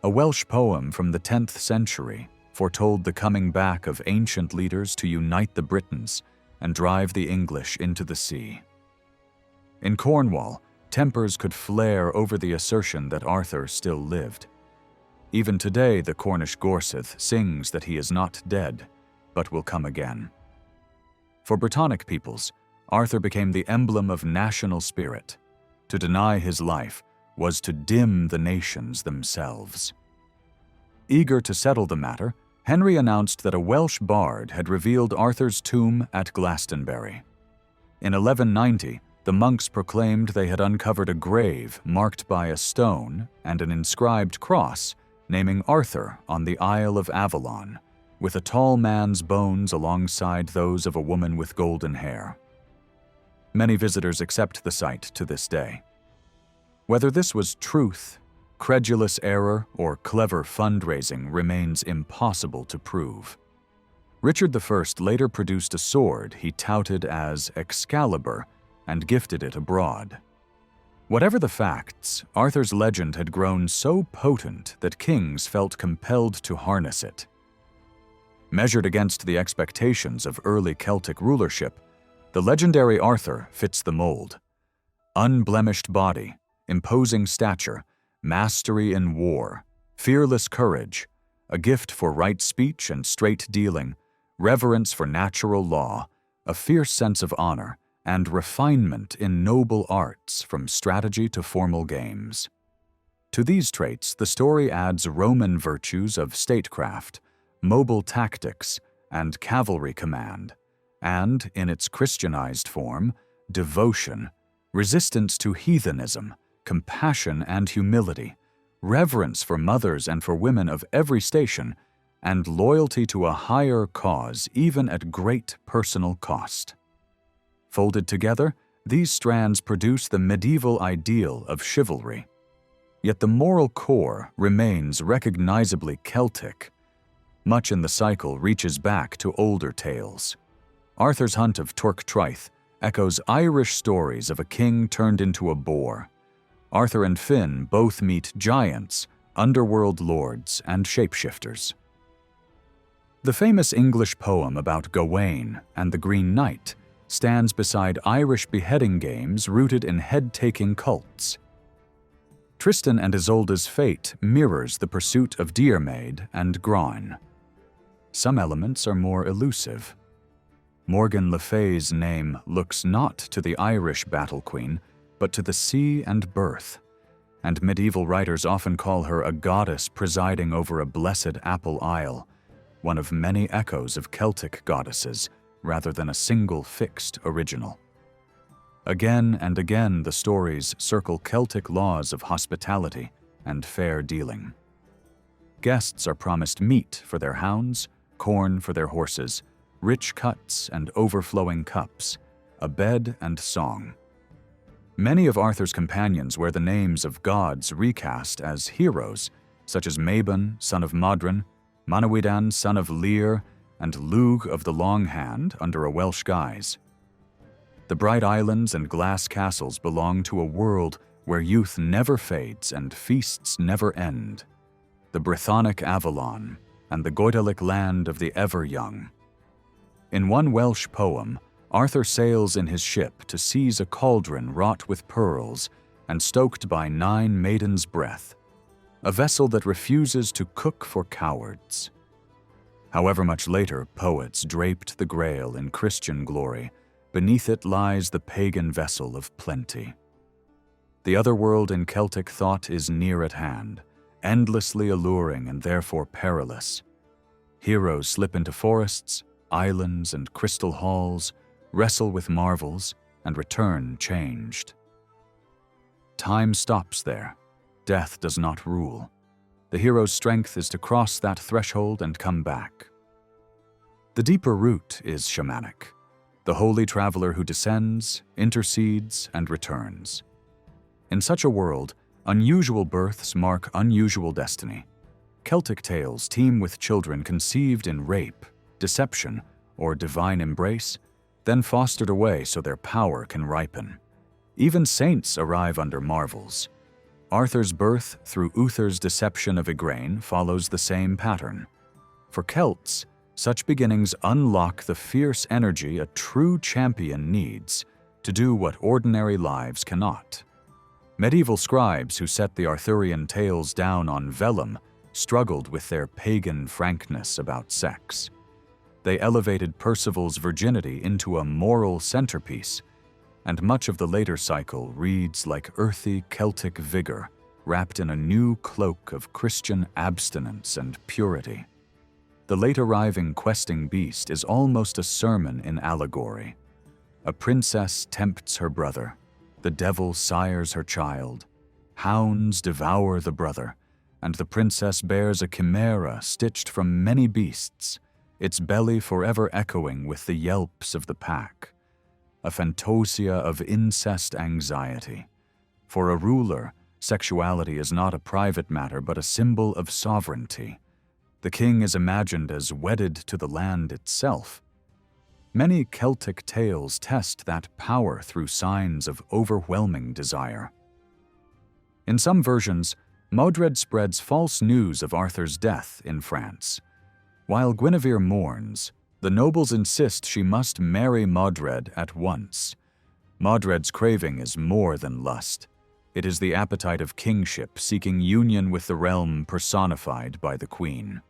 A Welsh poem from the 10th century foretold the coming back of ancient leaders to unite the Britons and drive the English into the sea. In Cornwall, tempers could flare over the assertion that Arthur still lived. Even today, the Cornish Gorsedd sings that he is not dead, but will come again. For Brittonic peoples, Arthur became the emblem of national spirit. To deny his life was to dim the nations themselves. Eager to settle the matter, Henry announced that a Welsh bard had revealed Arthur's tomb at Glastonbury. In 1190, the monks proclaimed they had uncovered a grave marked by a stone and an inscribed cross naming Arthur on the Isle of Avalon, with a tall man's bones alongside those of a woman with golden hair. Many visitors accept the site to this day. Whether this was truth, credulous error, or clever fundraising remains impossible to prove. Richard I later produced a sword he touted as Excalibur and gifted it abroad. Whatever the facts, Arthur's legend had grown so potent that kings felt compelled to harness it. Measured against the expectations of early Celtic rulership, the legendary Arthur fits the mold. Unblemished body, imposing stature, mastery in war, fearless courage, a gift for right speech and straight dealing, reverence for natural law, a fierce sense of honor, and refinement in noble arts from strategy to formal games. To these traits, the story adds Roman virtues of statecraft, mobile tactics, and cavalry command, and, in its Christianized form, devotion, resistance to heathenism, compassion and humility, reverence for mothers and for women of every station, and loyalty to a higher cause even at great personal cost. Folded together, these strands produce the medieval ideal of chivalry. Yet the moral core remains recognizably Celtic. Much in the cycle reaches back to older tales. Arthur's hunt of Turk Trwyth echoes Irish stories of a king turned into a boar. Arthur and Finn both meet giants, underworld lords, and shapeshifters. The famous English poem about Gawain and the Green Knight stands beside Irish beheading games rooted in head-taking cults. Tristan and Isolde's fate mirrors the pursuit of Diomed and Graun. Some elements are more elusive. Morgan Le Fay's name looks not to the Irish battle queen, but to the sea and birth, and medieval writers often call her a goddess presiding over a blessed apple isle, one of many echoes of Celtic goddesses, rather than a single fixed original. Again and again the stories circle Celtic laws of hospitality and fair dealing. Guests are promised meat for their hounds, corn for their horses, rich cuts and overflowing cups, a bed and song. Many of Arthur's companions wear the names of gods recast as heroes, such as Mabon, son of Modron, Manawydan, son of Lir, and Lugh of the Long Hand under a Welsh guise. The bright islands and glass castles belong to a world where youth never fades and feasts never end, the Brythonic Avalon and the Goidelic land of the ever-young. In one Welsh poem, Arthur sails in his ship to seize a cauldron wrought with pearls and stoked by 9 maidens' breath, a vessel that refuses to cook for cowards. However much later poets draped the Grail in Christian glory, beneath it lies the pagan vessel of plenty. The other world in Celtic thought is near at hand, endlessly alluring and therefore perilous. Heroes slip into forests, islands, and crystal halls, wrestle with marvels, and return changed. Time stops there. Death does not rule. The hero's strength is to cross that threshold and come back. The deeper root is shamanic, the holy traveler who descends, intercedes, and returns. In such a world, unusual births mark unusual destiny. Celtic tales teem with children conceived in rape, deception, or divine embrace, then fostered away so their power can ripen. Even saints arrive under marvels. Arthur's birth through Uther's deception of Igraine follows the same pattern. For Celts, such beginnings unlock the fierce energy a true champion needs to do what ordinary lives cannot. Medieval scribes who set the Arthurian tales down on vellum struggled with their pagan frankness about sex. They elevated Percival's virginity into a moral centerpiece, and much of the later cycle reads like earthy Celtic vigor wrapped in a new cloak of Christian abstinence and purity. The late-arriving questing beast is almost a sermon in allegory. A princess tempts her brother, the devil sires her child, hounds devour the brother, and the princess bears a chimera stitched from many beasts, its belly forever echoing with the yelps of the pack. A fantasia of incest anxiety. For a ruler, sexuality is not a private matter but a symbol of sovereignty. The king is imagined as wedded to the land itself. Many Celtic tales test that power through signs of overwhelming desire. In some versions, Modred spreads false news of Arthur's death in France. While Guinevere mourns, the nobles insist she must marry Modred at once. Modred's craving is more than lust. It is the appetite of kingship seeking union with the realm personified by the queen.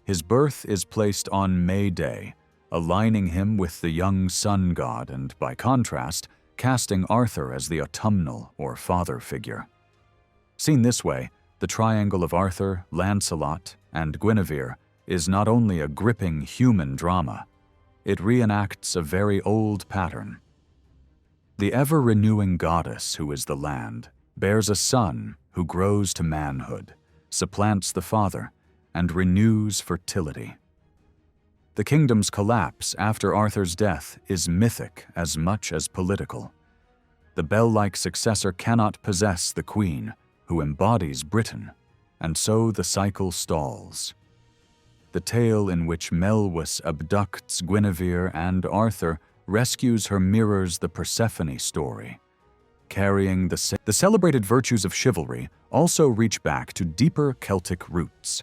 His birth is placed on May Day, aligning him with the young sun god and, by contrast, casting Arthur as the autumnal or father figure. Seen this way, the triangle of Arthur, Lancelot, and Guinevere is not only a gripping human drama, it reenacts a very old pattern. The ever-renewing goddess who is the land bears a son who grows to manhood, supplants the father, and renews fertility. The kingdom's collapse after Arthur's death is mythic as much as political. The bell-like successor cannot possess the queen, who embodies Britain, and so the cycle stalls. The tale in which Melwys abducts Guinevere and Arthur rescues her mirrors the Persephone story. Carrying the celebrated virtues of chivalry also reach back to deeper Celtic roots.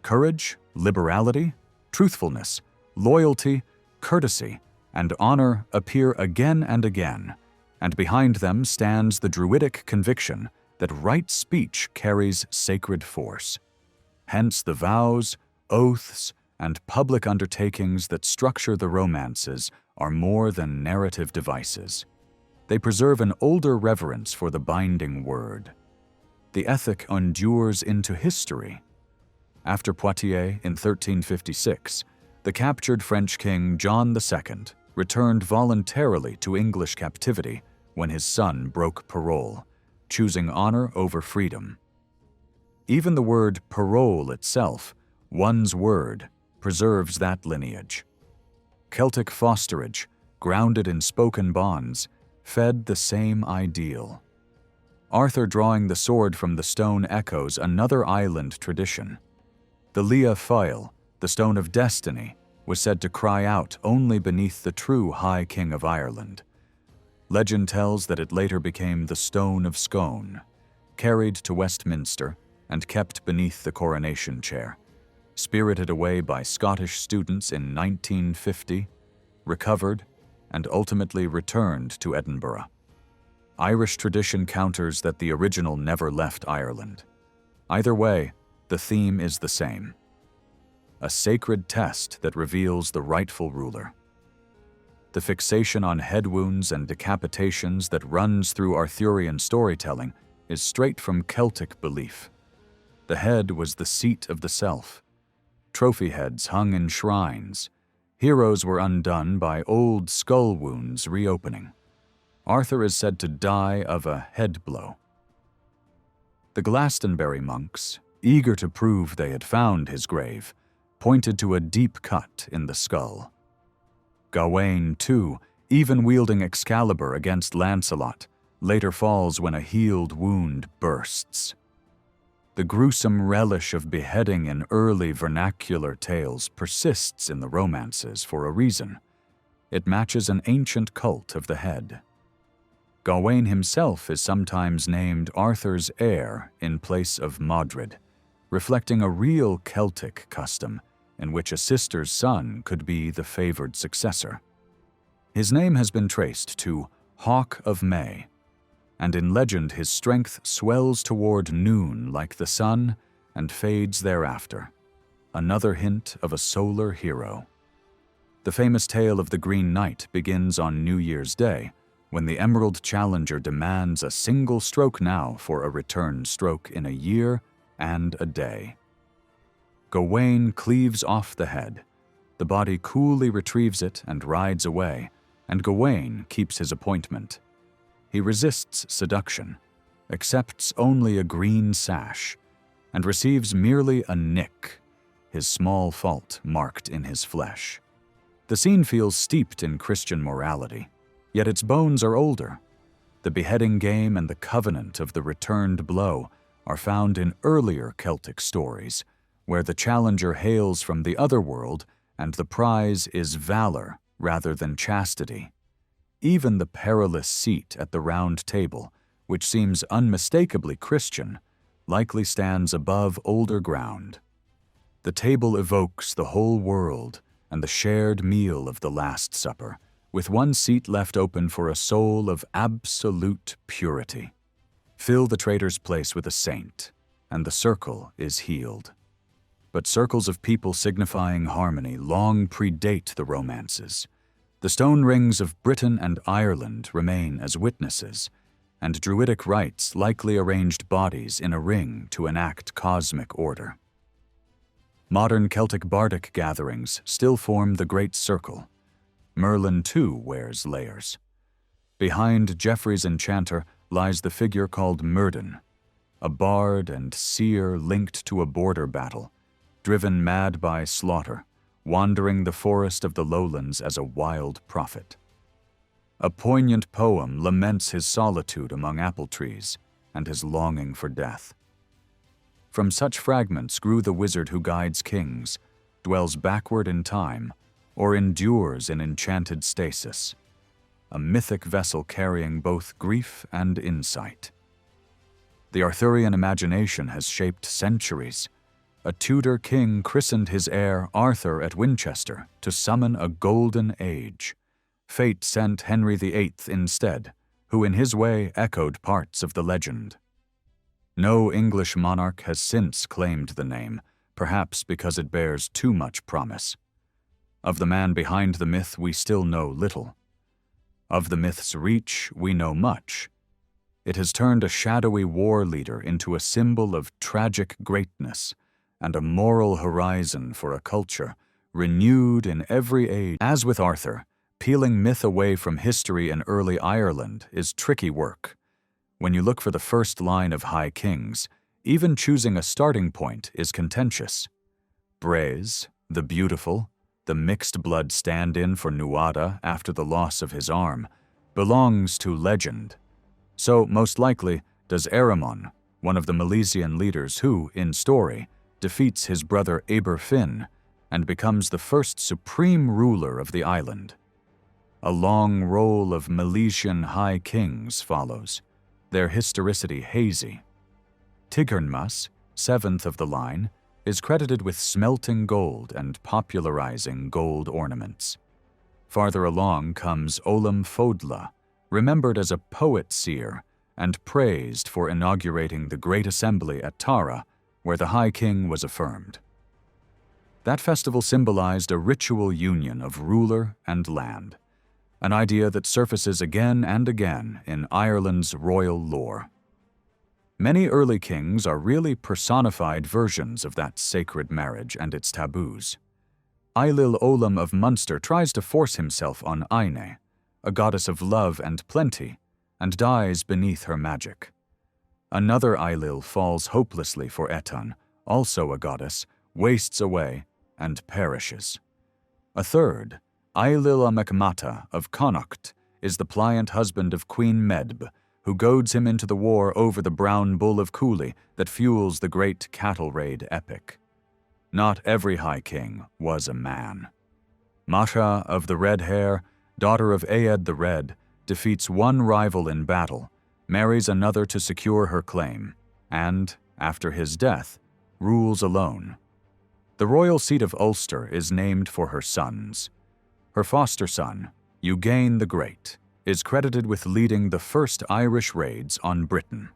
Courage, liberality, truthfulness, loyalty, courtesy, and honor appear again and again, and behind them stands the Druidic conviction that right speech carries sacred force. Hence the vows, oaths, and public undertakings that structure the romances are more than narrative devices. They preserve an older reverence for the binding word. The ethic endures into history. After Poitiers in 1356, the captured French king John II returned voluntarily to English captivity when his son broke parole, choosing honor over freedom. Even the word parole itself, one's word, preserves that lineage. Celtic fosterage, grounded in spoken bonds, fed the same ideal. Arthur drawing the sword from the stone echoes another island tradition. The Lia Foil, the stone of destiny, was said to cry out only beneath the true High King of Ireland. Legend tells that it later became the Stone of Scone, carried to Westminster and kept beneath the coronation chair, spirited away by Scottish students in 1950, recovered, and ultimately returned to Edinburgh. Irish tradition counters that the original never left Ireland. Either way, the theme is the same: a sacred test that reveals the rightful ruler. The fixation on head wounds and decapitations that runs through Arthurian storytelling is straight from Celtic belief. The head was the seat of the self. Trophy heads hung in shrines. Heroes were undone by old skull wounds reopening. Arthur is said to die of a head blow. The Glastonbury monks, eager to prove they had found his grave, pointed to a deep cut in the skull. Gawain, too, even wielding Excalibur against Lancelot, later falls when a healed wound bursts. The gruesome relish of beheading in early vernacular tales persists in the romances for a reason. It matches an ancient cult of the head. Gawain himself is sometimes named Arthur's heir in place of Modred, reflecting a real Celtic custom in which a sister's son could be the favored successor. His name has been traced to Hawk of May, and in legend his strength swells toward noon like the sun and fades thereafter, another hint of a solar hero. The famous tale of the Green Knight begins on New Year's Day, when the Emerald Challenger demands a single stroke now for a return stroke in a year and a day. Gawain cleaves off the head. The body coolly retrieves it and rides away, and Gawain keeps his appointment. He resists seduction, accepts only a green sash, and receives merely a nick, his small fault marked in his flesh. The scene feels steeped in Christian morality, yet its bones are older. The beheading game and the covenant of the returned blow are found in earlier Celtic stories, where the challenger hails from the other world and the prize is valor rather than chastity. Even the perilous seat at the round table, which seems unmistakably Christian, likely stands above older ground. The table evokes the whole world and the shared meal of the Last Supper, with one seat left open for a soul of absolute purity. Fill the traitor's place with a saint, and the circle is healed. But circles of people signifying harmony long predate the romances. The stone rings of Britain and Ireland remain as witnesses, and Druidic rites likely arranged bodies in a ring to enact cosmic order. Modern Celtic bardic gatherings still form the Great Circle. Merlin, too, wears layers. Behind Geoffrey's enchanter lies the figure called Myrddin, a bard and seer linked to a border battle, driven mad by slaughter, wandering the forest of the lowlands as a wild prophet. A poignant poem laments his solitude among apple trees and his longing for death. From such fragments grew the wizard who guides kings, dwells backward in time, or endures in enchanted stasis, a mythic vessel carrying both grief and insight. The Arthurian imagination has shaped centuries. A Tudor king christened his heir Arthur at Winchester to summon a golden age. Fate sent Henry VIII instead, who in his way echoed parts of the legend. No English monarch has since claimed the name, perhaps because it bears too much promise. Of the man behind the myth we still know little. Of the myth's reach we know much. It has turned a shadowy war leader into a symbol of tragic greatness and a moral horizon for a culture renewed in every age. As with Arthur, peeling myth away from history in early Ireland is tricky work. When you look for the first line of High Kings, even choosing a starting point is contentious. Braise, the beautiful, the mixed-blood stand-in for Nuada after the loss of his arm, belongs to legend. So, most likely, does Eramon, one of the Milesian leaders who, in story, defeats his brother Eberfin and becomes the first supreme ruler of the island. A long roll of Milesian high kings follows, their historicity hazy. Tigernmas, seventh of the line, is credited with smelting gold and popularizing gold ornaments. Farther along comes Olam Fodla, remembered as a poet-seer and praised for inaugurating the Great Assembly at Tara, where the High King was affirmed. That festival symbolized a ritual union of ruler and land, an idea that surfaces again and again in Ireland's royal lore. Many early kings are really personified versions of that sacred marriage and its taboos. Ailill Olam of Munster tries to force himself on Aine, a goddess of love and plenty, and dies beneath her magic. Another Ailill falls hopelessly for Etan, also a goddess, wastes away, and perishes. A third, Ailill Macmata of Connacht, is the pliant husband of Queen Medb, who goads him into the war over the brown bull of Cooley that fuels the great cattle raid epic. Not every High King was a man. Masha of the red hair, daughter of Aed the Red, defeats one rival in battle, marries another to secure her claim, and, after his death, rules alone. The royal seat of Ulster is named for her sons. Her foster son, Eughain the Great, is credited with leading the first Irish raids on Britain.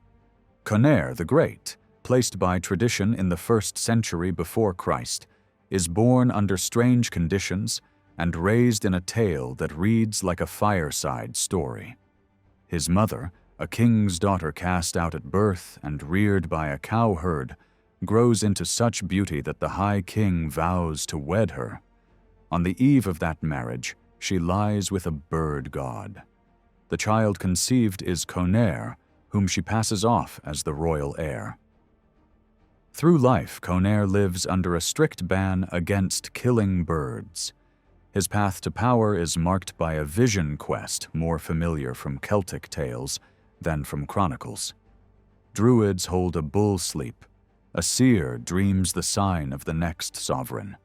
Conair the Great, placed by tradition in the 1st century before Christ, is born under strange conditions and raised in a tale that reads like a fireside story. His mother, a king's daughter cast out at birth and reared by a cowherd, grows into such beauty that the High King vows to wed her. On the eve of that marriage, she lies with a bird god. The child conceived is Conair, whom she passes off as the royal heir. Through life, Conair lives under a strict ban against killing birds. His path to power is marked by a vision quest more familiar from Celtic tales than from chronicles. Druids hold a bull sleep. A seer dreams the sign of the next sovereign,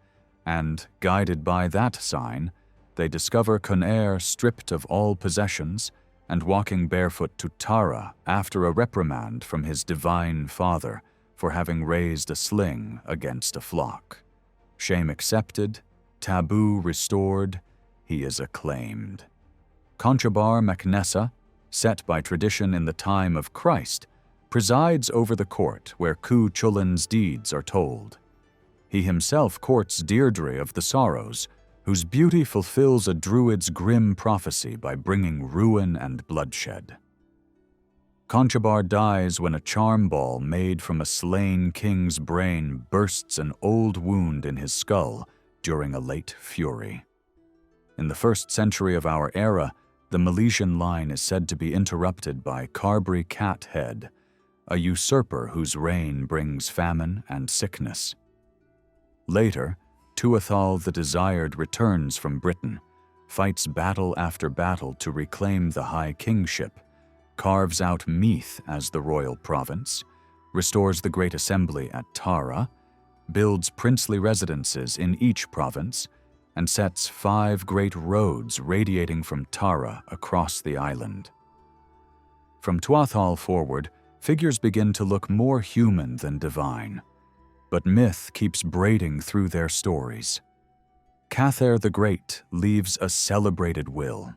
and, guided by that sign, they discover Conair stripped of all possessions and walking barefoot to Tara after a reprimand from his divine father for having raised a sling against a flock. Shame accepted, taboo restored, he is acclaimed. Conchobar Macnessa, set by tradition in the time of Christ, presides over the court where Cu Chulain's deeds are told. He himself courts Deirdre of the Sorrows, whose beauty fulfills a druid's grim prophecy by bringing ruin and bloodshed. Conchobar dies when a charm ball made from a slain king's brain bursts an old wound in his skull during a late fury. In the 1st century of our era, the Milesian line is said to be interrupted by Carbry Cathead, a usurper whose reign brings famine and sickness. Later, Tuathal the Desired returns from Britain, fights battle after battle to reclaim the high kingship, carves out Meath as the royal province, restores the Great Assembly at Tara, builds princely residences in each province, and sets 5 great roads radiating from Tara across the island. From Tuathal forward, figures begin to look more human than divine, but myth keeps braiding through their stories. Cathair the Great leaves a celebrated will.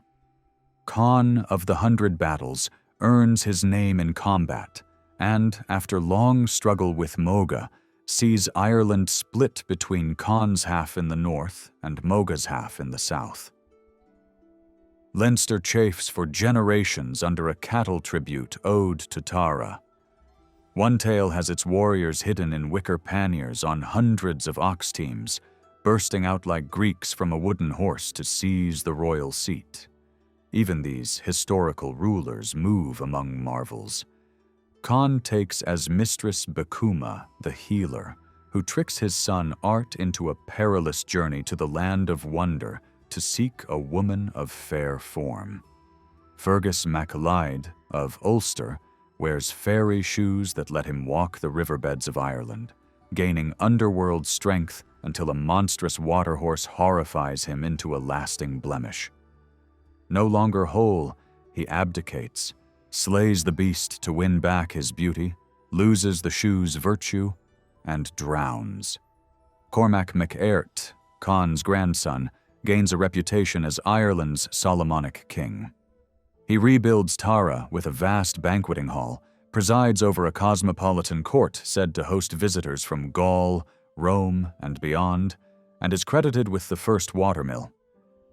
Conn of the 100 Battles earns his name in combat and, after long struggle with Moga, sees Ireland split between Con's half in the north and Moga's half in the south. Leinster chafes for generations under a cattle tribute ode to Tara. One tale has its warriors hidden in wicker panniers on hundreds of ox teams, bursting out like Greeks from a wooden horse to seize the royal seat. Even these historical rulers move among marvels. Con takes as mistress Bakuma, the healer, who tricks his son Art into a perilous journey to the land of wonder to seek a woman of fair form. Fergus MacLeod of Ulster wears fairy shoes that let him walk the riverbeds of Ireland, gaining underworld strength until a monstrous waterhorse horrifies him into a lasting blemish. No longer whole, he abdicates, slays the beast to win back his beauty, loses the shoe's virtue, and drowns. Cormac MacAirt, Con's grandson, gains a reputation as Ireland's Solomonic king. He rebuilds Tara with a vast banqueting hall, presides over a cosmopolitan court said to host visitors from Gaul, Rome, and beyond, and is credited with the first watermill.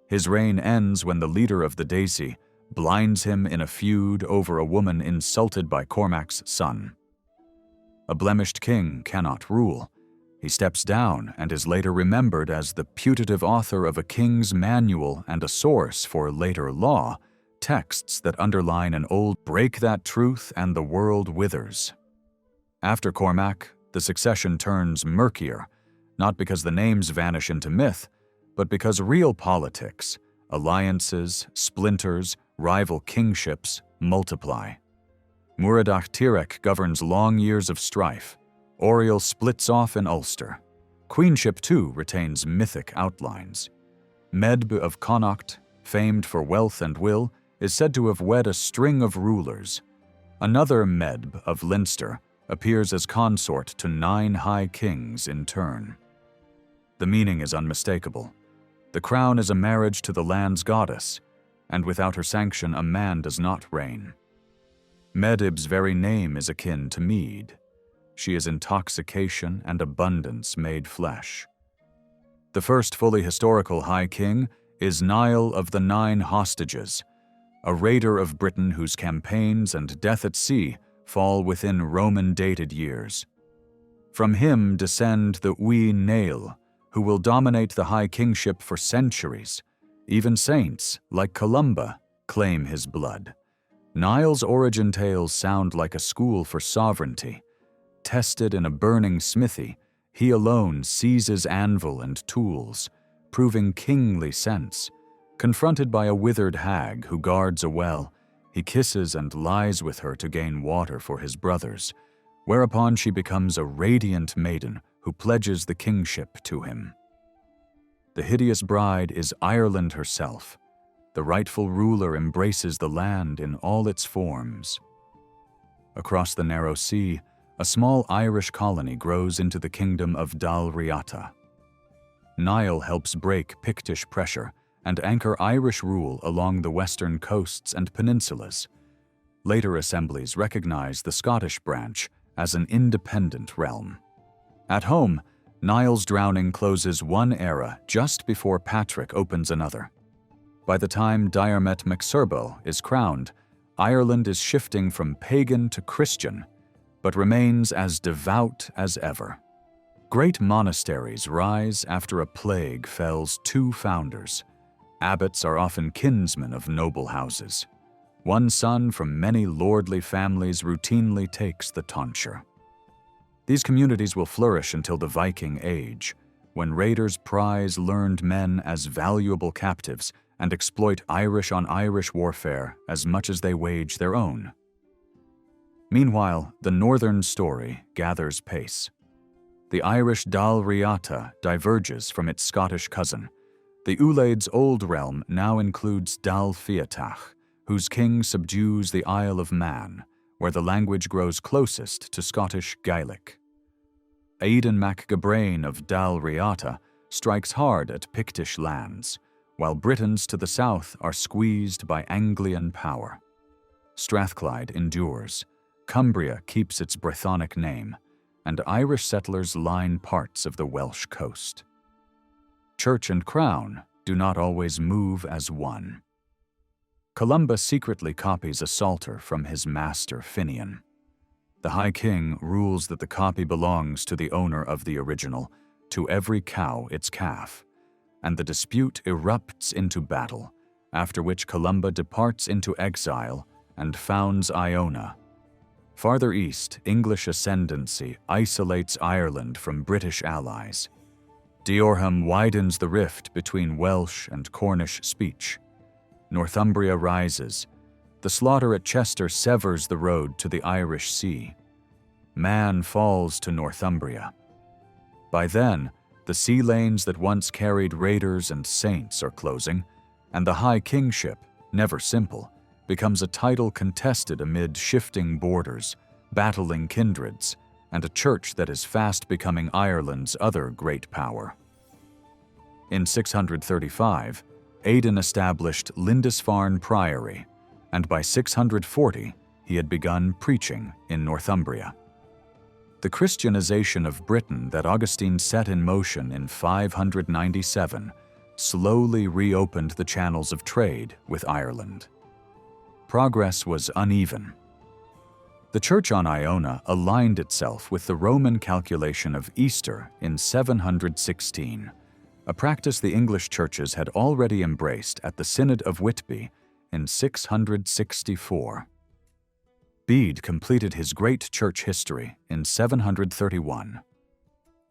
His reign ends when the leader of the Daci blinds him in a feud over a woman insulted by Cormac's son. A blemished king cannot rule. He steps down and is later remembered as the putative author of a king's manual and a source for later law, texts that underline an old "break that truth and the world withers." After Cormac, the succession turns murkier, not because the names vanish into myth, but because real politics, alliances, splinters, rival kingships multiply. Muradach Tirek governs long years of strife. Oriel splits off in Ulster. Queenship, too, retains mythic outlines. Medb of Connacht, famed for wealth and will, is said to have wed a string of rulers. Another Medb of Leinster appears as consort to 9 high kings in turn. The meaning is unmistakable. The crown is a marriage to the land's goddess, and without her sanction a man does not reign. Medib's very name is akin to mead. She is intoxication and abundance made flesh. The first fully historical High King is Niall of the 9 Hostages, a raider of Britain whose campaigns and death at sea fall within Roman-dated years. From him descend the Uí Néill, who will dominate the High Kingship for centuries. Even saints, like Columba, claim his blood. Niall's origin tales sound like a school for sovereignty. Tested in a burning smithy, he alone seizes anvil and tools, proving kingly sense. Confronted by a withered hag who guards a well, he kisses and lies with her to gain water for his brothers, whereupon she becomes a radiant maiden who pledges the kingship to him. The hideous bride is Ireland herself. The rightful ruler embraces the land in all its forms. Across the narrow sea, a small Irish colony grows into the kingdom of Dal Riata. Niall helps break Pictish pressure and anchor Irish rule along the western coasts and peninsulas. Later assemblies recognize the Scottish branch as an independent realm. At home, Niall's drowning closes one era just before Patrick opens another. By the time Diarmaid MacSurbo is crowned, Ireland is shifting from pagan to Christian, but remains as devout as ever. Great monasteries rise after a plague fells 2 founders. Abbots are often kinsmen of noble houses. One son from many lordly families routinely takes the tonsure. These communities will flourish until the Viking Age, when raiders prize learned men as valuable captives and exploit Irish-on-Irish warfare as much as they wage their own. Meanwhile, the northern story gathers pace. The Irish Dal Riata diverges from its Scottish cousin. The Ulaid's old realm now includes Dal Fiatach, whose king subdues the Isle of Man, where the language grows closest to Scottish Gaelic. Aidan mac Gabrain of Dal Riata strikes hard at Pictish lands, while Britons to the south are squeezed by Anglian power. Strathclyde endures. Cumbria keeps its Brythonic name, and Irish settlers line parts of the Welsh coast. Church and crown do not always move as one. Columba secretly copies a psalter from his master Finian. The High King rules that the copy belongs to the owner of the original, to every cow its calf, and the dispute erupts into battle, after which Columba departs into exile and founds Iona. Farther east, English ascendancy isolates Ireland from British allies. Deorham widens the rift between Welsh and Cornish speech. Northumbria rises. The slaughter at Chester severs the road to the Irish Sea. Man falls to Northumbria. By then, the sea lanes that once carried raiders and saints are closing, and the High Kingship, never simple, becomes a title contested amid shifting borders, battling kindreds, and a church that is fast becoming Ireland's other great power. In 635, Aidan established Lindisfarne Priory, and by 640 he had begun preaching in Northumbria. The Christianization of Britain that Augustine set in motion in 597 slowly reopened the channels of trade with Ireland. Progress was uneven. The church on Iona aligned itself with the Roman calculation of Easter in 716, a practice the English churches had already embraced at the Synod of Whitby in 664. Bede completed his great church history in 731.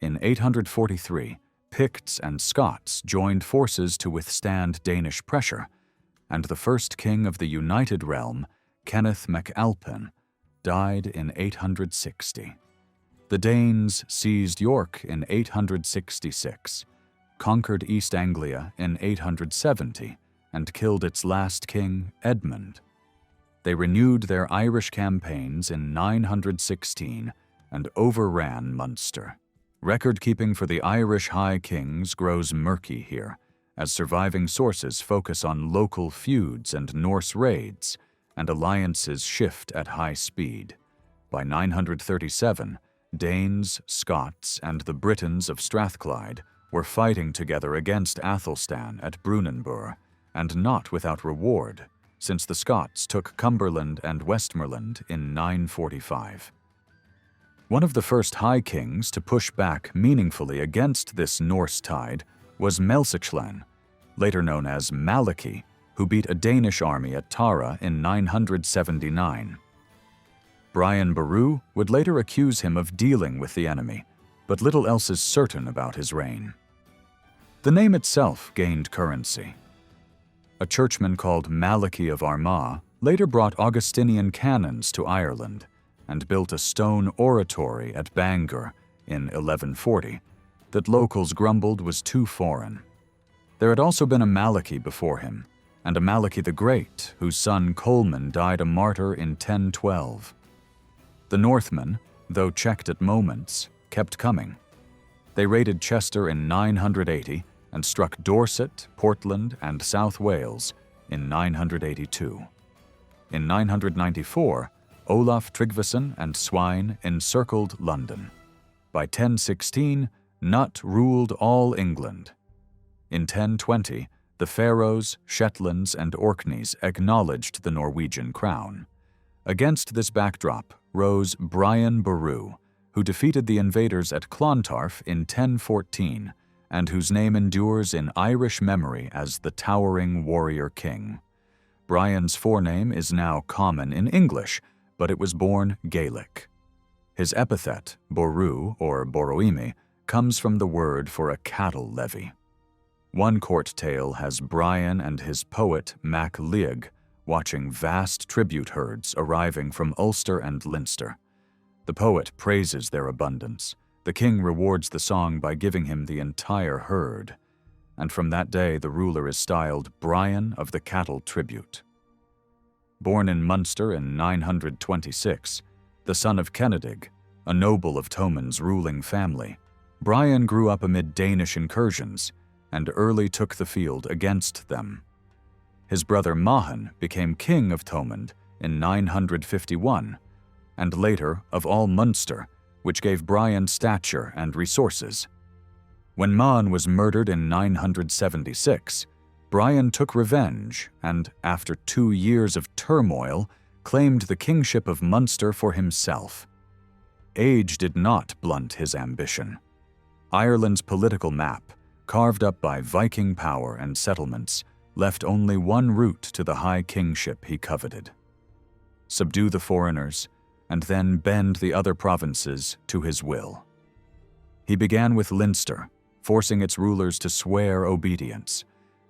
In 843, Picts and Scots joined forces to withstand Danish pressure, and the first king of the United Realm, Kenneth MacAlpin, died in 860. The Danes seized York in 866, conquered East Anglia in 870, and killed its last king, Edmund. They renewed their Irish campaigns in 916 and overran Munster. Record-keeping for the Irish High Kings grows murky here, as surviving sources focus on local feuds and Norse raids, and alliances shift at high speed. By 937, Danes, Scots, and the Britons of Strathclyde were fighting together against Athelstan at Brunanburh, and not without reward, since the Scots took Cumberland and Westmoreland in 945. One of the first High Kings to push back meaningfully against this Norse tide was Melsichlan, later known as Malachy, who beat a Danish army at Tara in 979. Brian Boru would later accuse him of dealing with the enemy, but little else is certain about his reign. The name itself gained currency. A churchman called Malachy of Armagh later brought Augustinian canons to Ireland and built a stone oratory at Bangor in 1140 that locals grumbled was too foreign. There had also been a Malachy before him, and a Malachy the Great, whose son Colman died a martyr in 1012. The Northmen, though checked at moments, kept coming. They raided Chester in 980 and struck Dorset, Portland, and South Wales in 982. In 994, Olaf Tryggvason and Swine encircled London. By 1016, Nut ruled all England. In 1020, the Faroes, Shetlands, and Orkneys acknowledged the Norwegian crown. Against this backdrop rose Brian Boru, who defeated the invaders at Clontarf in 1014, and whose name endures in Irish memory as the Towering Warrior King. Brian's forename is now common in English, but it was born Gaelic. His epithet, Boru or Boroimi, comes from the word for a cattle levy. One court tale has Brian and his poet Mac Liag watching vast tribute herds arriving from Ulster and Leinster. The poet praises their abundance. The king rewards the song by giving him the entire herd, and from that day the ruler is styled Brian of the Cattle Tribute. Born in Munster in 926, the son of Kennedig, a noble of Thomond's ruling family, Brian grew up amid Danish incursions and early took the field against them. His brother Mahan became king of Thomond in 951, and later of all Munster, which gave Brian stature and resources. When Mahon was murdered in 976, Brian took revenge and, after 2 years of turmoil, claimed the kingship of Munster for himself. Age did not blunt his ambition. Ireland's political map, carved up by Viking power and settlements, left only one route to the high kingship he coveted: subdue the foreigners, and then bend the other provinces to his will. He began with Leinster, forcing its rulers to swear obedience.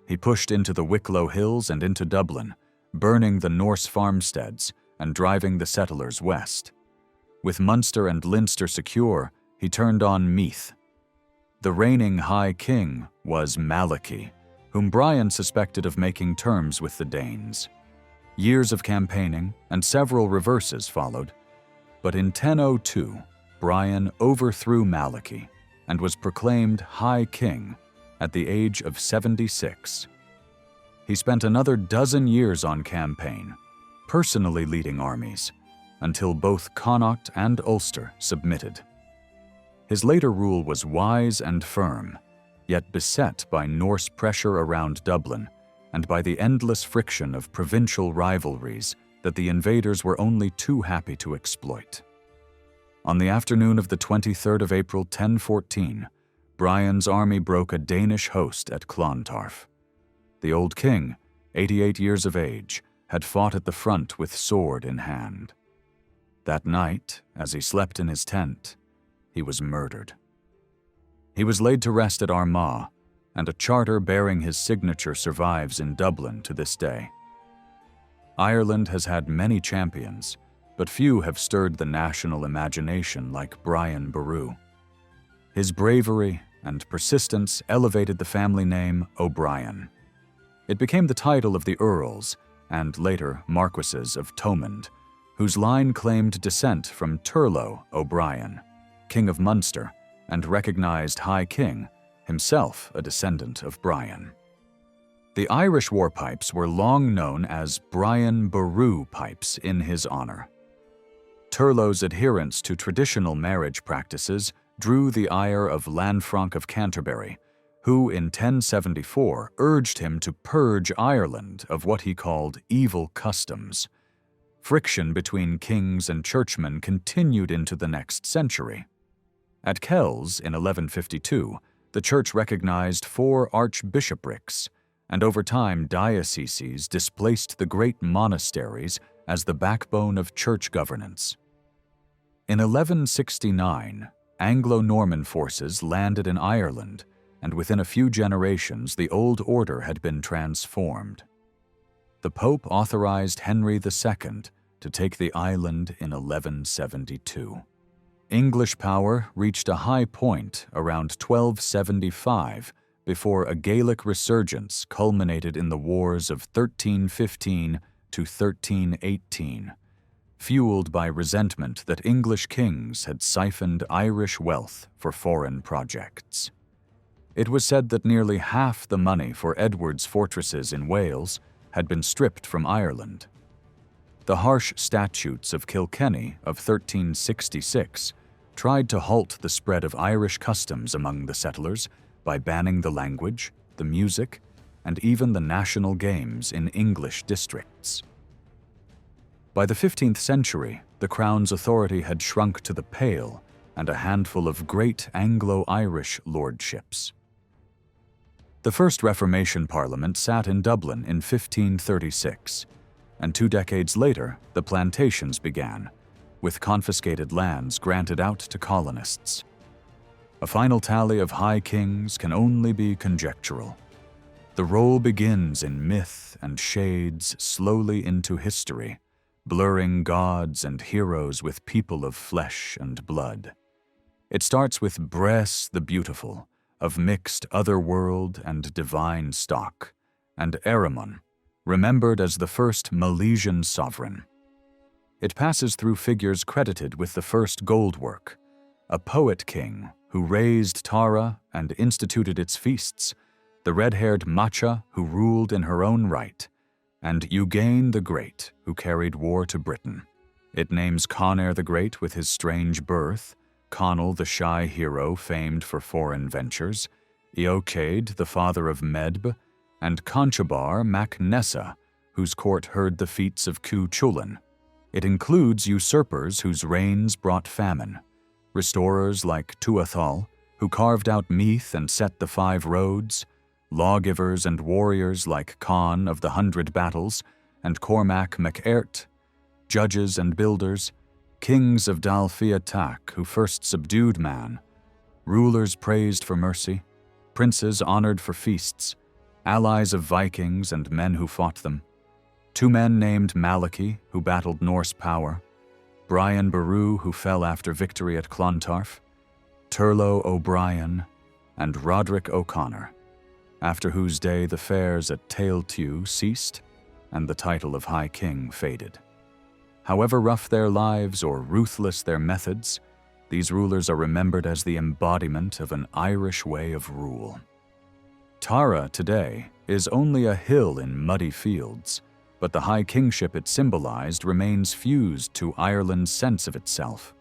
He pushed into the Wicklow Hills and into Dublin, burning the Norse farmsteads and driving the settlers west. With Munster and Leinster secure, he turned on Meath. The reigning High King was Malachy, whom Brian suspected of making terms with the Danes. Years of campaigning and several reverses followed, but in 1002, Brian overthrew Malachy and was proclaimed High King at the age of 76. He spent another 12 years on campaign, personally leading armies, until both Connaught and Ulster submitted. His later rule was wise and firm, yet beset by Norse pressure around Dublin and by the endless friction of provincial rivalries that the invaders were only too happy to exploit. On the afternoon of the 23rd of April 1014, Brian's army broke a Danish host at Clontarf. The old king, 88 years of age, had fought at the front with sword in hand. That night, as he slept in his tent, he was murdered. He was laid to rest at Armagh, and a charter bearing his signature survives in Dublin to this day. Ireland has had many champions, but few have stirred the national imagination like Brian Boru. His bravery and persistence elevated the family name O'Brien. It became the title of the earls, and later marquises of Thomond, whose line claimed descent from Turlo O'Brien, King of Munster, and recognized High King, himself a descendant of Brian. The Irish war pipes were long known as Brian Boru pipes in his honor. Turlo's adherence to traditional marriage practices drew the ire of Lanfranc of Canterbury, who in 1074 urged him to purge Ireland of what he called evil customs. Friction between kings and churchmen continued into the next century. At Kells in 1152, the church recognized 4 archbishoprics, and over time dioceses displaced the great monasteries as the backbone of church governance. In 1169, Anglo-Norman forces landed in Ireland, and within a few generations the old order had been transformed. The Pope authorized Henry II to take the island in 1172. English power reached a high point around 1275 before a Gaelic resurgence culminated in the wars of 1315 to 1318, fueled by resentment that English kings had siphoned Irish wealth for foreign projects. It was said that nearly half the money for Edward's fortresses in Wales had been stripped from Ireland. The harsh statutes of Kilkenny of 1366 tried to halt the spread of Irish customs among the settlers by banning the language, the music, and even the national games in English districts. By the 15th century, the Crown's authority had shrunk to the Pale and a handful of great Anglo-Irish lordships. The first Reformation Parliament sat in Dublin in 1536, and 2 decades later, the plantations began, with confiscated lands granted out to colonists. A final tally of high kings can only be conjectural. The roll begins in myth and shades slowly into history, blurring gods and heroes with people of flesh and blood. It starts with Bress the Beautiful, of mixed otherworld and divine stock, and Erimon, remembered as the first Milesian sovereign. It passes through figures credited with the first gold work, a poet king who raised Tara and instituted its feasts, the red-haired Macha who ruled in her own right, and Eugène the Great who carried war to Britain. It names Conair the Great with his strange birth, Conall the shy hero famed for foreign ventures, Eochaid the father of Medb, and Conchobar mac Nessa, whose court heard the feats of Cu Chulainn. It includes usurpers whose reigns brought famine, restorers like Tuathal, who carved out Meath and set the 5 roads, lawgivers and warriors like Conn of the 100 Battles and Cormac MacEirt, judges and builders, kings of Dal Fiatak who first subdued man, rulers praised for mercy, princes honored for feasts, allies of Vikings and men who fought them, 2 men named Malachy who battled Norse power, Brian Boru who fell after victory at Clontarf, Turlo O'Brien, and Roderick O'Connor, after whose day the fairs at Tailtew ceased and the title of High King faded. However rough their lives or ruthless their methods, these rulers are remembered as the embodiment of an Irish way of rule. Tara today is only a hill in muddy fields, but the high kingship it symbolized remains fused to Ireland's sense of itself.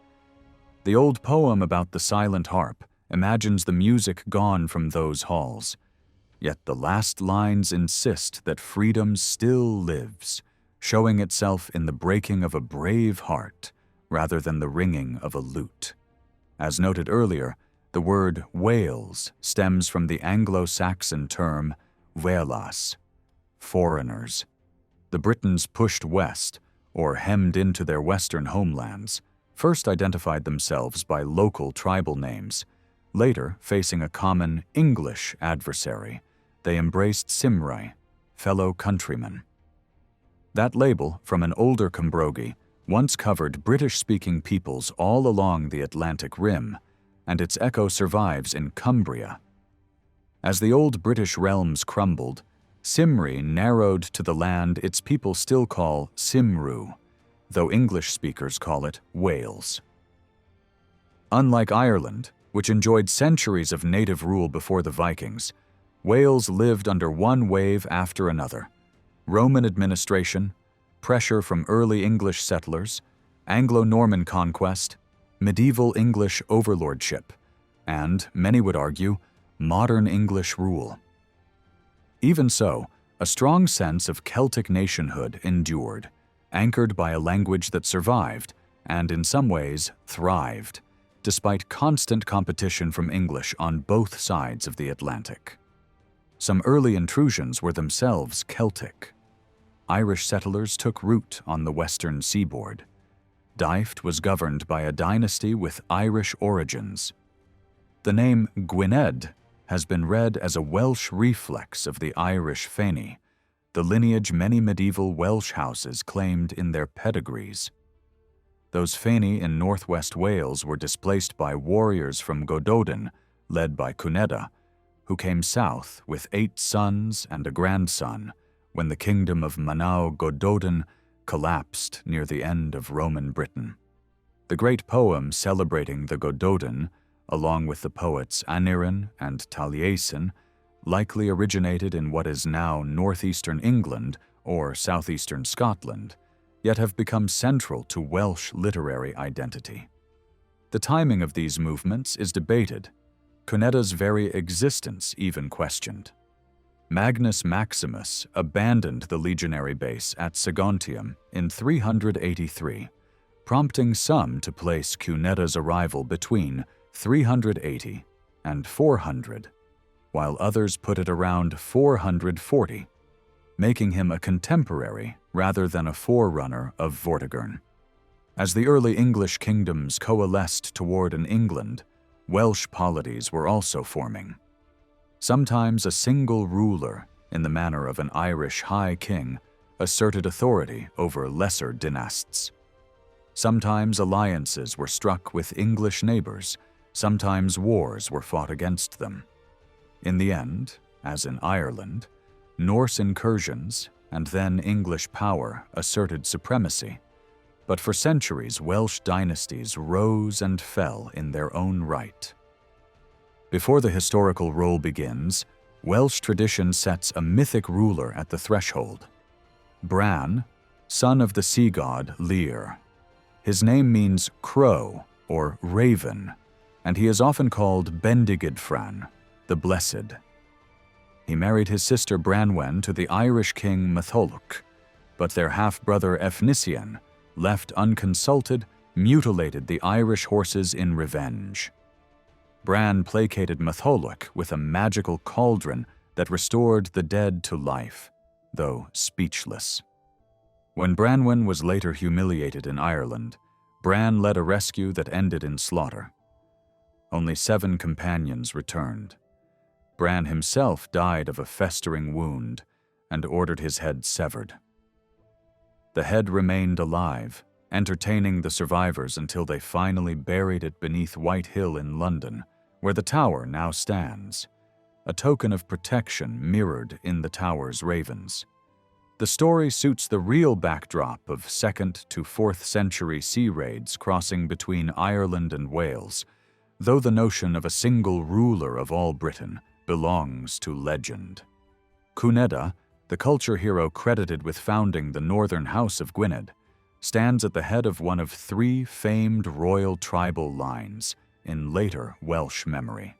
The old poem about the silent harp imagines the music gone from those halls, yet the last lines insist that freedom still lives, showing itself in the breaking of a brave heart rather than the ringing of a lute. As noted earlier, the word Wales stems from the Anglo-Saxon term Whelas, foreigners. The Britons pushed west, or hemmed into their western homelands, first identified themselves by local tribal names. Later, facing a common English adversary, they embraced Cymrae, fellow countrymen. That label, from an older Cambrogi, once covered British-speaking peoples all along the Atlantic Rim, and its echo survives in Cumbria. As the old British realms crumbled, Cymru narrowed to the land its people still call Cymru, though English speakers call it Wales. Unlike Ireland, which enjoyed centuries of native rule before the Vikings, Wales lived under one wave after another: Roman administration, pressure from early English settlers, Anglo-Norman conquest, medieval English overlordship, and, many would argue, modern English rule. Even so, a strong sense of Celtic nationhood endured, anchored by a language that survived and, in some ways, thrived, despite constant competition from English on both sides of the Atlantic. Some early intrusions were themselves Celtic. Irish settlers took root on the western seaboard. Dyfed was governed by a dynasty with Irish origins. The name Gwynedd has been read as a Welsh reflex of the Irish Feni, the lineage many medieval Welsh houses claimed in their pedigrees. Those Feni in northwest Wales were displaced by warriors from Gododdin, led by Cunedda, who came south with 8 sons and a grandson when the kingdom of Manawg Gododdin collapsed near the end of Roman Britain. The great poem celebrating the Gododdin, along with the poets Aneurin and Taliesin, likely originated in what is now northeastern England or southeastern Scotland, yet have become central to Welsh literary identity. The timing of these movements is debated, Cunedda's very existence even questioned. Magnus Maximus abandoned the legionary base at Saguntium in 383, prompting some to place Cunedda's arrival between 380 and 400, while others put it around 440, making him a contemporary rather than a forerunner of Vortigern. As the early English kingdoms coalesced toward an England, Welsh polities were also forming. Sometimes a single ruler, in the manner of an Irish high king, asserted authority over lesser dynasts. Sometimes alliances were struck with English neighbors, sometimes wars were fought against them. In the end, as in Ireland, Norse incursions and then English power asserted supremacy, but for centuries Welsh dynasties rose and fell in their own right. Before the historical role begins, Welsh tradition sets a mythic ruler at the threshold: Bran, son of the sea god Lir. His name means crow or raven, and he is often called Bendigeidfran, the Blessed. He married his sister Branwen to the Irish king Matholwch, but their half-brother Efnisien, left unconsulted, mutilated the Irish horses in revenge. Bran placated Matholwch with a magical cauldron that restored the dead to life, though speechless. When Branwen was later humiliated in Ireland, Bran led a rescue that ended in slaughter. Only 7 companions returned. Bran himself died of a festering wound and ordered his head severed. The head remained alive, entertaining the survivors until they finally buried it beneath White Hill in London, where the tower now stands, a token of protection mirrored in the tower's ravens. The story suits the real backdrop of 2nd to 4th century sea raids crossing between Ireland and Wales, though the notion of a single ruler of all Britain belongs to legend. Cunedda, the culture hero credited with founding the northern house of Gwynedd, stands at the head of one of 3 famed royal tribal lines in later Welsh memory.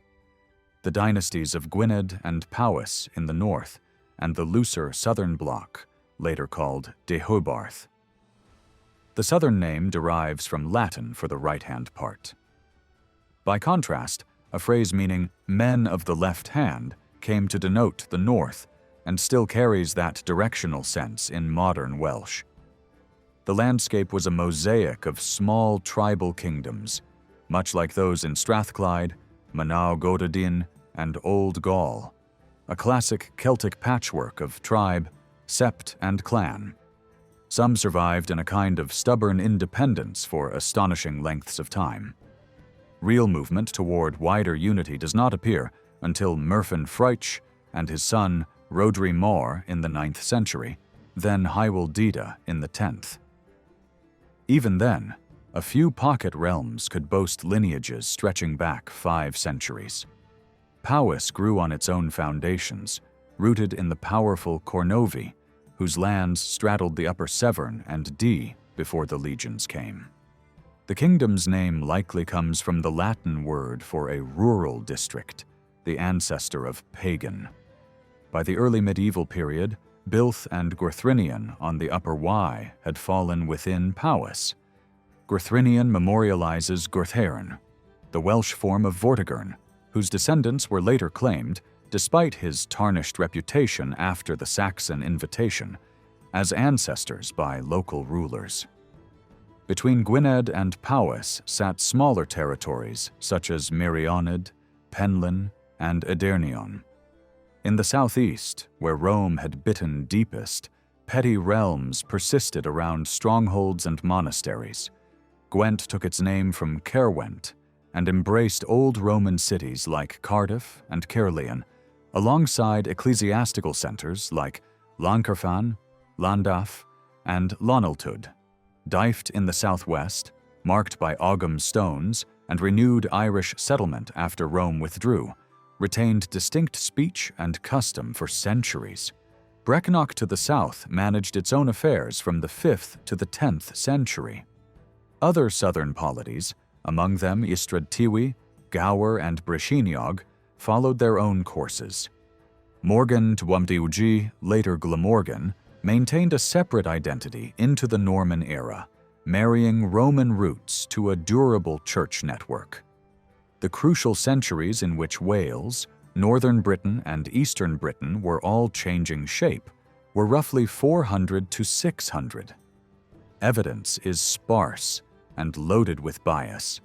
The dynasties of Gwynedd and Powys in the north, and the looser southern bloc, later called Deheubarth. The southern name derives from Latin for the right-hand part. By contrast, a phrase meaning men of the left hand came to denote the north and still carries that directional sense in modern Welsh. The landscape was a mosaic of small tribal kingdoms, much like those in Strathclyde, Manaw Gododin, and Old Gaul, a classic Celtic patchwork of tribe, sept, and clan. Some survived in a kind of stubborn independence for astonishing lengths of time. Real movement toward wider unity does not appear until Merfyn Ffraich and his son Rhodri Mawr in the 9th century, then Hywel Dda in the 10th. Even then, a few pocket realms could boast lineages stretching back 5 centuries. Powys grew on its own foundations, rooted in the powerful Cornovi, whose lands straddled the upper Severn and Dee before the legions came. The kingdom's name likely comes from the Latin word for a rural district, the ancestor of pagan. By the early medieval period, Builth and Gurthrinion on the upper Wye had fallen within Powys. Gurthrinion memorializes Gurthairin, the Welsh form of Vortigern, whose descendants were later claimed, despite his tarnished reputation after the Saxon invitation, as ancestors by local rulers. Between Gwynedd and Powys sat smaller territories such as Meirionnydd, Penllyn, and Adernion. In the southeast, where Rome had bitten deepest, petty realms persisted around strongholds and monasteries. Gwent took its name from Caerwent and embraced old Roman cities like Cardiff and Caerleon, alongside ecclesiastical centers like Llangcarfan, Llandaff, and Lonaltud. Dyfed in the southwest, marked by Ogham stones and renewed Irish settlement after Rome withdrew, retained distinct speech and custom for centuries. Brecknock to the south managed its own affairs from the 5th to the 10th century. Other southern polities, among them Ystrad Tiwi, Gower, and Brycheiniog, followed their own courses. Morgan Twumdiwg, later Glamorgan, maintained a separate identity into the Norman era, marrying Roman roots to a durable church network. The crucial centuries in which Wales, northern Britain, and eastern Britain were all changing shape were roughly 400 to 600. Evidence is sparse and loaded with bias.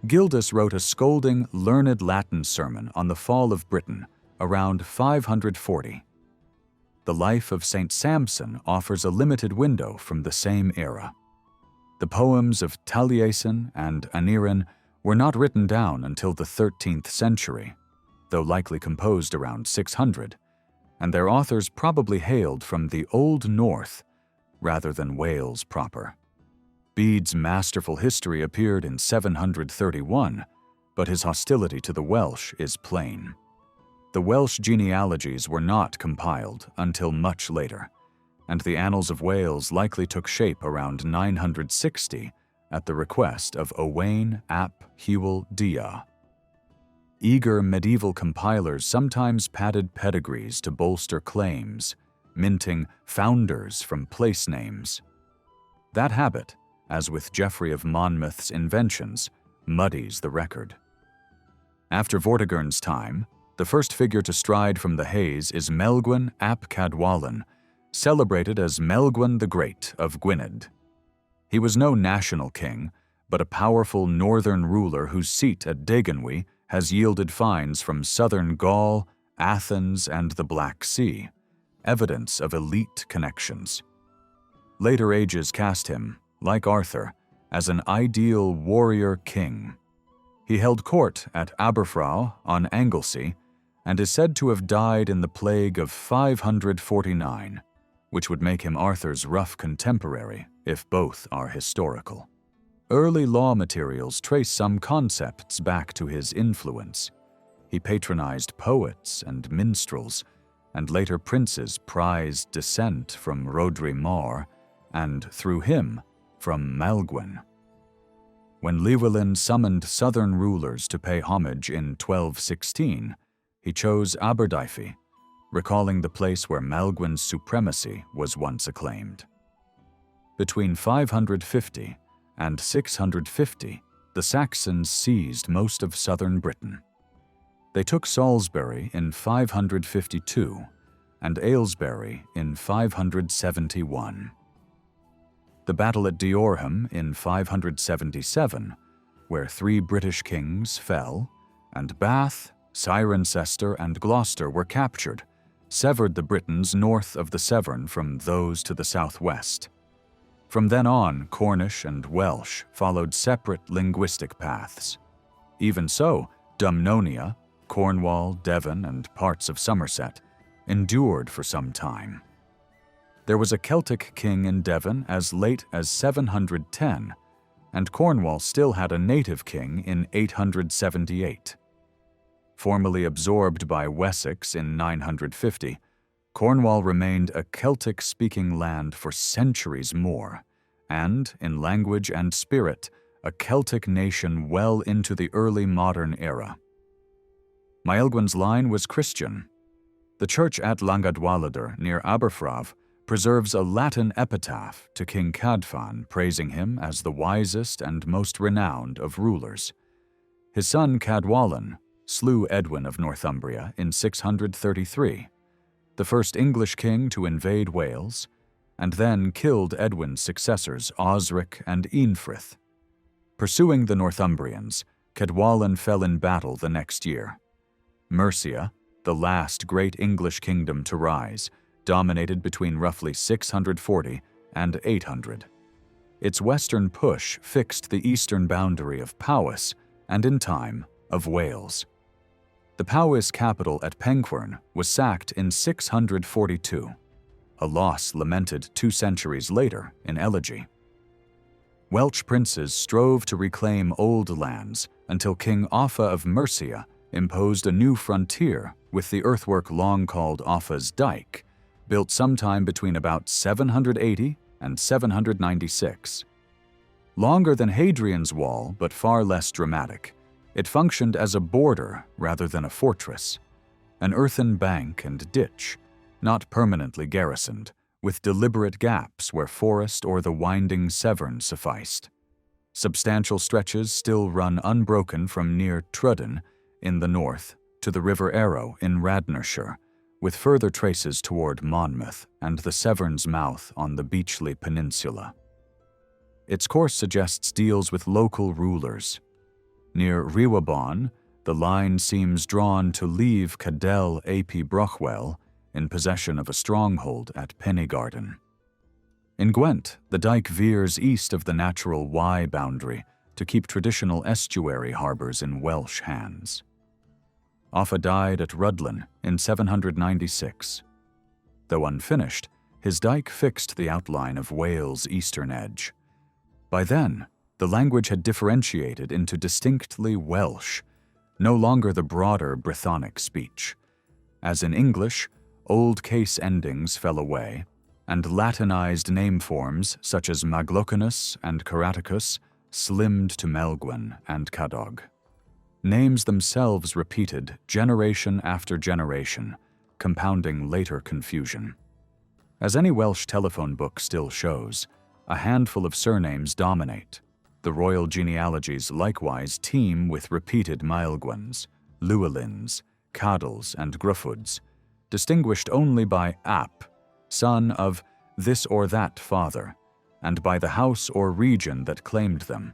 Gildas wrote a scolding, learned Latin sermon on the fall of Britain around 540. The life of St. Samson offers a limited window from the same era. The poems of Taliesin and Aneurin were not written down until the 13th century, though likely composed around 600, and their authors probably hailed from the Old North rather than Wales proper. Bede's masterful history appeared in 731, but his hostility to the Welsh is plain. The Welsh genealogies were not compiled until much later, and the Annals of Wales likely took shape around 960 at the request of Owain ap Hywel Dya. Eager medieval compilers sometimes padded pedigrees to bolster claims, minting founders from place names. That habit, as with Geoffrey of Monmouth's inventions, muddies the record. After Vortigern's time, the first figure to stride from the haze is Melgwyn ap Cadwallon, celebrated as Melgwyn the Great of Gwynedd. He was no national king, but a powerful northern ruler whose seat at Dagenwy has yielded finds from southern Gaul, Athens, and the Black Sea, evidence of elite connections. Later ages cast him, like Arthur, as an ideal warrior king. He held court at Aberfrau on Anglesey and is said to have died in the plague of 549, which would make him Arthur's rough contemporary if both are historical. Early law materials trace some concepts back to his influence. He patronized poets and minstrels, and later princes prized descent from Rhodri Mawr, and through him, from Maelgwyn. When Llywelyn summoned southern rulers to pay homage in 1216, he chose Aberdyfi, recalling the place where Maelgwyn's supremacy was once acclaimed. Between 550 and 650, the Saxons seized most of southern Britain. They took Salisbury in 552 and Aylesbury in 571. The battle at Diorham in 577, where 3 British kings fell, and Bath, Cirencester, and Gloucester were captured, severed the Britons north of the Severn from those to the southwest. From then on, Cornish and Welsh followed separate linguistic paths. Even so, Dumnonia, Cornwall, Devon, and parts of Somerset endured for some time. There was a Celtic king in Devon as late as 710, and Cornwall still had a native king in 878. Formerly absorbed by Wessex in 950, Cornwall remained a Celtic-speaking land for centuries more, and, in language and spirit, a Celtic nation well into the early modern era. Maelgwyn's line was Christian. The church at Llangadwaladr near Aberfrau preserves a Latin epitaph to King Cadfan praising him as the wisest and most renowned of rulers. His son Cadwallon slew Edwin of Northumbria in 633, the first English king to invade Wales, and then killed Edwin's successors Osric and Eanfrith. Pursuing the Northumbrians, Cadwallon fell in battle the next year. Mercia, the last great English kingdom to rise, dominated between roughly 640 and 800. Its western push fixed the eastern boundary of Powys and, in time, of Wales. The Powys capital at Penquern was sacked in 642, a loss lamented 2 centuries later in elegy. Welsh princes strove to reclaim old lands until King Offa of Mercia imposed a new frontier with the earthwork long called Offa's Dyke, built sometime between about 780 and 796. Longer than Hadrian's Wall, but far less dramatic, it functioned as a border rather than a fortress, an earthen bank and ditch, not permanently garrisoned, with deliberate gaps where forest or the winding Severn sufficed. Substantial stretches still run unbroken from near Trudden in the north to the River Arrow in Radnorshire, with further traces toward Monmouth and the Severn's mouth on the Beachley Peninsula. Its course suggests deals with local rulers. Near Rhiwabon, the line seems drawn to leave Cadell ap Brochwel in possession of a stronghold at Pennygarden. In Gwent, the dike veers east of the natural Wye boundary to keep traditional estuary harbors in Welsh hands. Offa died at Rhuddlan in 796. Though unfinished, his dike fixed the outline of Wales' eastern edge. By then, the language had differentiated into distinctly Welsh, no longer the broader Brythonic speech. As in English, old case endings fell away, and Latinized name forms such as Maglocanus and Caraticus slimmed to Maelgwn and Cadog. Names themselves repeated generation after generation, compounding later confusion. As any Welsh telephone book still shows, a handful of surnames dominate. The royal genealogies likewise teem with repeated Maelgwans, Llewellyns, Cadels, and Gruffuds, distinguished only by ap, son of this or that father, and by the house or region that claimed them.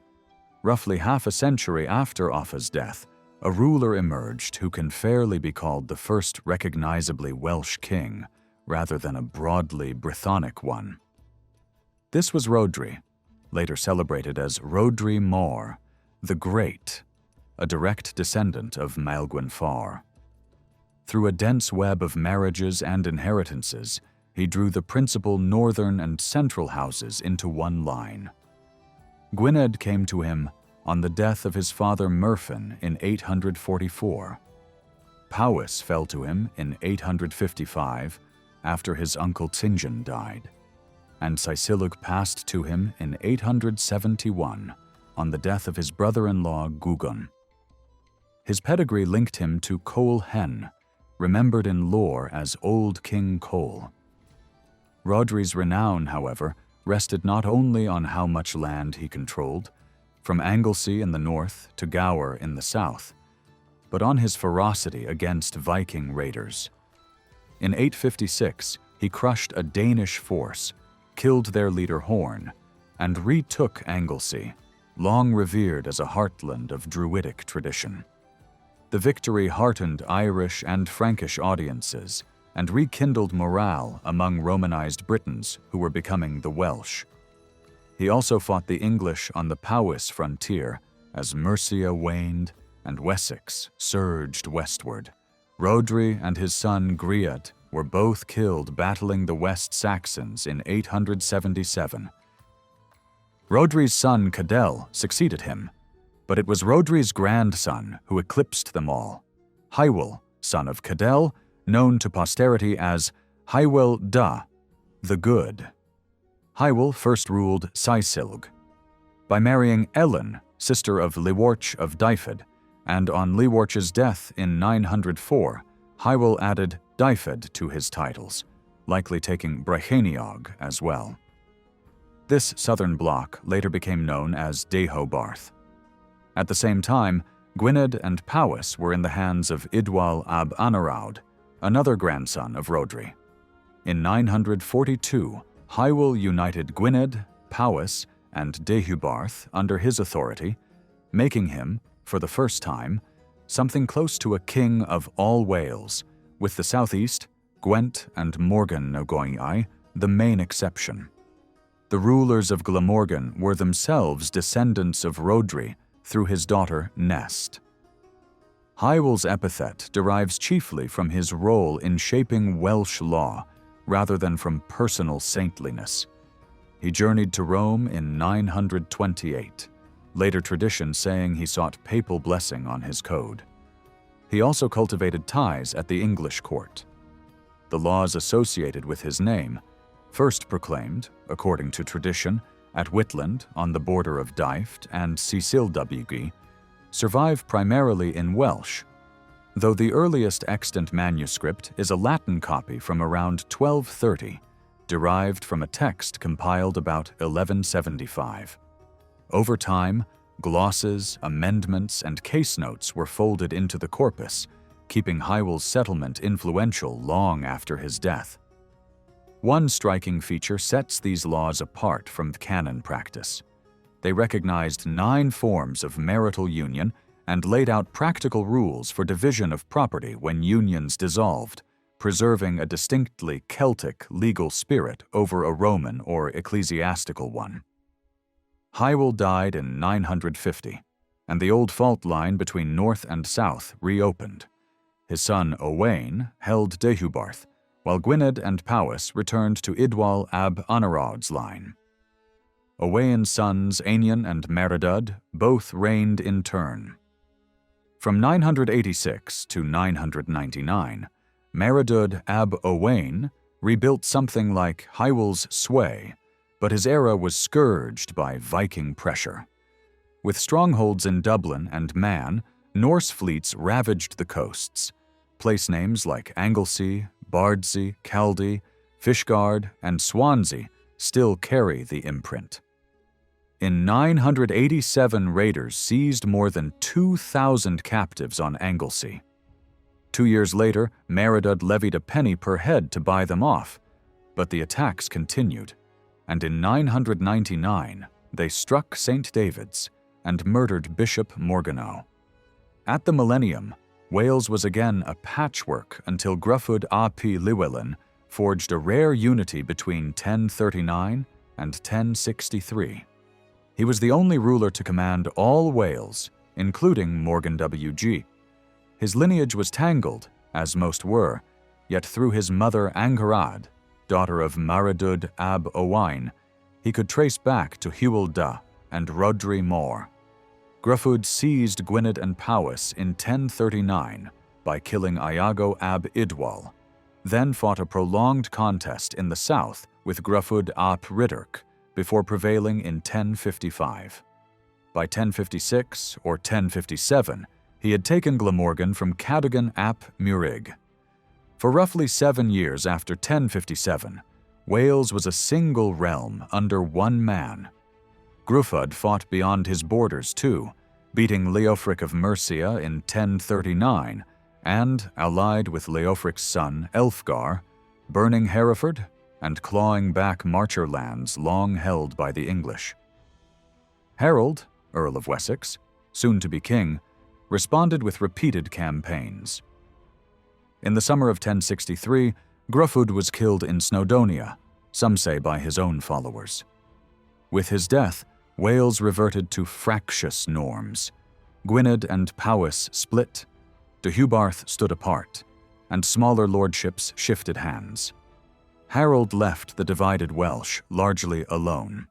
Roughly half a century after Offa's death, a ruler emerged who can fairly be called the first recognizably Welsh king, rather than a broadly Brythonic one. This was Rhodri, later celebrated as Rhodri Mawr, the Great, a direct descendant of Maelgwn Fawr. Through a dense web of marriages and inheritances, he drew the principal northern and central houses into one line. Gwynedd came to him on the death of his father Myrfyn in 844. Powys fell to him in 855 after his uncle Tingen died, and Cysilug passed to him in 871 on the death of his brother-in-law Gugun. His pedigree linked him to Cole Hen, remembered in lore as Old King Cole. Rhodri's renown, however, rested not only on how much land he controlled, from Anglesey in the north to Gower in the south, but on his ferocity against Viking raiders. In 856, he crushed a Danish force, killed their leader Horn, and retook Anglesey, long revered as a heartland of Druidic tradition. The victory heartened Irish and Frankish audiences and rekindled morale among Romanized Britons who were becoming the Welsh. He also fought the English on the Powys frontier as Mercia waned and Wessex surged westward. Rhodri and his son Griad were both killed battling the West Saxons in 877. Rhodri's son Cadell succeeded him, but it was Rhodri's grandson who eclipsed them all, Hywel, son of Cadell, known to posterity as Hywel Da, the Good. Hywel first ruled Cysilg by marrying Ellen, sister of Llywelyn of Dyfed, and on Llywelyn's death in 904, Hywel added Dyfed to his titles, likely taking Brycheiniog as well. This southern block later became known as Deheubarth. At the same time, Gwynedd and Powys were in the hands of Idwal ab Anaraud, another grandson of Rhodri. In 942, Hywel united Gwynedd, Powys, and Deheubarth under his authority, making him, for the first time, something close to a king of all Wales, with the southeast, Gwent and Morgan Nogoinai, the main exception. The rulers of Glamorgan were themselves descendants of Rhodri through his daughter Nest. Hywel's epithet derives chiefly from his role in shaping Welsh law rather than from personal saintliness. He journeyed to Rome in 928, later tradition saying he sought papal blessing on his code. He also cultivated ties at the English court. The laws associated with his name, first proclaimed, according to tradition, at Whitland on the border of Dyfed and Cecilwg, survive primarily in Welsh, though the earliest extant manuscript is a Latin copy from around 1230, derived from a text compiled about 1175. Over time, glosses, amendments, and case notes were folded into the corpus, keeping Hywel's settlement influential long after his death. One striking feature sets these laws apart from the canon practice. They recognized 9 forms of marital union and laid out practical rules for division of property when unions dissolved, preserving a distinctly Celtic legal spirit over a Roman or ecclesiastical one. Hywel died in 950, and the old fault line between north and south reopened. His son Owain held Deheubarth, while Gwynedd and Powys returned to Idwal ab Anaraud's line. Owain's sons Aenion and Meredud both reigned in turn. From 986 to 999, Meredud ab Owain rebuilt something like Hywel's sway, but his era was scourged by Viking pressure. With strongholds in Dublin and Man, Norse fleets ravaged the coasts. Place names like Anglesey, Bardsey, Caldey, Fishguard, and Swansea still carry the imprint. In 987, raiders seized more than 2,000 captives on Anglesey. 2 years later, Meredith levied a penny per head to buy them off, but the attacks continued, and in 999 they struck St. David's and murdered Bishop Morganow. At the millennium, Wales was again a patchwork until Gruffudd ap Llywelyn forged a rare unity between 1039 and 1063. He was the only ruler to command all Wales, including Morgan W.G. His lineage was tangled, as most were, yet through his mother Angharad, daughter of Maredudd ab Owain, he could trace back to Hywel Dda and Rhodri Mawr. Gruffudd seized Gwynedd and Powys in 1039 by killing Iago ab Idwal, then fought a prolonged contest in the south with Gruffudd ap Rhydderch before prevailing in 1055. By 1056 or 1057, he had taken Glamorgan from Cadogan ap Muirig. For roughly 7 years after 1057, Wales was a single realm under one man. Gruffudd fought beyond his borders too, beating Leofric of Mercia in 1039 and, allied with Leofric's son Elfgar, burning Hereford and clawing back Marcher lands long held by the English. Harold, Earl of Wessex, soon to be king, responded with repeated campaigns. In the summer of 1063, Gruffudd was killed in Snowdonia, some say by his own followers. With his death, Wales reverted to fractious norms. Gwynedd and Powys split, Deheubarth stood apart, and smaller lordships shifted hands. Harold left the divided Welsh largely alone.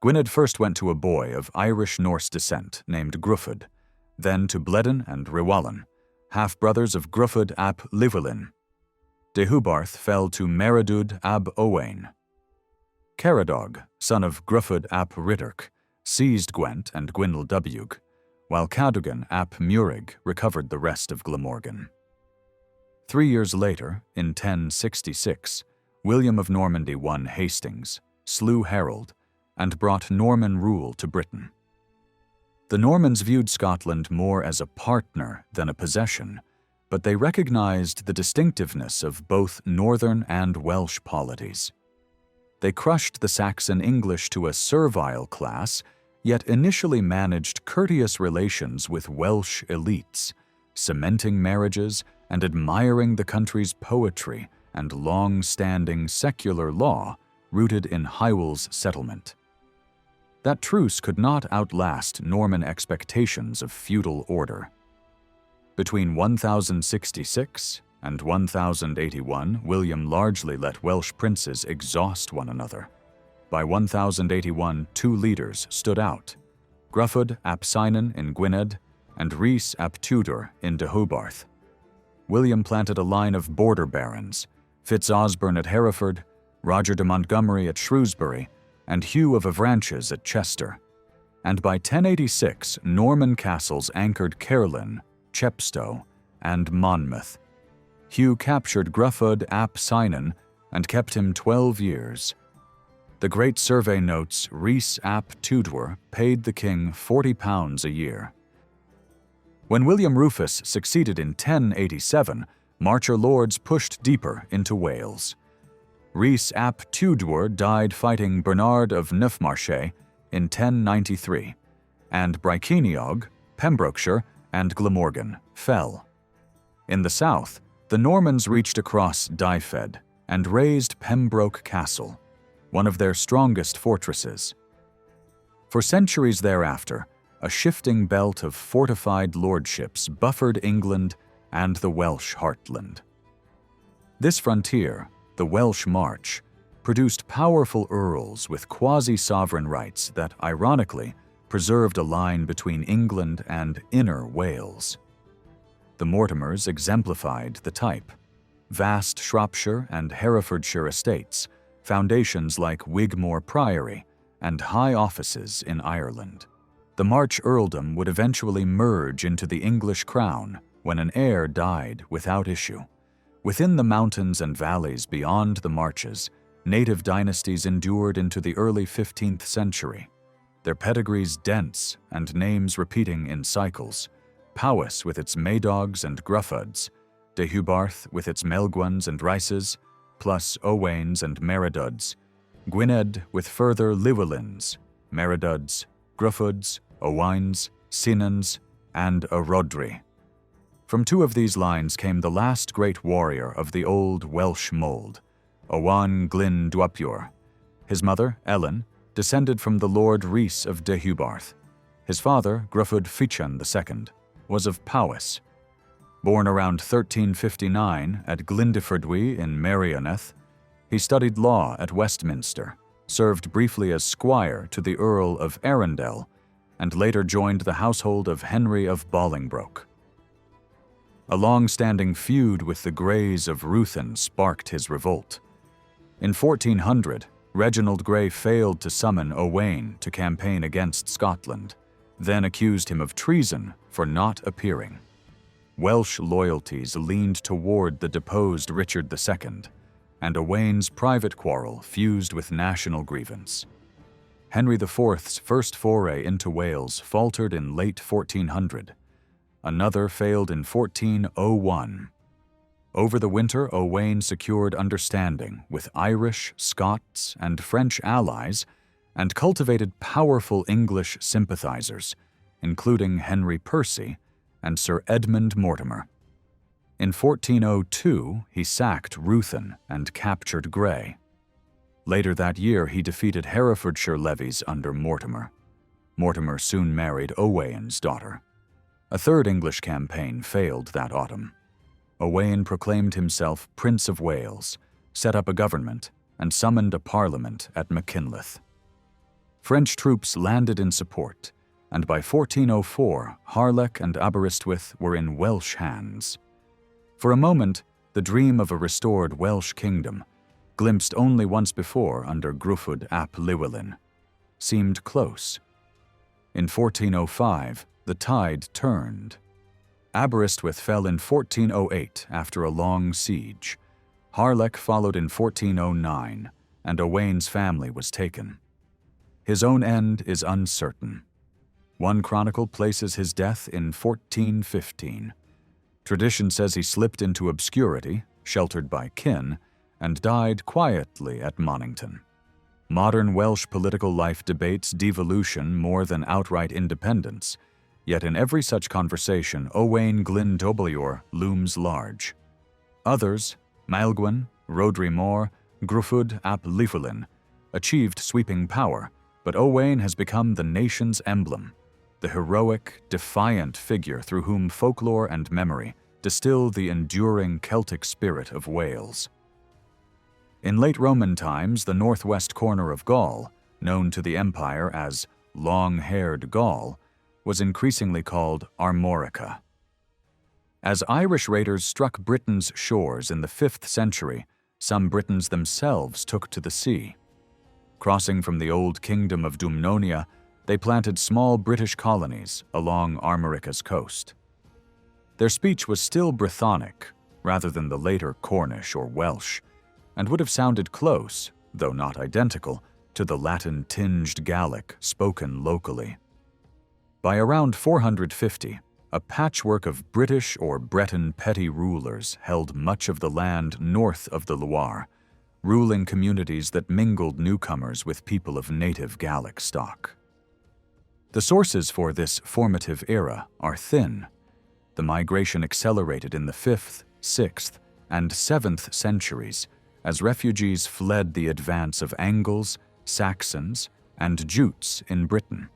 Gwynedd first went to a boy of Irish-Norse descent named Gruffudd, then to Bledin and Rhiwallon, half-brothers of Gruffudd ap Llywelyn. Deheubarth fell to Meredudd ab Owain. Caradog, son of Gruffudd ap Rhydderch, seized Gwent and Gwynedd Dybiwg, while Cadogan ap Muirig recovered the rest of Glamorgan. 3 years later, in 1066, William of Normandy won Hastings, slew Harold, and brought Norman rule to Britain. The Normans viewed Scotland more as a partner than a possession, but they recognized the distinctiveness of both Northern and Welsh polities. They crushed the Saxon English to a servile class, yet initially managed courteous relations with Welsh elites, cementing marriages and admiring the country's poetry and long-standing secular law rooted in Hywel's settlement. That truce could not outlast Norman expectations of feudal order. Between 1066 and 1081, William largely let Welsh princes exhaust one another. By 1081, 2 leaders stood out: Gruffudd ap Cynan in Gwynedd and Rhys ap Tudor in Deheubarth. William planted a line of border barons, Fitzosbern at Hereford, Roger de Montgomery at Shrewsbury, and Hugh of Avranches at Chester. And by 1086, Norman castles anchored Caerleon, Chepstow, and Monmouth. Hugh captured Gruffudd ap Cynan and kept him 12 years. The Great Survey notes Rhys ap Tudor paid the king £40 a year. When William Rufus succeeded in 1087, Marcher lords pushed deeper into Wales. Rhys ap Tudor died fighting Bernard of Neufmarche in 1093, and Brycheiniog, Pembrokeshire, and Glamorgan fell. In the south, the Normans reached across Dyfed and razed Pembroke Castle, one of their strongest fortresses. For centuries thereafter, a shifting belt of fortified lordships buffered England and the Welsh heartland. This frontier, the Welsh March, produced powerful earls with quasi-sovereign rights that, ironically, preserved a line between England and inner Wales. The Mortimers exemplified the type: vast Shropshire and Herefordshire estates, foundations like Wigmore Priory, and high offices in Ireland. The March earldom would eventually merge into the English crown when an heir died without issue. Within the mountains and valleys beyond the Marches, native dynasties endured into the early 15th century, their pedigrees dense and names repeating in cycles. Powys with its Maydogs and Gruffuds, Deheubarth with its Melgwans and Rices, plus Owains and Meriduds, Gwynedd with further Llywelyns, Meriduds, Gruffuds, Owains, Sinans, and Arodri. From two of these lines came the last great warrior of the old Welsh mould, Owain Glyn Dwapur. His mother, Ellen, descended from the Lord Rhys of Deheubarth. His father, Gruffudd Fichan II, was of Powys. Born around 1359 at Glyndifrdwy in Merioneth, he studied law at Westminster, served briefly as squire to the Earl of Arundel, and later joined the household of Henry of Bolingbroke. A long-standing feud with the Greys of Ruthin sparked his revolt. In 1400, Reginald Grey failed to summon Owain to campaign against Scotland, then accused him of treason for not appearing. Welsh loyalties leaned toward the deposed Richard II, and Owain's private quarrel fused with national grievance. Henry IV's first foray into Wales faltered in late 1400. Another failed in 1401. Over the winter, Owain secured understanding with Irish, Scots, and French allies and cultivated powerful English sympathizers, including Henry Percy and Sir Edmund Mortimer. In 1402, he sacked Ruthin and captured Grey. Later that year, he defeated Herefordshire levies under Mortimer. Mortimer soon married Owain's daughter. A third English campaign failed that autumn. Owain proclaimed himself Prince of Wales, set up a government, and summoned a parliament at Machynlleth. French troops landed in support, and by 1404, Harlech and Aberystwyth were in Welsh hands. For a moment, the dream of a restored Welsh kingdom, glimpsed only once before under Gruffudd ap Llywelyn, seemed close. In 1405, the tide turned. Aberystwyth fell in 1408 after a long siege. Harlech followed in 1409, and Owain's family was taken. His own end is uncertain. One chronicle places his death in 1415. Tradition says he slipped into obscurity, sheltered by kin, and died quietly at Monington. Modern Welsh political life debates devolution more than outright independence, yet in every such conversation, Owain Glyn Dwapur looms large. Others, Maelgwyn, Rhodri Mor, Gruffudd ap Llywelyn, achieved sweeping power, but Owain has become the nation's emblem, the heroic, defiant figure through whom folklore and memory distill the enduring Celtic spirit of Wales. In late Roman times, the northwest corner of Gaul, known to the empire as long-haired Gaul, was increasingly called Armorica. As Irish raiders struck Britain's shores in the 5th century, some Britons themselves took to the sea. Crossing from the old kingdom of Dumnonia, they planted small British colonies along Armorica's coast. Their speech was still Brythonic, rather than the later Cornish or Welsh, and would have sounded close, though not identical, to the Latin-tinged Gaelic spoken locally. By around 450, a patchwork of British or Breton petty rulers held much of the land north of the Loire, ruling communities that mingled newcomers with people of native Gallic stock. The sources for this formative era are thin. The migration accelerated in the 5th, 6th, and 7th centuries as refugees fled the advance of Angles, Saxons, and Jutes in Britain.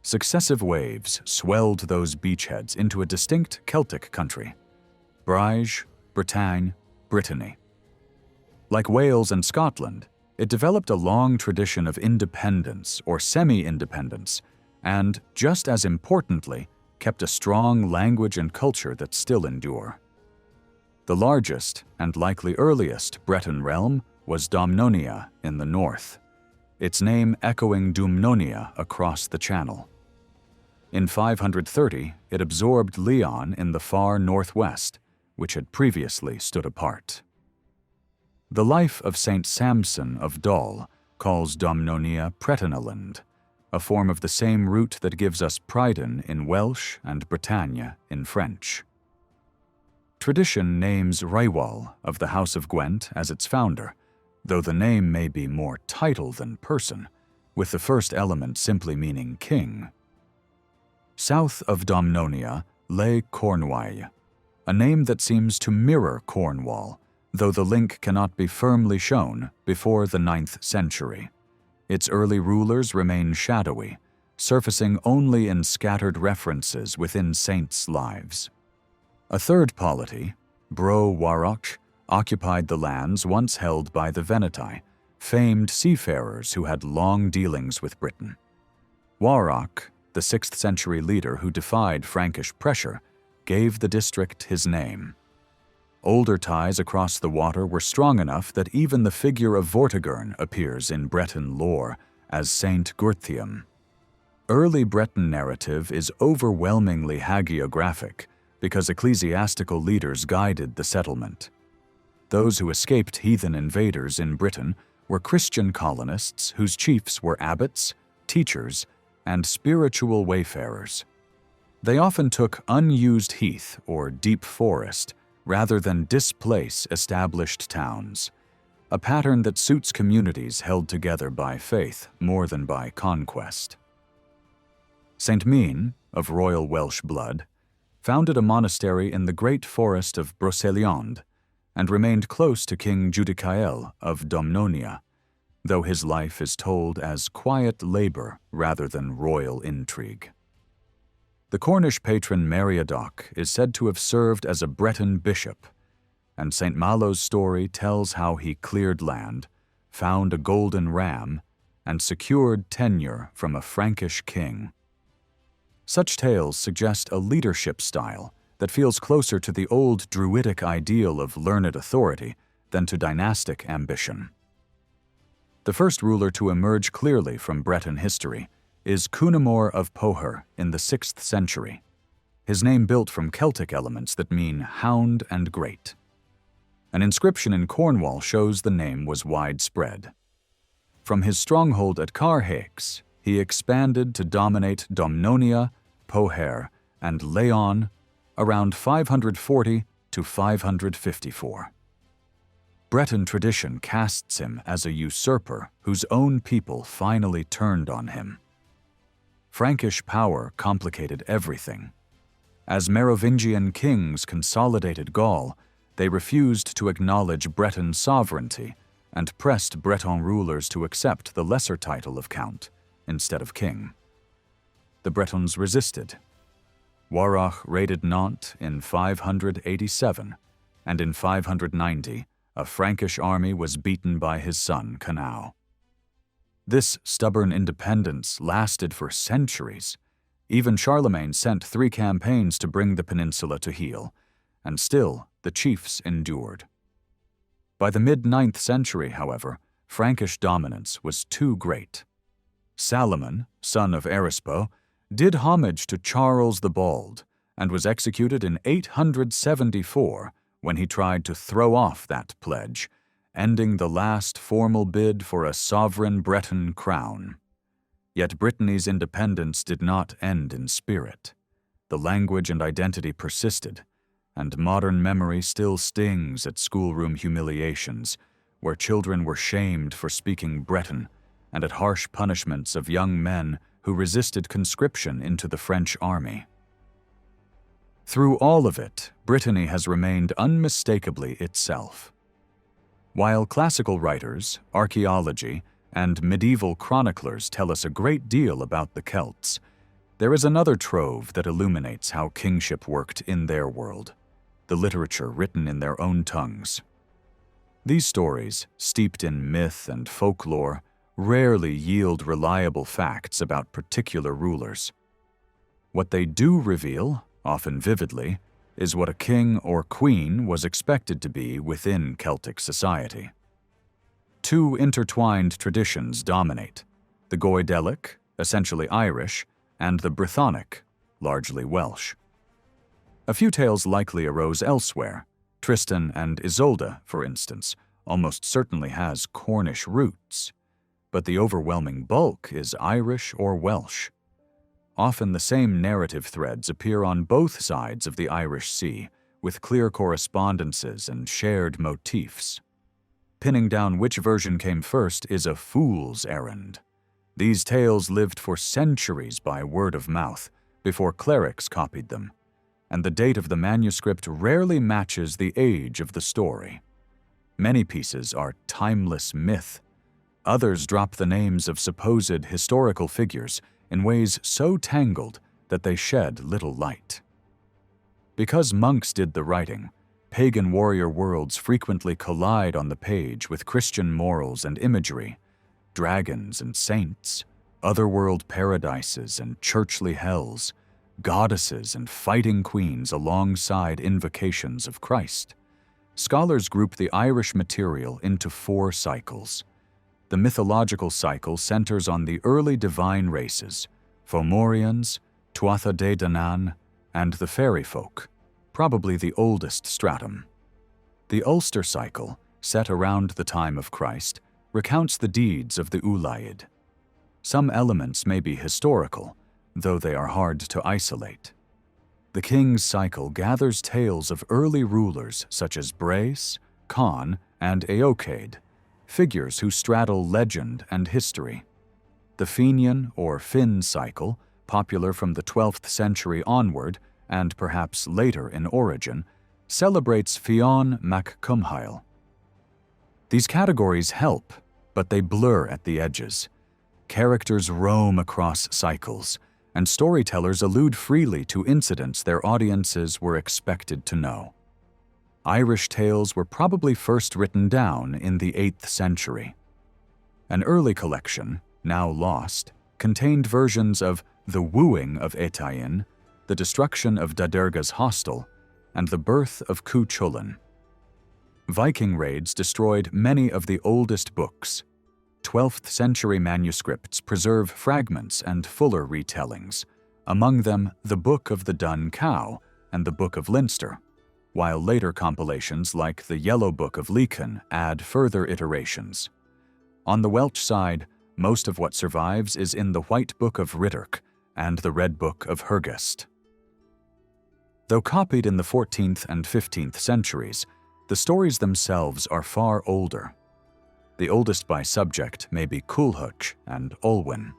Successive waves swelled those beachheads into a distinct Celtic country: Breage, Bretagne, Brittany. Like Wales and Scotland, it developed a long tradition of independence or semi-independence, and, just as importantly, kept a strong language and culture that still endure. The largest, and likely earliest, Breton realm was Domnonia in the north, its name echoing Dumnonia across the Channel. In 530, it absorbed Leon in the far northwest, which had previously stood apart. The life of Saint Samson of Dol calls Domnonia Pretinaland, a form of the same root that gives us Pryden in Welsh and Bretagne in French. Tradition names Rhywal of the House of Gwent as its founder, though the name may be more title than person, with the first element simply meaning king. South of Domnonia lay Cornwall, a name that seems to mirror Cornwall, though the link cannot be firmly shown before the 9th century. Its early rulers remain shadowy, surfacing only in scattered references within saints' lives. A third polity, Bro Warroch, occupied the lands once held by the Veneti, famed seafarers who had long dealings with Britain. Warroch, the 6th century leader who defied Frankish pressure, gave the district his name. Older ties across the water were strong enough that even the figure of Vortigern appears in Breton lore as Saint Gurthium. Early Breton narrative is overwhelmingly hagiographic because ecclesiastical leaders guided the settlement. Those who escaped heathen invaders in Britain were Christian colonists whose chiefs were abbots, teachers, and spiritual wayfarers. They often took unused heath or deep forest rather than displace established towns, a pattern that suits communities held together by faith more than by conquest. St. Mene, of royal Welsh blood, founded a monastery in the great forest of Broceliande and remained close to King Judicael of Domnonia, though his life is told as quiet labor rather than royal intrigue. The Cornish patron Meriadoc is said to have served as a Breton bishop, and St. Malo's story tells how he cleared land, found a golden ram, and secured tenure from a Frankish king. Such tales suggest a leadership style that feels closer to the old Druidic ideal of learned authority than to dynastic ambition. The first ruler to emerge clearly from Breton history is Cunimor of Poher in the 6th century, his name built from Celtic elements that mean hound and great. An inscription in Cornwall shows the name was widespread. From his stronghold at Carhaix, he expanded to dominate Domnonia, Poher, and Leon around 540 to 554. Breton tradition casts him as a usurper whose own people finally turned on him. Frankish power complicated everything. As Merovingian kings consolidated Gaul, they refused to acknowledge Breton sovereignty and pressed Breton rulers to accept the lesser title of count instead of king. The Bretons resisted. Warrach raided Nantes in 587, and in 590, a Frankish army was beaten by his son Canau. This stubborn independence lasted for centuries. Even Charlemagne sent 3 campaigns to bring the peninsula to heel, and still the chiefs endured. By the mid-9th century, however, Frankish dominance was too great. Salomon, son of Erispo, did homage to Charles the Bald and was executed in 874 when he tried to throw off that pledge, ending the last formal bid for a sovereign Breton crown. Yet Brittany's independence did not end in spirit. The language and identity persisted, and modern memory still stings at schoolroom humiliations, where children were shamed for speaking Breton, and at harsh punishments of young men who resisted conscription into the French army. Through all of it, Brittany has remained unmistakably itself. While classical writers, archaeology, and medieval chroniclers tell us a great deal about the Celts, there is another trove that illuminates how kingship worked in their world, the literature written in their own tongues. These stories, steeped in myth and folklore, rarely yield reliable facts about particular rulers. What they do reveal, often vividly, is what a king or queen was expected to be within Celtic society. 2 intertwined traditions dominate: the Goidelic, essentially Irish, and the Brythonic, largely Welsh. A few tales likely arose elsewhere. Tristan and Isolde, for instance, almost certainly has Cornish roots, but the overwhelming bulk is Irish or Welsh. Often the same narrative threads appear on both sides of the Irish Sea, with clear correspondences and shared motifs. Pinning down which version came first is a fool's errand. These tales lived for centuries by word of mouth, before clerics copied them, and the date of the manuscript rarely matches the age of the story. Many pieces are timeless myth. Others drop the names of supposed historical figures in ways so tangled that they shed little light. Because monks did the writing, pagan warrior worlds frequently collide on the page with Christian morals and imagery, dragons and saints, otherworld paradises and churchly hells, goddesses and fighting queens alongside invocations of Christ. Scholars group the Irish material into 4 cycles. The mythological cycle centers on the early divine races, Fomorians, Tuatha De Danann, and the fairy folk, probably the oldest stratum. The Ulster cycle, set around the time of Christ, recounts the deeds of the Ulaid. Some elements may be historical, though they are hard to isolate. The King's cycle gathers tales of early rulers such as Brace, Conn, and Eochaid, figures who straddle legend and history. The Fenian or Finn cycle, popular from the 12th century onward and perhaps later in origin, celebrates Fionn mac Cumhail. These categories help, but they blur at the edges. Characters roam across cycles, and storytellers allude freely to incidents their audiences were expected to know. Irish tales were probably first written down in the 8th century. An early collection, now lost, contained versions of the wooing of Étaín, the destruction of Daderga's hostel, and the birth of Cuchulainn. Viking raids destroyed many of the oldest books. 12th century manuscripts preserve fragments and fuller retellings, among them the Book of the Dun Cow and the Book of Leinster, while later compilations like the Yellow Book of Lecan add further iterations. On the Welsh side, most of what survives is in the White Book of Ridderch and the Red Book of Hergest. Though copied in the 14th and 15th centuries, the stories themselves are far older. The oldest by subject may be Culhwch and Olwen.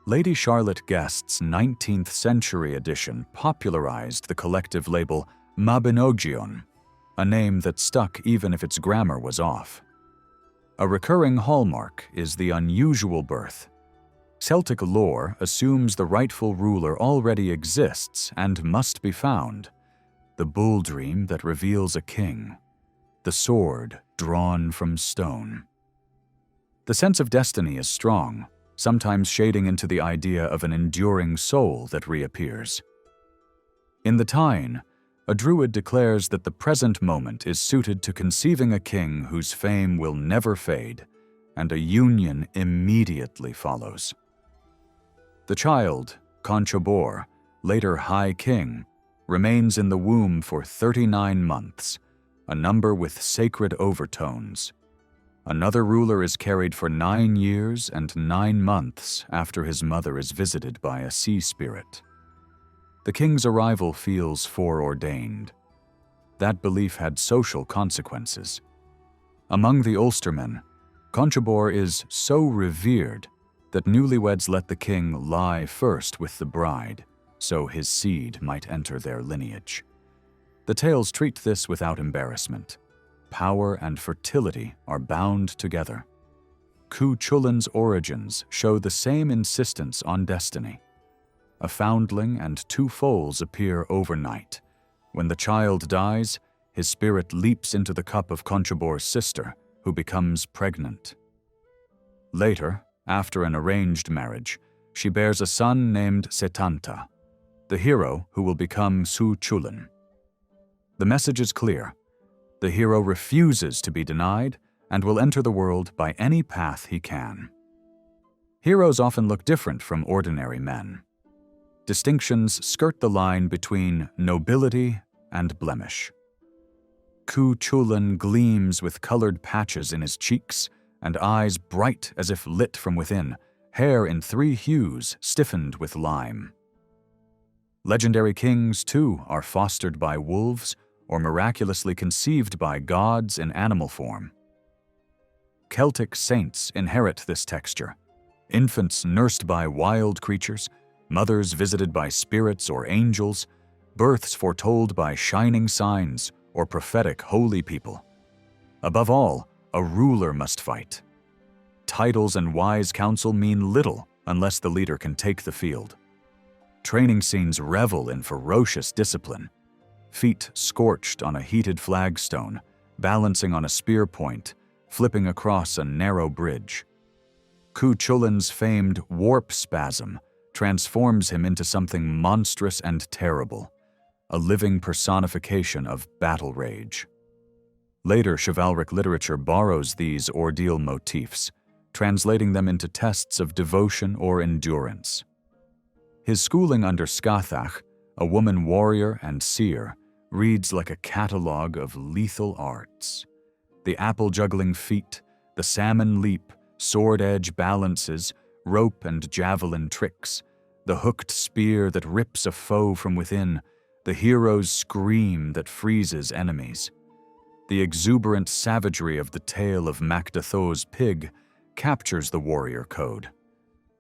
Lady Charlotte Guest's 19th century edition popularized the collective label Mabinogion, a name that stuck even if its grammar was off. A recurring hallmark is the unusual birth. Celtic lore assumes the rightful ruler already exists and must be found. The bull dream that reveals a king. The sword drawn from stone. The sense of destiny is strong, sometimes shading into the idea of an enduring soul that reappears. In the Tyne, a druid declares that the present moment is suited to conceiving a king whose fame will never fade, and a union immediately follows. The child, Conchobar, later High King, remains in the womb for 39 months, a number with sacred overtones. Another ruler is carried for 9 years and 9 months after his mother is visited by a sea spirit. The king's arrival feels foreordained. That belief had social consequences. Among the Ulstermen, Conchobar is so revered that newlyweds let the king lie first with the bride, so his seed might enter their lineage. The tales treat this without embarrassment. Power and fertility are bound together. Cuchulainn's origins show the same insistence on destiny. A foundling and 2 foals appear overnight. When the child dies, his spirit leaps into the cup of Conchobar's sister, who becomes pregnant. Later, after an arranged marriage, she bears a son named Setanta, the hero who will become Cuchulainn. The message is clear. The hero refuses to be denied and will enter the world by any path he can. Heroes often look different from ordinary men. Distinctions skirt the line between nobility and blemish. Cu Chulainn gleams with colored patches in his cheeks and eyes bright as if lit from within, hair in 3 hues stiffened with lime. Legendary kings, too, are fostered by wolves or miraculously conceived by gods in animal form. Celtic saints inherit this texture, infants nursed by wild creatures, mothers visited by spirits or angels, births foretold by shining signs or prophetic holy people. Above all, a ruler must fight. Titles and wise counsel mean little unless the leader can take the field. Training scenes revel in ferocious discipline. Feet scorched on a heated flagstone, balancing on a spear point, flipping across a narrow bridge. Cu Chulain's famed warp spasm transforms him into something monstrous and terrible, a living personification of battle rage. Later chivalric literature borrows these ordeal motifs, translating them into tests of devotion or endurance. His schooling under Scathach, a woman warrior and seer, reads like a catalogue of lethal arts. The apple-juggling feat, the salmon leap, sword-edge balances, rope and javelin tricks, the hooked spear that rips a foe from within, the hero's scream that freezes enemies. The exuberant savagery of the tale of Macdetho's pig captures the warrior code.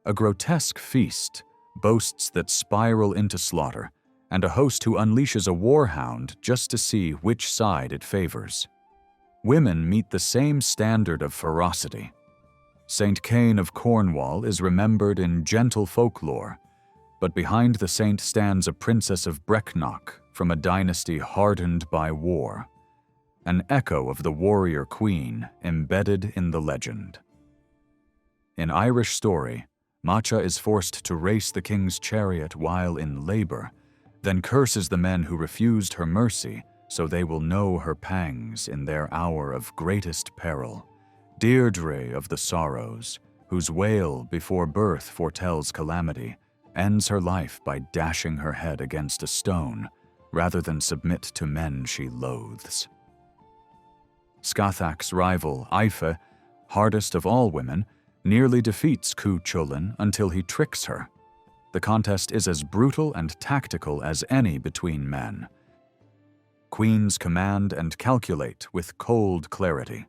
A grotesque feast, boasts that spiral into slaughter, and a host who unleashes a warhound just to see which side it favors. Women meet the same standard of ferocity. Saint Cain of Cornwall is remembered in gentle folklore, but behind the saint stands a princess of Brecknock from a dynasty hardened by war, an echo of the warrior queen embedded in the legend. In Irish story, Macha is forced to race the king's chariot while in labor, then curses the men who refused her mercy so they will know her pangs in their hour of greatest peril. Deirdre of the Sorrows, whose wail before birth foretells calamity, ends her life by dashing her head against a stone rather than submit to men she loathes. Scathach's rival, Aoife, hardest of all women, nearly defeats Cu Chulainn until he tricks her. The contest is as brutal and tactical as any between men. Queens command and calculate with cold clarity.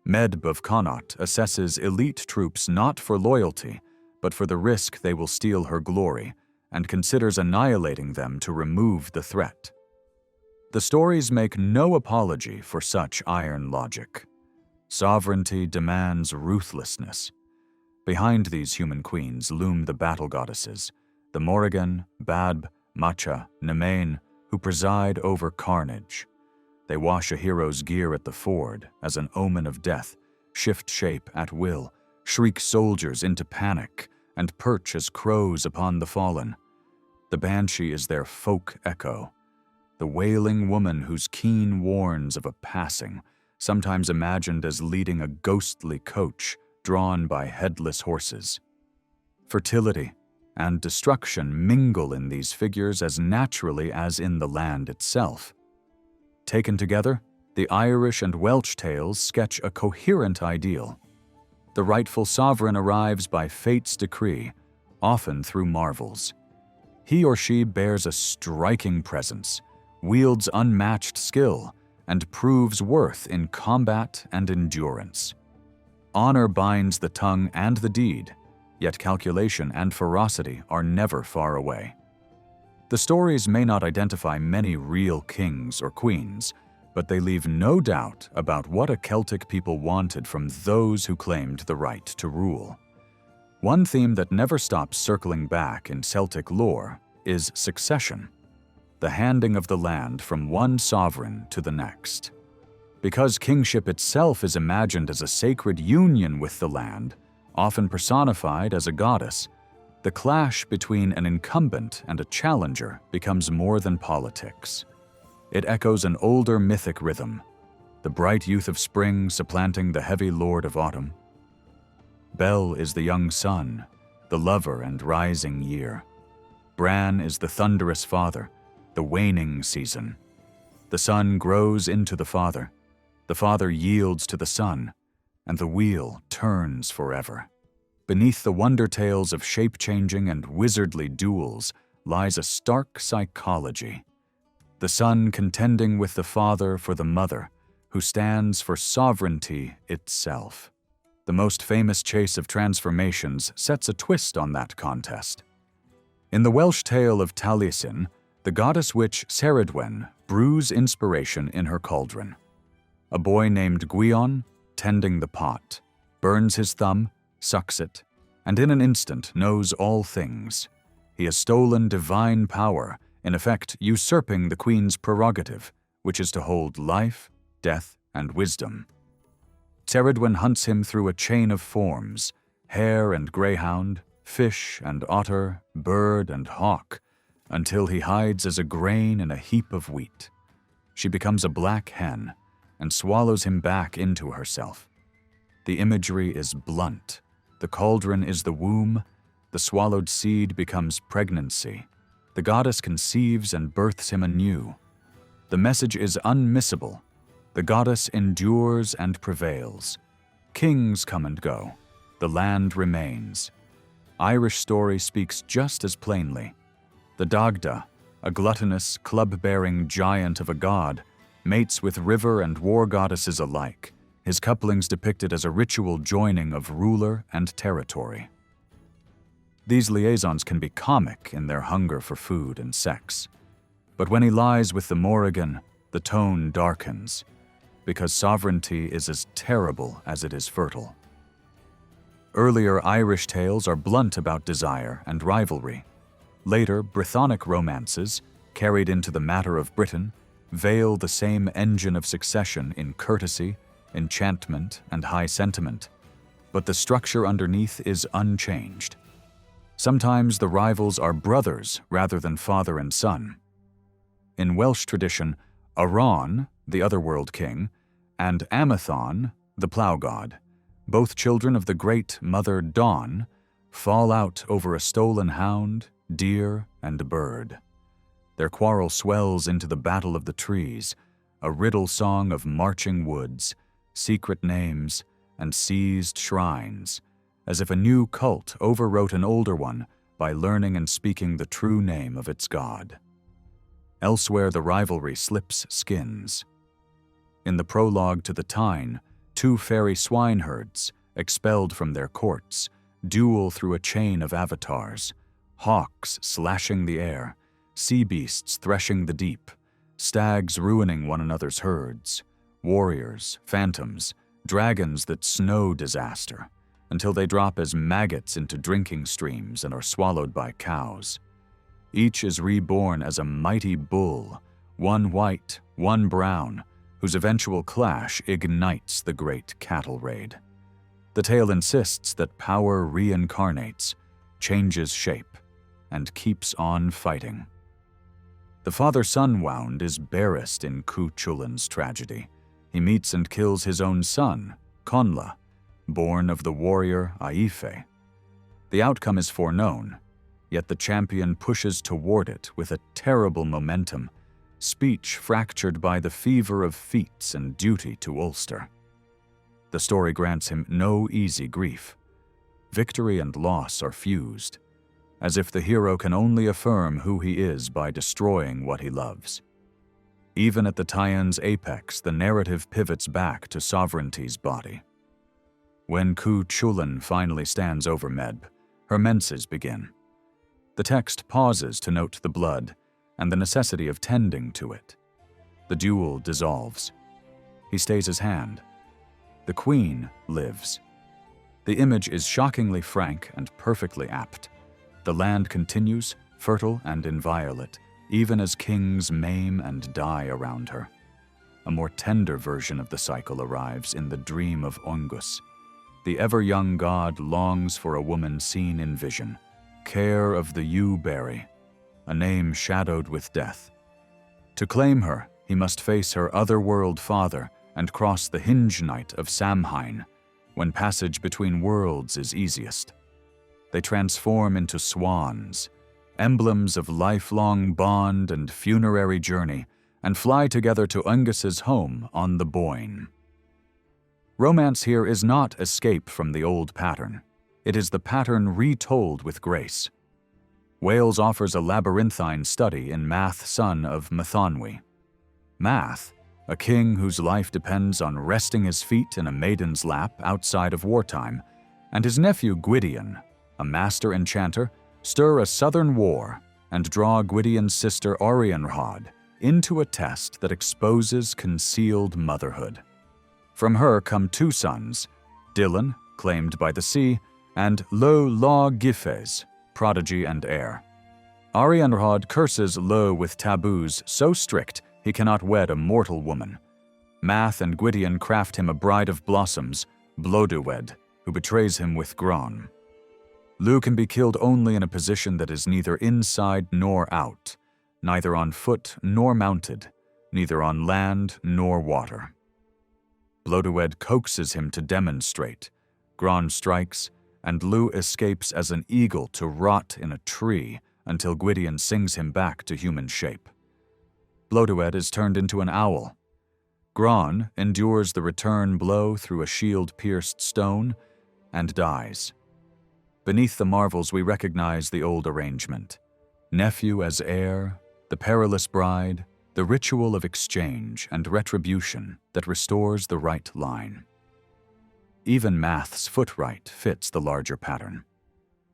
Medb of Connaught assesses elite troops not for loyalty, but for the risk they will steal her glory, and considers annihilating them to remove the threat. The stories make no apology for such iron logic. Sovereignty demands ruthlessness. Behind these human queens loom the battle goddesses, the Morrigan, Badb, Macha, Nemain, who preside over carnage. They wash a hero's gear at the ford as an omen of death, shift shape at will, shriek soldiers into panic, and perch as crows upon the fallen. The banshee is their folk echo, the wailing woman whose keen warns of a passing, sometimes imagined as leading a ghostly coach drawn by headless horses. Fertility and destruction mingle in these figures as naturally as in the land itself. Taken together, the Irish and Welsh tales sketch a coherent ideal. The rightful sovereign arrives by fate's decree, often through marvels. He or she bears a striking presence, wields unmatched skill, and proves worth in combat and endurance. Honor binds the tongue and the deed, yet calculation and ferocity are never far away. The stories may not identify many real kings or queens, but they leave no doubt about what a Celtic people wanted from those who claimed the right to rule. One theme that never stops circling back in Celtic lore is succession, the handing of the land from one sovereign to the next. Because kingship itself is imagined as a sacred union with the land, often personified as a goddess, the clash between an incumbent and a challenger becomes more than politics. It echoes an older mythic rhythm, the bright youth of spring supplanting the heavy lord of autumn. Bel is the young sun, the lover and rising year. Bran is the thunderous father, the waning season. The son grows into the father yields to the son, and the wheel turns forever. Beneath the wonder tales of shape-changing and wizardly duels lies a stark psychology. The son contending with the father for the mother, who stands for sovereignty itself. The most famous chase of transformations sets a twist on that contest. In the Welsh tale of Taliesin, the goddess witch Ceridwen brews inspiration in her cauldron. A boy named Gwion, tending the pot, burns his thumb, sucks it, and in an instant knows all things. He has stolen divine power, in effect usurping the queen's prerogative, which is to hold life, death, and wisdom. Ceridwen hunts him through a chain of forms, hare and greyhound, fish and otter, bird and hawk, until he hides as a grain in a heap of wheat. She becomes a black hen and swallows him back into herself. The imagery is blunt. The cauldron is the womb. The swallowed seed becomes pregnancy. The goddess conceives and births him anew. The message is unmissable. The goddess endures and prevails. Kings come and go. The land remains. Irish story speaks just as plainly. The Dagda, a gluttonous, club-bearing giant of a god, mates with river and war goddesses alike, his couplings depicted as a ritual joining of ruler and territory. These liaisons can be comic in their hunger for food and sex. But when he lies with the Morrigan, the tone darkens, because sovereignty is as terrible as it is fertile. Earlier Irish tales are blunt about desire and rivalry. Later, Brythonic romances, carried into the matter of Britain, veil the same engine of succession in courtesy, enchantment, and high sentiment, but the structure underneath is unchanged. Sometimes the rivals are brothers rather than father and son. In Welsh tradition, Aran, the otherworld king, and Amathon, the plough god, both children of the great mother Dawn, fall out over a stolen hound, deer, and bird. Their quarrel swells into the battle of the trees, a riddle song of marching woods, secret names, and seized shrines, as if a new cult overwrote an older one by learning and speaking the true name of its god. Elsewhere the rivalry slips skins. In the prologue to the Tyne, two fairy swineherds, expelled from their courts, duel through a chain of avatars, hawks slashing the air, sea beasts threshing the deep, stags ruining one another's herds, warriors, phantoms, dragons that snow disaster, until they drop as maggots into drinking streams and are swallowed by cows. Each is reborn as a mighty bull, one white, one brown, whose eventual clash ignites the great cattle raid. The tale insists that power reincarnates, changes shape, and keeps on fighting. The father-son wound is barest in Cu Chulain's tragedy. He meets and kills his own son, Conla, born of the warrior Aife. The outcome is foreknown, yet the champion pushes toward it with a terrible momentum, speech fractured by the fever of feats and duty to Ulster. The story grants him no easy grief. Victory and loss are fused, as if the hero can only affirm who he is by destroying what he loves. Even at the Tyen's apex, the narrative pivots back to sovereignty's body. When Cu Chulainn finally stands over Medb, her menses begin. The text pauses to note the blood and the necessity of tending to it. The duel dissolves. He stays his hand. The queen lives. The image is shockingly frank and perfectly apt. The land continues, fertile and inviolate, even as kings maim and die around her. A more tender version of the cycle arrives in the dream of Ongus. The ever-young god longs for a woman seen in vision, care of the yew-berry, a name shadowed with death. To claim her, he must face her otherworld father and cross the hinge night of Samhain, when passage between worlds is easiest. They transform into swans, emblems of lifelong bond and funerary journey, and fly together to Ungus's home on the Boyne. Romance here is not escape from the old pattern. It is the pattern retold with grace. Wales offers a labyrinthine study in Math, son of Mathonwy. Math, a king whose life depends on resting his feet in a maiden's lap outside of wartime, and his nephew Gwydion, a master enchanter, stir a southern war and draw Gwydion's sister Orianrhod into a test that exposes concealed motherhood. From her come two sons, Dylan, claimed by the sea, and Lo Law Gifes, prodigy and heir. Orianrhod curses Lo with taboos so strict he cannot wed a mortal woman. Math and Gwydion craft him a bride of blossoms, Blodeuwed, who betrays him with Gron. Lu can be killed only in a position that is neither inside nor out, neither on foot nor mounted, neither on land nor water. Blodeuwed coaxes him to demonstrate. Gron strikes, and Lu escapes as an eagle to rot in a tree until Gwydion sings him back to human shape. Blodeuwed is turned into an owl. Gron endures the return blow through a shield-pierced stone and dies. Beneath the marvels we recognize the old arrangement. Nephew as heir, the perilous bride, the ritual of exchange and retribution that restores the right line. Even Math's footright fits the larger pattern.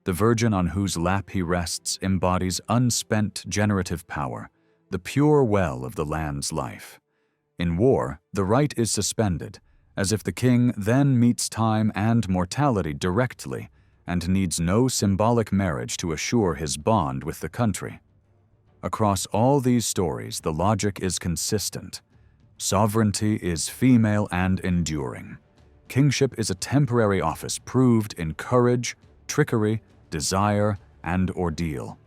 The virgin on whose lap he rests embodies unspent generative power, the pure well of the land's life. In war, the right is suspended, as if the king then meets time and mortality directly and needs no symbolic marriage to assure his bond with the country. Across all these stories, the logic is consistent. Sovereignty is female and enduring. Kingship is a temporary office proved in courage, trickery, desire, and ordeal.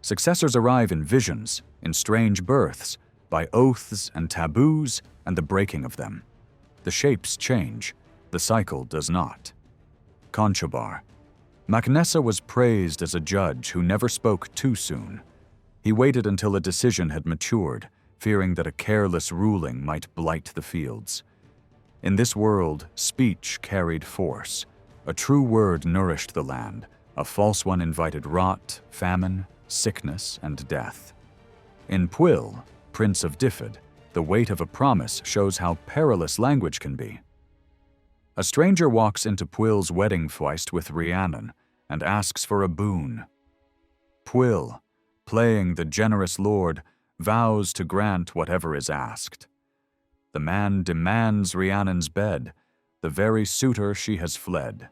Successors arrive in visions, in strange births, by oaths and taboos and the breaking of them. The shapes change, the cycle does not. Conchobar. Macnessa was praised as a judge who never spoke too soon. He waited until a decision had matured, fearing that a careless ruling might blight the fields. In this world, speech carried force. A true word nourished the land, a false one invited rot, famine, sickness, and death. In Pwyll, Prince of Dyfed, the weight of a promise shows how perilous language can be. A stranger walks into Pwyll's wedding feast with Rhiannon and asks for a boon. Pwyll, playing the generous lord, vows to grant whatever is asked. The man demands Rhiannon's bed, the very suitor she has fled.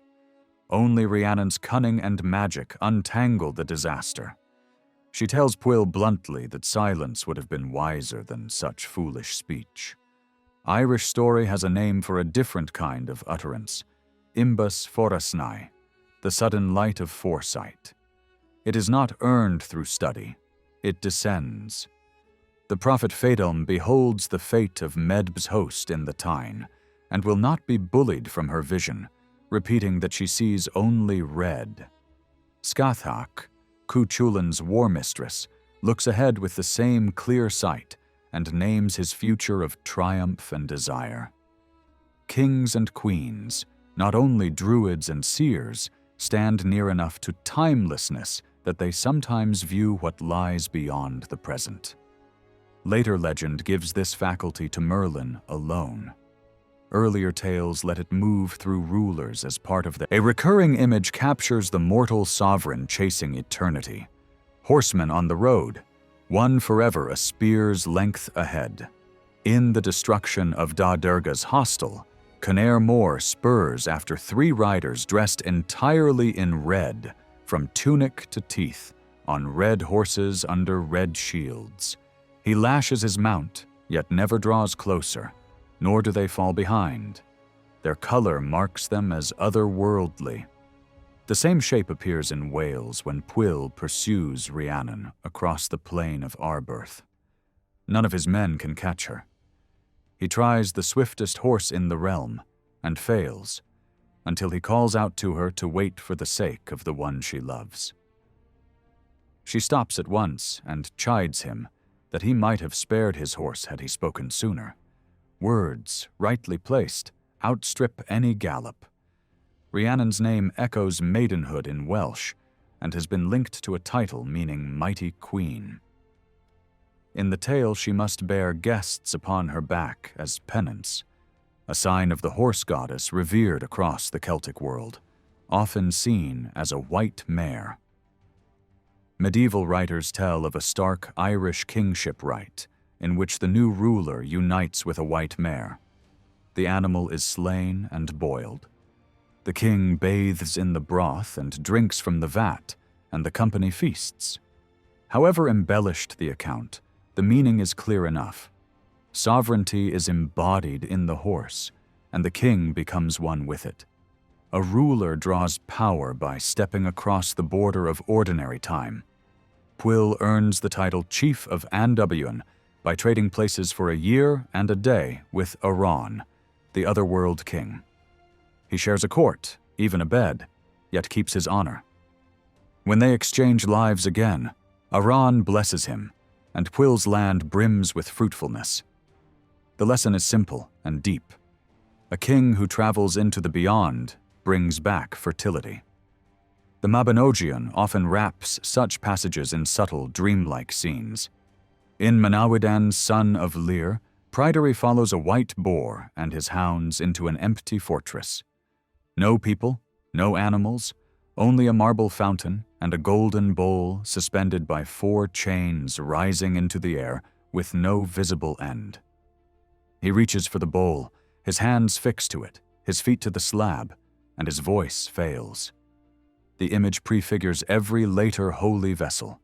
Only Rhiannon's cunning and magic untangle the disaster. She tells Pwyll bluntly that silence would have been wiser than such foolish speech. Irish story has a name for a different kind of utterance, imbus forasnai, the sudden light of foresight. It is not earned through study, it descends. The prophet Fedalm beholds the fate of Medb's host in the Tyne, and will not be bullied from her vision, repeating that she sees only red. Scathach, Cuchulain's war mistress, looks ahead with the same clear sight and names his future of triumph and desire. Kings and queens, not only druids and seers, stand near enough to timelessness that they sometimes view what lies beyond the present. Later legend gives this faculty to Merlin alone. Earlier tales let it move through rulers as part of A recurring image captures the mortal sovereign chasing eternity. Horsemen on the road, one forever a spear's length ahead. In the destruction of Da Durga's hostel, Conair Mór spurs after 3 riders dressed entirely in red, from tunic to teeth, on red horses under red shields. He lashes his mount, yet never draws closer, nor do they fall behind. Their color marks them as otherworldly. The same shape appears in Wales when Pwyll pursues Rhiannon across the plain of Arbroath. None of his men can catch her. He tries the swiftest horse in the realm, and fails. until he calls out to her to wait for the sake of the one she loves. She stops at once and chides him that he might have spared his horse had he spoken sooner. Words, rightly placed, outstrip any gallop. Rhiannon's name echoes maidenhood in Welsh and has been linked to a title meaning mighty queen. In the tale, she must bear guests upon her back as penance, a sign of the horse goddess revered across the Celtic world, often seen as a white mare. Medieval writers tell of a stark Irish kingship rite in which the new ruler unites with a white mare. The animal is slain and boiled. The king bathes in the broth and drinks from the vat, and the company feasts. However embellished the account, the meaning is clear enough. Sovereignty is embodied in the horse, and the king becomes one with it. A ruler draws power by stepping across the border of ordinary time. Pwyll earns the title Chief of Andubuin by trading places for a year and a day with Aran, the otherworld king. He shares a court, even a bed, yet keeps his honor. When they exchange lives again, Aran blesses him, and Pwyll's land brims with fruitfulness. The lesson is simple and deep. A king who travels into the beyond brings back fertility. The Mabinogion often wraps such passages in subtle, dreamlike scenes. In Manawydan's Son of Lir, Pryderi follows a white boar and his hounds into an empty fortress. No people, no animals, only a marble fountain and a golden bowl suspended by 4 chains rising into the air with no visible end. He reaches for the bowl, his hands fixed to it, his feet to the slab, and his voice fails. The image prefigures every later holy vessel,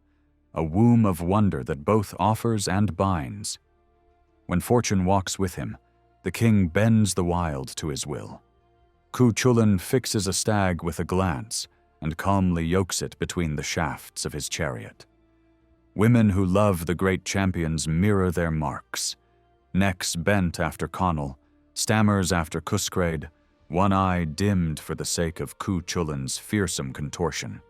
a womb of wonder that both offers and binds. When fortune walks with him, the king bends the wild to his will. Cuchulainn fixes a stag with a glance and calmly yokes it between the shafts of his chariot. Women who love the great champions mirror their marks. Necks bent after Conall, stammers after Cuscraid, one eye dimmed for the sake of Cuchulainn's fearsome contortion.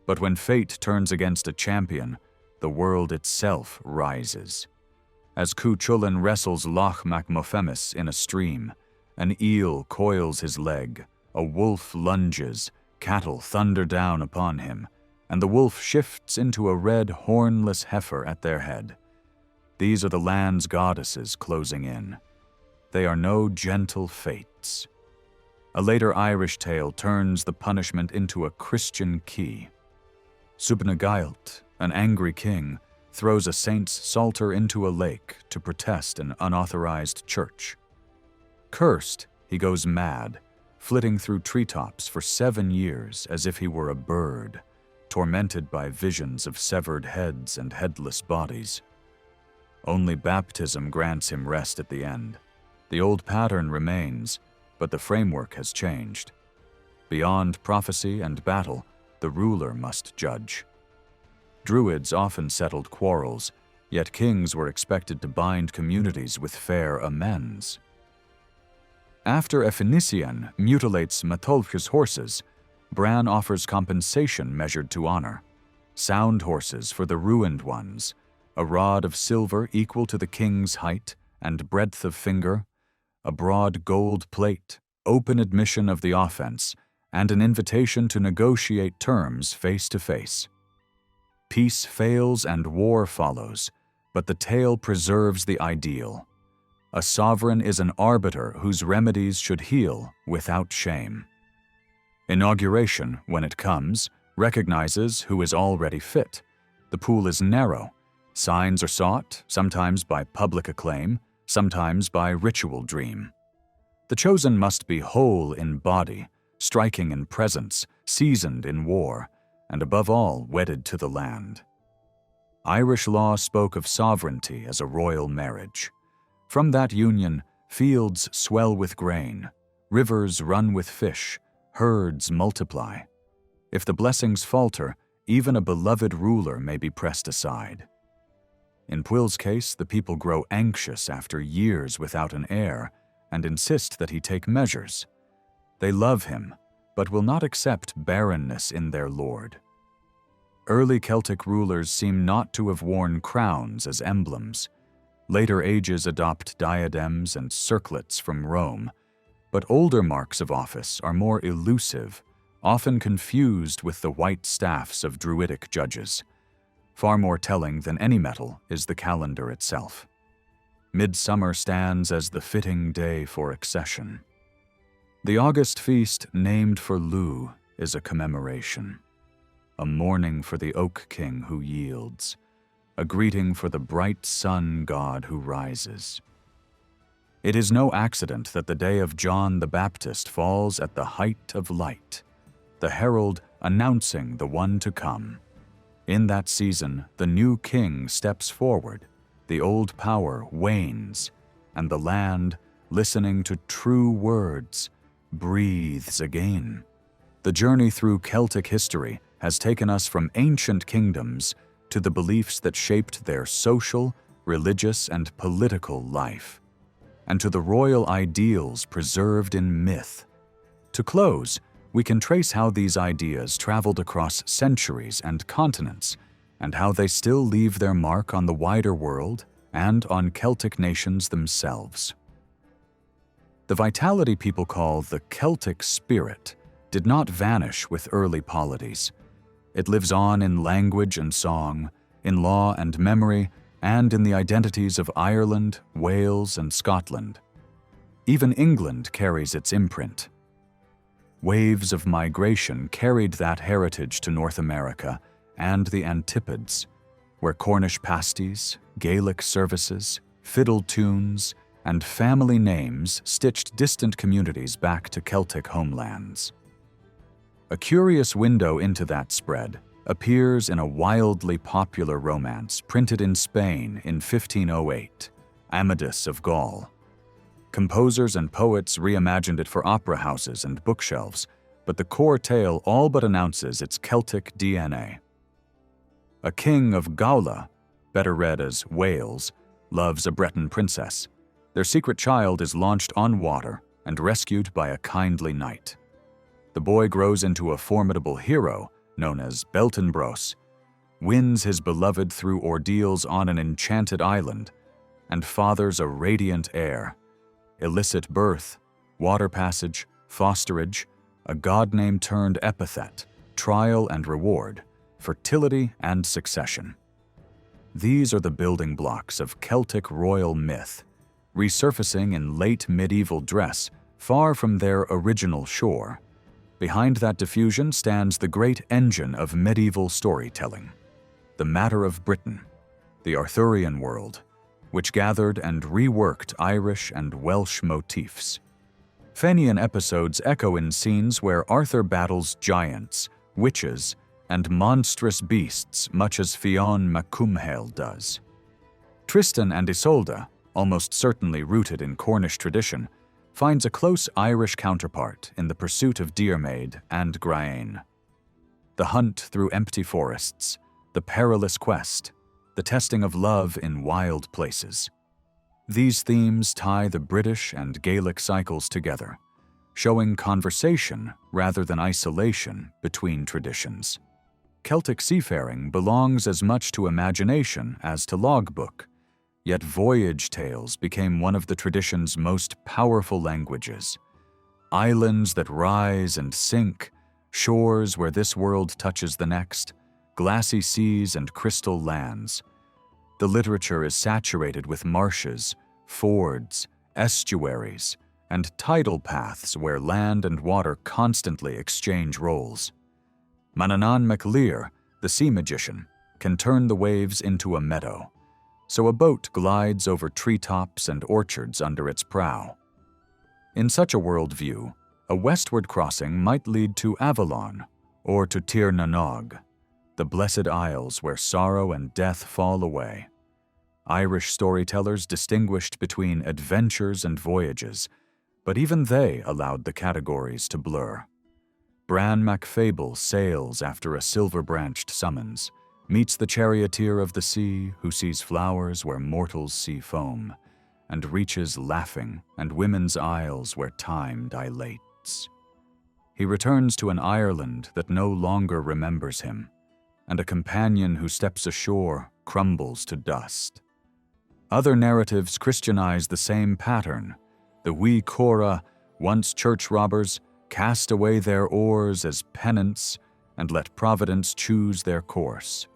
But when fate turns against a champion, the world itself rises. As Cuchulainn wrestles Loch Macmofemis in a stream, an eel coils his leg, a wolf lunges, cattle thunder down upon him, and the wolf shifts into a red, hornless heifer at their head. These are the land's goddesses closing in. They are no gentle fates. A later Irish tale turns the punishment into a Christian key. Subnagailt, an angry king, throws a saint's psalter into a lake to protest an unauthorized church. Cursed, he goes mad, flitting through treetops for 7 years as if he were a bird, tormented by visions of severed heads and headless bodies. Only baptism grants him rest at the end. The old pattern remains, but the framework has changed. Beyond prophecy and battle, the ruler must judge. Druids often settled quarrels, yet kings were expected to bind communities with fair amends. After a Phoenician mutilates Matholf's horses, Bran offers compensation measured to honor. Sound horses for the ruined ones, a rod of silver equal to the king's height and breadth of finger, a broad gold plate, open admission of the offense, and an invitation to negotiate terms face to face. Peace fails and war follows, but the tale preserves the ideal. A sovereign is an arbiter whose remedies should heal without shame. Inauguration, when it comes, recognizes who is already fit. The pool is narrow. Signs are sought, sometimes by public acclaim, sometimes by ritual dream. The chosen must be whole in body, striking in presence, seasoned in war, and above all wedded to the land. Irish law spoke of sovereignty as a royal marriage. From that union, fields swell with grain, rivers run with fish, herds multiply. If the blessings falter, even a beloved ruler may be pressed aside. In Pwyll's case, the people grow anxious after years without an heir and insist that he take measures. They love him, but will not accept barrenness in their lord. Early Celtic rulers seem not to have worn crowns as emblems. Later ages adopt diadems and circlets from Rome, but older marks of office are more elusive, often confused with the white staffs of Druidic judges. Far more telling than any metal is the calendar itself. Midsummer stands as the fitting day for accession. The August feast named for Lugh is a commemoration, a mourning for the Oak King who yields, a greeting for the bright sun god who rises. It is no accident that the day of John the Baptist falls at the height of light, the herald announcing the one to come. In that season, the new king steps forward, the old power wanes, and the land, listening to true words, breathes again. The journey through Celtic history has taken us from ancient kingdoms to the beliefs that shaped their social, religious, and political life, and to the royal ideals preserved in myth. To close, we can trace how these ideas traveled across centuries and continents, and how they still leave their mark on the wider world and on Celtic nations themselves. The vitality people call the Celtic spirit did not vanish with early polities. It lives on in language and song, in law and memory, and in the identities of Ireland, Wales, and Scotland. Even England carries its imprint. Waves of migration carried that heritage to North America and the Antipodes, where Cornish pasties, Gaelic services, fiddle tunes, and family names stitched distant communities back to Celtic homelands. A curious window into that spread appears in a wildly popular romance printed in Spain in 1508, Amadis of Gaul. Composers and poets reimagined it for opera houses and bookshelves, but the core tale all but announces its Celtic DNA. A king of Gaula, better read as Wales, loves a Breton princess. Their secret child is launched on water and rescued by a kindly knight. The boy grows into a formidable hero known as Beltenebros, wins his beloved through ordeals on an enchanted island, and fathers a radiant heir. Illicit birth, water passage, fosterage, a god name turned epithet, trial and reward, fertility and succession. These are the building blocks of Celtic royal myth, resurfacing in late medieval dress far from their original shore. Behind that diffusion stands the great engine of medieval storytelling, the Matter of Britain, the Arthurian world, which gathered and reworked Irish and Welsh motifs. Fenian episodes echo in scenes where Arthur battles giants, witches, and monstrous beasts much as Fionn mac Cumhaill does. Tristan and Isolde, almost certainly rooted in Cornish tradition, finds a close Irish counterpart in the pursuit of Diarmaid and Grain. The hunt through empty forests, the perilous quest, the testing of love in wild places. These themes tie the British and Gaelic cycles together, showing conversation rather than isolation between traditions. Celtic seafaring belongs as much to imagination as to logbook, yet voyage tales became one of the tradition's most powerful languages. Islands that rise and sink, shores where this world touches the next, glassy seas and crystal lands. The literature is saturated with marshes, fords, estuaries, and tidal paths where land and water constantly exchange roles. Manannán mac Lir, the sea magician, can turn the waves into a meadow, so a boat glides over treetops and orchards under its prow. In such a worldview, a westward crossing might lead to Avalon or to Tir na Nog, the blessed isles where sorrow and death fall away. Irish storytellers distinguished between adventures and voyages, but even they allowed the categories to blur. Bran mac Fable sails after a silver-branched summons, meets the charioteer of the sea who sees flowers where mortals see foam, and reaches laughing and women's isles where time dilates. he returns to an Ireland that no longer remembers him, and a companion who steps ashore crumbles to dust. Other narratives Christianize the same pattern. The wee Cora, once church robbers, cast away their oars as penance and let Providence choose their course.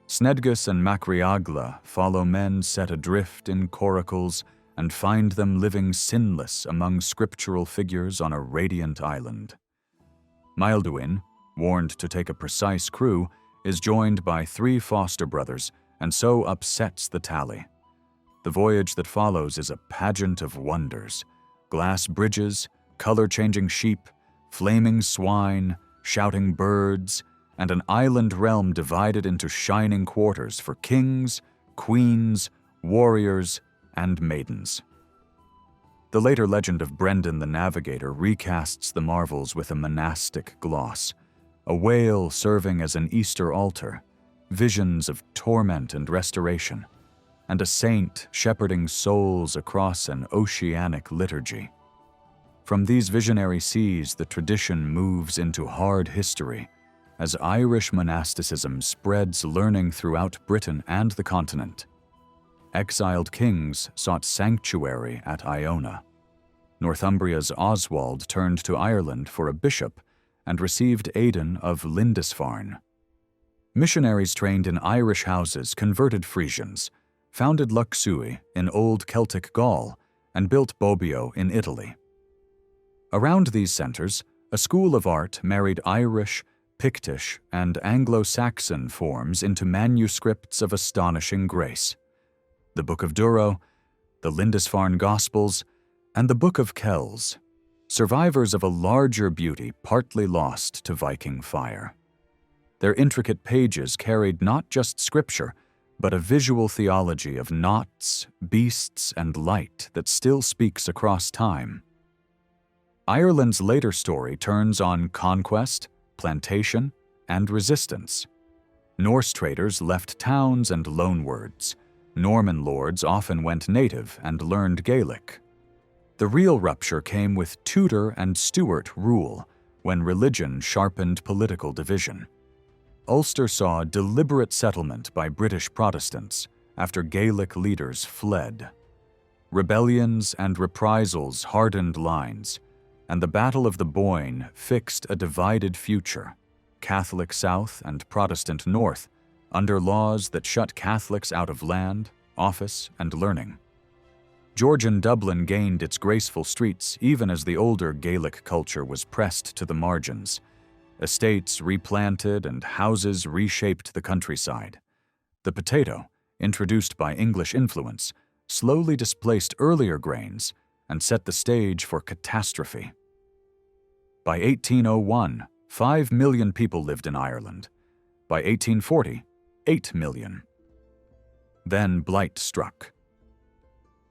Snedgus and Macriagla follow men set adrift in coracles and find them living sinless among scriptural figures on a radiant island. Maelduin, warned to take a precise crew, is joined by 3 foster brothers and so upsets the tally. The voyage that follows is a pageant of wonders: glass bridges, color-changing sheep, flaming swine, shouting birds, and an island realm divided into shining quarters for kings, queens, warriors, and maidens. The later legend of Brendan the Navigator recasts the marvels with a monastic gloss, a whale serving as an Easter altar, visions of torment and restoration, and a saint shepherding souls across an oceanic liturgy. From these visionary seas, the tradition moves into hard history, as Irish monasticism spreads learning throughout Britain and the continent. Exiled kings sought sanctuary at Iona. Northumbria's Oswald turned to Ireland for a bishop and received Aidan of Lindisfarne. Missionaries trained in Irish houses converted Frisians, founded Luxeuil in Old Celtic Gaul, and built Bobbio in Italy. Around these centers, a school of art married Irish, Pictish, and Anglo-Saxon forms into manuscripts of astonishing grace. The Book of Durrow, the Lindisfarne Gospels, and the Book of Kells, survivors of a larger beauty partly lost to Viking fire. Their intricate pages carried not just scripture, but a visual theology of knots, beasts, and light that still speaks across time. Ireland's later story turns on conquest, plantation, and resistance. Norse traders left towns and loanwords. Norman lords often went native and learned Gaelic. The real rupture came with Tudor and Stuart rule, when religion sharpened political division. Ulster saw deliberate settlement by British Protestants after Gaelic leaders fled. Rebellions and reprisals hardened lines, and the Battle of the Boyne fixed a divided future, Catholic South and Protestant North, under laws that shut Catholics out of land, office, and learning. Georgian Dublin gained its graceful streets even as the older Gaelic culture was pressed to the margins. Estates replanted and houses reshaped the countryside. The potato, introduced by English influence, slowly displaced earlier grains and set the stage for catastrophe. By 1801, 5 million people lived in Ireland. By 1840, 8 million. Then blight struck.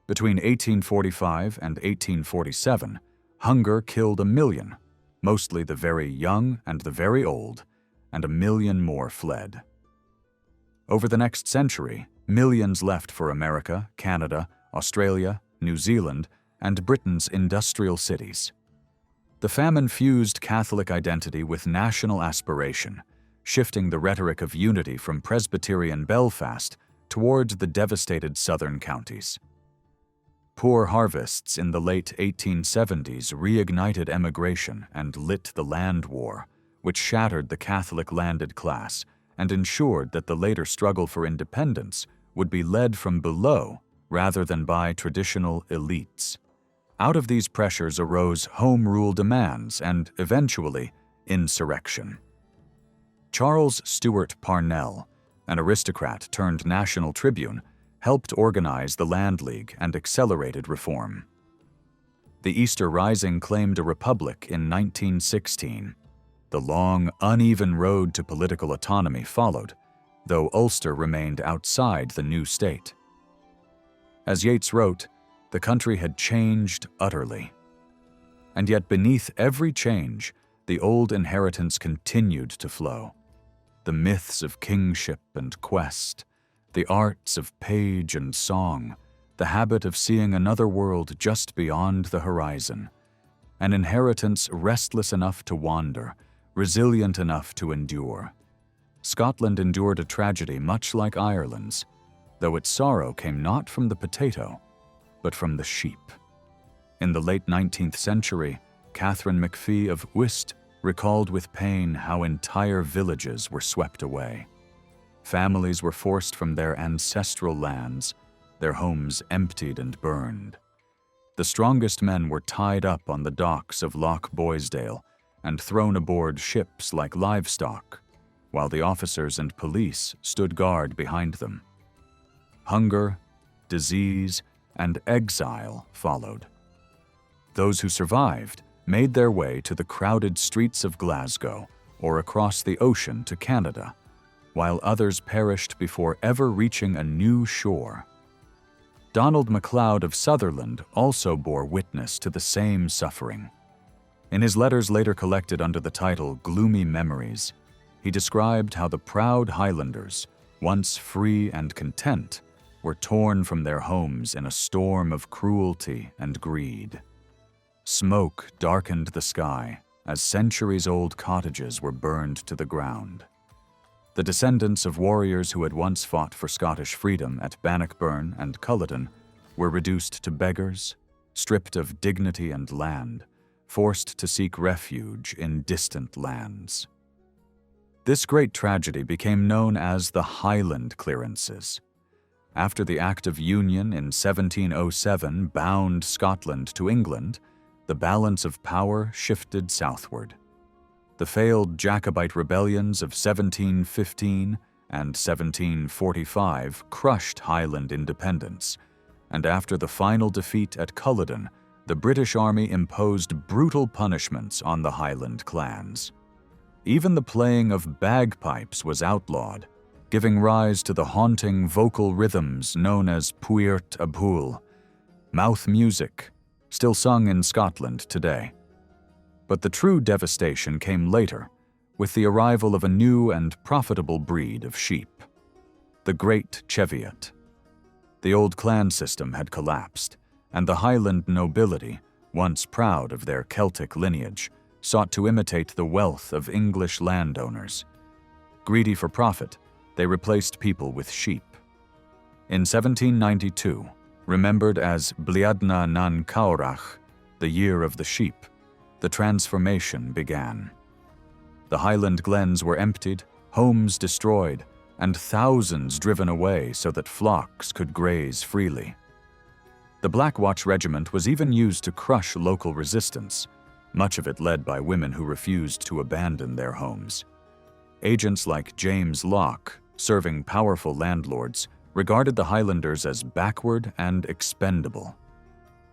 Between 1845 and 1847, hunger killed 1 million, mostly the very young and the very old, and 1 million more fled. Over the next century, millions left for America, Canada, Australia, New Zealand, and Britain's industrial cities. The famine fused Catholic identity with national aspiration, shifting the rhetoric of unity from Presbyterian Belfast toward the devastated southern counties. Poor harvests in the late 1870s reignited emigration and lit the land war, which shattered the Catholic landed class and ensured that the later struggle for independence would be led from below rather than by traditional elites. Out of these pressures arose home rule demands and, eventually, insurrection. Charles Stewart Parnell, an aristocrat turned national tribune, helped organize the Land League and accelerated reform. The Easter Rising claimed a republic in 1916. The long, uneven road to political autonomy followed, though Ulster remained outside the new state. As Yeats wrote, the country had changed utterly. And yet beneath every change, the old inheritance continued to flow. The myths of kingship and quest, the arts of page and song, the habit of seeing another world just beyond the horizon. an inheritance restless enough to wander, resilient enough to endure. Scotland endured a tragedy much like Ireland's, though its sorrow came not from the potato, but from the sheep. In the late 19th century, Catherine McPhee of Uist recalled with pain how entire villages were swept away. Families were forced from their ancestral lands, their homes emptied and burned. The strongest men were tied up on the docks of Loch Boisdale and thrown aboard ships like livestock, while the officers and police stood guard behind them. Hunger, disease, and exile followed. Those who survived made their way to the crowded streets of Glasgow or across the ocean to Canada, while others perished before ever reaching a new shore. Donald MacLeod of Sutherland also bore witness to the same suffering. In his letters later collected under the title Gloomy Memories, he described how the proud Highlanders, once free and content, were torn from their homes in a storm of cruelty and greed. Smoke darkened the sky as centuries-old cottages were burned to the ground. The descendants of warriors who had once fought for Scottish freedom at Bannockburn and Culloden were reduced to beggars, stripped of dignity and land, forced to seek refuge in distant lands. This great tragedy became known as the Highland Clearances. After the Act of Union in 1707 bound Scotland to England, the balance of power shifted southward. The failed Jacobite rebellions of 1715 and 1745 crushed Highland independence, and after the final defeat at Culloden, the British Army imposed brutal punishments on the Highland clans. Even the playing of bagpipes was outlawed, giving rise to the haunting vocal rhythms known as puirt abhul, mouth music, still sung in Scotland today. But the true devastation came later, with the arrival of a new and profitable breed of sheep, the Great Cheviot. The old clan system had collapsed, and the Highland nobility, once proud of their Celtic lineage, sought to imitate the wealth of English landowners. Greedy for profit, they replaced people with sheep. In 1792, remembered as Bliadna nan Caurach, the Year of the Sheep, the transformation began. The Highland glens were emptied, homes destroyed, and thousands driven away so that flocks could graze freely. The Black Watch Regiment was even used to crush local resistance, much of it led by women who refused to abandon their homes. Agents like James Locke, serving powerful landlords, regarded the Highlanders as backward and expendable.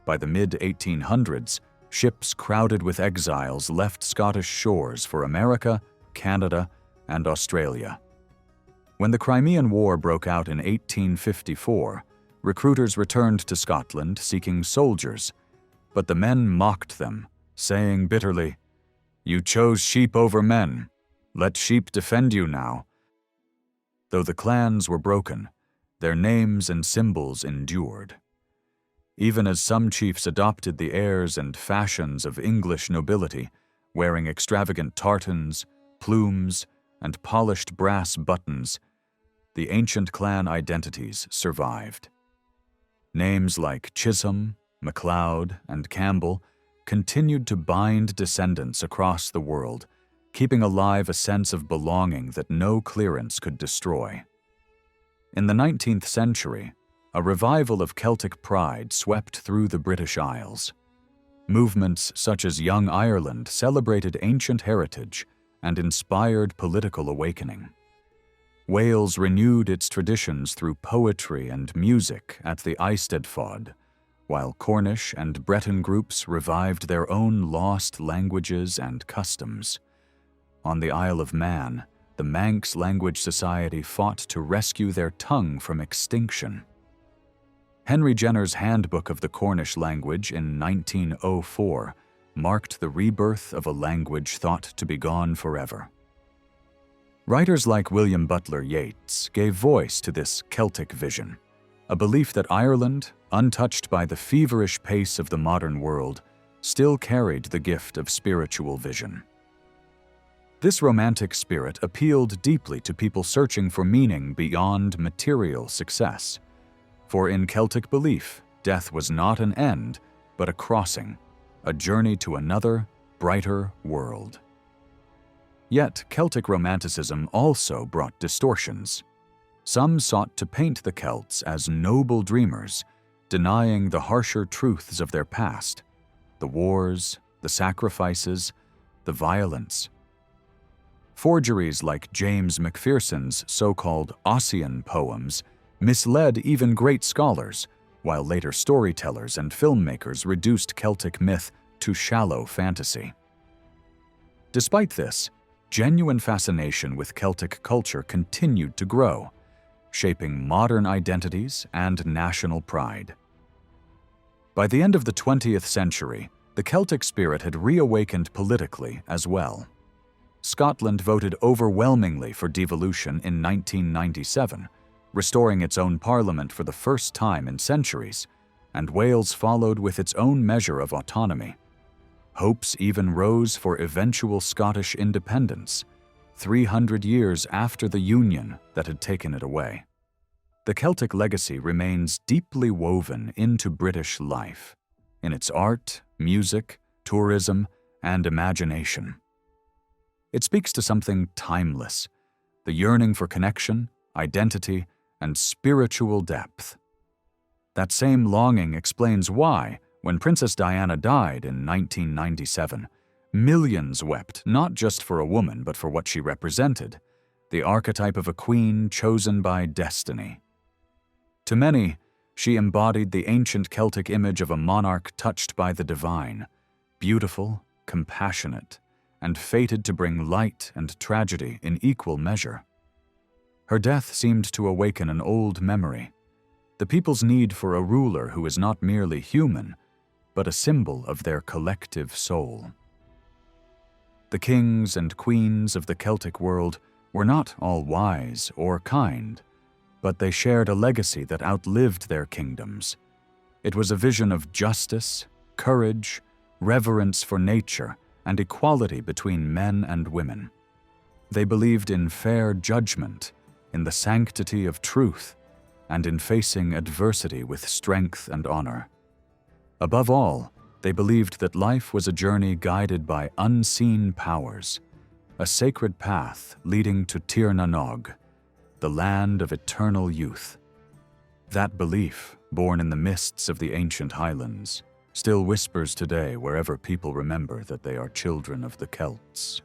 By the mid-1800s, ships crowded with exiles left Scottish shores for America, Canada, and Australia. When the Crimean War broke out in 1854, recruiters returned to Scotland seeking soldiers, but the men mocked them, saying bitterly, "You chose sheep over men. Let sheep defend you now." Though the clans were broken, their names and symbols endured. Even as some chiefs adopted the airs and fashions of English nobility, wearing extravagant tartans, plumes, and polished brass buttons, the ancient clan identities survived. Names like Chisholm, MacLeod, and Campbell continued to bind descendants across the world, keeping alive a sense of belonging that no clearance could destroy. In the 19th century, a revival of Celtic pride swept through the British Isles. Movements such as Young Ireland celebrated ancient heritage and inspired political awakening. Wales renewed its traditions through poetry and music at the Eisteddfod, while Cornish and Breton groups revived their own lost languages and customs. On the Isle of Man, the Manx Language Society fought to rescue their tongue from extinction. Henry Jenner's Handbook of the Cornish Language in 1904 marked the rebirth of a language thought to be gone forever. Writers like William Butler Yeats gave voice to this Celtic vision, a belief that Ireland, untouched by the feverish pace of the modern world, still carried the gift of spiritual vision. This romantic spirit appealed deeply to people searching for meaning beyond material success. For in Celtic belief, death was not an end, but a crossing, a journey to another, brighter world. Yet Celtic romanticism also brought distortions. Some sought to paint the Celts as noble dreamers, denying the harsher truths of their past, the wars, the sacrifices, the violence. Forgeries like James Macpherson's so-called Ossian poems misled even great scholars, while later storytellers and filmmakers reduced Celtic myth to shallow fantasy. Despite this, genuine fascination with Celtic culture continued to grow, shaping modern identities and national pride. By the end of the 20th century, the Celtic spirit had reawakened politically as well. Scotland voted overwhelmingly for devolution in 1997, restoring its own parliament for the first time in centuries, and Wales followed with its own measure of autonomy. Hopes even rose for eventual Scottish independence, 300 years after the Union that had taken it away. The Celtic legacy remains deeply woven into British life, in its art, music, tourism, and imagination. It speaks to something timeless, the yearning for connection, identity, and spiritual depth. That same longing explains why, when Princess Diana died in 1997, millions wept not just for a woman but for what she represented, the archetype of a queen chosen by destiny. To many, she embodied the ancient Celtic image of a monarch touched by the divine, beautiful, compassionate, and fated to bring light and tragedy in equal measure. Her death seemed to awaken an old memory, the people's need for a ruler who is not merely human, but a symbol of their collective soul. The kings and queens of the Celtic world were not all wise or kind, but they shared a legacy that outlived their kingdoms. It was a vision of justice, courage, reverence for nature, and equality between men and women. They believed in fair judgment, in the sanctity of truth, and in facing adversity with strength and honor. Above all, they believed that life was a journey guided by unseen powers, a sacred path leading to Tir na Nog, the land of eternal youth. That belief, born in the mists of the ancient highlands, still whispers today wherever people remember that they are children of the Celts.